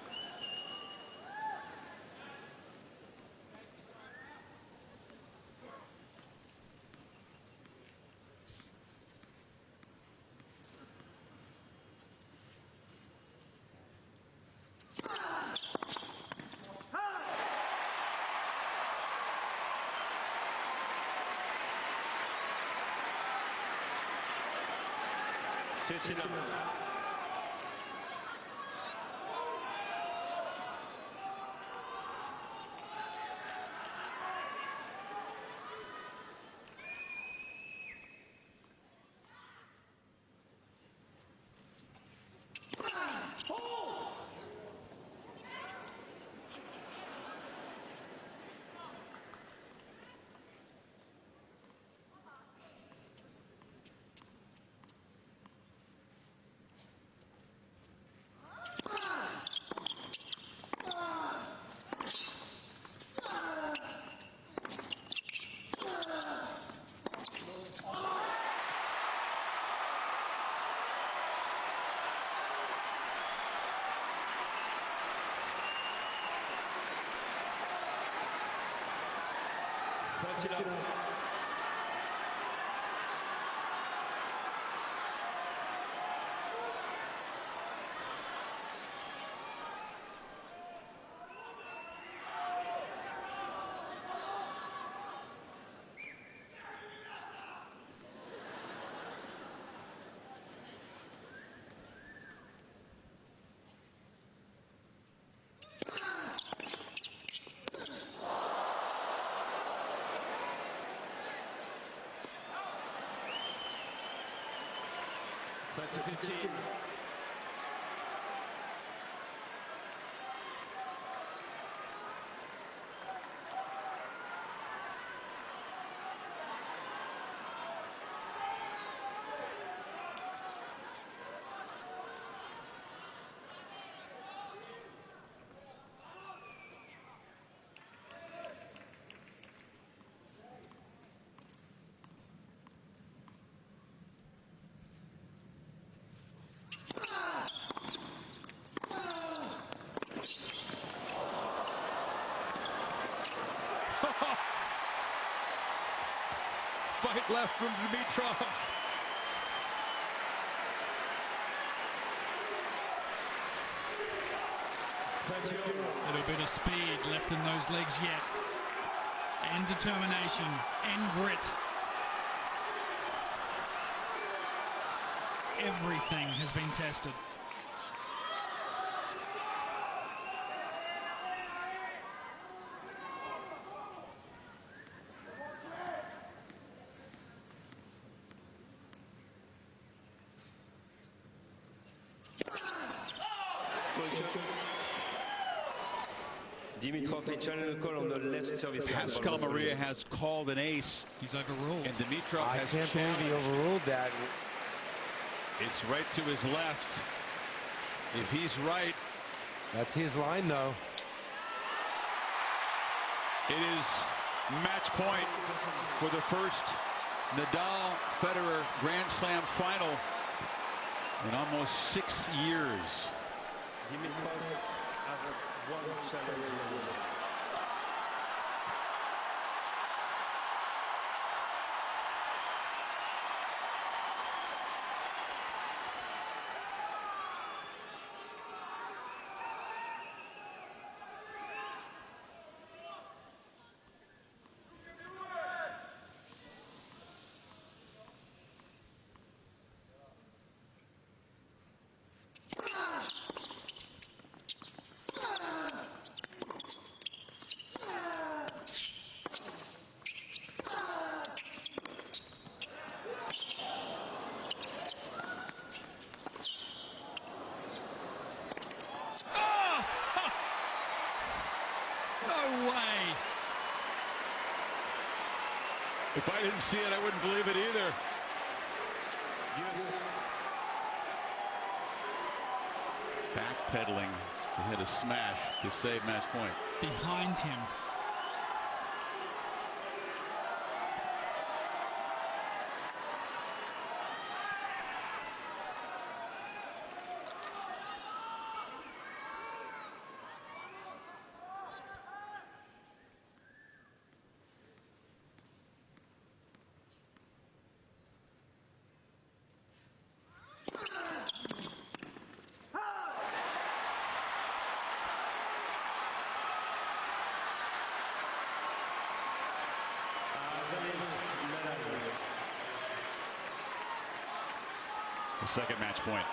Fight left from Dimitrov. A little bit of speed left in those legs yet, and determination and grit. Everything has been tested. Dimitrov may challenge the call on the left service. Pascal Maria has called an ace. He's overruled. And Dimitrov I has can't challenged. believe he overruled that. It's right to his left. If he's right. That's his line, though. It is match point for the first Nadal-Federer Grand Slam final in almost 6 years. Dimitrov has one challenge. No way. If I didn't see it, I wouldn't believe it either. Backpedaling to hit a smash to save match point. Behind him. The second match point.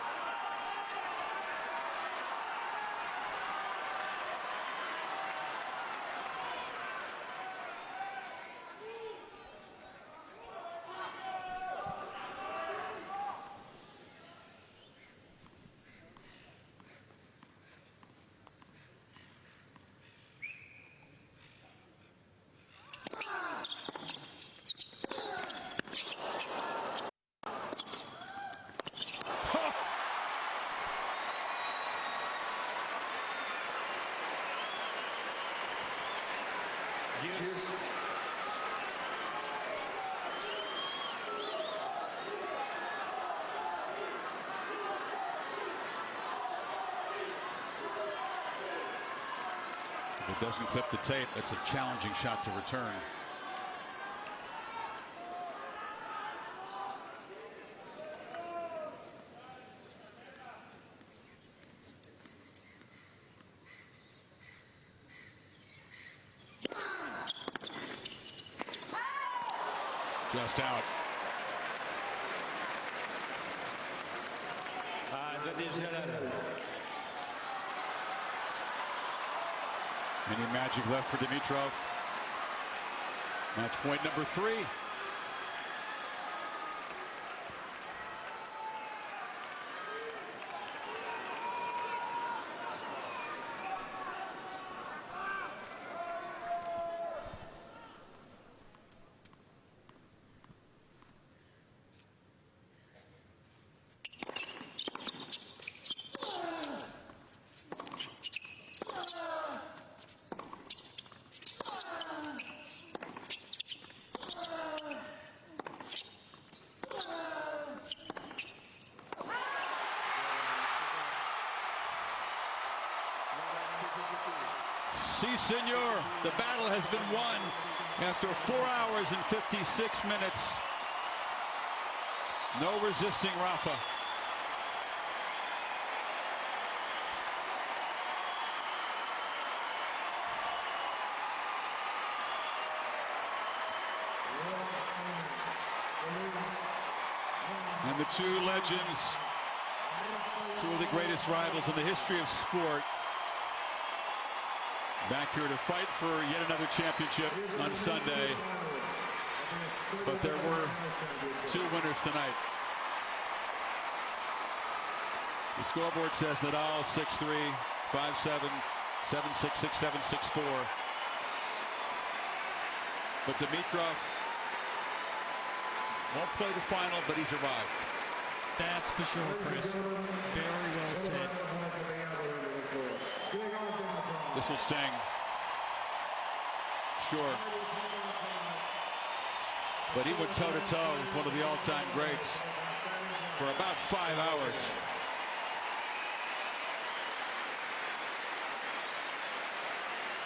If it doesn't clip the tape, that's a challenging shot to return. Just out. Any magic left for Dimitrov? Match point number 3. Si, senor. The battle has been won after 4 hours and 56 minutes. No resisting Rafa. And the two legends, two of the greatest rivals in the history of sport, back here to fight for yet another championship on Sunday. But there were 2 winners tonight. The scoreboard says Nadal 6-3. 5'7", 7'6", 7'6", 6'4". But Dimitrov won't play the final, but he survived. That's for sure, Chris. Very well said. This will sting. Sure. But he went toe-to-toe with one of the all-time greats for about 5 hours.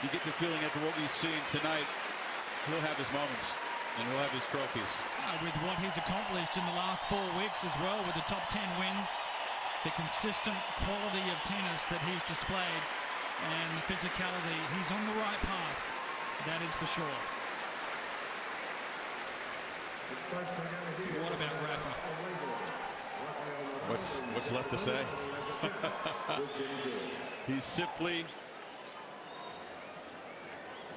You get the feeling after what we've seen tonight, he'll have his moments and he'll have his trophies. With what he's accomplished in the last 4 weeks as well, with the top 10 wins, the consistent quality of tennis that he's displayed, and the physicality, he's on the right path. That is for sure. What about Rafa? What's left to say? He simply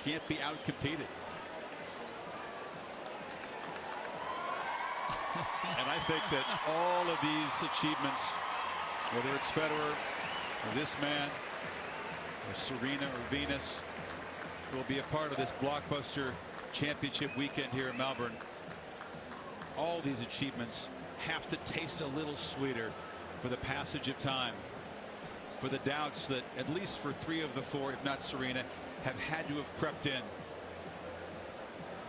can't be outcompeted. And I think that all of these achievements, whether it's Federer or this man or Serena or Venus, will be a part of this blockbuster championship weekend here in Melbourne. All these achievements have to taste a little sweeter for the passage of time, for the doubts that at least for 3 of the 4, if not Serena, have had to have crept in.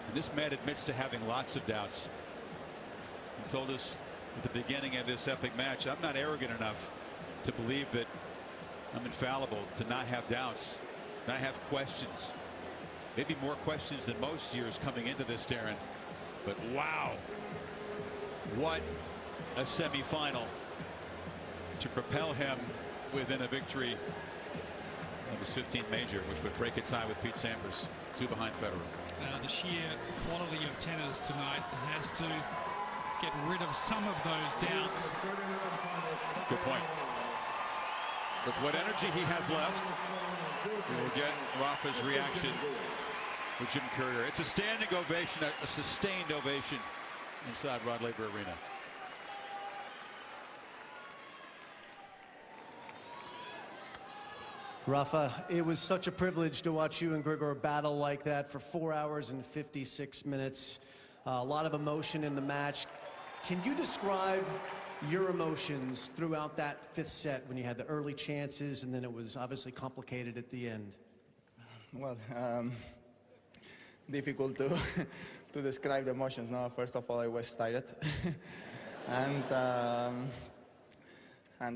And this man admits to having lots of doubts. He told us at the beginning of this epic match, I'm not arrogant enough to believe that I'm infallible, to not have doubts, not have questions. Maybe more questions than most years coming into this, Darren. But wow, what a semifinal to propel him within a victory of his 15th major, which would break a tie with Pete Sampras, 2 behind Federer. The sheer quality of tennis tonight has to get rid of some of those doubts. Good point. With what energy he has left, we will get Rafa's reaction with Jim Courier. It's a standing ovation, a sustained ovation inside Rod Laver Arena. Rafa, it was such a privilege to watch you and Grigor battle like that for 4 hours and 56 minutes. A lot of emotion in the match. Can you describe your emotions throughout that 5th set when you had the early chances and then it was obviously complicated at the end? Well, difficult to to describe the emotions. No, first of all, I was tired, and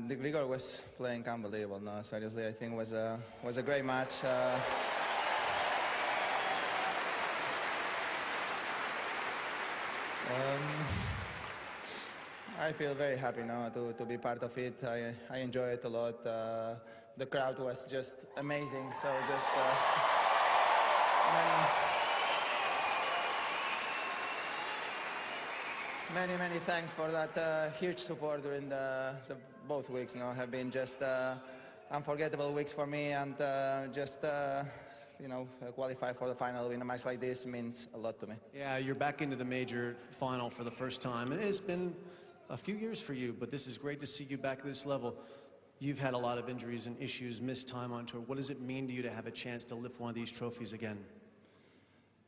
the Grigor was playing unbelievable. No, seriously, I think was a great match. I feel very happy now to be part of it. I enjoy it a lot. The crowd was just amazing. So just many thanks for that huge support during the both weeks. You know, have been just unforgettable weeks for me, and just you know, qualify for the final in a match like this means a lot to me. Yeah, you're back into the major final for the first time. And it's been a few years for you, but this is great to see you back at this level. You've had a lot of injuries and issues, missed time on tour. What does it mean to you to have a chance to lift one of these trophies again?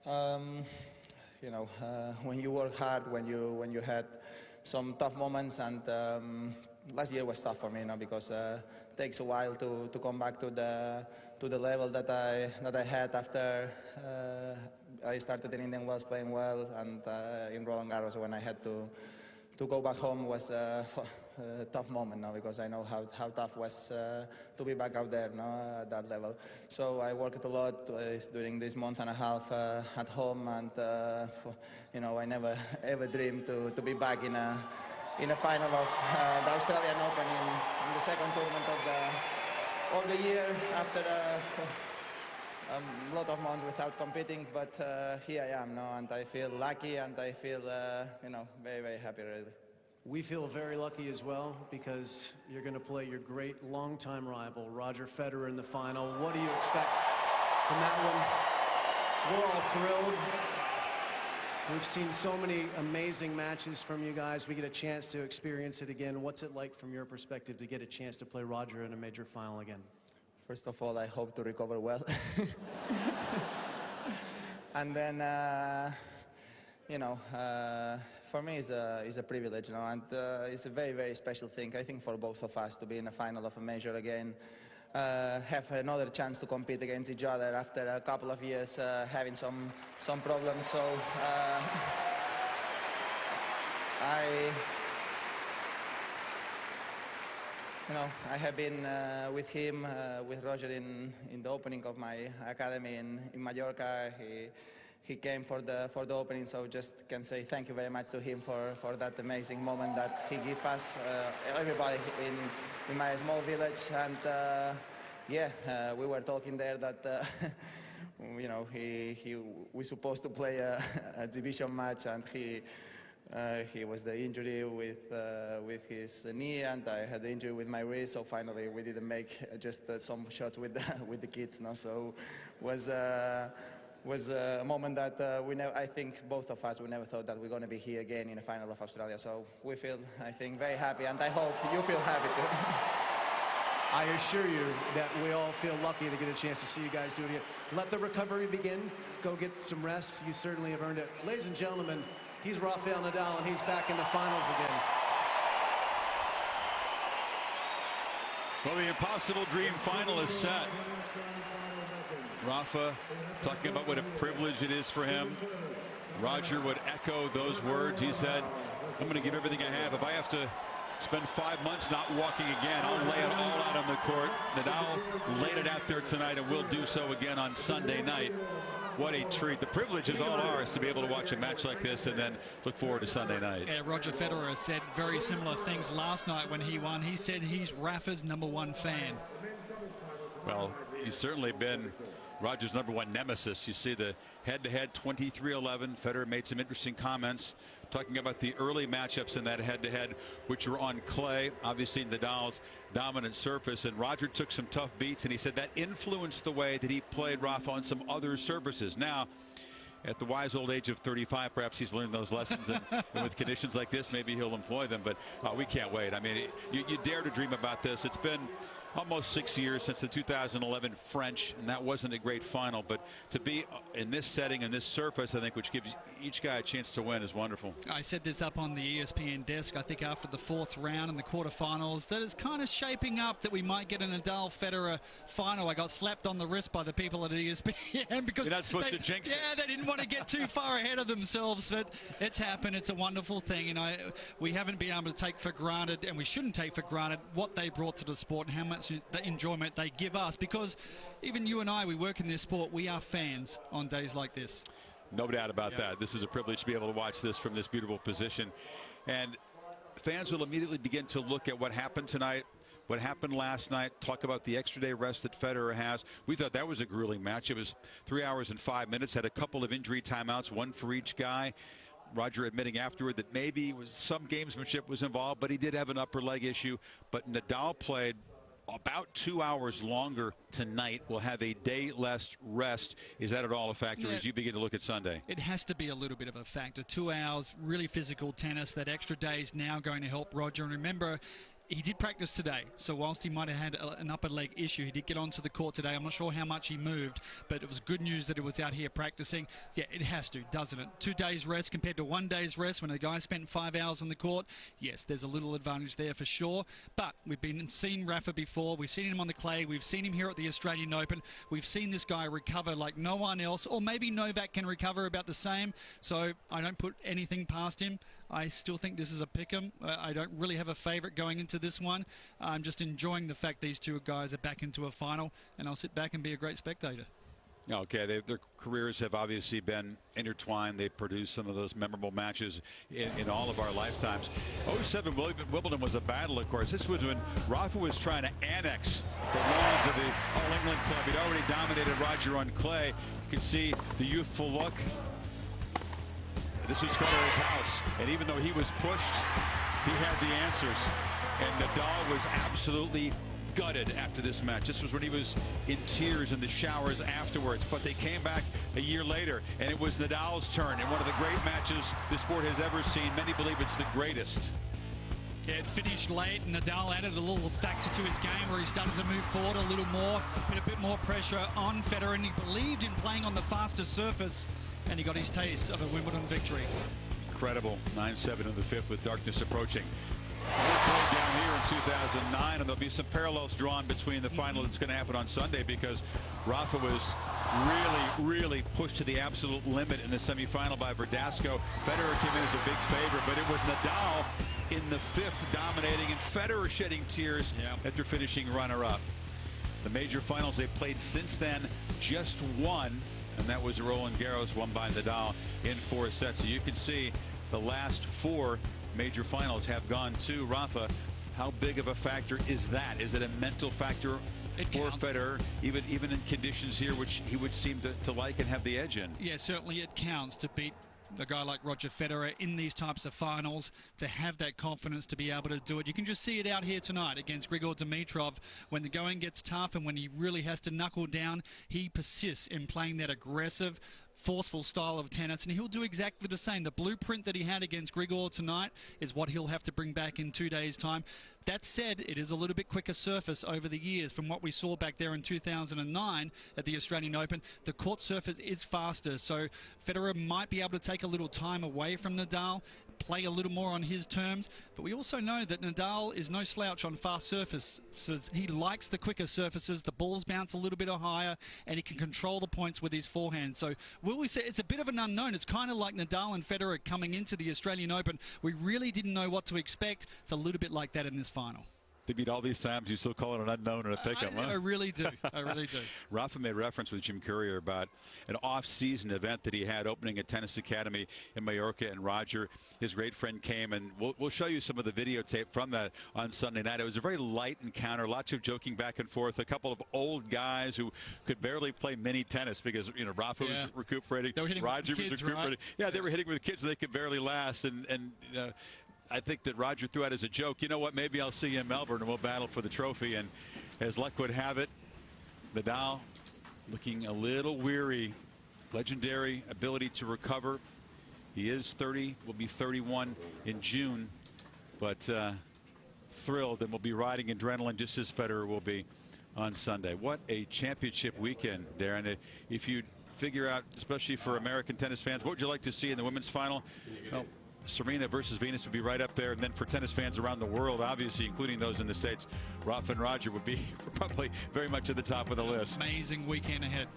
You know, when you work hard, when you had some tough moments, and last year was tough for me, you know, because it takes a while to come back to the level that I had after I started in Indian Wells playing well, and in Roland Garros when I had to go back home was a tough moment now, because I know how tough was to be back out there, no, at that level. So I worked a lot during this month and a half at home, and you know, I never ever dreamed to be back in a final of the Australian Open in the second tournament of the year, after a lot of months without competing. But here I am now, and I feel lucky, and I feel you know, very happy really. We feel very lucky as well, because you're going to play your great longtime rival, Roger Federer, in the final. What do you expect from that one? We're all thrilled. We've seen so many amazing matches from you guys. We get a chance to experience it again. What's it like from your perspective to get a chance to play Roger in a major final again? first of all, I hope to recover well. And then, you know, for me it's a privilege, you know, and it's a very, very special thing, I think, for both of us to be in the final of a major again. Have another chance to compete against each other after a couple of years having some problems. So I have been with him, with Roger in the opening of my academy in Mallorca. He came for the opening, so just can say thank you very much to him for that amazing moment that he gave us, everybody in my small village. And yeah, we were talking there that you know, we supposed to play a exhibition match, and he was the injury with his knee, and I had the injury with my wrist. So finally, we didn't make just some shots with the kids. No, so was a moment that I think both of us, we never thought that we're going to be here again in the final of Australia. So we feel, I think, very happy, and I hope you feel happy too. I assure you that we all feel lucky to get a chance to see you guys do it again. Let the recovery begin. Go get some rest. You certainly have earned it. Ladies and gentlemen, he's Rafael Nadal, and he's back in the finals again. Well, the impossible dream final is set. Rafa talking about what a privilege it is for him. Roger would echo those words. He said, I'm going to give everything I have. If I have to spend 5 months not walking again, I'll lay it all out on the court. Nadal laid it out there tonight and will do so again on Sunday night. What a treat. The privilege is all ours to be able to watch a match like this and then look forward to Sunday night. Yeah, Roger Federer said very similar things last night when he won. He said he's Rafa's #1 fan. Well, he's certainly been Roger's #1 nemesis. You see the head-to-head 23-11. Federer made some interesting comments talking about the early matchups in that head-to-head, which were on clay, obviously Nadal's dominant surface, and Roger took some tough beats, and he said that influenced the way that he played Rafa on some other surfaces. Now, at the wise old age of 35, perhaps he's learned those lessons, and with conditions like this, maybe he'll employ them. But we can't wait. I mean, you dare to dream about this. It's been almost 6 years since the 2011 French, and that wasn't a great final. But to be in this setting and this surface, I think, which gives each guy a chance to win, is wonderful. I said this up on the ESPN desk, I think, after the 4th round in the quarterfinals, that is kind of shaping up that we might get a Nadal-Federer final. I got slapped on the wrist by the people at ESPN because you're not supposed to jinx it. Yeah, they didn't want to get too far ahead of themselves, but it's happened. It's a wonderful thing, and we haven't been able to take for granted, and we shouldn't take for granted what they brought to the sport and how much the enjoyment they give us, because even you and I, we work in this sport, we are fans on days like this. No doubt about that. This is a privilege to be able to watch this from this beautiful position, and fans will immediately begin to look at what happened tonight, what happened last night, talk about the extra day rest that Federer has. We thought that was a grueling match. It was 3 hours and 5 minutes, had a couple of injury timeouts, one for each guy. Roger admitting afterward that maybe some gamesmanship was involved, but he did have an upper leg issue. But Nadal played about 2 hours longer tonight. Will have a day less rest. Is that at all a factor as you begin to look at Sunday? It has to be a little bit of a factor. 2 hours, really physical tennis. That extra day is now going to help Roger. And remember, he did practice today, so whilst he might have had an upper leg issue, he did get onto the court today. I'm not sure how much he moved, but it was good news that he was out here practicing. Yeah, it has to, doesn't it? 2 days rest compared to 1 day's rest when a guy spent 5 hours on the court. Yes, there's a little advantage there for sure, but we've seen Rafa before. We've seen him on the clay. We've seen him here at the Australian Open. We've seen this guy recover like no one else, or maybe Novak can recover about the same, so I don't put anything past him. I still think this is a pick-em. I don't really have a favourite going into this one. I'm just enjoying the fact these two guys are back into a final, and I'll sit back and be a great spectator. Okay, their careers have obviously been intertwined. They've produced some of those memorable matches in all of our lifetimes. 07 Wimbledon was a battle, of course. This was when Rafa was trying to annex the walls of the All-England Club. He'd already dominated Roger on clay. You can see the youthful look. This was Federer's house, and even though he was pushed, he had the answers. And Nadal was absolutely gutted after this match. This was when he was in tears in the showers afterwards. But they came back a year later, and it was Nadal's turn in one of the great matches the sport has ever seen. Many believe it's the greatest. Yeah, it finished late. Nadal added a little factor to his game where he started to move forward a little more, put a bit more pressure on Federer, and he believed in playing on the faster surface, and he got his taste of a Wimbledon victory. Incredible. 9-7 in the fifth with darkness approaching. Played down here in 2009, and there'll be some parallels drawn between the final that's going to happen on Sunday, because Rafa was really pushed to the absolute limit in the semifinal by Verdasco. Federer came in as a big favorite, but it was Nadal in the fifth dominating, and Federer shedding tears after finishing runner-up. The major finals they've played since then, just one, and that was Roland Garros, won by Nadal in 4 sets. So you can see the last 4 major finals have gone to Rafa. How big of a factor is that? Is it a mental factor for Federer, even in conditions here which he would seem to like and have the edge in? Yeah, certainly it counts to beat a guy like Roger Federer in these types of finals, to have that confidence to be able to do it. You can just see it out here tonight against Grigor Dimitrov. When the going gets tough and when he really has to knuckle down, he persists in playing that aggressive, forceful style of tennis, and he'll do exactly the same. The blueprint that he had against Grigor tonight is what he'll have to bring back in 2 days' time. That said, it is a little bit quicker surface over the years from what we saw back there in 2009 at the Australian Open. The court surface is faster, so Federer might be able to take a little time away from Nadal, play a little more on his terms, but we also know that Nadal is no slouch on fast surfaces. He likes the quicker surfaces, the balls bounce a little bit higher, and he can control the points with his forehand. So will we say it's a bit of an unknown? It's kind of like Nadal and Federer coming into the Australian Open. We really didn't know what to expect. It's a little bit like that in this final. They beat all these times, you still call it an unknown and a pickup, huh? I really do. I really do. Rafa made reference with Jim Courier about an off-season event that he had opening a tennis academy in Mallorca, and Roger, his great friend, came, and we'll show you some of the videotape from that on Sunday night. It was a very light encounter, lots of joking back and forth, a couple of old guys who could barely play mini tennis because, you know, Rafa was recuperating, Roger was recuperating. Right? Yeah, they were hitting with kids, they could barely last, and you know, I think that Roger threw out as a joke, you know what, maybe I'll see you in Melbourne and we'll battle for the trophy. And as luck would have it, Nadal looking a little weary. Legendary ability to recover. He is 30, will be 31 in June, but thrilled, and will be riding adrenaline just as Federer will be on Sunday. What a championship weekend, Darren. If you figure out, especially for American tennis fans, what would you like to see in the women's final? Well, Serena versus Venus would be right up there, and then for tennis fans around the world, obviously, including those in the States, Rafa and Roger would be probably very much at the top of the list. Amazing weekend ahead.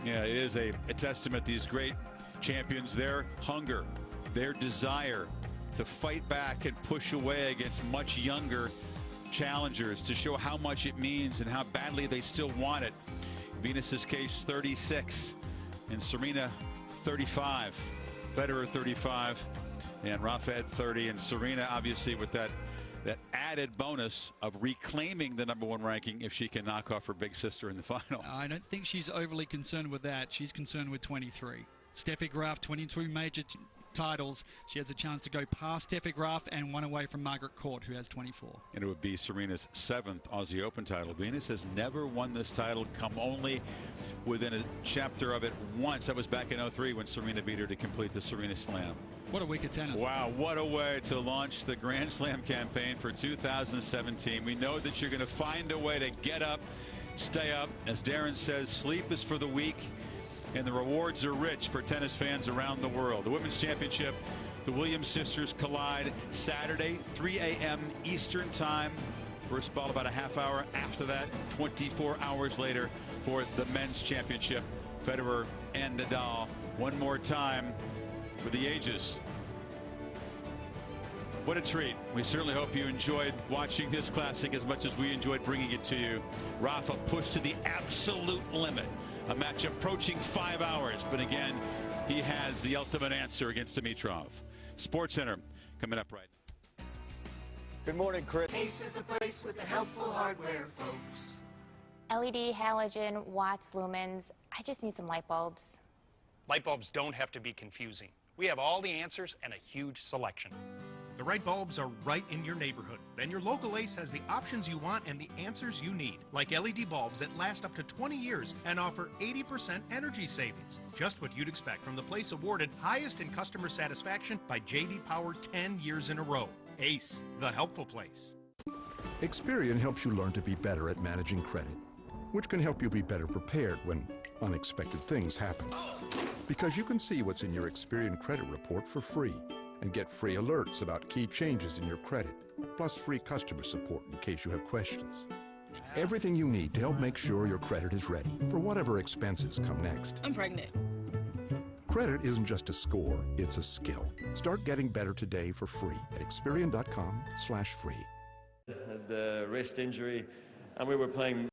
Yeah, it is a testament, these great champions, their hunger, their desire to fight back and push away against much younger challengers, to show how much it means and how badly they still want it. Venus's case, 36, and Serena, 35. Federer 35, and Rafa at 30, and Serena obviously with that added bonus of reclaiming the #1 ranking if she can knock off her big sister in the final. I don't think she's overly concerned with that. She's concerned with 23. Steffi Graf, 22 major titles. She has a chance to go past Steffi Graf and one away from Margaret Court, who has 24. And it would be Serena's 7th Aussie Open title. Venus has never won this title, come only within a chapter of it once. That was back in '03 when Serena beat her to complete the Serena Slam. What a week of tennis. Wow, what a way to launch the Grand Slam campaign for 2017. We know that you're going to find a way to get up, stay up. As Darren says, sleep is for the weak, and the rewards are rich for tennis fans around the world. The Women's Championship, the Williams sisters collide Saturday, 3 a.m. Eastern Time. First ball about a half hour after that, 24 hours later for the Men's Championship. Federer and Nadal one more time for the ages. What a treat. We certainly hope you enjoyed watching this classic as much as we enjoyed bringing it to you. Rafa pushed to the absolute limit. A match approaching 5 hours, but again, he has the ultimate answer against Dimitrov. SportsCenter coming up right. Good morning, Chris. Ace is a place with the helpful hardware, folks. LED, halogen, watts, lumens. I just need some light bulbs. Light bulbs don't have to be confusing. We have all the answers and a huge selection. The right bulbs are right in your neighborhood, and your local Ace has the options you want and the answers you need, like LED bulbs that last up to 20 years and offer 80% energy savings. Just what you'd expect from the place awarded highest in customer satisfaction by J.D. Power 10 years in a row. ACE, the helpful place. Experian helps you learn to be better at managing credit, which can help you be better prepared when unexpected things happen. Because you can see what's in your Experian credit report for free and get free alerts about key changes in your credit, plus free customer support in case you have questions. Everything you need to help make sure your credit is ready for whatever expenses come next. I'm pregnant. Credit isn't just a score, it's a skill. Start getting better today for free at Experian.com/free. The wrist injury, and we were playing